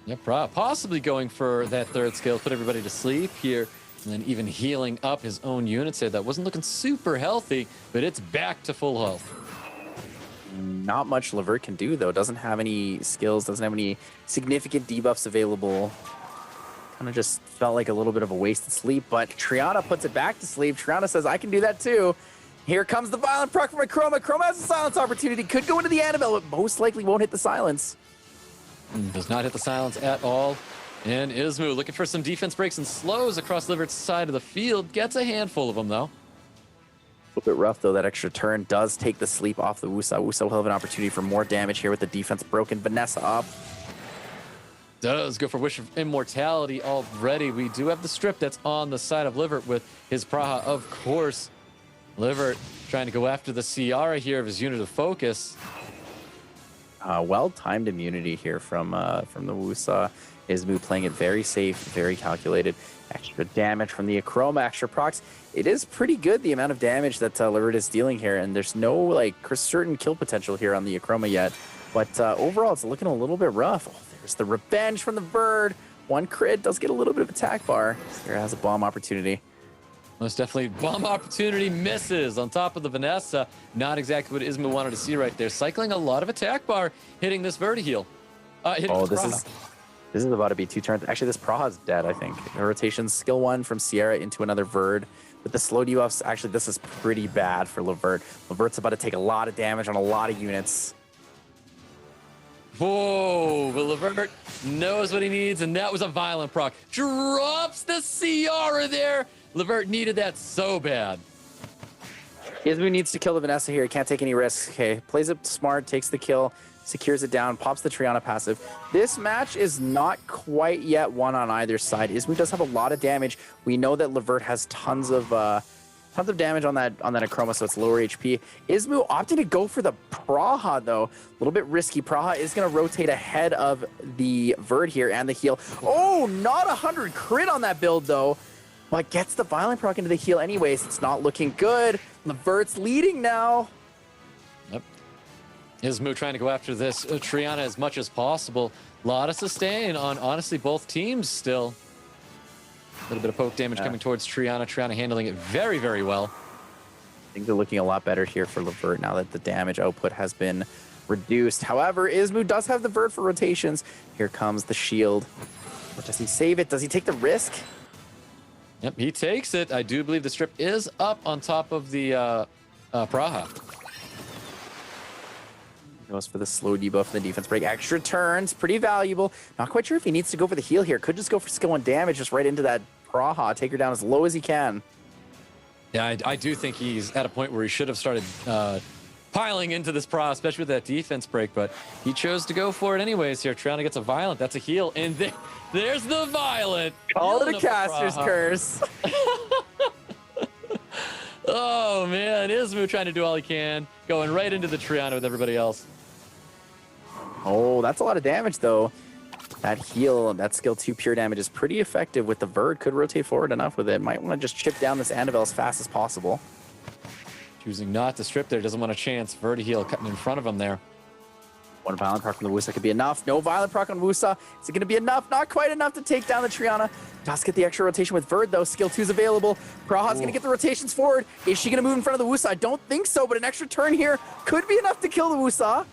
Yep, possibly going for that third skill, put everybody to sleep here, and then even healing up his own units here. That wasn't looking super healthy, but it's back to full health. Not much Livert can do, though. Doesn't have any skills, doesn't have any significant debuffs available. Kind of just felt like a little bit of a wasted sleep, but Triana puts it back to sleep. Triana says, I can do that too. Here comes the violent proc from Chroma. Chroma has a silence opportunity. Could go into the Annabelle, but most likely won't hit the silence. Does not hit the silence at all. And Ismoo looking for some defense breaks and slows across Livert's side of the field. Gets a handful of them, though. A little bit rough, though. That extra turn does take the sleep off the Wusa. Wusa will have an opportunity for more damage here with the defense broken. Vanessa up. Does go for Wish of Immortality already. We do have the strip that's on the side of Livert with his Praha, of course. Livert trying to go after the Ciara here of his unit of focus. Well-timed immunity here from the Wusa. Ismoo playing it very safe, very calculated. Extra damage from the Acroma, extra procs. It is pretty good, the amount of damage that Livert is dealing here, and there's no like certain kill potential here on the Acroma yet. But overall, it's looking a little bit rough. Oh, there's the revenge from the Bird. One crit does get a little bit of attack bar. Sierra has a bomb opportunity. Most definitely. Bomb opportunity misses on top of the Vanessa. Not exactly what Ismoo wanted to see right there. Cycling a lot of attack bar, hitting this Vertiheel. This is about to be 2 turns. Actually, this Praha's dead, I think. The rotation, skill 1 from Sierra into another Verd. With the slow debuffs, actually, this is pretty bad for Livert. Livert's about to take a lot of damage on a lot of units. Whoa, but Livert knows what he needs, and that was a violent proc. Drops the Ciara there. Livert needed that so bad. Ismoo needs to kill the Vanessa here. He can't take any risks. Okay, plays it smart, takes the kill, secures it down, pops the Triana passive. This match is not quite yet won on either side. Ismoo does have a lot of damage. We know that Livert has tons of Tons of damage on that Akroma, so it's lower HP. Ismoo opting to go for the Praha, though. A little bit risky. Praha is going to rotate ahead of the Verd here and the heal. Oh, not 100 crit on that build, though. But gets the Violent proc into the heal anyways. It's not looking good. The Verd's leading now. Yep. Ismoo trying to go after this Triana as much as possible. A lot of sustain on, honestly, both teams still. A little bit of poke damage coming towards Triana. Triana handling it very, very well. I think they're looking a lot better here for Livert now that the damage output has been reduced. However, Ismoo does have the Vert for rotations. Here comes the shield. Or does he save it? Does he take the risk? Yep, he takes it. I do believe the strip is up on top of the Praha. Goes for the slow debuff for the defense break. Extra turns, pretty valuable. Not quite sure if he needs to go for the heal here. Could just go for skill 1 damage just right into that Praha. Take her down as low as he can. Yeah, I do think he's at a point where he should have started piling into this Praha, especially with that defense break, but he chose to go for it anyways here. Triana gets a Violent. That's a heal. And there's the Violent. Call it a caster's curse. Oh, man. Ismoo trying to do all he can. Going right into the Triana with everybody else. Oh, that's a lot of damage, though. That heal, that skill 2 pure damage is pretty effective with the Verd. Could rotate forward enough with it. Might want to just chip down this Anavel as fast as possible. Choosing not to strip there. Doesn't want a chance. Verd heal cutting in front of him there. One Violent proc from the Wusa could be enough. No Violent proc on Wusa. Is it going to be enough? Not quite enough to take down the Triana. Does get the extra rotation with Verd, though. Skill 2's available. Praha's going to get the rotations forward. Is she going to move in front of the Wusa? I don't think so, but an extra turn here could be enough to kill the Wusa.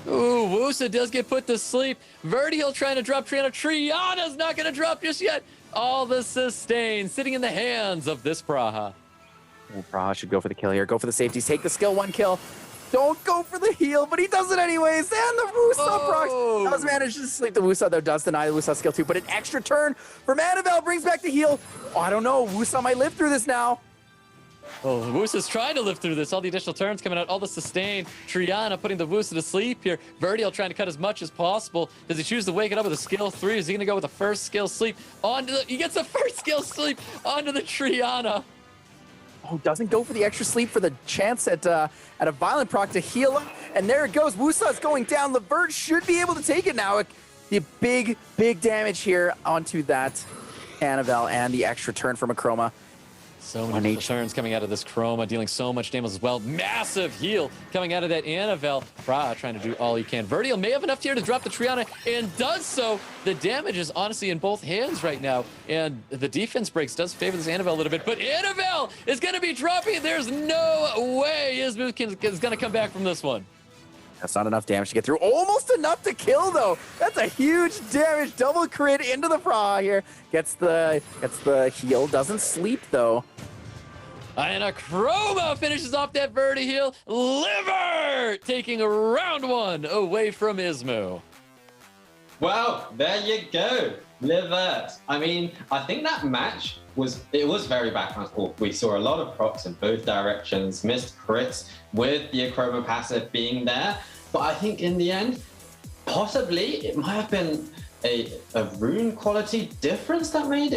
Ooh, Wusa does get put to sleep. Verd heal trying to drop Triana. Triana's not going to drop just yet. All the sustain sitting in the hands of this Praha. Well, Praha should go for the kill here. Go for the safeties. Take the skill 1 kill. Don't go for the heal, but he does it anyways. And the Wusa procs does manage to sleep the Wusa, though. Does deny the Wusa skill 2, but an extra turn from Anavel brings back the heal. Oh, I don't know. Wusa might live through this now. Oh, Wusa's trying to live through this. All the additional turns coming out, all the sustain. Triana putting the Wusa to sleep here. Verdiel trying to cut as much as possible. Does he choose to wake it up with a skill 3? Is he going to go with the first skill sleep? He gets the first skill sleep onto the Triana. Oh, doesn't go for the extra sleep for the chance at a Violent proc to heal him. And there it goes. Wusa is going down. Livert should be able to take it now. The big damage here onto that Anavel and the extra turn from Akroma. So many turns coming out of this Chroma, dealing so much damage as well. Massive heal coming out of that Anavel. Praha trying to do all he can. Verdiel may have enough here to drop the Triana, and does so. The damage is honestly in both hands right now, and the defense breaks does favor this Anavel a little bit, but Anavel is going to be dropping. There's no way Ismoo is going to come back from this one. That's not enough damage to get through. Almost enough to kill, though. That's a huge damage. Double crit into the Praha here. Gets the heal. Doesn't sleep, though. And Akroma finishes off that Verdi heal. Livert taking round 1 away from Ismoo. Well, there you go. Livert. I mean, I think that match was very back and forth. We saw a lot of procs in both directions, missed crits with the Akroma passive being there. But I think in the end, possibly it might have been a rune quality difference that made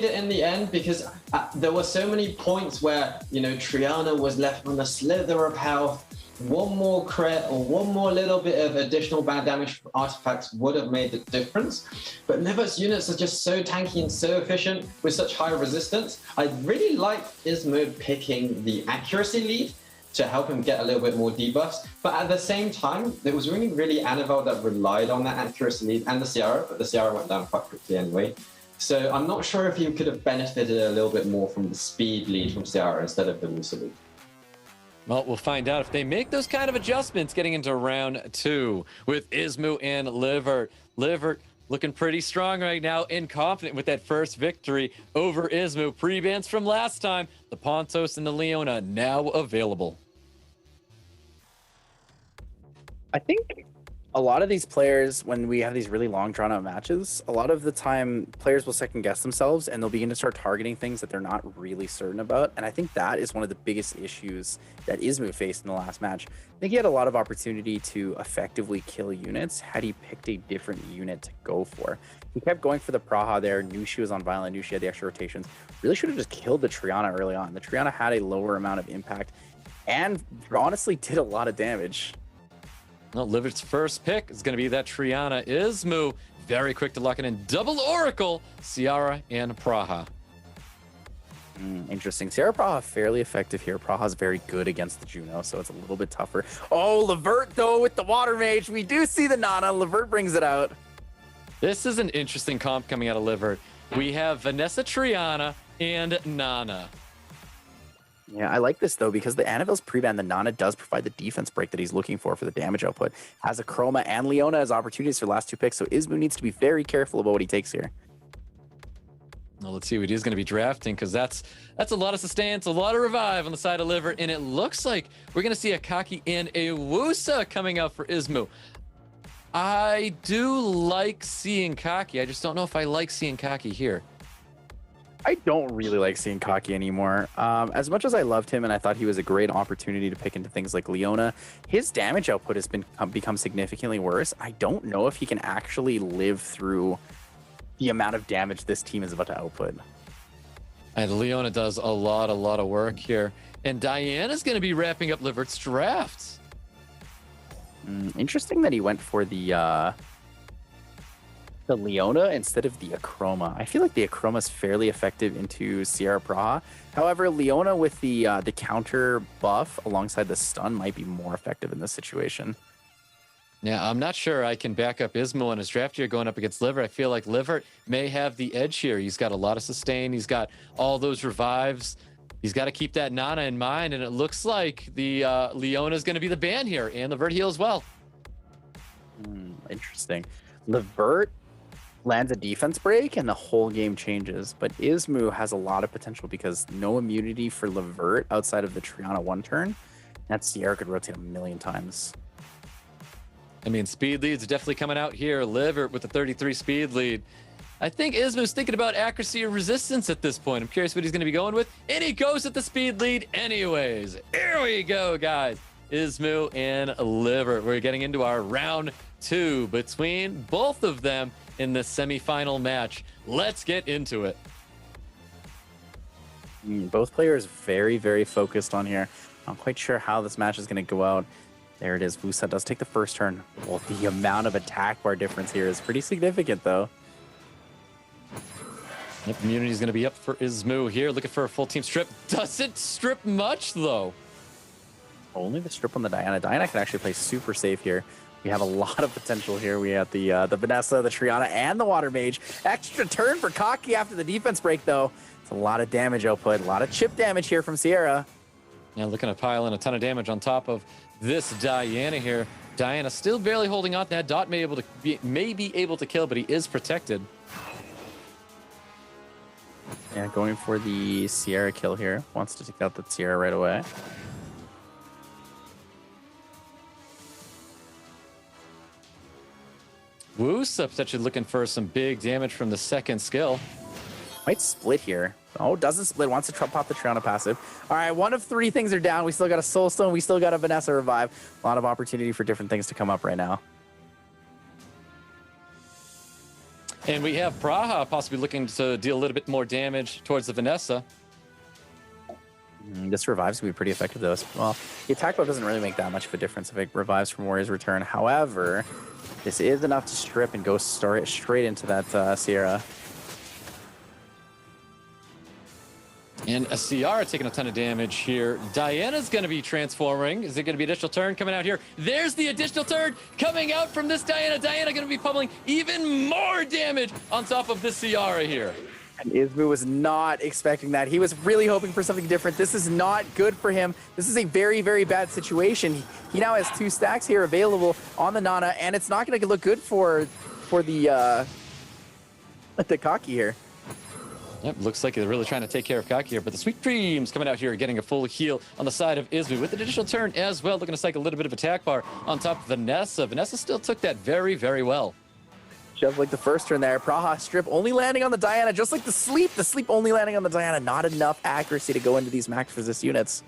it in the end, because there were so many points where, you know, Triana was left on a slither of health. One more crit or one more little bit of additional bad damage from artifacts would have made the difference. But Livert's units are just so tanky and so efficient with such high resistance. I really liked Ismoo picking the accuracy lead to help him get a little bit more debuffs. But at the same time, it was really Anavel that relied on that accuracy lead and the Ciara, but the Ciara went down quite quickly anyway. So I'm not sure if he could have benefited a little bit more from the speed lead from Ciara instead of the Wusa lead. Well, we'll find out if they make those kind of adjustments getting into round 2 with Ismoo and Livert. Livert looking pretty strong right now and confident with that first victory over Ismoo. Pre-bans from last time, the Pontos and the Leona now available. I think a lot of these players, when we have these really long drawn out matches, a lot of the time players will second guess themselves and they'll begin to start targeting things that they're not really certain about. And I think that is one of the biggest issues that Ismoo faced in the last match. I think he had a lot of opportunity to effectively kill units had he picked a different unit to go for. He kept going for the Praha there, knew she was on Violent, knew she had the extra rotations. Really should have just killed the Triana early on. The Triana had a lower amount of impact and honestly did a lot of damage. Well, Livert's first pick is going to be that Triana. Ismoo very quick to lock it in. Double Oracle, Ciara and Praha. Interesting. Ciara Praha fairly effective here. Praha's very good against the Juno, so it's a little bit tougher. Oh, Livert though with the Water Mage. We do see the Nana. Livert brings it out. This is an interesting comp coming out of Livert. We have Vanessa Triana and Nana. Yeah, I like this though because the Anavil's pre-ban, the Nana does provide the defense break that he's looking for the damage output. Has a Chroma and Leona as opportunities for the last two picks, so Ismoo needs to be very careful about what he takes here. Well, let's see what he's going to be drafting because that's a lot of sustainance, a lot of revive on the side of Livert, and it looks like we're going to see a Kaki and a Wusa coming out for Ismoo. I do like seeing Kaki. I just don't know if I like seeing Kaki here. I don't really like seeing Kaki anymore. As much as I loved him and I thought he was a great opportunity to pick into things like Leona, his damage output has become significantly worse. I don't know if he can actually live through the amount of damage this team is about to output. And Leona does a lot of work here. And Diana's going to be wrapping up Livert's drafts. Interesting that he went for the Leona instead of the Akroma. I feel like the Akroma is fairly effective into Ciara Praha. However, Leona with the counter buff alongside the stun might be more effective in this situation. Yeah, I'm not sure I can back up Ismoo on his draft here going up against Livert. I feel like Livert may have the edge here. He's got a lot of sustain. He's got all those revives. He's got to keep that Nana in mind, and it looks like the Leona is going to be the ban here, and Livert heal as well. Interesting. Livert lands a defense break and the whole game changes, but Ismoo has a lot of potential because no immunity for Livert outside of the Triana one turn. That Ciara could rotate a million times. I mean, speed leads are definitely coming out here. Livert with the 33 speed lead. I think Ismoo's thinking about accuracy or resistance at this point. I'm curious what he's going to be going with. And he goes at the speed lead anyways. Here we go, guys. Ismoo and Livert. We're getting into our round 2 between both of them in the semifinal match. Let's get into it. Both players very, very focused on here. Not quite sure how this match is going to go out. There it is. Wusa does take the first turn. Well, the amount of attack bar difference here is pretty significant, though. Yep, immunity is going to be up for Ismoo here. Looking for a full team strip. Doesn't strip much, though. Only the strip on the Diana. Diana can actually play super safe here. We have a lot of potential here. We have the Vanessa, the Triana, and the Water Mage. Extra turn for Kaki after the defense break, though. It's a lot of damage output. A lot of chip damage here from Ciara. Yeah, looking to pile in a ton of damage on top of this Diana here. Diana still barely holding on. That Dot may be able to kill, but he is protected. Yeah, going for the Ciara kill here. Wants to take out the Ciara right away. Wusa potentially looking for some big damage from the second skill. Might split here. Oh, doesn't split. Wants to pop the Triana passive. All right, 1 of 3 things are down. We still got a Soul Stone. We still got a Vanessa revive. A lot of opportunity for different things to come up right now. And we have Praha possibly looking to deal a little bit more damage towards the Vanessa. This revives will be pretty effective, though. Well, the attack buff doesn't really make that much of a difference if it revives from Warrior's Return. However, this is enough to strip and go straight into that Ciara. And a Ciara taking a ton of damage here. Diana's going to be transforming. Is it going to be additional turn coming out here? There's the additional turn coming out from this Diana. Diana going to be pummeling even more damage on top of this Ciara here. And Ismoo was not expecting that. He was really hoping for something different. This is not good for him. This is a very, very bad situation. He now has 2 stacks here available on the Nana, and it's not going to look good for the Kaki here. Yep, looks like they're really trying to take care of Kaki here, but the Sweet Dreams coming out here, getting a full heal on the side of Ismoo with an additional turn as well, looking to cycle a little bit of attack bar on top of Vanessa. Vanessa still took that very, very well. Just like the first turn there, Praha strip only landing on the Diana, just like the sleep only landing on the Diana. Not enough accuracy to go into these max resist units.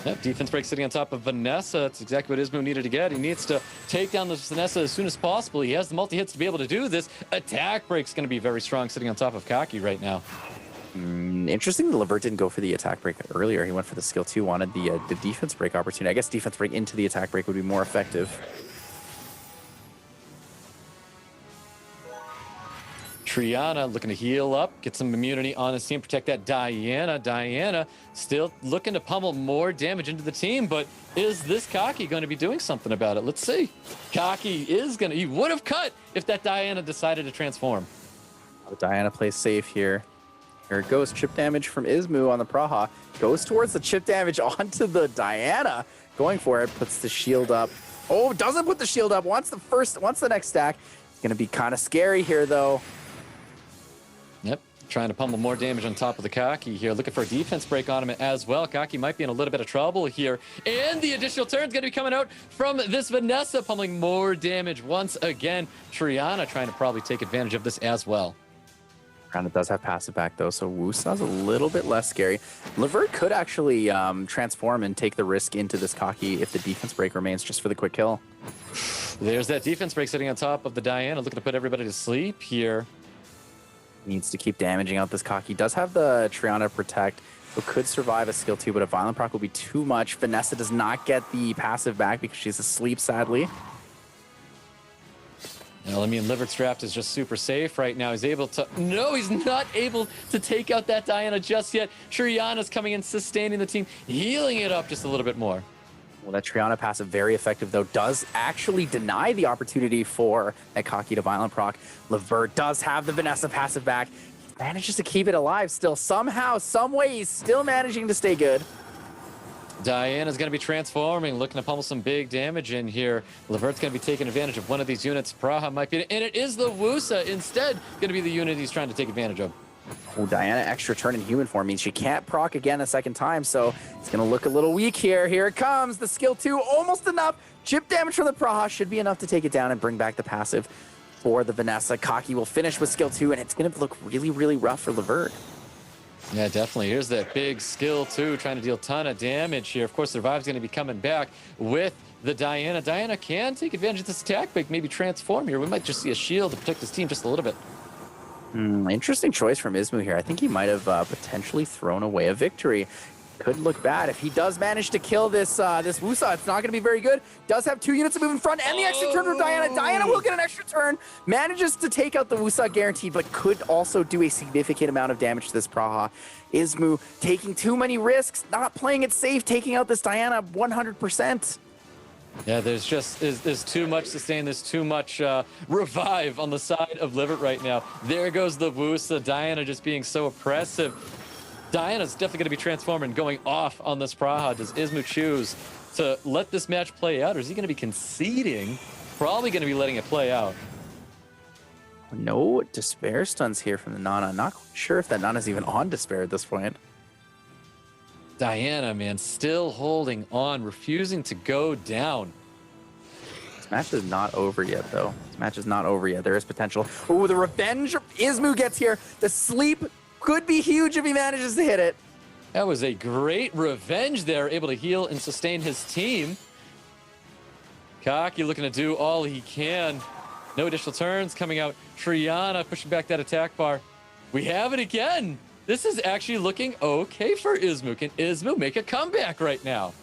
Yep, defense break sitting on top of Vanessa. That's exactly what Ismoo needed to get. He needs to take down this Vanessa as soon as possible. He has the multi-hits to be able to do this. Attack break's going to be very strong sitting on top of Kaki right now. Interesting that Livert didn't go for the attack break earlier. He went for the skill 2, wanted the defense break opportunity. I guess defense break into the attack break would be more effective. Triana looking to heal up, get some immunity on his team, protect that Diana. Diana still looking to pummel more damage into the team, but is this Kaki going to be doing something about it? Let's see. Kaki is going to, he would have cut if that Diana decided to transform. The Diana plays safe here. Here it goes, chip damage from Ismoo on the Praha. Goes towards the chip damage onto the Diana. Going for it, puts the shield up. Oh, doesn't put the shield up, wants the next stack. It's gonna be kind of scary here though. Yep, trying to pummel more damage on top of the Kaki here. Looking for a defense break on him as well. Kaki might be in a little bit of trouble here. And the additional turn's going to be coming out from this Vanessa, pummeling more damage once again. Triana trying to probably take advantage of this as well. Triana does have passive back though, so Wusa's a little bit less scary. Livert could actually transform and take the risk into this Kaki if the defense break remains just for the quick kill. There's that defense break sitting on top of the Diana, looking to put everybody to sleep here. Needs to keep damaging out this Kaki. Does have the Triana protect, so could survive a skill 2, but a violent proc will be too much. Vanessa does not get the passive back because she's asleep, sadly. Well, I mean, Livert's draft is just super safe right now. He's able to... No, he's not able to take out that Diana just yet. Triana's coming in, sustaining the team, healing it up just a little bit more. Well, that Triana passive, very effective, though, does actually deny the opportunity for that Kaki to violent proc. Livert does have the Vanessa passive back. He manages to keep it alive still. Somehow, some way, he's still managing to stay good. Diana's going to be transforming, looking to pummel some big damage in here. Livert's going to be taking advantage of one of these units. Praha might be... And it is the Wusa instead going to be the unit he's trying to take advantage of. Oh, Diana extra turn in human form means she can't proc again a second time, so it's going to look a little weak here. Here it comes, the skill 2, almost enough. Chip damage from the Praha should be enough to take it down and bring back the passive for the Vanessa. Kaki will finish with skill 2, and it's going to look really, really rough for Livert. Yeah, definitely. Here's that big skill 2, trying to deal a ton of damage here. Of course, the Revive's going to be coming back with the Diana. Diana can take advantage of this attack break, maybe transform here. We might just see a shield to protect his team just a little bit. Interesting choice from Ismoo here. I think he might have potentially thrown away a victory. Could look bad. If he does manage to kill this this Wusa, it's not going to be very good. Does have 2 units to move in front, and the extra turn from Diana. Diana will get an extra turn. Manages to take out the Wusa guaranteed, but could also do a significant amount of damage to this Praha. Ismoo taking too many risks, not playing it safe, taking out this Diana 100%. Yeah, there's just there's too much sustain. There's too much revive on the side of Livert right now. There goes the Wusa. Diana just being so oppressive. Diana's definitely going to be transforming, going off on this Praha. Does Ismoo choose to let this match play out, or is he going to be conceding? Probably going to be letting it play out. No despair stuns here from the Nana. Not quite sure if that Nana's even on despair at this point. Diana, man, still holding on, refusing to go down. This match is not over yet, though. This match is not over yet. There is potential. Oh, the revenge Ismoo gets here. The sleep could be huge if he manages to hit it. That was a great revenge there, able to heal and sustain his team. Kaki looking to do all he can. No additional turns coming out. Triana pushing back that attack bar. We have it again. This is actually looking okay for Ismoo. Can Ismoo make a comeback right now?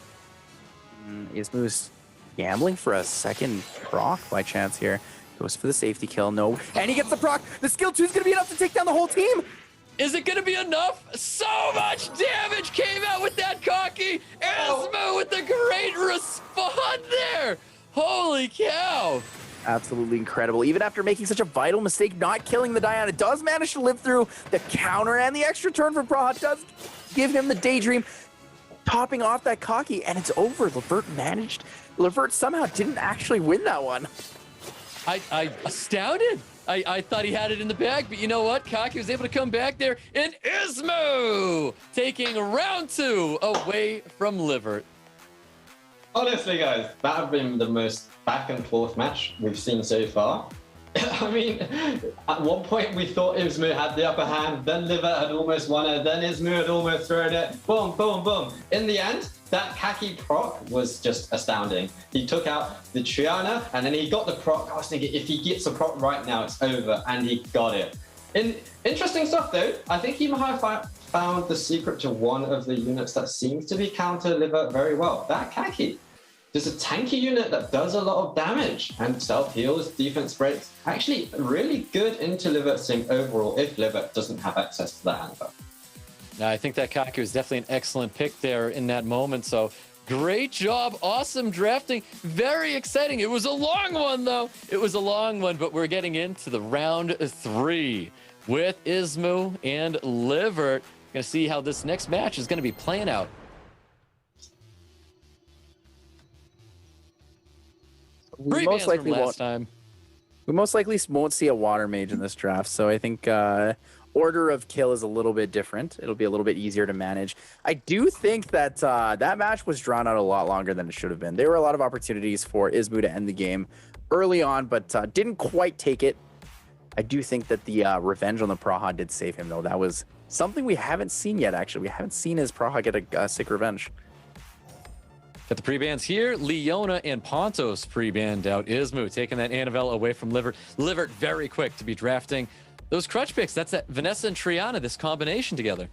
Ismoo's gambling for a second proc by chance here. Goes for the safety kill. No. And he gets the proc. The skill 2 is going to be enough to take down the whole team. Is it going to be enough? So much damage came out with that Kaki. Ismoo with the great respawn there. Holy cow. Absolutely incredible. Even after making such a vital mistake, not killing the Diana, does manage to live through the counter, and the extra turn from Praha does give him the daydream, topping off that Kaki, and it's over. Livert somehow didn't actually win that one. I astounded. I thought he had it in the bag, but you know what? Kaki was able to come back there, and Ismoo taking round 2 away from Livert. Honestly, guys, that have been the most back and forth match we've seen so far. I mean, at one point we thought Ismoo had the upper hand, then Livert had almost won it, then Ismoo had almost thrown it. Boom, boom, boom. In the end, that Kaki proc was just astounding. He took out the Triana and then he got the proc. I was thinking, if he gets a proc right now, it's over, and he got it. Interesting stuff though. I think he might have found the secret to one of the units that seems to be counter Livert very well. That Kaki. There's a tanky unit that does a lot of damage and self-heals, defense breaks. Actually, really good into Livert sync overall if Livert doesn't have access to that Annabelle. I think that Kaki was definitely an excellent pick there in that moment. So great job. Awesome drafting. Very exciting. It was a long one, though. It was a long one, but we're getting into the round 3 with Ismoo and Livert. Going to see how this next match is going to be playing out. We most likely won't see a water mage in this draft, so I think order of kill is a little bit different. It'll be a little bit easier to manage. I do think that that match was drawn out a lot longer than it should have been. There were a lot of opportunities for Ismoo to end the game early on, but didn't quite take it. I do think that the revenge on the Praha did save him, though. That was something we haven't seen yet, actually. We haven't seen his Praha get a sick revenge. Got the pre-bans here. Leona and Pontos pre-banned out. Ismoo taking that Annabelle away from Livert. Livert very quick to be drafting those crutch picks. That's that Vanessa and Triana, this combination together.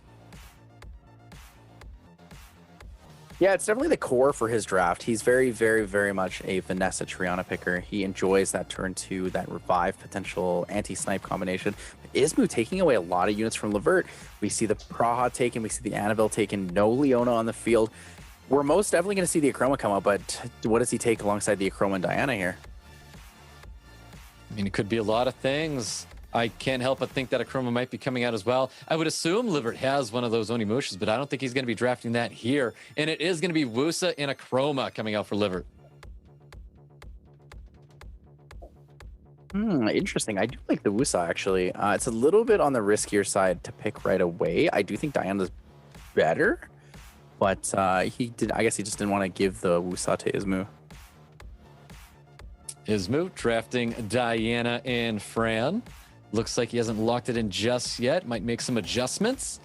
Yeah, it's definitely the core for his draft. He's very, very, very much a Vanessa Triana picker. He enjoys that turn 2, that revive potential anti-snipe combination. Ismoo taking away a lot of units from Livert. We see the Praha taken, we see the Annabelle taken, no Leona on the field. We're most definitely going to see the Akroma come out, but what does he take alongside the Akroma and Diana here? I mean, it could be a lot of things. I can't help but think that Akroma might be coming out as well. I would assume Livert has one of those Onimushas, but I don't think he's going to be drafting that here. And it is going to be Wusa and Akroma coming out for Livert. Interesting. I do like the Wusa, actually. It's a little bit on the riskier side to pick right away. I do think Diana's better. But I guess he just didn't want to give the Wusa to Ismoo. Ismoo drafting Diana and Fran. Looks like he hasn't locked it in just yet. Might make some adjustments.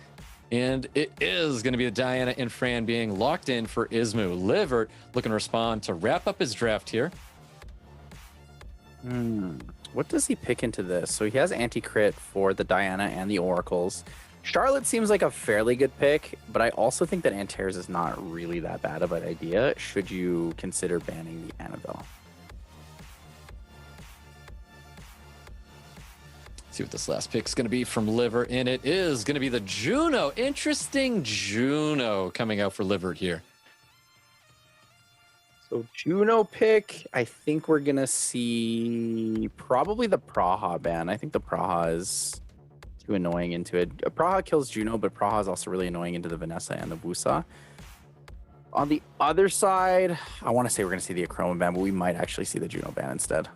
And it is going to be the Diana and Fran being locked in for Ismoo. Livert looking to respond to wrap up his draft here. What does he pick into this? So he has anti-crit for the Diana and the Oracles. Charlotte seems like a fairly good pick, but I also think that Antares is not really that bad of an idea. Should you consider banning the Annabelle? See what this last pick is going to be from Livert, and it is going to be the Juno. Interesting Juno coming out for Livert here. So Juno pick, I think we're going to see probably the Praha ban. I think the Praha is too annoying into it. Praha kills Juno, but Praha is also really annoying into the Vanessa and the Wusa. On the other side, I want to say we're going to see the Akroma ban, but we might actually see the Juno ban instead.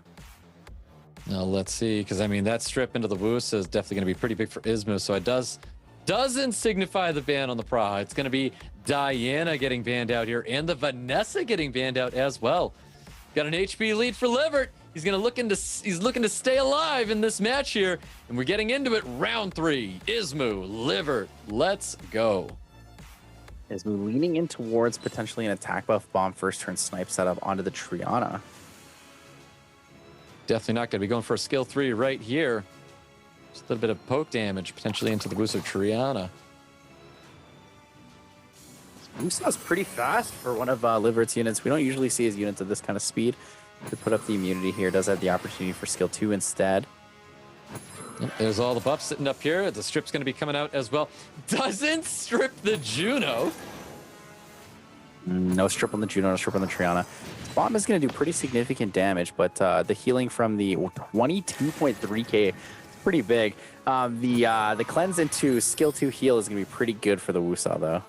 Now let's see, because I mean that strip into the Wusa is definitely going to be pretty big for Ismoo, so it doesn't signify the ban on the Praha. It's going to be Diana getting banned out here, and the Vanessa getting banned out as well. Got an HP lead for Livert. He's looking to stay alive in this match here, and we're getting into it. Round 3, Ismoo, Livert, let's go. Ismoo leaning in towards potentially an attack buff bomb first turn snipe setup onto the Triana. Definitely not going to be going for a skill 3 right here. Just a little bit of poke damage potentially into the Wusa Triana. Wusa's pretty fast for one of Livert's units. We don't usually see his units at this kind of speed. To put up the immunity here, does have the opportunity for skill 2 instead. There's all the buffs sitting up here. The strip's going to be coming out as well. Doesn't strip the Juno. No strip on the Juno, no strip on the Triana. This bomb is going to do pretty significant damage, but the healing from the 22.3k is pretty big. The cleanse into skill 2 heal is going to be pretty good for the Wusa, though.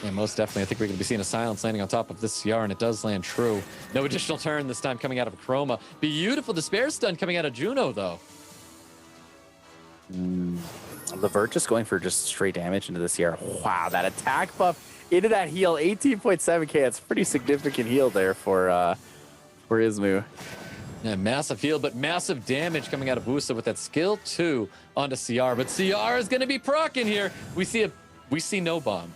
Yeah, most definitely. I think we're going to be seeing a silence landing on top of this CR, and it does land true. No additional turn this time coming out of Chroma. Beautiful despair stun coming out of Juno, though. Livert just going for just straight damage into the CR. Wow, that attack buff into that heal. 18.7k. It's a pretty significant heal there for Ismoo. Yeah, massive heal, but massive damage coming out of Wusa with that skill 2 onto CR. But CR is going to be procking here. We see no bomb.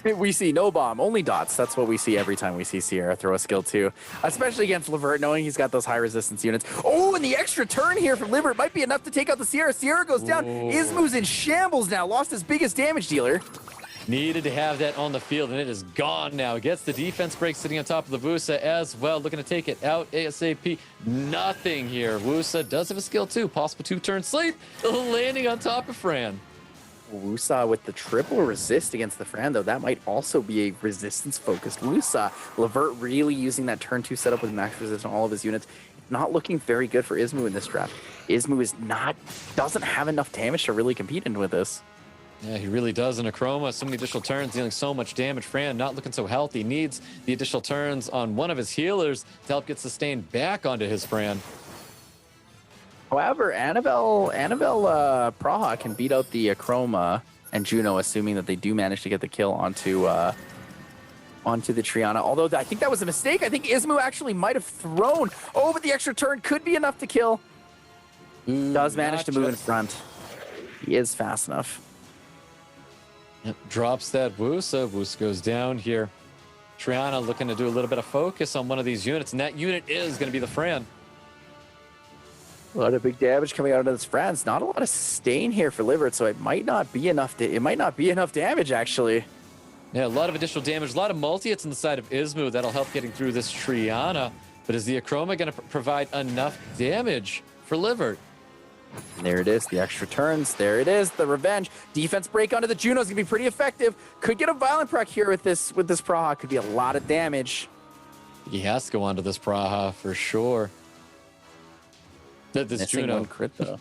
We see no bomb, only dots. That's what we see every time we see Sierra throw a skill 2, especially against Livert, knowing he's got those high resistance units. Oh, and the extra turn here from Livert might be enough to take out the Sierra. Sierra goes down. Ismoo's in shambles now, lost his biggest damage dealer. Needed to have that on the field, and it is gone now. Gets the defense break sitting on top of the Wusa as well. Looking to take it out ASAP. Nothing here. Wusa does have a skill 2. Possible 2-turn sleep. Landing on top of Fran. Wusa with the triple resist against the Fran, though. That might also be a resistance-focused Wusa. Livert really using that turn 2 setup with max resist on all of his units. Not looking very good for Ismoo in this draft. Ismoo doesn't have enough damage to really compete in with this. Yeah, he really does in a Chroma. So many additional turns, dealing so much damage. Fran not looking so healthy. Needs the additional turns on one of his healers to help get sustained back onto his Fran. However, Annabelle Praha can beat out the Chroma and Juno, assuming that they do manage to get the kill onto the Triana. Although I think that was a mistake. I think Ismoo actually might have thrown. Oh, but the extra turn could be enough to kill. Does manage to move in front. He is fast enough. Yep, drops that Wusa. Wusa goes down here. Triana looking to do a little bit of focus on one of these units, and that unit is going to be the Fran. A lot of big damage coming out of this Fran's. Not a lot of sustain here for Livert, so it might not be enough. It might not be enough damage, actually. Yeah, a lot of additional damage. A lot of multi-hits on the side of Ismoo. That'll help getting through this Triana. But is the Achroma going to provide enough damage for Livert? And there it is, the extra turns. There it is, the revenge. Defense break onto the Juno is going to be pretty effective. Could get a violent proc here with this Praha. Could be a lot of damage. He has to go onto this Praha for sure. This Missing Juno. one crit, though.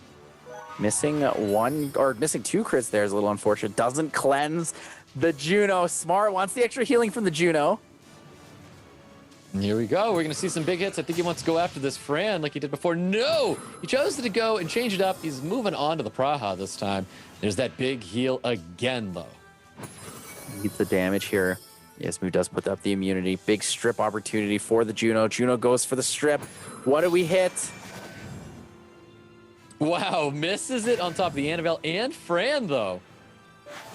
Missing two crits there is a little unfortunate. Doesn't cleanse the Juno. Smart wants the extra healing from the Juno. And here we go. We're going to see some big hits. I think he wants to go after this Fran like he did before. No! He chose to go and change it up. He's moving on to the Praha this time. There's that big heal again, though. Needs the damage here. Ismoo does put up the immunity. Big strip opportunity for the Juno. Juno goes for the strip. What do we hit? Wow, misses it on top of the Annabelle and Fran, though.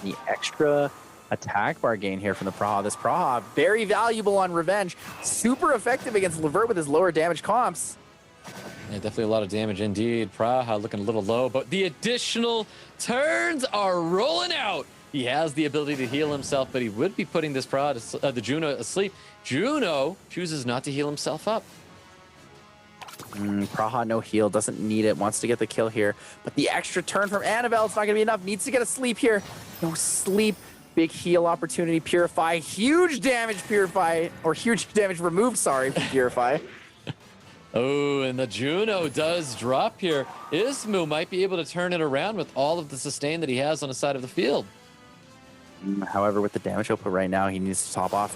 The extra attack bar gain here from the Praha. This Praha, very valuable on revenge. Super effective against Livert with his lower damage comps. Yeah, definitely a lot of damage indeed. Praha looking a little low, but the additional turns are rolling out. He has the ability to heal himself, but he would be putting this Praha, the Juno, asleep. Juno chooses not to heal himself up. Praha, no heal, doesn't need it, wants to get the kill here. But the extra turn from Annabelle, it's not going to be enough. Needs to get a sleep here. No sleep. Big heal opportunity. Purify. Huge damage Purify. Or huge damage removed, sorry, Purify. Oh, and the Juno does drop here. Ismoo might be able to turn it around with all of the sustain that he has on the side of the field. However, with the damage output right now, he needs to top off.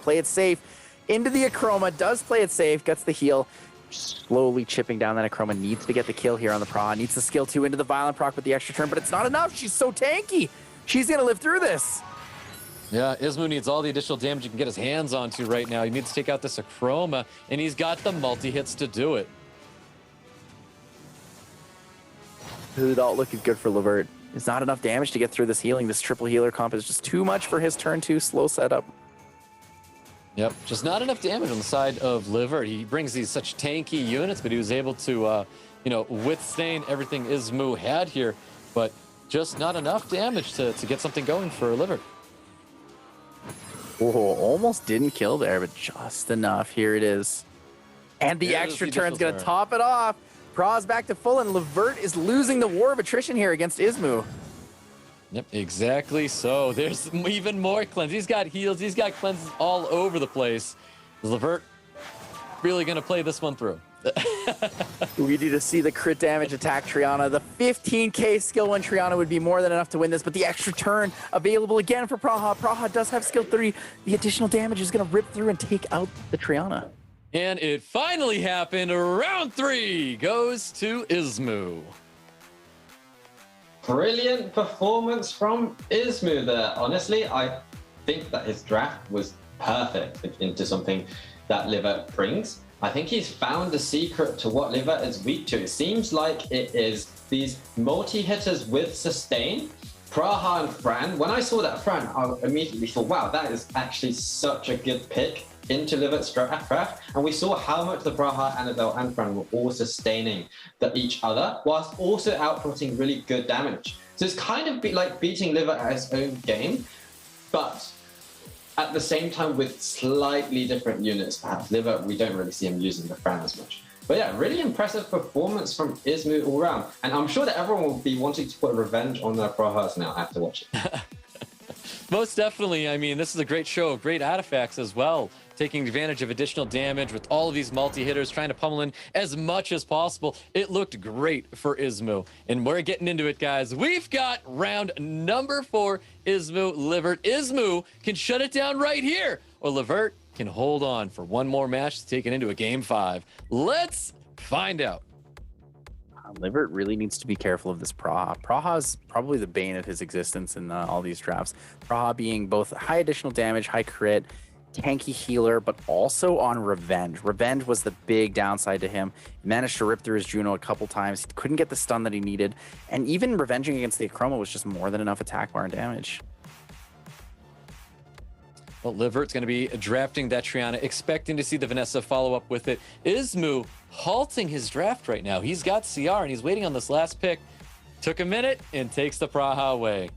Play it safe. Into the Achroma. Does play it safe. Gets the heal. Slowly chipping down that Achroma. Needs to get the kill here on the Praha. Needs the skill 2 into the violent proc with the extra turn, but it's not enough. She's so tanky. She's going to live through this. Yeah, Ismoo needs all the additional damage he can get his hands onto right now. He needs to take out this Achroma, and he's got the multi-hits to do it. This is not looking good for Livert. It's not enough damage to get through this healing. This triple healer comp is just too much for his turn 2 slow setup. Yep, just not enough damage on the side of Livert. He brings these such tanky units, but he was able to, withstand everything Ismoo had here, but just not enough damage to get something going for Livert. Oh, almost didn't kill there, but just enough. Here it is. And the extra turn's going to top it off. Pra's back to full, and Livert is losing the war of attrition here against Ismoo. Yep, exactly so. There's even more cleanse. He's got heals. He's got cleanses all over the place. Is Livert really going to play this one through? We need to see the crit damage attack Triana. The 15k skill when Triana would be more than enough to win this, but the extra turn available again for Praha. Praha does have skill 3. The additional damage is going to rip through and take out the Triana. And it finally happened. Round 3 goes to Ismoo. Brilliant performance from Ismoo there. Honestly, I think that his draft was perfect into something that Livert brings. I think he's found the secret to what Livert is weak to. It seems like it is these multi-hitters with sustain. Praha and Fran. When I saw that Fran, I immediately thought, wow, that is actually such a good pick into Livert's draft. And we saw how much the Praha, Annabelle, and Fran were all sustaining each other, whilst also outputting really good damage. So it's kind of like beating Livert at his own game, but at the same time with slightly different units. Perhaps Livert, we don't really see him using the Fran as much. But yeah, really impressive performance from Ismoo all round. And I'm sure that everyone will be wanting to put revenge on their Prahas now after watching. Most definitely. I mean, this is a great show of great artifacts as well. Taking advantage of additional damage with all of these multi-hitters, trying to pummel in as much as possible. It looked great for Ismoo. And we're getting into it, guys. We've got round number 4, Ismoo, Livert. Ismoo can shut it down right here, or Livert can hold on for one more match to take it into a game 5. Let's find out. Livert really needs to be careful of this Praha. Praha is probably the bane of his existence in all these drafts. Praha being both high additional damage, high crit, tanky healer, but also on revenge. Revenge was the big downside to him. He managed to rip through his Juno a couple times. He couldn't get the stun that he needed. And even revenging against the Achroma was just more than enough attack bar and damage. Well, Livert's going to be drafting that Triana, expecting to see the Vanessa follow up with it. Ismoo halting his draft right now. He's got CR and he's waiting on this last pick. Took a minute and takes the Praha away.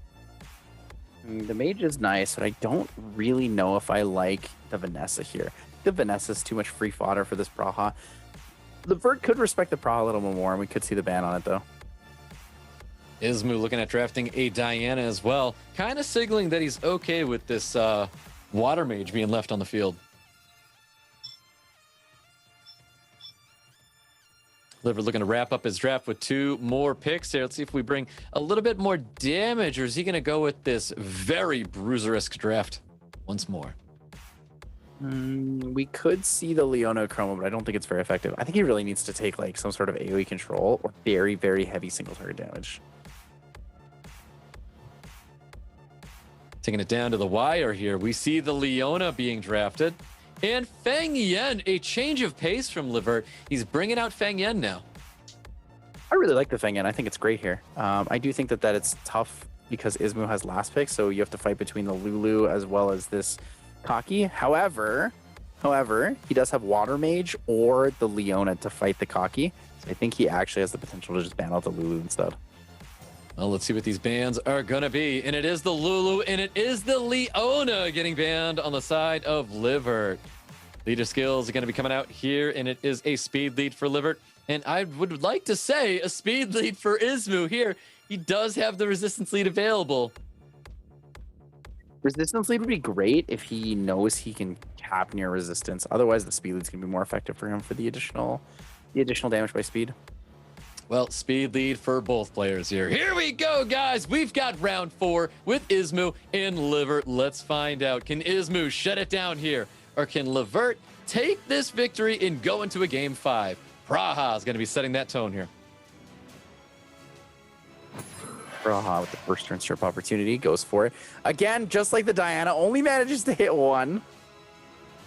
The mage is nice, but I don't really know if I like the Vanessa here. The Vanessa is too much free fodder for this Praha. Livert could respect the Praha a little more, and we could see the ban on it, though. Ismoo looking at drafting a Diana as well. Kind of signaling that he's okay with this water mage being left on the field. Livert looking to wrap up his draft with 2 more picks here. Let's see if we bring a little bit more damage, or is he going to go with this very bruiser-esque draft once more? We could see the Leona Chroma, but I don't think it's very effective. I think he really needs to take like some sort of AoE control or very, very heavy single target damage. Taking it down to the wire here, we see the Leona being drafted. And Feng Yan, a change of pace from Livert. He's bringing out Feng Yan now. I really like the Feng Yan. I think it's great here. I do think that it's tough because Ismoo has last pick, so you have to fight between the Lulu as well as this Kaki. However, he does have Water Mage or the Leona to fight the Kaki. So I think he actually has the potential to just ban out the Lulu instead. Well, let's see what these bans are going to be. And it is the Lulu and it is the Leona getting banned on the side of Livert. Leader skills are going to be coming out here, and it is a speed lead for Livert. And I would like to say a speed lead for Ismoo here. He does have the resistance lead available. Resistance lead would be great if he knows he can cap near resistance. Otherwise, the speed lead's going to be more effective for him for the additional damage by speed. Well, speed lead for both players here. Here we go, guys. We've got round 4 with Ismoo and Livert. Let's find out. Can Ismoo shut it down here? Or can Livert take this victory and go into a game 5? Praha is going to be setting that tone here. Praha with the first turn strip opportunity goes for it. Again, just like the Diana, only manages to hit 1.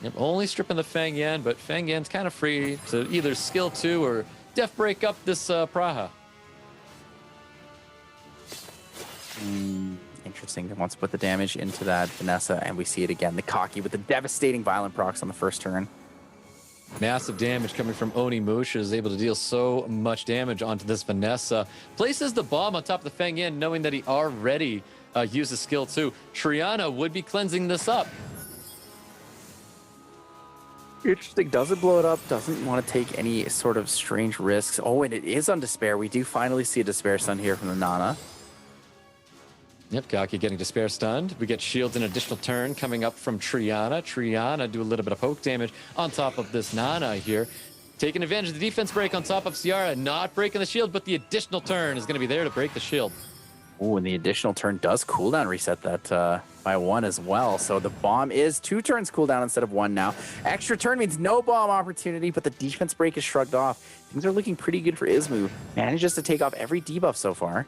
Yep, only stripping the Feng Yan, but Feng Yan's kind of free to either skill 2 or def break up this Praha. Interesting. He wants to put the damage into that Vanessa, and we see it again. The Kaki with the devastating violent procs on the first turn. Massive damage coming from Onimusha, is able to deal so much damage onto this Vanessa. Places the bomb on top of the Feng Yan, knowing that he already uses skill 2. Triana would be cleansing this up. Interesting. Doesn't blow it up. Doesn't want to take any sort of strange risks. Oh, and it is on Despair. We do finally see a Despair stun here from the Nana. Yep, Kaki getting Despair stunned. We get shields an additional turn coming up from Triana. Triana do a little bit of poke damage on top of this Nana here. taking advantage of the defense break on top of Ciara, not breaking the shield, but the additional turn is going to be there to break the shield. Oh, and the additional turn does cooldown reset that by 1 as well. So the bomb is 2 turns cooldown instead of 1 now. Extra turn means no bomb opportunity, but the defense break is shrugged off. Things are looking pretty good for Ismoo. Manages to take off every debuff so far.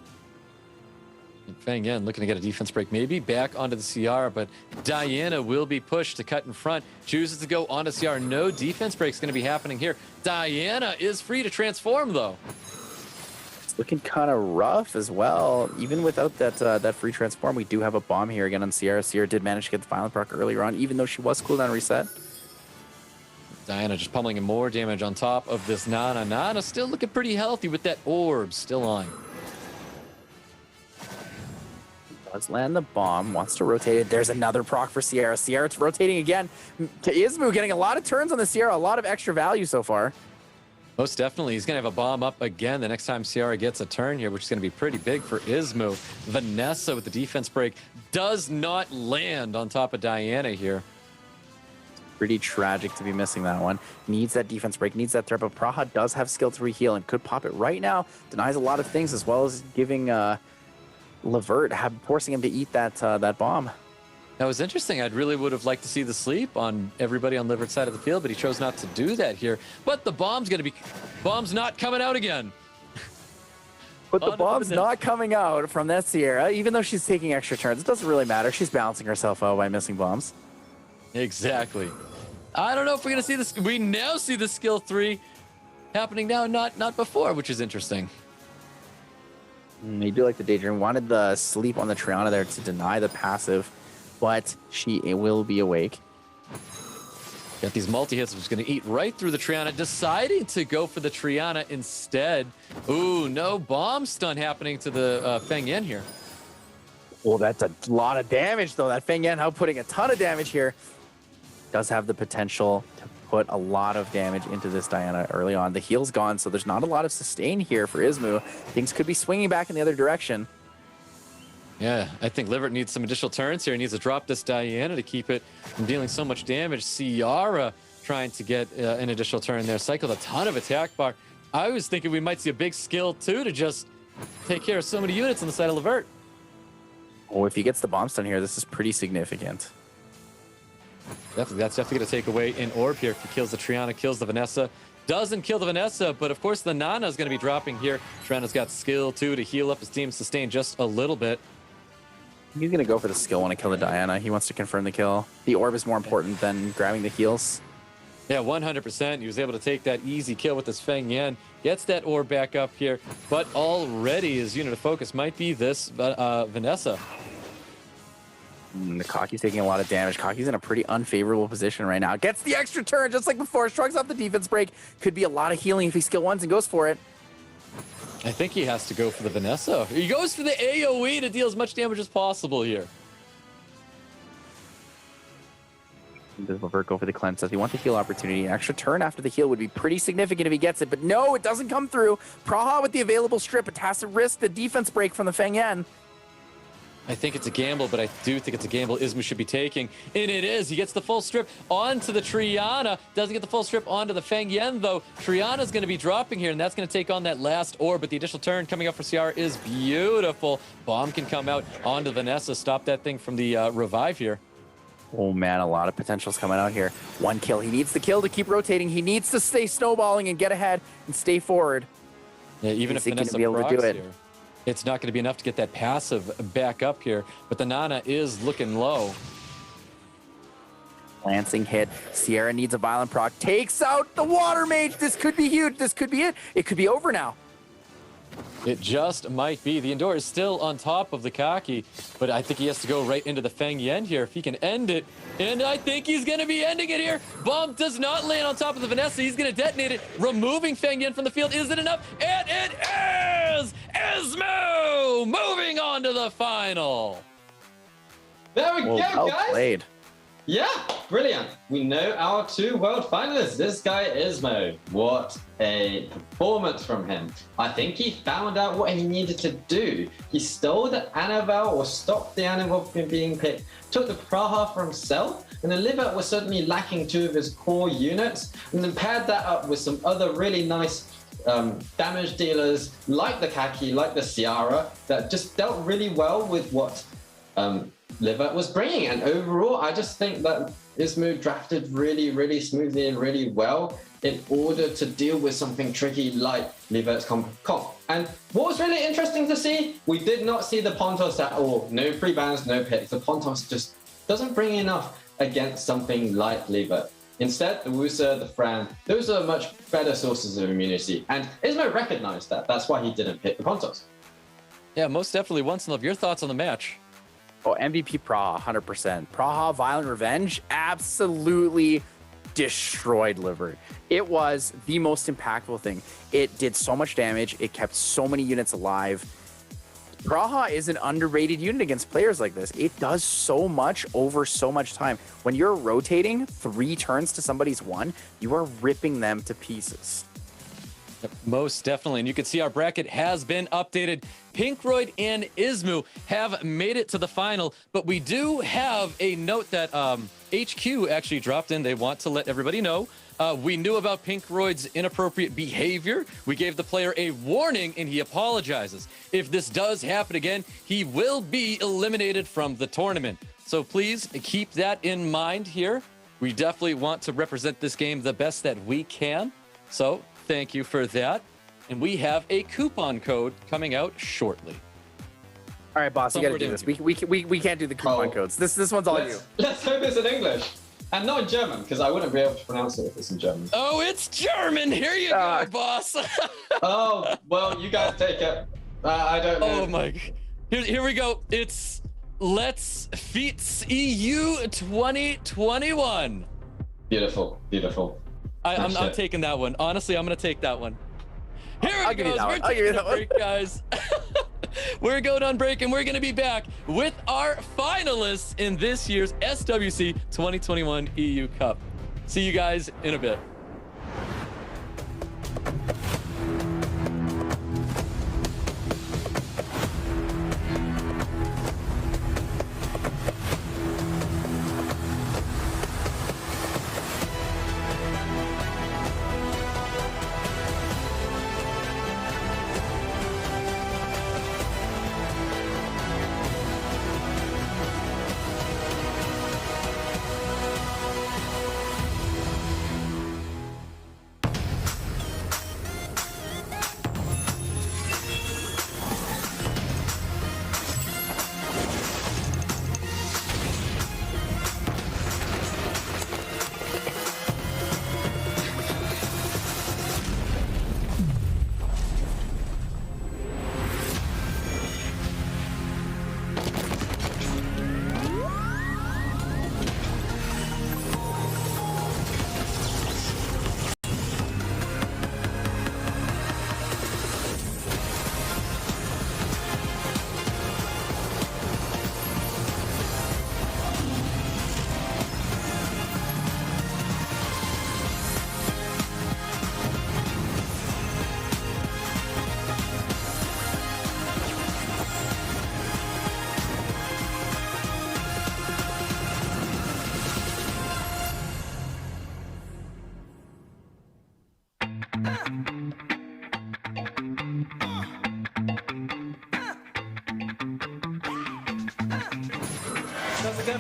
Feng Yan looking to get a defense break, maybe back onto the Ciara, but Diana will be pushed to cut in front. Chooses to go onto Ciara. No defense break is going to be happening here. Diana is free to transform, though. It's looking kind of rough as well. Even without that free transform, we do have a bomb here again on Ciara. Ciara did manage to get the violent proc earlier on, even though she was cooldown reset. Diana just pummeling in more damage on top of this Nana. Nana still looking pretty healthy with that orb still on. Does land the bomb, wants to rotate it. There's another proc for Ciara. Ciara's rotating again. Ismoo getting a lot of turns on the Ciara, a lot of extra value so far. Most definitely. He's going to have a bomb up again the next time Ciara gets a turn here, which is going to be pretty big for Ismoo. Vanessa with the defense break does not land on top of Diana here. Pretty tragic to be missing that one. Needs that defense break, needs that threat, but Praha does have skill to reheal and could pop it right now. Denies a lot of things as well as giving Livert, forcing him to eat that bomb. That was interesting. I'd really would have liked to see the sleep on everybody on Livert's side of the field, but he chose not to do that here. But the bomb's not coming out again. But the bomb's not coming out from that Ciara, even though she's taking extra turns. It doesn't really matter. She's balancing herself out by missing bombs. Exactly. I don't know if we're going to see this. We now see the skill 3 happening now, not before, which is interesting. They do like the Daydream. Wanted the sleep on the Triana there to deny the passive, but she will be awake. Got these multi-hits, which is going to eat right through the Triana, deciding to go for the Triana instead. Ooh, no bomb stun happening to the Feng Yan here. Well, that's a lot of damage, though. That Feng Yan outputting a ton of damage here. Does have the potential to put a lot of damage into this Diana early on. The heal's gone, so there's not a lot of sustain here for Ismoo. Things could be swinging back in the other direction. Yeah, I think Livert needs some additional turns here. He needs to drop this Diana to keep it from dealing so much damage. Ciara trying to get an additional turn there. Cycled a ton of attack bar. I was thinking we might see a big skill, too, to just take care of so many units on the side of Livert. Oh, if he gets the bomb stun here, this is pretty significant. That's definitely going to take away an orb here. If he kills the Triana, kills the Vanessa. Doesn't kill the Vanessa, but of course the Nana is going to be dropping here. Triana's got skill, too, to heal up his team, sustain just a little bit. He's going to go for the skill when to kill the Diana. He wants to confirm the kill. The orb is more important than grabbing the heals. Yeah, 100%. He was able to take that easy kill with his Feng Yan. Gets that orb back up here, but already his unit of focus might be this Vanessa. The Kaki's taking a lot of damage. Kaki's in a pretty unfavorable position right now. Gets the extra turn just like before. Shrugs off the defense break. Could be a lot of healing if he skill 1s and goes for it. I think he has to go for the Vanessa. He goes for the AoE to deal as much damage as possible here. Does Livert go for the cleanse? Does he want the heal opportunity? An extra turn after the heal would be pretty significant if he gets it, but no, it doesn't come through. Praha with the available strip, it has to risk the defense break from the Feng Yan. I think it's a gamble, but I do think it's a gamble Ismoo should be taking. And it is. He gets the full strip onto the Triana. Doesn't get the full strip onto the Feng Yan, though. Triana's going to be dropping here, and that's going to take on that last orb. But the additional turn coming up for Ciara is beautiful. Bomb can come out onto Vanessa. Stop that thing from the revive here. Oh, man, a lot of potential's coming out here. 1 kill. He needs the kill to keep rotating. He needs to stay snowballing and get ahead and stay forward. Yeah, even if Vanessa be able to do it. Here, it's not going to be enough to get that passive back up here, but the Nana is looking low. Lancing hit. Ciara needs a violent proc. Takes out the Water Mage. This could be huge. This could be it. It could be over now. It just might be. The Endor is still on top of the Kaki, but I think he has to go right into the Feng Yan here if he can end it. And I think he's going to be ending it here. Bomb does not land on top of the Vanessa. He's going to detonate it, removing Feng Yan from the field. Is it enough? And it is! Ismoo moving on to the final. There we go, well guys. Played. Yeah, brilliant. We know our 2 world finalists. This guy, Ismoo. What a performance from him. I think he found out what he needed to do. He stole the Annabelle, or stopped the Annabelle from being picked, took the Praha for himself, and the Livert was certainly lacking 2 of his core units, and then paired that up with some other really nice damage dealers like the Kaki, like the Ciara, that just dealt really well with what Livert was bringing. And overall, I just think that Ismoo drafted really, really smoothly and really well in order to deal with something tricky like Livert's comp. And what was really interesting to see, we did not see the Pontos at all. No pre-bans, no picks. The Pontos just doesn't bring enough against something like Livert. Instead, the Wusa, the Fran, those are much better sources of immunity. And Ismoo recognized that. That's why he didn't pick the Pontos. Yeah, most definitely. Once Love, your thoughts on the match? Oh, MVP Praha, 100%. Praha Violent Revenge absolutely destroyed Livert. It was the most impactful thing. It did so much damage. It kept so many units alive. Praha is an underrated unit against players like this. It does so much over so much time. When you're rotating 3 turns to somebody's 1, you are ripping them to pieces. Yep, most definitely. And you can see our bracket has been updated. Pinkroid and Ismoo have made it to the final, but we do have a note that HQ actually dropped in. They want to let everybody know. We knew about Pinkroid's inappropriate behavior. We gave the player a warning and he apologizes. If this does happen again, he will be eliminated from the tournament. So please keep that in mind here. We definitely want to represent this game the best that we can. So thank you for that. And we have a coupon code coming out shortly. All right, boss, you got to do this. We can't do the coupon codes. This one's all you. Let's hope it's in English. And not in German, because I wouldn't be able to pronounce it if it's in German. Oh, it's German! Here you go, boss! Oh, well, you guys take it. I don't know. Oh my... Here we go. It's Let's Feats EU 2021. Beautiful, beautiful. I'm taking that one. Honestly, I'm going to take that one. Here it goes. We're taking a break, guys. We're going on break, and we're going to be back with our finalists in this year's SWC 2021 EU Cup. See you guys in a bit.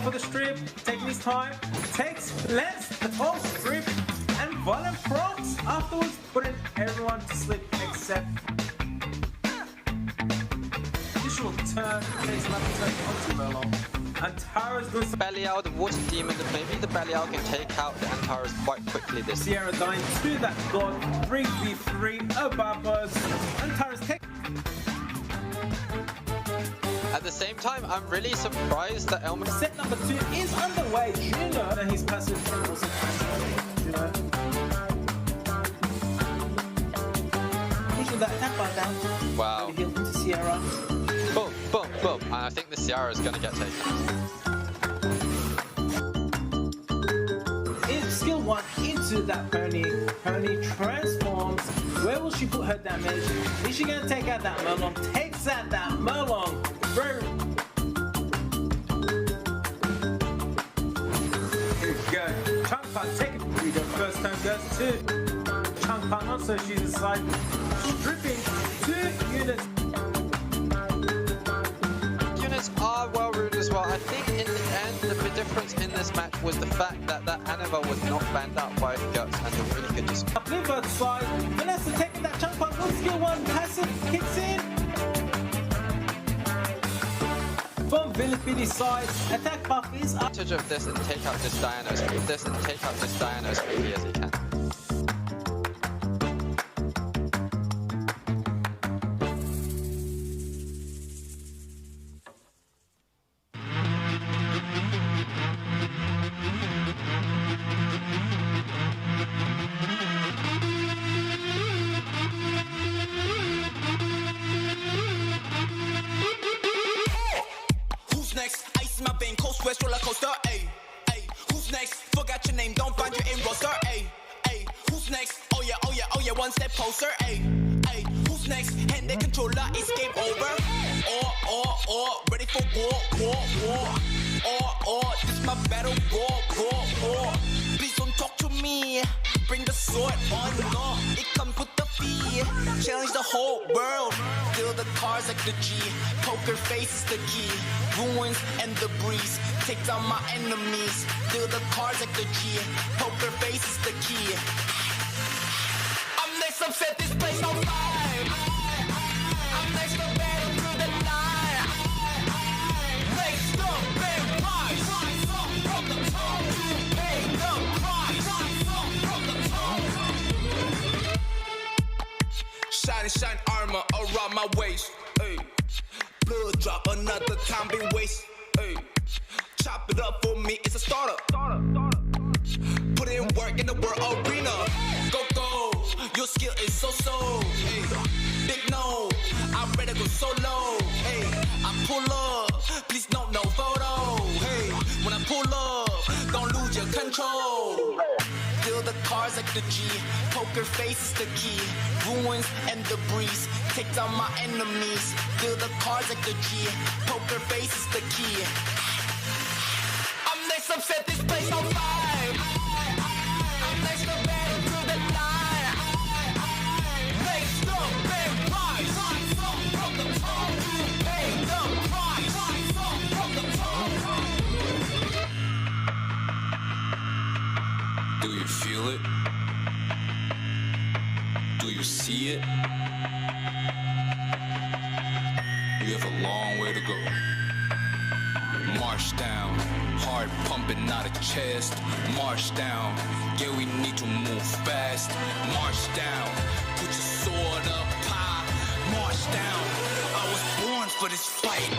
For the strip, taking his time, takes less the whole strip, and violent procs afterwards, putting everyone to sleep except additional turn, takes another turn onto Merlon. And Tara's doing some Belial, the water demon, maybe the Belial can take out the Antares quite quickly this Sierra dying to that god, 3v3 Obabos, and Tara's take. At the same time, I'm really surprised that Elmer... Set number 2 is underway. Juno and his passive was Juno. Pushing that Nappa down. Wow. Healed into Sierra. Boom, boom, boom. And I think the Sierra is going to get taken. one into that pony. Pony transforms. Where will she put her damage? Is she going to take out that Merlong? Takes out that Merlong. Very... Here we go. Chunk Part taking the first turn goes to Chunk Part, not so she's aside. Stripping 2 units. Units are well ruled as well. I think in the end, the big difference in this match was the fact that that Hanover was not banned out by Guts and the really could just... Livert side, Vanessa taking that Chunk Part, one skill 1, passive kicks in. From Vilipytty side, attack buff is up. Advantage of this and take out this Diana as quickly as he can. Who's next? Ice in my vein, coast west roller coaster. Ayy, ayy. Who's next? Forgot your name, don't find you in roster. Ayy, ayy. Who's next? Oh yeah, one step closer. Ayy, ayy. Who's next? Hand the controller, it's game over. Ready for war. This my battle, war. Please don't talk to me. Bring the sword on, no, it comes with the fee. Challenge the whole world. Deal the cards like the G. Poker face is the key. Ruins and the breeze. Take down my enemies. Deal the cards like the G. Poker face is the key. I'm next up, set this place on fire. I'm next up, battle through the night. Next up, big rise. From the top, pay the price. From the top. Shine armor around my waist. Ay. Blood drop, another time been waste. Ay. Chop it up for me, it's a startup. Put in work in the world arena. Go, your skill is so. Ay. Big no, I'm ready to go solo. Hey, I pull up, please no photo. Hey, when I pull up, don't lose your control. Deal the cards like the G. Poker face is the key. Ruins and the breeze. Take down my enemies. Deal the cards like the G. Poker face is the key. I'm next up, set this place on fire. I'm next up, battle through the night. Next up, big rise. From the top, pay the price. From the top. Do you feel it? Do you see it? You have a long way to go. March down, heart pumping out of chest. March down, yeah, we need to move fast. March down, put your sword up high. March down, I was born for this fight.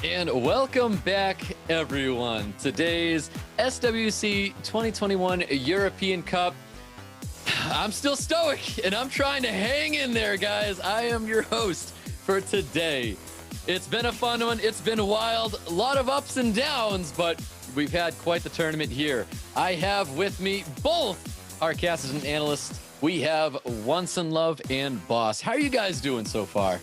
And welcome back, everyone. Today's SWC 2021 European Cup. I'm still stoic, and I'm trying to hang in there, guys. I am your host for today. It's been a fun one. It's been wild. A lot of ups and downs, but we've had quite the tournament here. I have with me both our casters and analysts. We have Once in Love and Boss. How are you guys doing so far?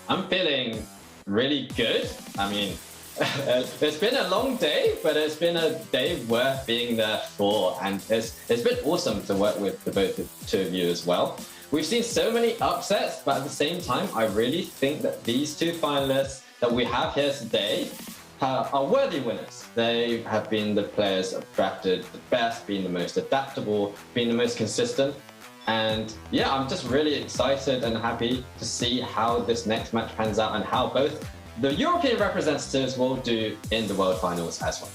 I'm feeling really good. I mean, it's been a long day, but it's been a day worth being there for, and it's been awesome to work with the two of you as well. We've seen so many upsets, but at the same time, I really think that these two finalists that we have here today are worthy winners. They have been the players that have drafted the best, been the most adaptable, been the most consistent. And yeah, I'm just really excited and happy to see how this next match pans out and how both the European representatives will do in the World Finals as well.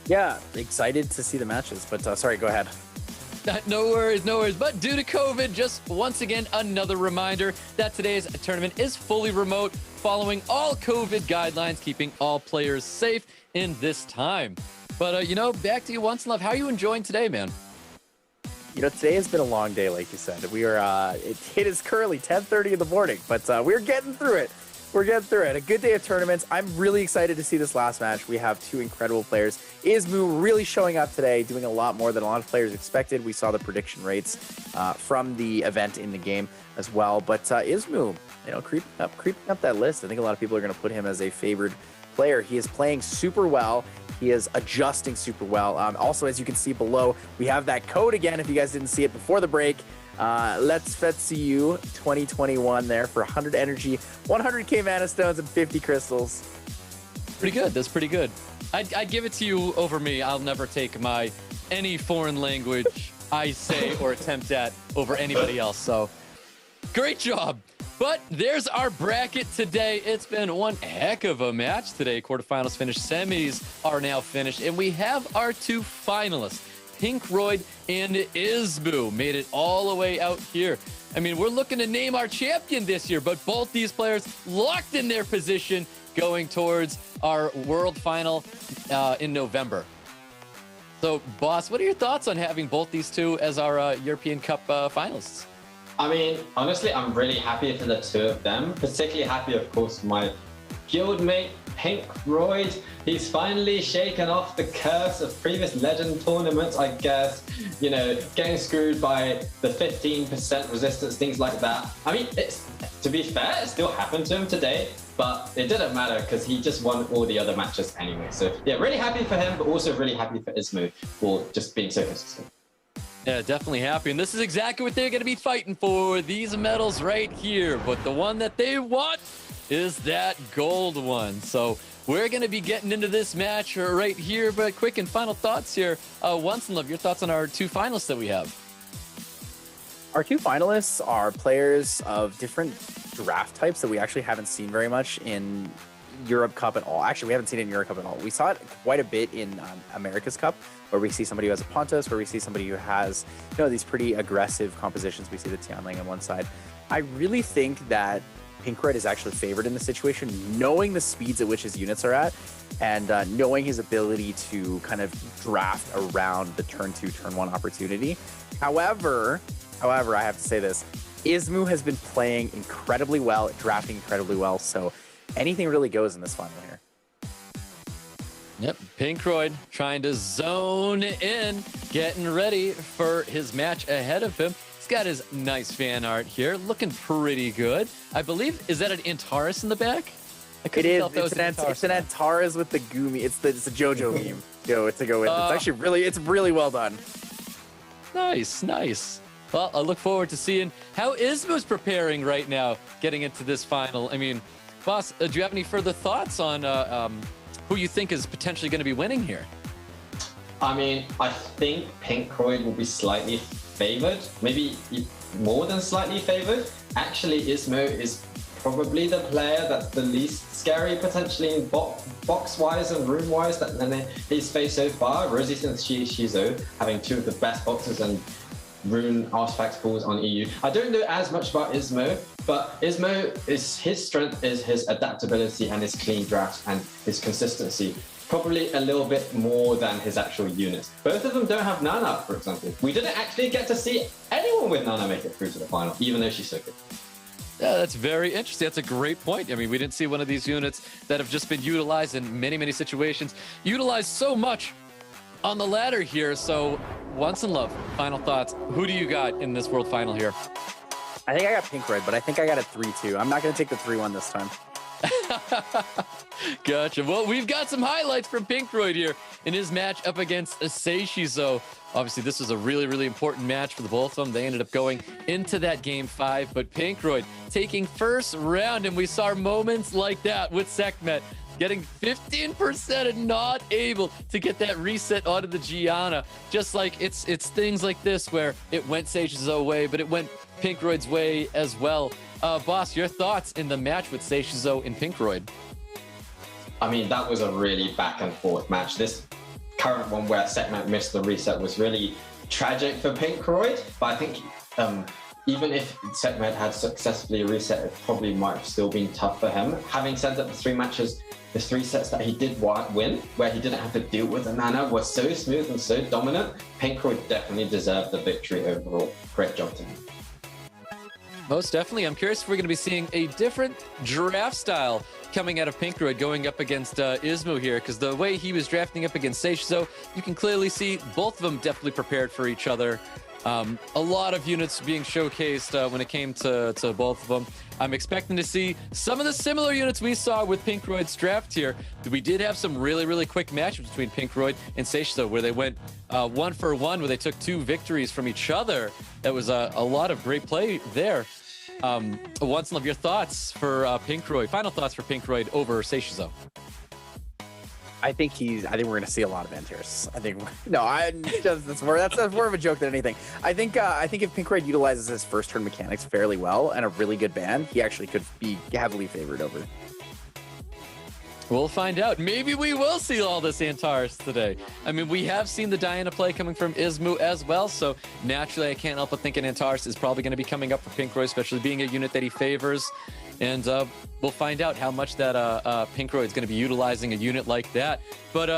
Yeah, excited to see the matches, but sorry, go ahead. No worries, no worries. But due to COVID, just once again, another reminder that today's tournament is fully remote, following all COVID guidelines, keeping all players safe in this time. But, you know, back to you, Once in Love. How are you enjoying today, man? You know, today has been a long day, like you said. We are, it is currently 10:30 in the morning, but we're getting through it. We're getting through it. A good day of tournaments. I'm really excited to see this last match. We have two incredible players. Ismoo really showing up today, doing a lot more than a lot of players expected. We saw the prediction rates from the event in the game as well. But Ismoo, you know, creeping up that list. I think a lot of people are going to put him as a favored player. He is playing super well. He is adjusting super well. Also, as you can see below, we have that code again. If you guys didn't see it before the break, Let's VIILIPYTTY 2021 there for 100 energy, 100k mana stones, and 50 crystals. Pretty good. That's pretty good. I'd give it to you over me. I'll never take any foreign language I say or attempt at over anybody else. So great job. But there's our bracket today. It's been one heck of a match today. Quarterfinals finished, semis are now finished, and we have our two finalists, Pinkroid and Ismoo, made it all the way out here. I mean, we're looking to name our champion this year, but both these players locked in their position going towards our world final in November. So, Boss, what are your thoughts on having both these two as our European Cup finalists? I mean, honestly, I'm really happy for the two of them. Particularly happy, of course, for my guildmate, Pinkroid. He's finally shaken off the curse of previous legend tournaments, I guess. You know, getting screwed by the 15% resistance, things like that. I mean, to be fair, it still happened to him today, but it didn't matter because he just won all the other matches anyway. So yeah, really happy for him, but also really happy for Ismoo for just being so consistent. Yeah, definitely happy. And this is exactly what they're going to be fighting for, these medals right here. But the one that they want is that gold one. So we're going to be getting into this match right here. But quick and final thoughts here. Once in Love, your thoughts on our two finalists that we have? Our two finalists are players of different draft types that we actually haven't seen very much in Europe Cup at all. Actually, we haven't seen it in Europe Cup at all. We saw it quite a bit in America's Cup, where we see somebody who has a Pontos, where we see somebody who has, you know, these pretty aggressive compositions. We see the Tianling on one side. I really think that Pinkroid is actually favored in the situation, knowing the speeds at which his units are at, and knowing his ability to kind of draft around the turn 2, turn 1 opportunity. However, I have to say this, Ismoo has been playing incredibly well, drafting incredibly well, so anything really goes in this final here. Yep, Pinkroid trying to zone in, getting ready for his match ahead of him. He's got his nice fan art here, looking pretty good. I believe, is that an Antares in the back? It is. It's an Antares with the Gumi. It's a JoJo meme to go with. It's actually really well done. Nice, nice. Well, I look forward to seeing how Ismoo's preparing right now, getting into this final. I mean, Boss, do you have any further thoughts on who you think is potentially going to be winning here? I mean, I think Pinkroid will be slightly favored, maybe more than slightly favored. Actually, Ismoo is probably the player that's the least scary potentially in box-wise and room-wise that he's faced so far. Rosith and Seiishizo having two of the best boxes and rune artifact pools on EU. I don't know as much about Ismoo, But Ismoo, his strength is his adaptability and his clean drafts and his consistency. Probably a little bit more than his actual units. Both of them don't have Nana, for example. We didn't actually get to see anyone with Nana make it through to the final, even though she's so good. Yeah, that's very interesting. That's a great point. I mean, we didn't see one of these units that have just been utilized in many, many situations, utilized so much on the ladder here. So, Once in Love, final thoughts. Who do you got in this world final here? I think I got Pinkroid, but I think I got a 3-2. I'm not going to take the 3-1 this time. Gotcha. Well, we've got some highlights from Pinkroid here in his match up against Seiishizo. Obviously, this was a really, really important match for the both of them. They ended up going into that game 5, but Pinkroid taking first round, and we saw moments like that with Sekhmet getting 15% and not able to get that reset onto the Gianna. Just like it's things like this where it went Seiishizo's way, but it went Pinkroid's way as well. Boss, your thoughts in the match with Seiishizo and Pinkroid? I mean, that was a really back and forth match. This current one where Sekhmet missed the reset was really tragic for Pinkroid, but I think even if Sekhmet had successfully reset, it probably might have still been tough for him. Having said that, the 3 matches, the 3 sets that he did win, where he didn't have to deal with the Nana, were so smooth and so dominant. Pinkroid definitely deserved the victory overall. Great job to him. Most definitely. I'm curious if we're going to be seeing a different draft style coming out of Pinkroid going up against Ismoo here, because the way he was drafting up against Seiishizo, you can clearly see both of them definitely prepared for each other. A lot of units being showcased when it came to both of them. I'm expecting to see some of the similar units we saw with Pinkroid's draft here. We did have some really, really quick matches between Pinkroid and Seiishizo where they went 1 for 1, where they took 2 victories from each other. That was a lot of great play there. Once in Love, your thoughts for Pinkroid, final thoughts for Pinkroid over Seiishizo. I think we're going to see a lot of Antares. That's more of a joke than anything. I think if Pinkroid utilizes his first turn mechanics fairly well and a really good ban, he actually could be heavily favored over. We'll find out. Maybe we will see all this Antares today. I mean, we have seen the Diana play coming from Ismoo as well, so naturally I can't help but think Antares is probably going to be coming up for Pinkroid, especially being a unit that he favors. And we'll find out how much that Pinkroid is going to be utilizing a unit like that. But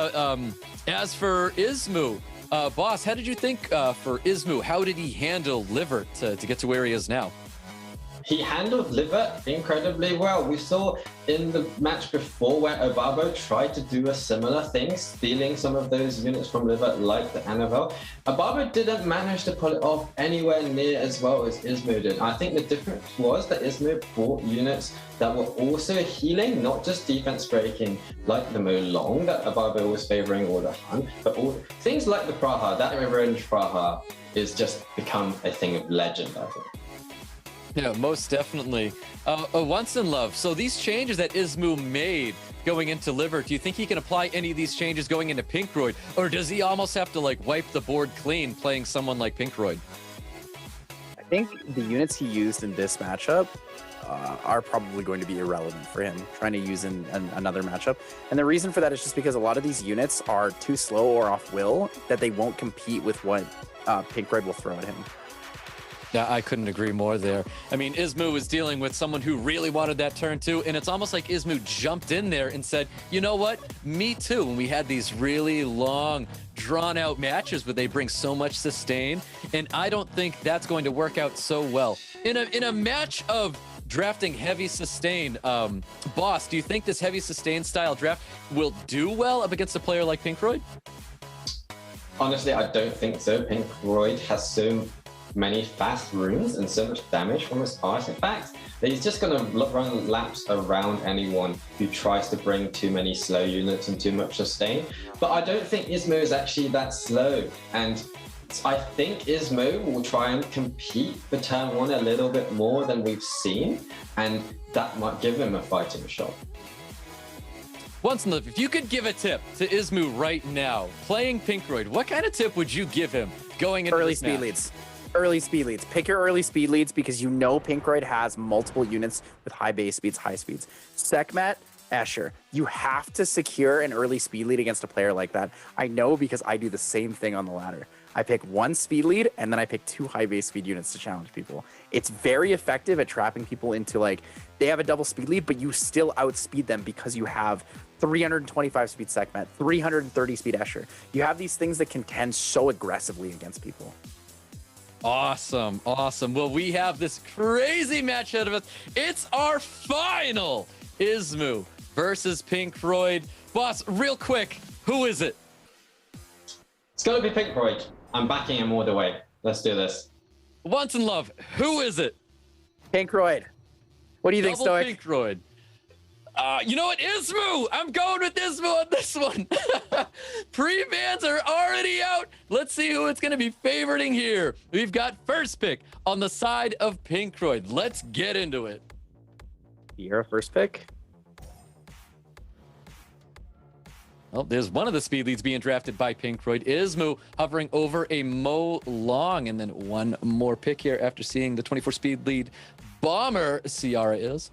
as for Ismoo, Boss, how did you think for Ismoo? How did he handle Livert to get to where he is now? He handled Livert incredibly well. We saw in the match before where Obabo tried to do a similar thing, stealing some of those units from Livert like the Annabelle. Obabo didn't manage to pull it off anywhere near as well as Ismoo did. I think the difference was that Ismoo brought units that were also healing, not just defense breaking like the Molong that Obabo was favoring or the Han, but all things like the Praha. That revenge Praha is just become a thing of legend, I think. Yeah, most definitely. Once in Love. So these changes that Ismoo made going into Livert, do you think he can apply any of these changes going into Pinkroid? Or does he almost have to like wipe the board clean playing someone like Pinkroid? I think the units he used in this matchup are probably going to be irrelevant for him trying to use in another matchup. And the reason for that is just because a lot of these units are too slow or off will that they won't compete with what Pinkroid will throw at him. Yeah, I couldn't agree more there. I mean, Ismoo was dealing with someone who really wanted that turn too, and it's almost like Ismoo jumped in there and said, you know what, me too. And we had these really long, drawn-out matches where they bring so much sustain, and I don't think that's going to work out so well. In a match of drafting heavy sustain, Boss, do you think this heavy sustain style draft will do well up against a player like Pinkroid? Honestly, I don't think so. Pinkroid has so many fast runes and so much damage from his artifacts that he's just going to run laps around anyone who tries to bring too many slow units and too much sustain. But I don't think Ismoo is actually that slow, and I think Ismoo will try and compete for turn 1 a little bit more than we've seen, and that might give him a fighting shot. Once in Love, if you could give a tip to Ismoo right now, playing Pinkroid, what kind of tip would you give him going into early this speed match? leads? Early speed leads. Pick your early speed leads because you know Pinkroid has multiple units with high base speeds, high speeds. Sekhmet Escher. You have to secure an early speed lead against a player like that. I know because I do the same thing on the ladder. I pick 1 speed lead, and then I pick 2 high base speed units to challenge people. It's very effective at trapping people into, like, they have a double speed lead, but you still outspeed them because you have 325 speed Sekhmet, 330 speed Escher. You have these things that can tend so aggressively against people. Awesome, awesome. Well, we have this crazy match ahead of us. It's our final Ismoo versus Pinkroid. Boss, real quick, who is it? It's going to be Pinkroid. I'm backing him all the way. Let's do this. Once in love, who is it? Pinkroid. What do you think, Stoic? Pinkroid. You know what? Ismoo! I'm going with Ismoo on this one. Pre-bans are already out. Let's see who it's going to be favoriting here. We've got first pick on the side of Pinkroid. Let's get into it. You're a first pick? Well, there's one of the speed leads being drafted by Pinkroid. Ismoo hovering over a Mo Long. And then one more pick here after seeing the 24 speed lead bomber Ciara is.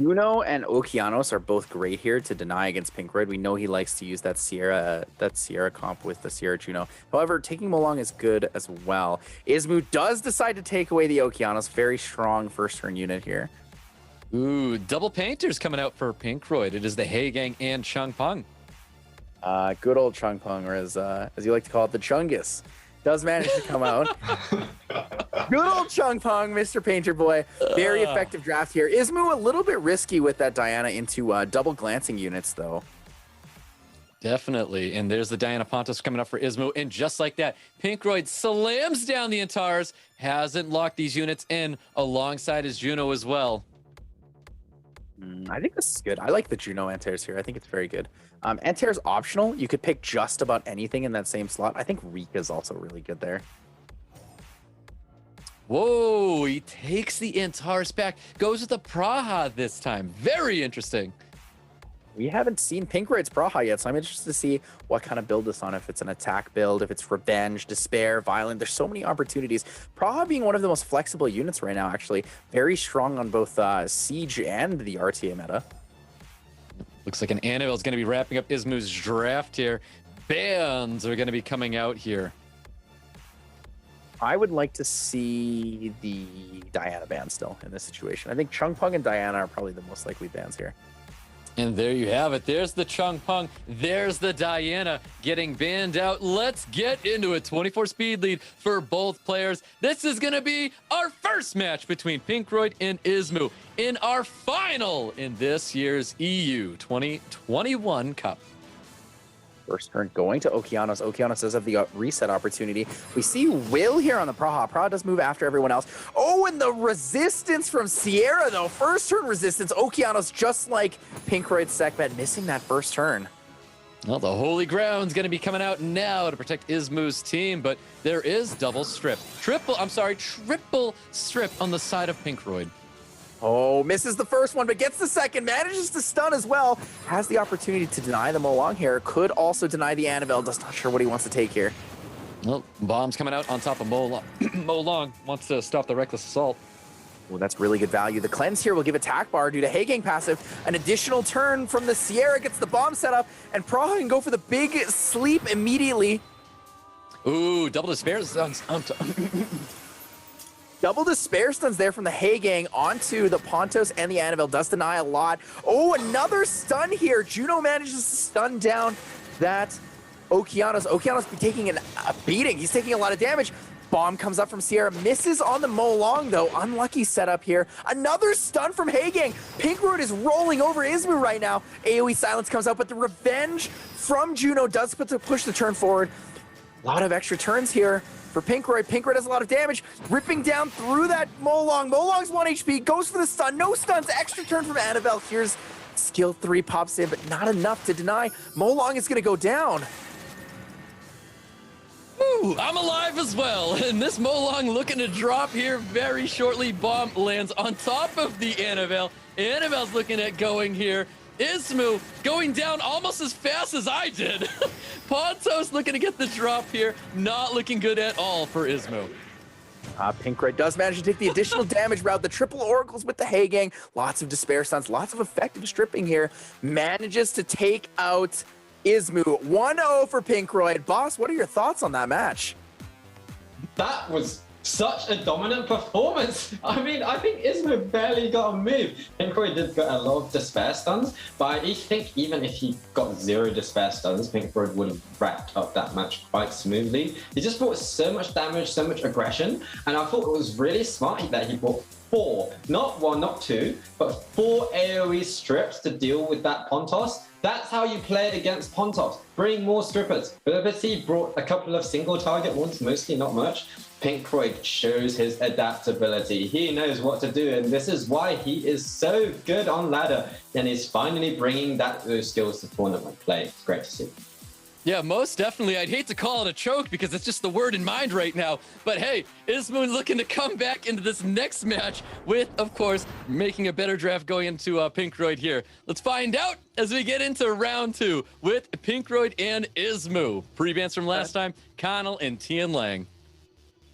Juno and Okeanos are both great here to deny against Pinkroid. We know he likes to use that Sierra comp with the Sierra Juno. However, taking Molong is good as well. Ismoo does decide to take away the Okeanos. Very strong first turn unit here. Ooh, double painters coming out for Pinkroid. It is the Hey Gang and Chung Peng. Good old Chung Peng, or as you like to call it, the Chungus. Does manage to come out. Good old Chung Peng, Mr. Painter Boy. Very effective draft here. Ismoo a little bit risky with that Diana into double glancing units, though. Definitely. And there's the Diana Pontos coming up for Ismoo. And just like that, Pinkroid slams down the Antares. Hasn't locked these units in alongside his Juno as well. I think this is good. I like the Juno Antares here. I think it's very good. Antares optional. You could pick just about anything in that same slot. I think Rika is also really good there. Whoa, he takes the Antares back. Goes with the Praha this time. Very interesting. We haven't seen Pinkroid's Praha yet, so I'm interested to see what kind of build this on. If it's an attack build, if it's Revenge, Despair, Violent. There's so many opportunities. Praha being one of the most flexible units right now, actually. Very strong on both Siege and the RTA meta. Looks like an Annabelle is going to be wrapping up Ismoo's draft here. Bans are going to be coming out here. I would like to see the Diana ban still in this situation. I think Chung Peng and Diana are probably the most likely bans here. And there you have it. There's the Chung Peng. There's the Diana getting banned out. Let's get into it. 24 speed lead for both players. This is going to be our first match between Pinkroid and Ismoo in our final in this year's EU 2021 Cup. First turn going to Okeanos. Okeanos does have the reset opportunity. We see Will here on the Praha. Praha does move after everyone else. Oh, and the resistance from Sierra, though. First turn resistance. Okeanos, just like Pinkroid's Sekhmet, missing that first turn. Well, the Holy Ground's going to be coming out now to protect Ismoo's team, but there is double strip. Triple strip on the side of Pinkroid. Oh, misses the first one, but gets the second, manages to stun as well. Has the opportunity to deny the Molong here. Could also deny the Annabelle. Just not sure what he wants to take here. Well, bomb's coming out on top of Molong. Wants to stop the reckless assault. Well, that's really good value. The cleanse here will give attack bar due to Hey Gang passive. An additional turn from the Sierra gets the bomb set up, and Praha can go for the big sleep immediately. Ooh, double despair stuns. Double despair stuns there from the Hey Gang onto the Pontos and the Annabelle. Does deny a lot. Oh, another stun here. Juno manages to stun down that Okeanos. Okeanos be taking a beating. He's taking a lot of damage. Bomb comes up from Sierra. Misses on the Molong, though. Unlucky setup here. Another stun from Hey Gang. Pinkroid is rolling over Ismoo right now. AoE silence comes out, but the revenge from Juno does push the turn forward. A lot of extra turns here for Pinkroid. Pinkroid has a lot of damage, ripping down through that Molong. Molong's 1 HP, goes for the stun. No stuns, extra turn from Annabelle. Here's skill 3 pops in, but not enough to deny. Molong is going to go down. Ooh, I'm alive as well. And this Molong looking to drop here very shortly. Bomb lands on top of the Annabelle. Annabelle's looking at going here. Ismoo going down almost as fast as I did. Pontos looking to get the drop here. Not looking good at all for Ismoo. Pinkroid does manage to take the additional damage route. The triple oracles with the Hay Gang. Lots of despair stuns, lots of effective stripping here. Manages to take out Ismoo. 1-0 for Pinkroid. Boss, what are your thoughts on that match? That was such a dominant performance. I mean, I think Ismoo barely got a move. Pinkroid did get a lot of despair stuns, but I think even if he got 0 despair stuns, Pinkroid would have wrapped up that match quite smoothly. He just brought so much damage, so much aggression, and I thought it was really smart that he brought 4, not 1, not 2, but 4 AoE strips to deal with that Pontos. That's how you play against Pontos. Bring more strippers. VIILIPYTTY brought a couple of single target ones, mostly not much. Pinkroid shows his adaptability. He knows what to do, and this is why he is so good on ladder, and he's finally bringing those skills to tournament play. It's great to see. Yeah, most definitely. I'd hate to call it a choke because it's just the word in mind right now. But hey, Ismoo looking to come back into this next match with, of course, making a better draft going into Pinkroid here. Let's find out as we get into round 2 with Pinkroid and Ismoo. Pre-bans from last time, Connell and Tian Lang.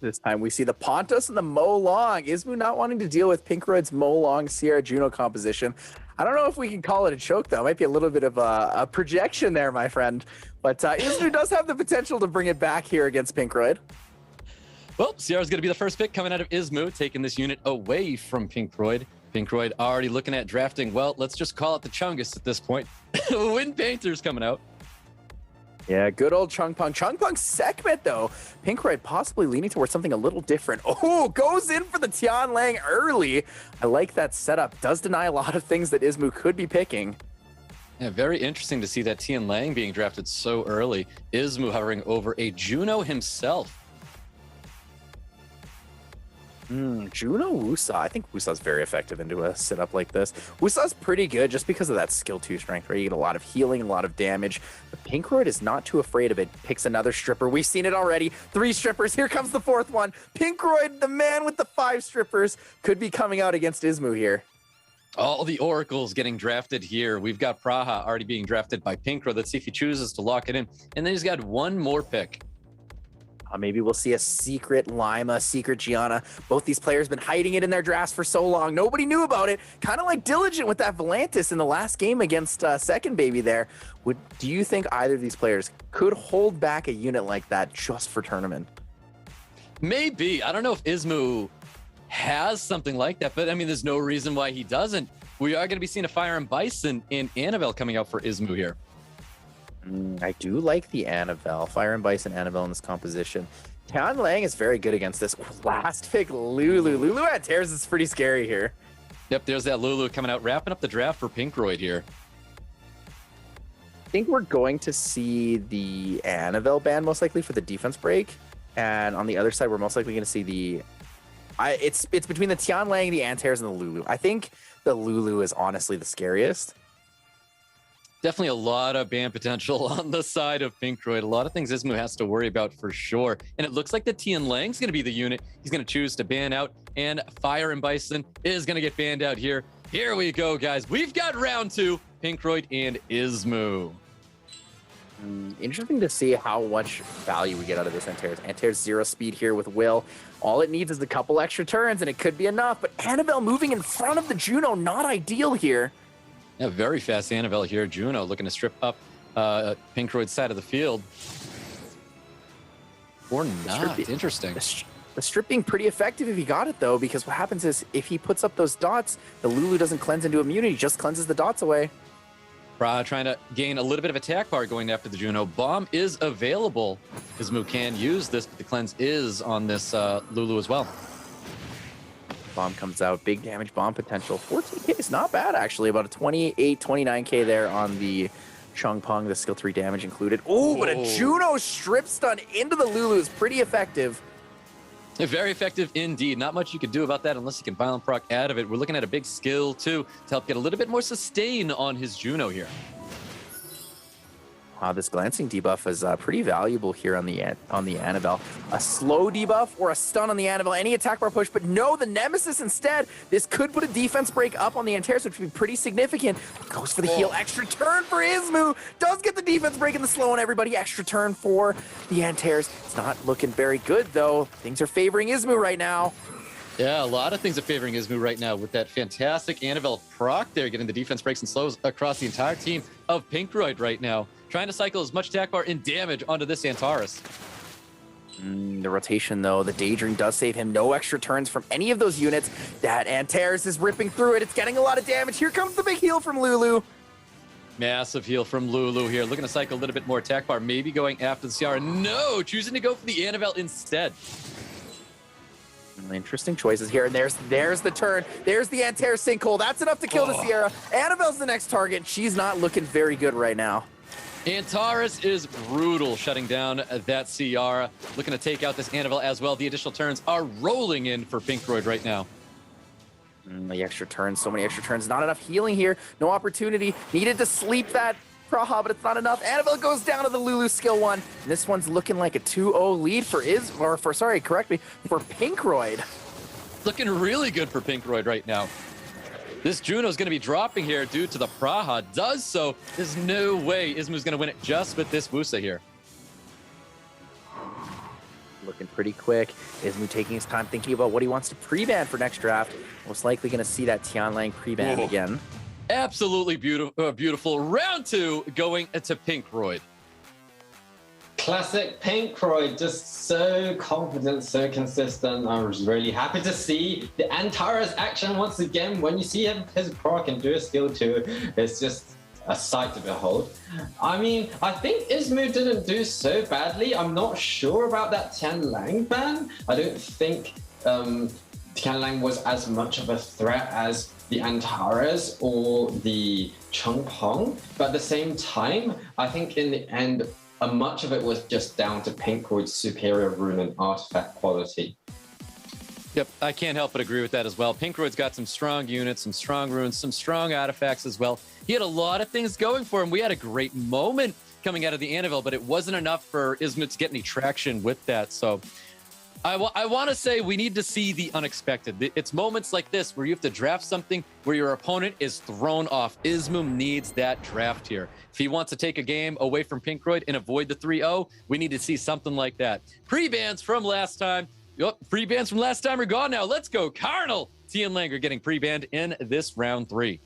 This time we see the Pontos and the Mo Long. Ismoo not wanting to deal with Pinkroid's Mo Long Sierra Juno composition. I don't know if we can call it a choke, though. It might be a little bit of a projection there, my friend. But Ismoo does have the potential to bring it back here against Pinkroid. Well, Sierra's going to be the first pick coming out of Ismoo, taking this unit away from Pinkroid. Pinkroid already looking at drafting, well, let's just call it the Chungus at this point. Wind Painter's coming out. Yeah, good old Chungpung. Chungpung segment, though. Pinkroid possibly leaning towards something a little different. Oh, goes in for the Tian Lang early. I like that setup. Does deny a lot of things that Ismoo could be picking. Yeah, very interesting to see that Tian Lang being drafted so early. Ismoo hovering over a Juno himself. Juno Wusa. I think Wusa's very effective into a setup like this. Wusa's pretty good just because of that skill 2 strength, right? You get a lot of healing, a lot of damage. But Pinkroid is not too afraid of it. Picks another stripper. We've seen it already. 3 strippers. Here comes the 4th one. Pinkroid, the man with the 5 strippers, could be coming out against Ismoo here. All the oracles getting drafted here. We've got Praha already being drafted by Pinkroid. Let's see if he chooses to lock it in. And then he's got one more pick. Maybe we'll see a secret Lima, secret Gianna. Both these players been hiding it in their drafts for so long. Nobody knew about it. Kind of like Diligent with that Volantis in the last game against Second Baby there. Do you think either of these players could hold back a unit like that just for tournament? Maybe. I don't know if Ismoo has something like that, but I mean, there's no reason why he doesn't. We are going to be seeing a Fire and Bison and Annabelle coming out for Ismoo here. I do like the Annabelle. Fire and Bison Annabelle in this composition. Tian Lang is very good against this. Last pick, Lulu. Lulu at Tears is pretty scary here. Yep, there's that Lulu coming out, wrapping up the draft for Pinkroid here. I think we're going to see the Annabelle ban most likely for the defense break. And on the other side, we're most likely going to see the... It's between the Tian Lang, the Antares, and the Lulu. I think the Lulu is honestly the scariest. Definitely a lot of ban potential on the side of Pinkroid. A lot of things Ismoo has to worry about for sure. And it looks like the Tian Lang's going to be the unit he's going to choose to ban out. And Fire and Bison is going to get banned out here. Here we go, guys. We've got round 2, Pinkroid and Ismoo. Interesting to see how much value we get out of this Antares. Antares 0 speed here with Will. All it needs is a couple extra turns, and it could be enough. But Annabelle moving in front of the Juno, not ideal here. Yeah, very fast Annabelle here. Juno looking to strip up Pinkroid's side of the field. Or not. Interesting. The strip being pretty effective if he got it, though, because what happens is if he puts up those dots, the Lulu doesn't cleanse into immunity, just cleanses the dots away. Trying to gain a little bit of attack bar going after the Juno. Bomb is available. Ismoo can use this, but the cleanse is on this Lulu as well. Bomb comes out, big damage bomb potential. 14k is not bad, actually. About a 28, 29k there on the Chungpung, the skill 3 damage included. Oh, but a Juno strip stun into the Lulu is pretty effective. Very effective indeed. Not much you can do about that unless you can violent proc out of it. We're looking at a big skill, too, to help get a little bit more sustain on his Juno here. This glancing debuff is pretty valuable here on the Annabelle. A slow debuff or a stun on the Annabelle, any attack bar push, but no, the Nemesis instead. This could put a defense break up on the Antares, which would be pretty significant. Goes for the heal, extra turn for Ismoo. Does get the defense break in the slow on everybody. Extra turn for the Antares. It's not looking very good though. Things are favoring Ismoo right now. Yeah, a lot of things are favoring Ismoo right now with that fantastic Annabelle proc there, getting the defense breaks and slows across the entire team of Pinkroid right now. Trying to cycle as much attack bar and damage onto this Antares. The rotation, though, the Daydream does save him. No extra turns from any of those units. That Antares is ripping through it. It's getting a lot of damage. Here comes the big heal from Lulu. Massive heal from Lulu here. Looking to cycle a little bit more attack bar. Maybe going after the Ciara. No, choosing to go for the Annabelle instead. Interesting choices here. And there's the turn. There's the Antares sinkhole. That's enough to kill the Ciara. Annabelle's the next target. She's not looking very good right now. Antares is brutal, shutting down that Ciara. Looking to take out this Annabelle as well. The additional turns are rolling in for Pinkroid right now. The extra turns, so many extra turns. Not enough healing here. No opportunity. Needed to sleep that Praha, but it's not enough. Annabelle goes down to the Lulu skill 1. And this one's looking like a 2-0 lead for for Pinkroid. Looking really good for Pinkroid right now. This Juno's going to be dropping here due to the Praha. Does so. There's no way Ismoo's going to win it just with this Wusa here. Looking pretty quick. Ismoo taking his time thinking about what he wants to pre-ban for next draft. Most likely going to see that Tianlang pre-ban again. Absolutely beautiful. Round 2 going to Pinkroid. Classic Pinkroid, just so confident, so consistent. I was really happy to see the Antares action once again. When you see him, his proc and do a skill 2, it's just a sight to behold. I mean, I think Ismoo didn't do so badly. I'm not sure about that Tianlang ban. I don't think Tianlang was as much of a threat as the Antares or the Chungpong. But at the same time, I think in the end, much of it was just down to Pinkroid's superior rune and artifact quality. Yep, I can't help but agree with that as well. Pinkroid's got some strong units, some strong runes, some strong artifacts as well. He had a lot of things going for him. We had a great moment coming out of the Annabelle, but it wasn't enough for Ismoo to get any traction with that. So I want to say we need to see the unexpected. It's moments like this where you have to draft something where your opponent is thrown off. Ismoo needs that draft here. If he wants to take a game away from Pinkroid and avoid the 3-0, we need to see something like that. Pre-bans from last time. Yep, pre-bans from last time are gone now. Let's go. Carnal Tianlang are getting pre-banned in this round 3.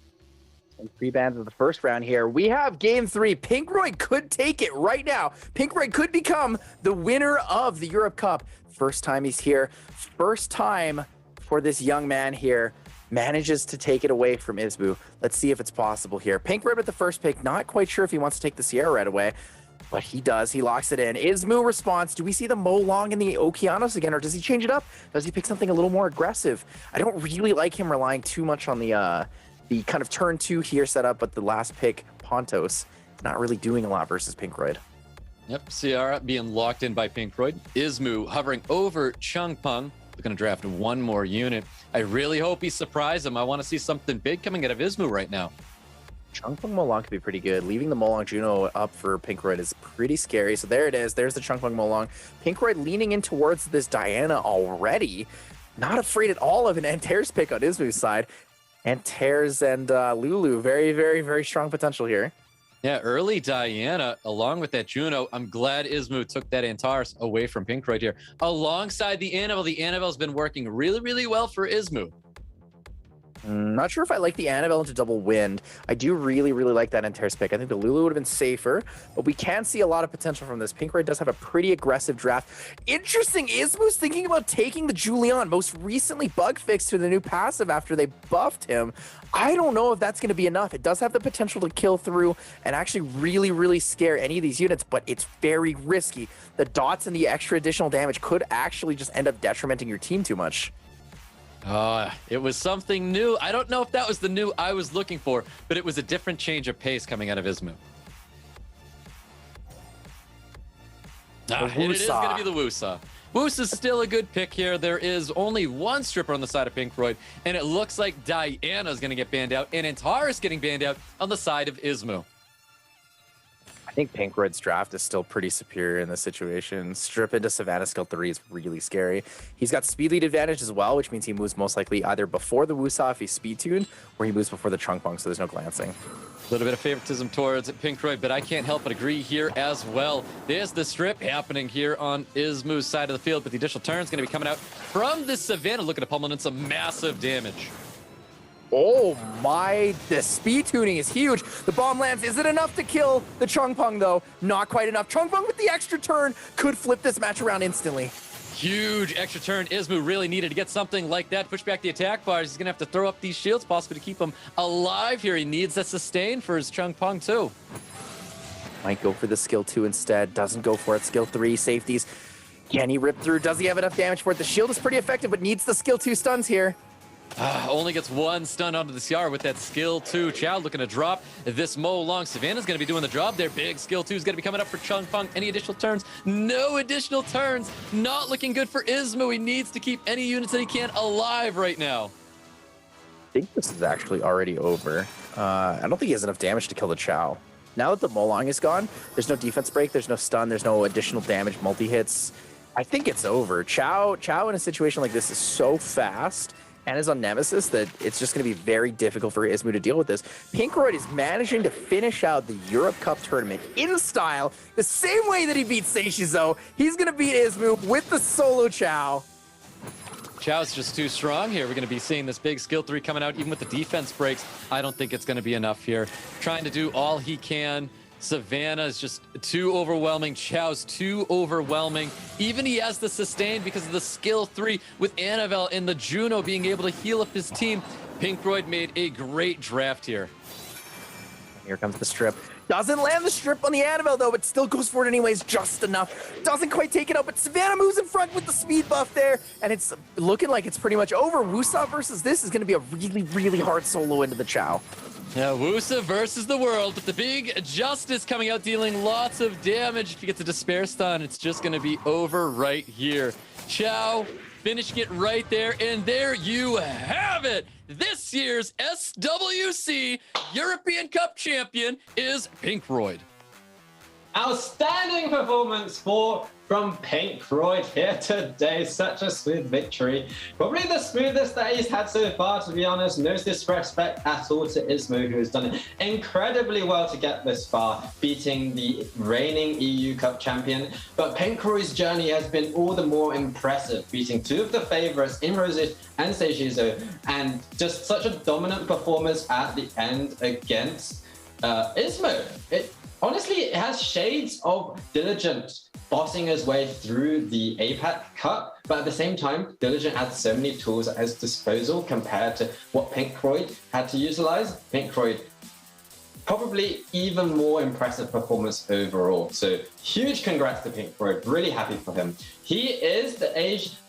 And pre-bans in the first round here. We have game 3. Pinkroid could take it right now. Pinkroid could become the winner of the Europe Cup. First time he's here. First time for this young man here. Manages to take it away from Ismoo. Let's see if it's possible here. Pinkroid with the first pick. Not quite sure if he wants to take the Ciara right away. But he does. He locks it in. Ismoo responds. Do we see the Molong and the Okeanos again, or does he change it up? Does he pick something a little more aggressive? I don't really like him relying too much on the kind of turn 2 here setup, but the last pick, Pontos, not really doing a lot versus Pinkroid. Yep, Ciara being locked in by Pinkroid. Ismoo hovering over Chungpong. Looking to draft one more unit. I really hope he surprises him. I want to see something big coming out of Ismoo right now. Chungpong Molong could be pretty good. Leaving the Molong Juno up for Pinkroid is pretty scary. So there it is. There's the Chungpong Molong. Pinkroid leaning in towards this Diana already. Not afraid at all of an Antares pick on Ismoo's side. Antares and Lulu. Very, very, very strong potential here. Yeah, early Diana, along with that Juno. I'm glad Ismoo took that Antares away from Pinkroid here. Alongside the Annabelle's been working really, really well for Ismoo. Not sure if I like the Annabelle into double wind. I do really, really like that Antares pick. I think the Lulu would have been safer, but we can see a lot of potential from this. Pinkroid does have a pretty aggressive draft. Interesting, Ismoo's thinking about taking the Julian, most recently bug fixed to the new passive after they buffed him. I don't know if that's going to be enough. It does have the potential to kill through and actually really, really scare any of these units, but it's very risky. The dots and the extra additional damage could actually just end up detrimenting your team too much. It was something new. I don't know if that was the new I was looking for, but it was a different change of pace coming out of Ismoo. It is going to be the Wusa. Wusa's still a good pick here. There is only one stripper on the side of Pinkroid, and it looks like Diana's going to get banned out, and Antares getting banned out on the side of Ismoo. I think Pinkroid's draft is still pretty superior in this situation. Strip into Savannah skill 3 is really scary. He's got speed lead advantage as well, which means he moves most likely either before the Wusa if he's speed tuned, or he moves before the Chungpong, so there's no glancing. A little bit of favoritism towards Pinkroid, but I can't help but agree here as well. There's the strip happening here on Ismoo's side of the field, but the additional turn is going to be coming out from the Savannah, looking to pummel in some massive damage. Oh my, the speed tuning is huge. The bomb lands. Is it enough to kill the Chungpong though? Not quite enough. Chungpong with the extra turn could flip this match around instantly. Huge extra turn. Ismoo really needed to get something like that. Push back the attack bars. He's going to have to throw up these shields possibly to keep him alive here. He needs that sustain for his Chungpong too. Might go for the skill 2 instead. Doesn't go for it. Skill 3 safeties. Can he rip through? Does he have enough damage for it? The shield is pretty effective, but needs the skill 2 stuns here. Only gets one stun onto the CR with that skill 2. Chow looking to drop this Mo long. Savannah's going to be doing the job there. Big skill 2 is going to be coming up for Chungpong. Any additional turns? No additional turns. Not looking good for Ismoo. He needs to keep any units that he can alive right now. I think this is actually already over. I don't think he has enough damage to kill the Chow. Now that the Molong is gone, there's no defense break, there's no stun, there's no additional damage, multi-hits. I think it's over. Chow in a situation like this is so fast and is on Nemesis that it's just going to be very difficult for Ismoo to deal with this. Pinkroid is managing to finish out the Europe Cup tournament in style, the same way that he beat Seiishizo. He's going to beat Ismoo with the solo Chow. Chow's just too strong here. We're going to be seeing this big skill 3 coming out, even with the defense breaks. I don't think it's going to be enough here. Trying to do all he can. Savannah is just too overwhelming. Chow's too overwhelming. Even he has the sustain because of the skill 3 with Annabelle and the Juno being able to heal up his team. Pinkroid made a great draft here. Here comes the strip. Doesn't land the strip on the Annabelle though, but still goes for it anyways, just enough. Doesn't quite take it out, but Savannah moves in front with the speed buff there, and it's looking like it's pretty much over. Wusa versus this is going to be a really, really hard solo into the Chow. Yeah, Wusa versus the world, but the big Justice coming out, dealing lots of damage. If you get the Despair stun, it's just going to be over right here. Chow finishing it right there, and there you have it. This year's SWC European Cup champion is Pinkroid. Outstanding performance from Pinkroid here today. Such a smooth victory. Probably the smoothest that he's had so far, to be honest. No disrespect at all to Ismoo, who has done it incredibly well to get this far, beating the reigning EU Cup champion. But Pinkroid's journey has been all the more impressive, beating 2 of the favorites in Rosith and Seiishizo, and just such a dominant performance at the end against Ismoo. Honestly, it has shades of Diligent bossing his way through the APAC Cup, but at the same time, Diligent had so many tools at his disposal compared to what Pinkroid had to utilize. Pinkroid, probably even more impressive performance overall. So huge congrats to Pinkroid, really happy for him. He is the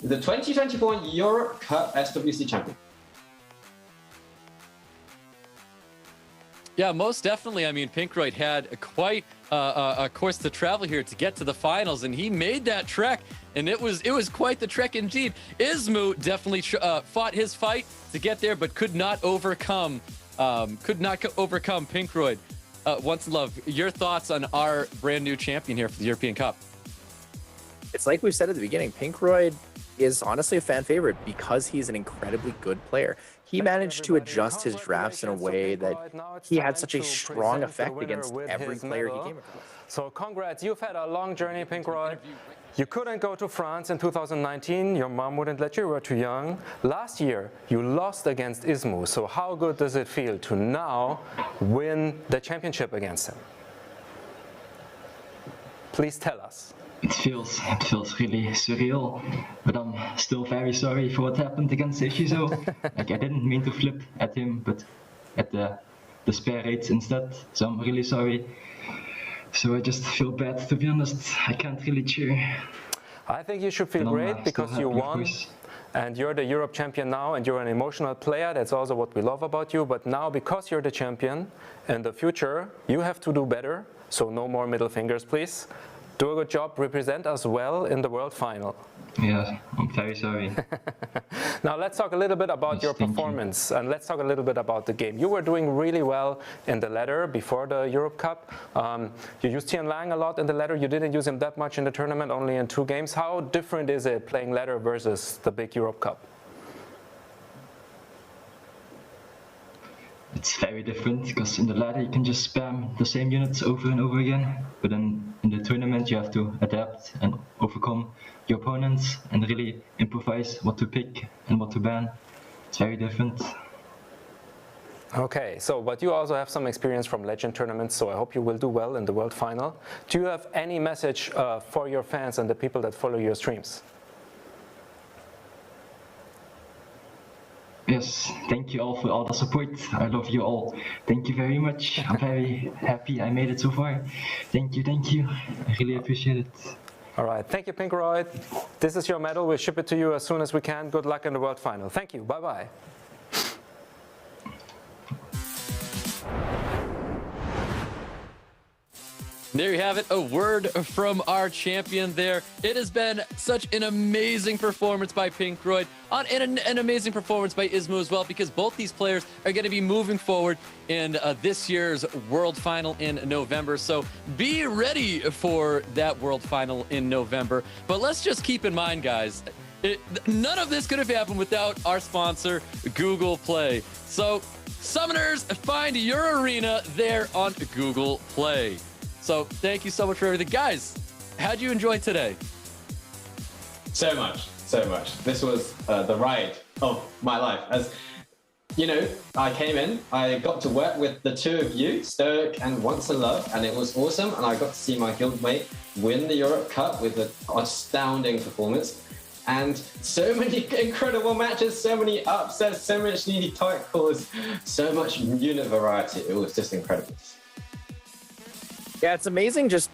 2021 Europe Cup SWC champion. Yeah, most definitely. I mean, Pinkroid had quite a course to travel here to get to the finals, and he made that trek, and it was quite the trek indeed. Ismoo definitely fought his fight to get there, but could not overcome Pinkroid. Once love, your thoughts on our brand new champion here for the European Cup? It's like we said at the beginning, Pinkroid is honestly a fan favorite because he's an incredibly good player. He managed to adjust his drafts in a way that he had such a strong effect against every player he came across. So congrats, you've had a long journey, Pinkroid. You couldn't go to France in 2019, your mom wouldn't let you, you were too young. Last year, you lost against Ismoo, so how good does it feel to now win the championship against him? Please tell us. It feels really surreal, but I'm still very sorry for what happened against Seiishizo. Like, I didn't mean to flip at him, but at the spare rates instead, so I'm really sorry. So I just feel bad, to be honest. I can't really cheer. I think you should feel great because you won, and you're the Europe champion now, and you're an emotional player. That's also what we love about you. But now, because you're the champion, in the future, you have to do better. So no more middle fingers, please. Do a good job, represent us well in the World Final. Yeah, I'm very sorry. Now let's talk a little bit about your performance and let's talk a little bit about the game. You were doing really well in the ladder before the Europe Cup. You used Tian Lang a lot in the ladder. You didn't use him that much in the tournament, only in 2 games. How different is it playing ladder versus the big Europe Cup? It's very different because in the ladder you can just spam the same units over and over again, but then in the tournament you have to adapt and overcome your opponents and really improvise what to pick and what to ban. It's very different. Okay, so but you also have some experience from Legend tournaments, so I hope you will do well in the World Final. Do you have any message for your fans and the people that follow your streams? Yes, thank you all for all the support. I love you all. Thank you very much. I'm very happy I made it so far. Thank you, thank you. I really appreciate it. All right, thank you, Pinkroid. This is your medal. We'll ship it to you as soon as we can. Good luck in the World Final. Thank you. Bye-bye. There you have it, a word from our champion there. It has been such an amazing performance by Pinkroid and an amazing performance by Ismoo as well, because both these players are going to be moving forward in this year's World Final in November. So be ready for that World Final in November. But let's just keep in mind, guys, none of this could have happened without our sponsor, Google Play. So Summoners, find your arena there on Google Play. So thank you so much for everything. Guys, how'd you enjoy today? So much, so much. This was the ride of my life. As you know, I came in, I got to work with the 2 of you, Stoic and Once in Love, and it was awesome. And I got to see my guildmate win the Europe Cup with an astounding performance. And so many incredible matches, so many upsets, so much needy tight calls, so much unit variety. It was just incredible. Yeah, it's amazing just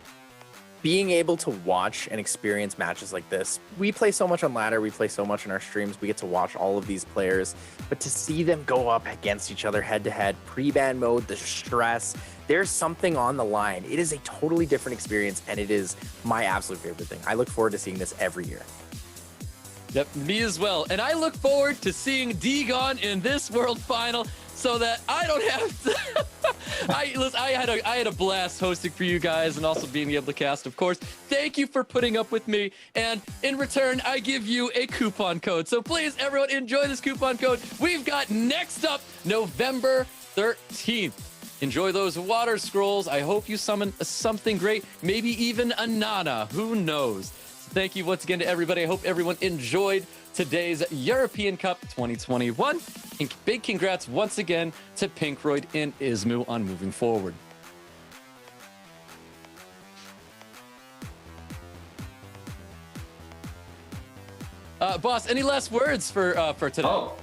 being able to watch and experience matches like this. We play so much on ladder, we play so much in our streams, we get to watch all of these players, but to see them go up against each other head to head, pre-ban mode, the stress, there's something on the line. It is a totally different experience, and it is my absolute favorite thing. I look forward to seeing this every year. Yep, me as well. And I look forward to seeing Degon in this World Final so that I don't have to... I had a blast hosting for you guys and also being able to cast, of course. Thank you for putting up with me. And in return, I give you a coupon code. So please, everyone, enjoy this coupon code. We've got next up November 13th. Enjoy those water scrolls. I hope you summon something great, maybe even a Nana. Who knows? So thank you once again to everybody. I hope everyone enjoyed today's European Cup 2021. And big congrats once again to Pinkroid and Ismoo on moving forward. Boss, any last words for today? Oh,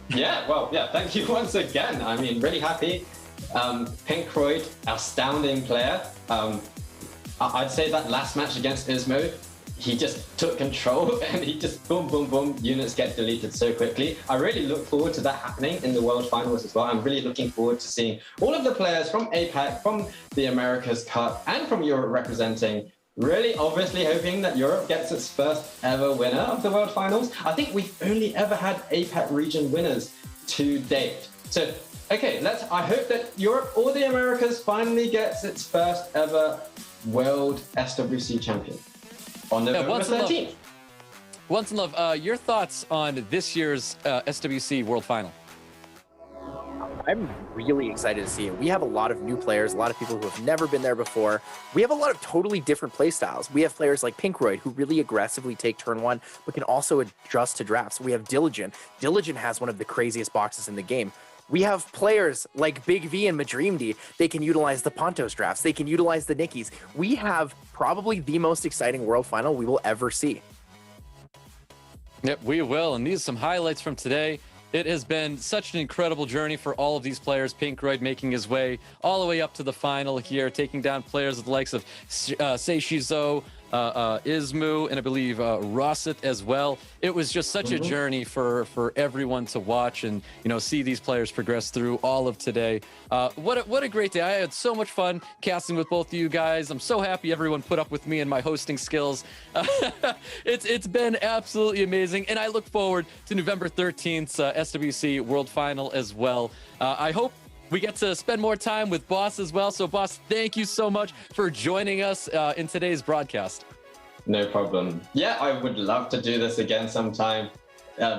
yeah, well, yeah, thank you once again. I mean, really happy. Pinkroid, astounding player. I'd say that last match against Ismoo, he just took control and he just boom, boom, boom, units get deleted so quickly. I really look forward to that happening in the World Finals as well. I'm really looking forward to seeing all of the players from APAC, from the Americas Cup, and from Europe representing. Really, obviously hoping that Europe gets its first ever winner of the World Finals. I think we've only ever had APAC region winners to date. So, okay, I hope that Europe or the Americas finally gets its first ever World SWC champion on November 13th. Once in Love, your thoughts on this year's SWC World Final? I'm really excited to see it. We have a lot of new players, a lot of people who have never been there before. We have a lot of totally different play styles. We have players like Pinkroid who really aggressively take turn one, but can also adjust to drafts. We have Diligent. Diligent has one of the craziest boxes in the game. We have players like Big V and Madreamd. They can utilize the Pontos drafts. They can utilize the Nickies. We have probably the most exciting World Final we will ever see. Yep, we will. And these are some highlights from today. It has been such an incredible journey for all of these players. Pinkroid making his way all the way up to the final here, taking down players of the likes of Seiishizo, Ismoo, and I believe Rosith as well. It was just such a journey for everyone to watch and see these players progress through all of today. What a great day! I had so much fun casting with both of you guys. I'm so happy everyone put up with me and my hosting skills. It's been absolutely amazing, and I look forward to November 13th's SWC World Final as well. I hope we get to spend more time with Boss as well. So, Boss, thank you so much for joining us in today's broadcast. No problem. Yeah, I would love to do this again sometime,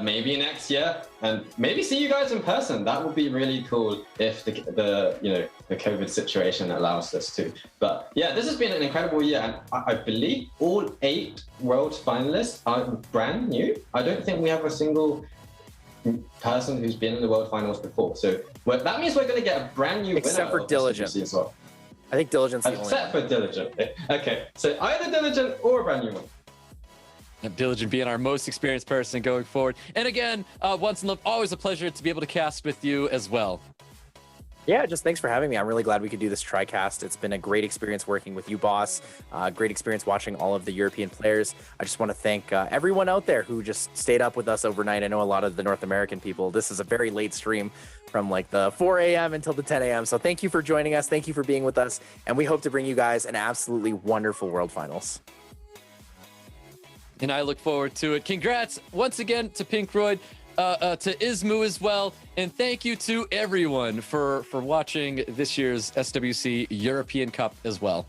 maybe next year, and maybe see you guys in person. That would be really cool if the COVID situation allows us to. But yeah, this has been an incredible year, and I believe all 8 world finalists are brand new. I don't think we have a single person who's been in the World Finals before. So that means we're going to get a brand new winner. Except for Diligent. As well. I think Diligent's the only Except for Diligent. Okay, so either Diligent or a brand new one. And Diligent being our most experienced person going forward. And again, once in love, always a pleasure to be able to cast with you as well. Yeah, just thanks for having me. I'm really glad we could do this TriCast. It's been a great experience working with you, Boss. Great experience watching all of the European players. I just want to thank everyone out there who just stayed up with us overnight. I know a lot of the North American people, this is a very late stream from like the 4 a.m. until the 10 a.m. So thank you for joining us. Thank you for being with us. And we hope to bring you guys an absolutely wonderful World Finals. And I look forward to it. Congrats once again to Pinkroid. To Ismoo as well, and thank you to everyone for watching this year's SWC European Cup as well.